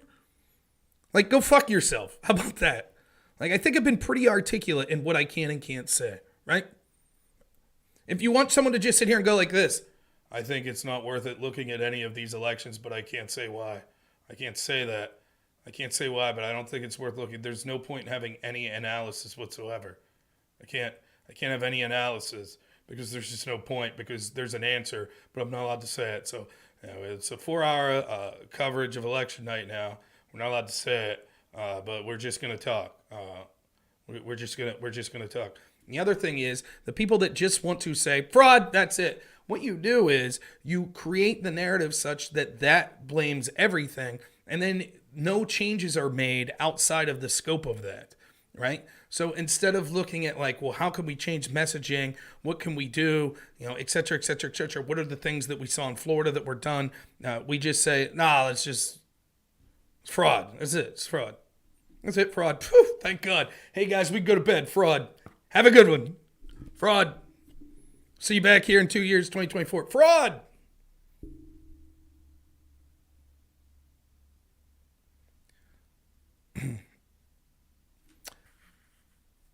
Like, go fuck yourself. How about that? Like, I think I've been pretty articulate in what I can and can't say, right? If you want someone to just sit here and go like this, I think it's not worth it looking at any of these elections, but I can't say why. I can't say that. I can't say why, but I don't think it's worth looking. There's no point in having any analysis whatsoever. I can't have any analysis because there's just no point, because there's an answer, but I'm not allowed to say it. So it's a 4-hour coverage of election night now. We're not allowed to say it, but we're just going to talk. We're just gonna talk. And the other thing is, the people that just want to say fraud, that's it. What you do is you create the narrative such that blames everything, and then no changes are made outside of the scope of that, right? So instead of looking at like, well, how can we change messaging? What can we do? Et cetera, et cetera, et cetera. What are the things that we saw in Florida that were done? We just say, nah, it's fraud. That's it. It's fraud. That's it, fraud. Whew, thank God. Hey, guys, we can go to bed. Fraud. Have a good one. Fraud. See you back here in 2 years, 2024. Fraud.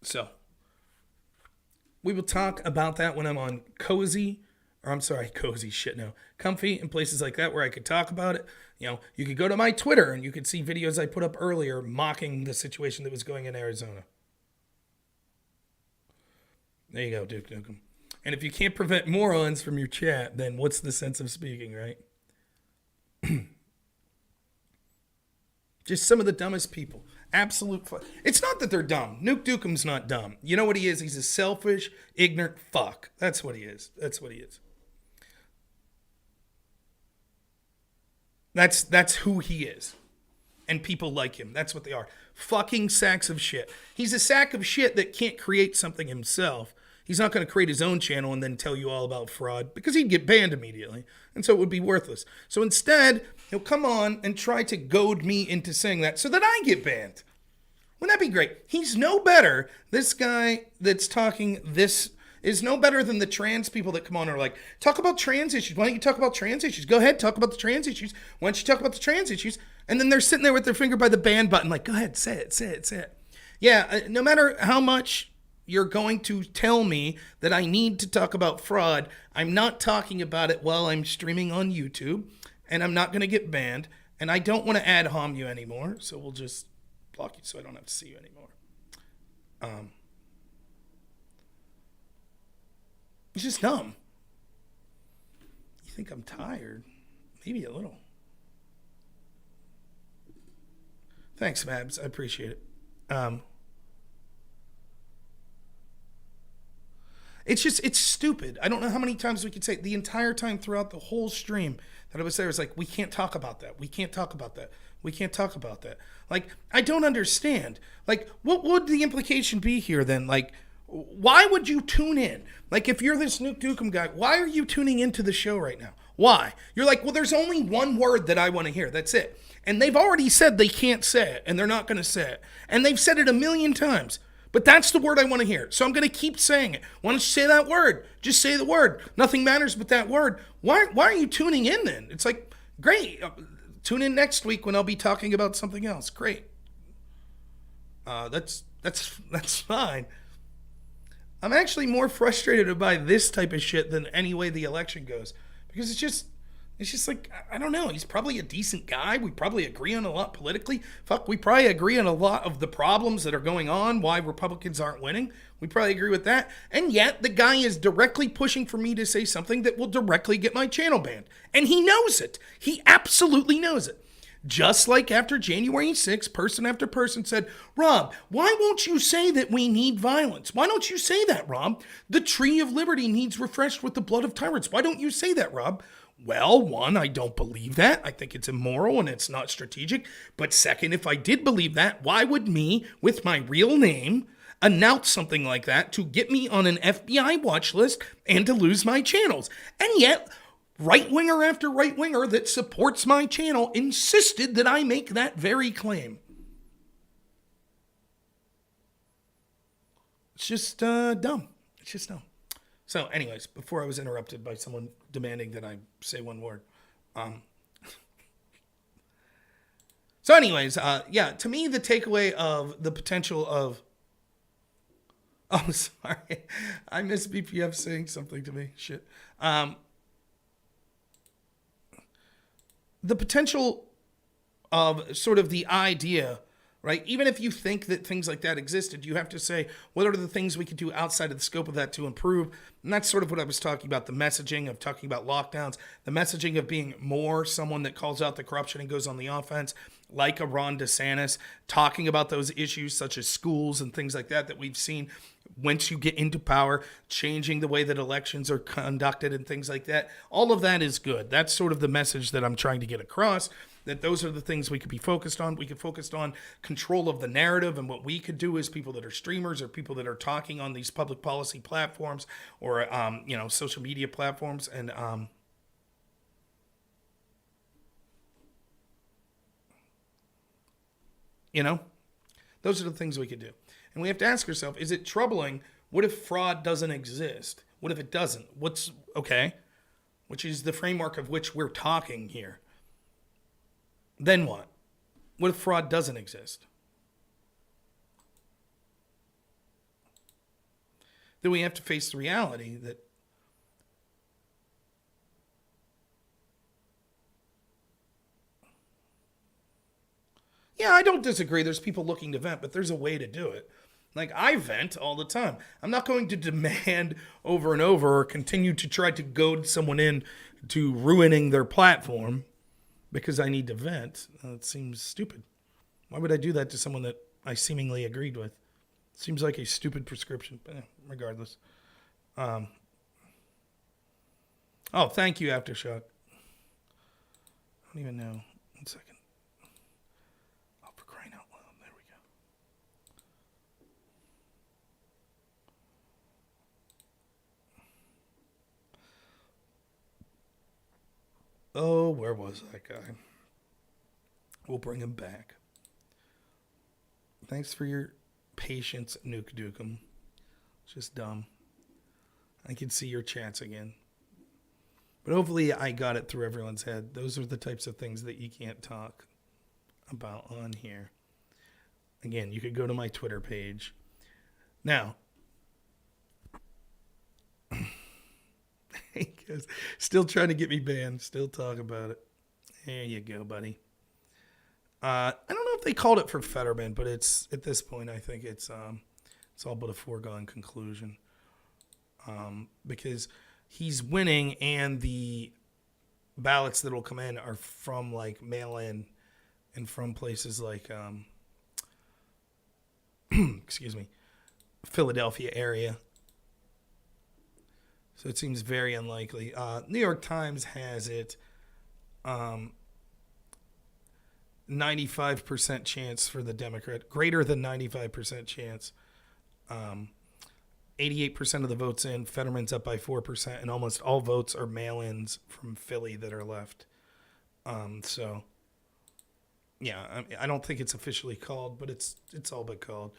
So, we will talk about that when I'm on Comfy, and places like that where I could talk about it. You could go to my Twitter and you could see videos I put up earlier mocking the situation that was going in Arizona. There you go, Duke Nukem. And if you can't prevent morons from your chat, then what's the sense of speaking, right? Just some of the dumbest people. Absolute It's not that they're dumb. Nuke Dukem's not dumb. You know what he is? He's a selfish, ignorant fuck. That's what he is. That's what he is. That's who he is. And people like him. That's what they are. Fucking sacks of shit. He's a sack of shit that can't create something himself. He's not going to create his own channel and then tell you all about fraud, because he'd get banned immediately. And so it would be worthless. So instead, he'll come on and try to goad me into saying that so that I get banned. Wouldn't that be great? He's no better. This guy that's talking this is no better than the trans people that come on and are like, talk about trans issues. Why don't you talk about trans issues? Go ahead, talk about the trans issues. Why don't you talk about the trans issues? And then they're sitting there with their finger by the ban button like, go ahead, say it. Yeah, no matter how much you're going to tell me that I need to talk about fraud, I'm not talking about it while I'm streaming on YouTube, and I'm not going to get banned, and I don't want to ad hom you anymore, so we'll just block you so I don't have to see you anymore. It's just dumb. You think I'm tired? Maybe a little. Thanks, Mabs. I appreciate it. It's stupid. I don't know how many times we could say it. The entire time throughout the whole stream that I was there, was like, we can't talk about that. We can't talk about that. We can't talk about that. Like, I don't understand. Like, what would the implication be here then? Like, why would you tune in? Like, if you're this Nuke Dukem guy, why are you tuning into the show right now? Why? You're like, well, there's only one word that I want to hear. That's it. And they've already said they can't say it, and they're not going to say it. And they've said it 1,000,000 times. But that's the word I want to hear. So I'm going to keep saying it. Why don't you say that word? Just say the word. Nothing matters but that word. Why are you tuning in then? It's like, great. Tune in next week when I'll be talking about something else. Great. That's fine. I'm actually more frustrated by this type of shit than any way the election goes. Because it's just like, I don't know. He's probably a decent guy. We probably agree on a lot politically. Fuck, we probably agree on a lot of the problems that are going on, why Republicans aren't winning. We probably agree with that. And yet, the guy is directly pushing for me to say something that will directly get my channel banned. And he knows it. He absolutely knows it. Just like after January 6th, person after person said, Rob, why won't you say that we need violence? Why don't you say that, Rob? The tree of liberty needs refreshed with the blood of tyrants. Why don't you say that, Rob? Well, one, I don't believe that. I think it's immoral and it's not strategic. But second, if I did believe that, why would me, with my real name, announce something like that to get me on an FBI watch list and to lose my channels? And yet, right-winger after right-winger that supports my channel insisted that I make that very claim. It's just dumb. It's just dumb. So anyways, before I was interrupted by someone demanding that I say one word. So anyways, yeah, to me, the takeaway of the potential of... Oh, sorry. I miss BPF saying something to me. Shit. the potential of sort of the idea, right? Even if you think that things like that existed, you have to say, what are the things we could do outside of the scope of that to improve? And that's sort of what I was talking about, the messaging of talking about lockdowns, the messaging of being more someone that calls out the corruption and goes on the offense, like a Ron DeSantis, talking about those issues such as schools and things like that we've seen once you get into power, changing the way that elections are conducted and things like that. All of that is good. That's sort of the message that I'm trying to get across, that those are the things we could be focused on. We could focus on control of the narrative, and what we could do as people that are streamers or people that are talking on these public policy platforms or, social media platforms. And, those are the things we could do. And we have to ask ourselves, is it troubling? What if fraud doesn't exist? What if it doesn't? Which is the framework of which we're talking here. Then what? What if fraud doesn't exist? Then we have to face the reality that I don't disagree. There's people looking to vent, but there's a way to do it. Like, I vent all the time. I'm not going to demand over and over or continue to try to goad someone in to ruining their platform because I need to vent. It seems stupid. Why would I do that to someone that I seemingly agreed with? It seems like a stupid prescription, but regardless. Oh, thank you, Aftershock. I don't even know. 1 second. Oh, for crying out loud. There we go. Oh, where was that guy? We'll bring him back. Thanks for your patience, Nuke Dukem. It's just dumb. I can see your chats again. But hopefully I got it through everyone's head. Those are the types of things that you can't talk about on here. Again, you could go to my Twitter page. Now, still trying to get me banned. Still talk about it. There you go, buddy. I don't know if they called it for Fetterman, but it's at this point I think it's all but a foregone conclusion. Because he's winning and the ballots that will come in are from like mail-in and from places like excuse me, Philadelphia area. So it seems very unlikely. New York Times has it 95% chance for the Democrat, greater than 95% chance. 88% of the votes in. Fetterman's up by 4%, and almost all votes are mail-ins from Philly that are left. So, yeah, I don't think it's officially called, but it's all but called.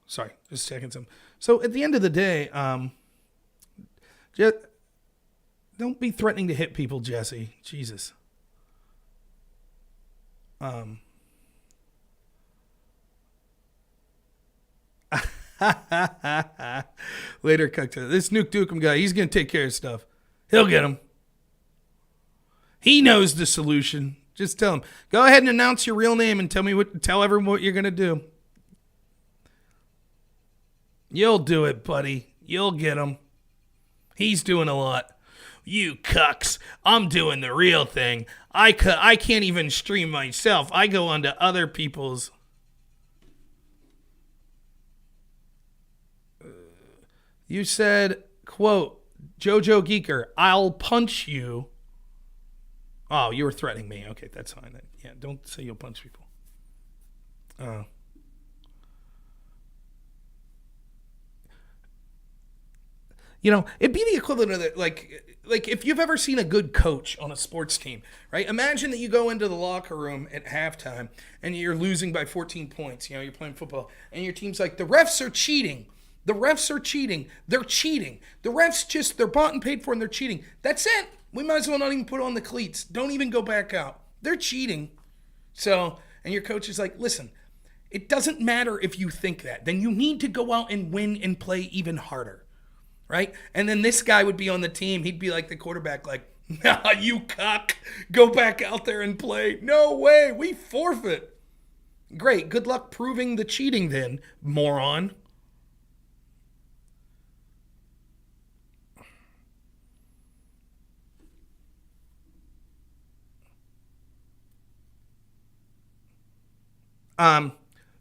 Sorry, just checking some. So at the end of the day, don't be threatening to hit people, Jesse. Jesus. Later, Cocktail. This Nuke Dukem guy, he's going to take care of stuff. He'll get him. He knows the solution. Just tell him. Go ahead and announce your real name and tell everyone what you're going to do. You'll do it, buddy. You'll get him. He's doing a lot. You cucks. I'm doing the real thing. I can't even stream myself. I go onto other people's. You said, quote, Jojo Geeker, I'll punch you. Oh, you were threatening me. Okay, that's fine. Yeah, don't say you'll punch people. It'd be the equivalent of like if you've ever seen a good coach on a sports team, right? Imagine that you go into the locker room at halftime and you're losing by 14 points. You're playing football and your team's like, the refs are cheating. The refs are cheating. They're cheating. The refs they're bought and paid for and they're cheating. That's it. We might as well not even put on the cleats. Don't even go back out. They're cheating. So, and your coach is like, listen, It doesn't matter if you think that. Then you need to go out and win and play even harder, right? And then this guy would be on the team. He'd be like the quarterback, like, nah, you cock. Go back out there and play. No way. We forfeit. Great. Good luck proving the cheating then, moron.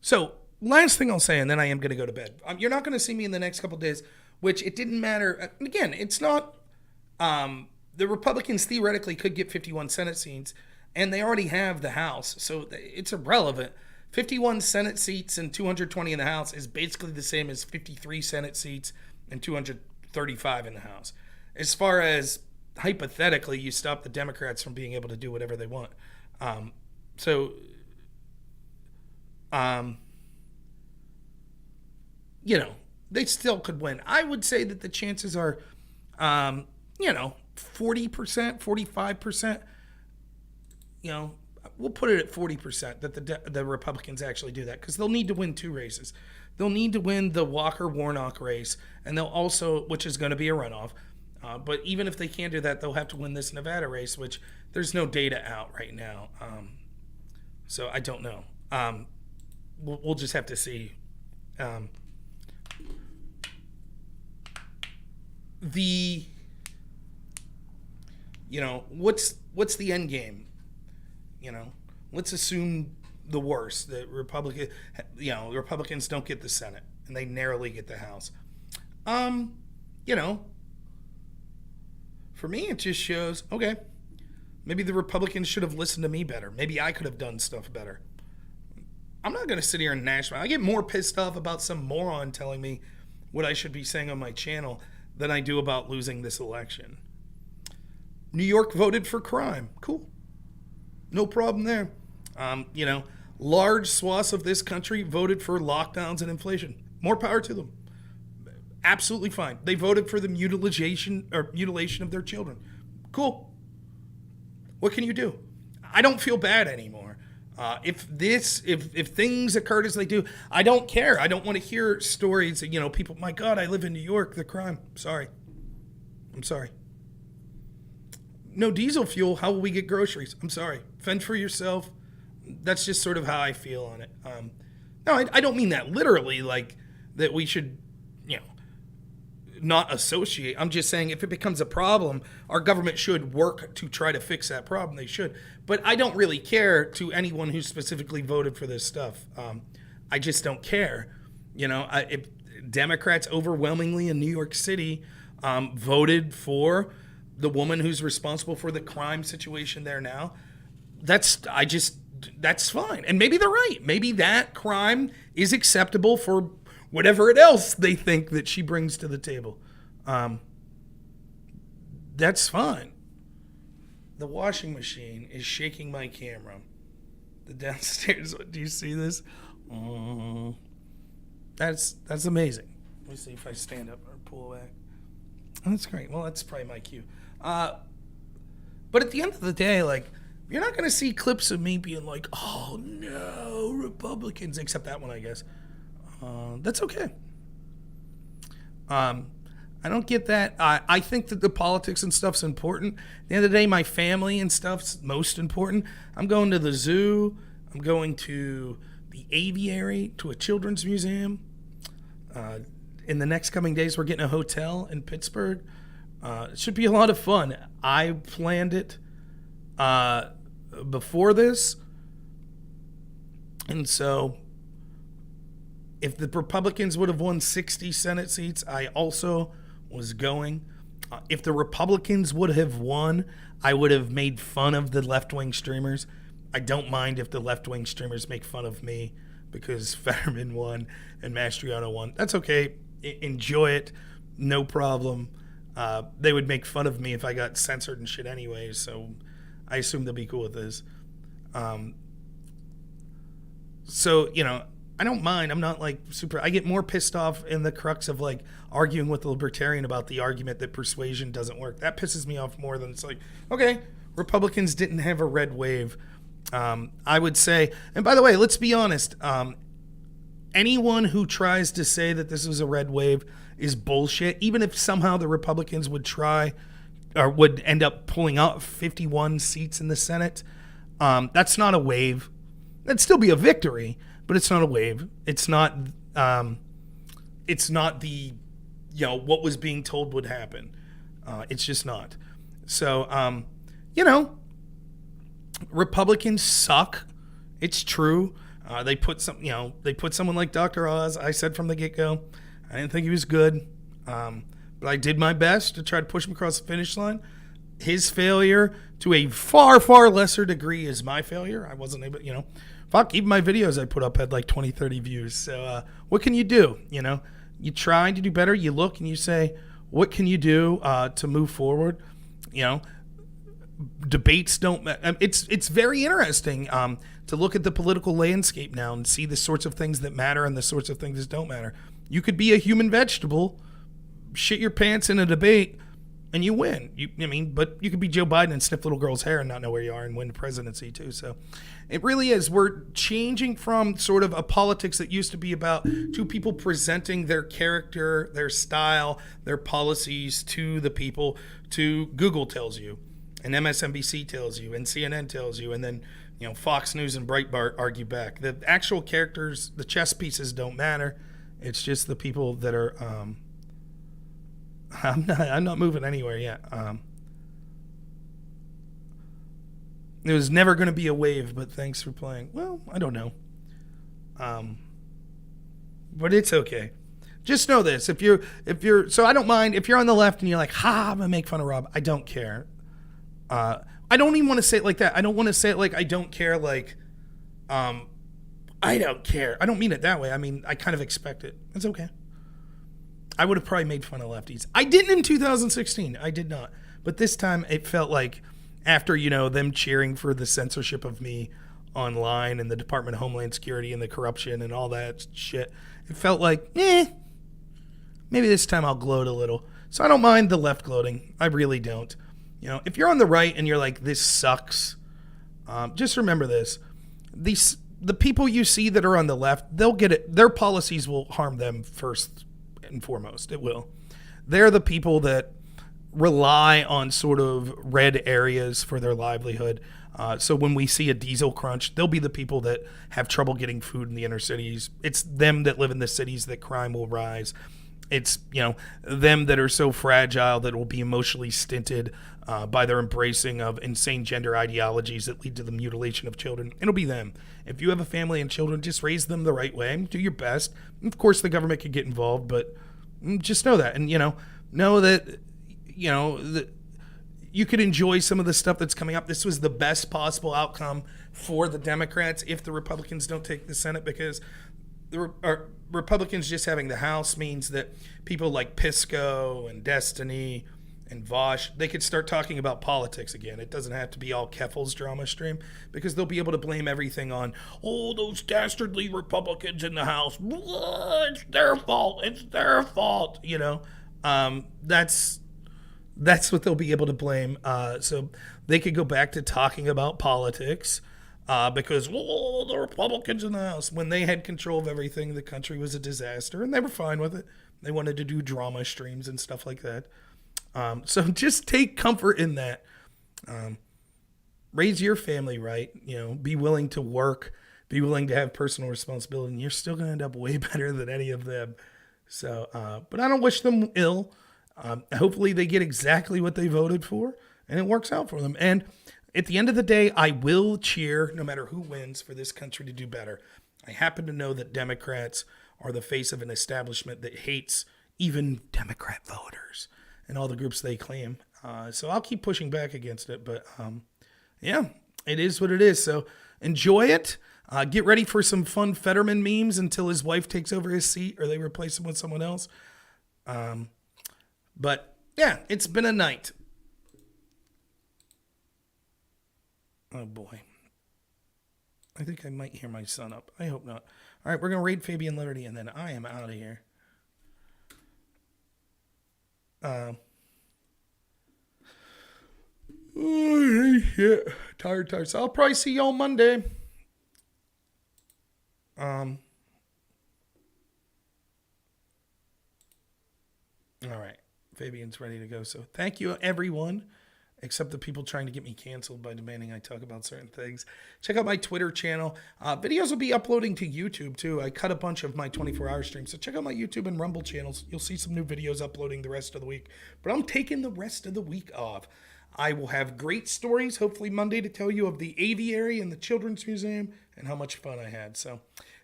So last thing I'll say, and then I am going to go to bed. You're not going to see me in the next couple of days, which it didn't matter. Again, it's not, the Republicans theoretically could get 51 Senate seats, and they already have the House. So it's irrelevant. 51 Senate seats and 220 in the House is basically the same as 53 Senate seats and 235 in the House. As far as hypothetically, you stop the Democrats from being able to do whatever they want. You know, they still could win. I would say that the chances are, 40%, 45%. You know, we'll put it at 40% that the Republicans actually do that, because they'll need to win 2 races. They'll need to win the Walker-Warnock race, and they'll also, which is going to be a runoff. But even if they can't do that, they'll have to win this Nevada race, which there's no data out right now. So I don't know. We'll just have to see. What's the end game? Let's assume the worst, that Republicans don't get the Senate and they narrowly get the House. For me, it just shows, okay, maybe the Republicans should have listened to me better. Maybe I could have done stuff better. I'm not going to sit here and gnash. I get more pissed off about some moron telling me what I should be saying on my channel than I do about losing this election. New York voted for crime. Cool. No problem there. Large swaths of this country voted for lockdowns and inflation. More power to them. Absolutely fine. They voted for the mutilation of their children. Cool. What can you do? I don't feel bad anymore. If things occurred as they do, I don't care. I don't want to hear stories of, people, my God, I live in New York, the crime. I'm sorry. No diesel fuel, how will we get groceries? I'm sorry. Fend for yourself. That's just sort of how I feel on it. No, I don't mean that literally, like that we should, not associate. I'm just saying if it becomes a problem, our government should work to try to fix that problem. They should. But I don't really care to anyone who specifically voted for this stuff. I just don't care. If Democrats overwhelmingly in New York City voted for the woman who's responsible for the crime situation there now, that's fine. And maybe they're right. Maybe that crime is acceptable for whatever else they think that she brings to the table. That's fine. The washing machine is shaking my camera. The downstairs, do you see this? That's amazing. Let me see if I stand up or pull back. Oh, that's great. Well, that's probably my cue. But at the end of the day, you're not going to see clips of me being like, oh no, Republicans, except that one, I guess. That's okay. I don't get that. I think that the politics and stuff's important. At the end of the day, my family and stuff's most important. I'm going to the zoo. I'm going to the aviary, to a children's museum. In the next coming days, we're getting a hotel in Pittsburgh. It should be a lot of fun. I planned it before this. And so if the Republicans would have won 60 Senate seats, I also was going. If the Republicans would have won, I would have made fun of the left-wing streamers. I don't mind if the left-wing streamers make fun of me because Fetterman won and Mastriano won. That's okay. Enjoy it. No problem. They would make fun of me if I got censored and shit anyways, so I assume they'll be cool with this. I don't mind. I'm not super. I get more pissed off in the crux of arguing with the libertarian about the argument that persuasion doesn't work. That pisses me off more than it's okay, Republicans didn't have a red wave. I would say, and by the way, let's be honest. anyone who tries to say that this is a red wave is bullshit. Even if somehow the Republicans would try or would end up pulling out 51 seats in the Senate, that's not a wave. That'd still be a victory, but it's not a wave. It's not the, what was being told would happen. It's just not. So, Republicans suck. It's true. They put someone like Dr. Oz. I said from the get-go, I didn't think he was good. But I did my best to try to push him across the finish line. His failure to a far, far lesser degree is my failure. I wasn't able, even my videos I put up had like 20, 30 views. So what can you do? You try to do better. You look and you say, what can you do to move forward? Debates don't. It's very interesting to look at the political landscape now and see the sorts of things that matter and the sorts of things that don't matter. You could be a human vegetable, shit your pants in a debate, and you win. But you could be Joe Biden and sniff little girl's hair and not know where you are and win the presidency too. So it really is. We're changing from sort of a politics that used to be about two people presenting their character, their style, their policies to the people, to Google tells you, and MSNBC tells you, and CNN tells you, and then Fox News and Breitbart argue back. The actual characters, the chess pieces don't matter. It's just the people that are. I'm not moving anywhere yet. It was never going to be a wave, but thanks for playing. Well, I don't know. But it's okay. Just know this: if you're, so I don't mind if you're on the left and you're like, I'm gonna make fun of Rob. I don't care. I don't even want to say it like that. I don't want to say it like I don't care. Like, I don't care. I don't mean it that way. I mean, I kind of expect it. It's okay. I would have probably made fun of lefties. I didn't in 2016. I did not. But this time it felt like after, them cheering for the censorship of me online and the Department of Homeland Security and the corruption and all that shit, it felt like, maybe this time I'll gloat a little. So I don't mind the left gloating. I really don't. If you're on the right and you're like, this sucks, just remember this. The people you see that are on the left, they'll get it. Their policies will harm them first and foremost. It will. They're the people that rely on sort of red areas for their livelihood. So when we see a diesel crunch, they'll be the people that have trouble getting food in the inner cities. It's them that live in the cities that crime will rise. It's, them that are so fragile that will be emotionally stinted by their embracing of insane gender ideologies that lead to the mutilation of children. It'll be them. If you have a family and children, just raise them the right way. Do your best. Of course, the government could get involved, but just know that. And, know that, that you could enjoy some of the stuff that's coming up. This was the best possible outcome for the Democrats if the Republicans don't take the Senate, because the Republicans just having the House means that people like Pisco and Destiny and Vosh, they could start talking about politics again. It doesn't have to be all Keffel's drama stream, because they'll be able to blame everything on, those dastardly Republicans in the House. It's their fault. It's their fault. That's what they'll be able to blame. So they could go back to talking about politics. Because the Republicans in the House, when they had control of everything, the country was a disaster, and they were fine with it. They wanted to do drama streams and stuff like that. So just take comfort in that. Raise your family right. Be willing to work. Be willing to have personal responsibility, and you're still going to end up way better than any of them. So, but I don't wish them ill. Hopefully they get exactly what they voted for, and it works out for them. And at the end of the day, I will cheer, no matter who wins, for this country to do better. I happen to know that Democrats are the face of an establishment that hates even Democrat voters and all the groups they claim. So I'll keep pushing back against it. But yeah, it is what it is. So enjoy it. Get ready for some fun Fetterman memes until his wife takes over his seat or they replace him with someone else. But yeah, it's been a night. Oh boy. I think I might hear my son up. I hope not. All right, we're going to raid Fabian Liberty, and then I am out of here. Oh, shit. Tired. So I'll probably see y'all Monday. All right. Fabian's ready to go. So thank you, everyone, except the people trying to get me canceled by demanding I talk about certain things. Check out my Twitter channel. Videos will be uploading to YouTube, too. I cut a bunch of my 24-hour streams. So check out my YouTube and Rumble channels. You'll see some new videos uploading the rest of the week. But I'm taking the rest of the week off. I will have great stories, hopefully Monday, to tell you of the aviary and the Children's Museum and how much fun I had. So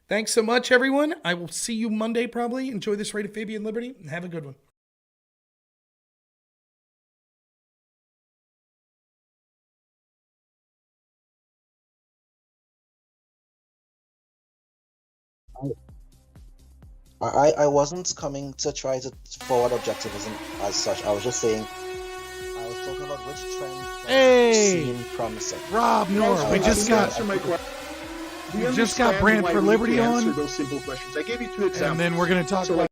thanks so much, everyone. I will see you Monday, probably. Enjoy this Rate of Fabian Liberty, and have a good one. I wasn't coming to try to forward objectivism as such. I was just saying, I was talking about which trend seemed promising. Rob Noor, we just got Brand for Liberty on. Those simple questions. I gave you 2 examples. And then we're going to talk about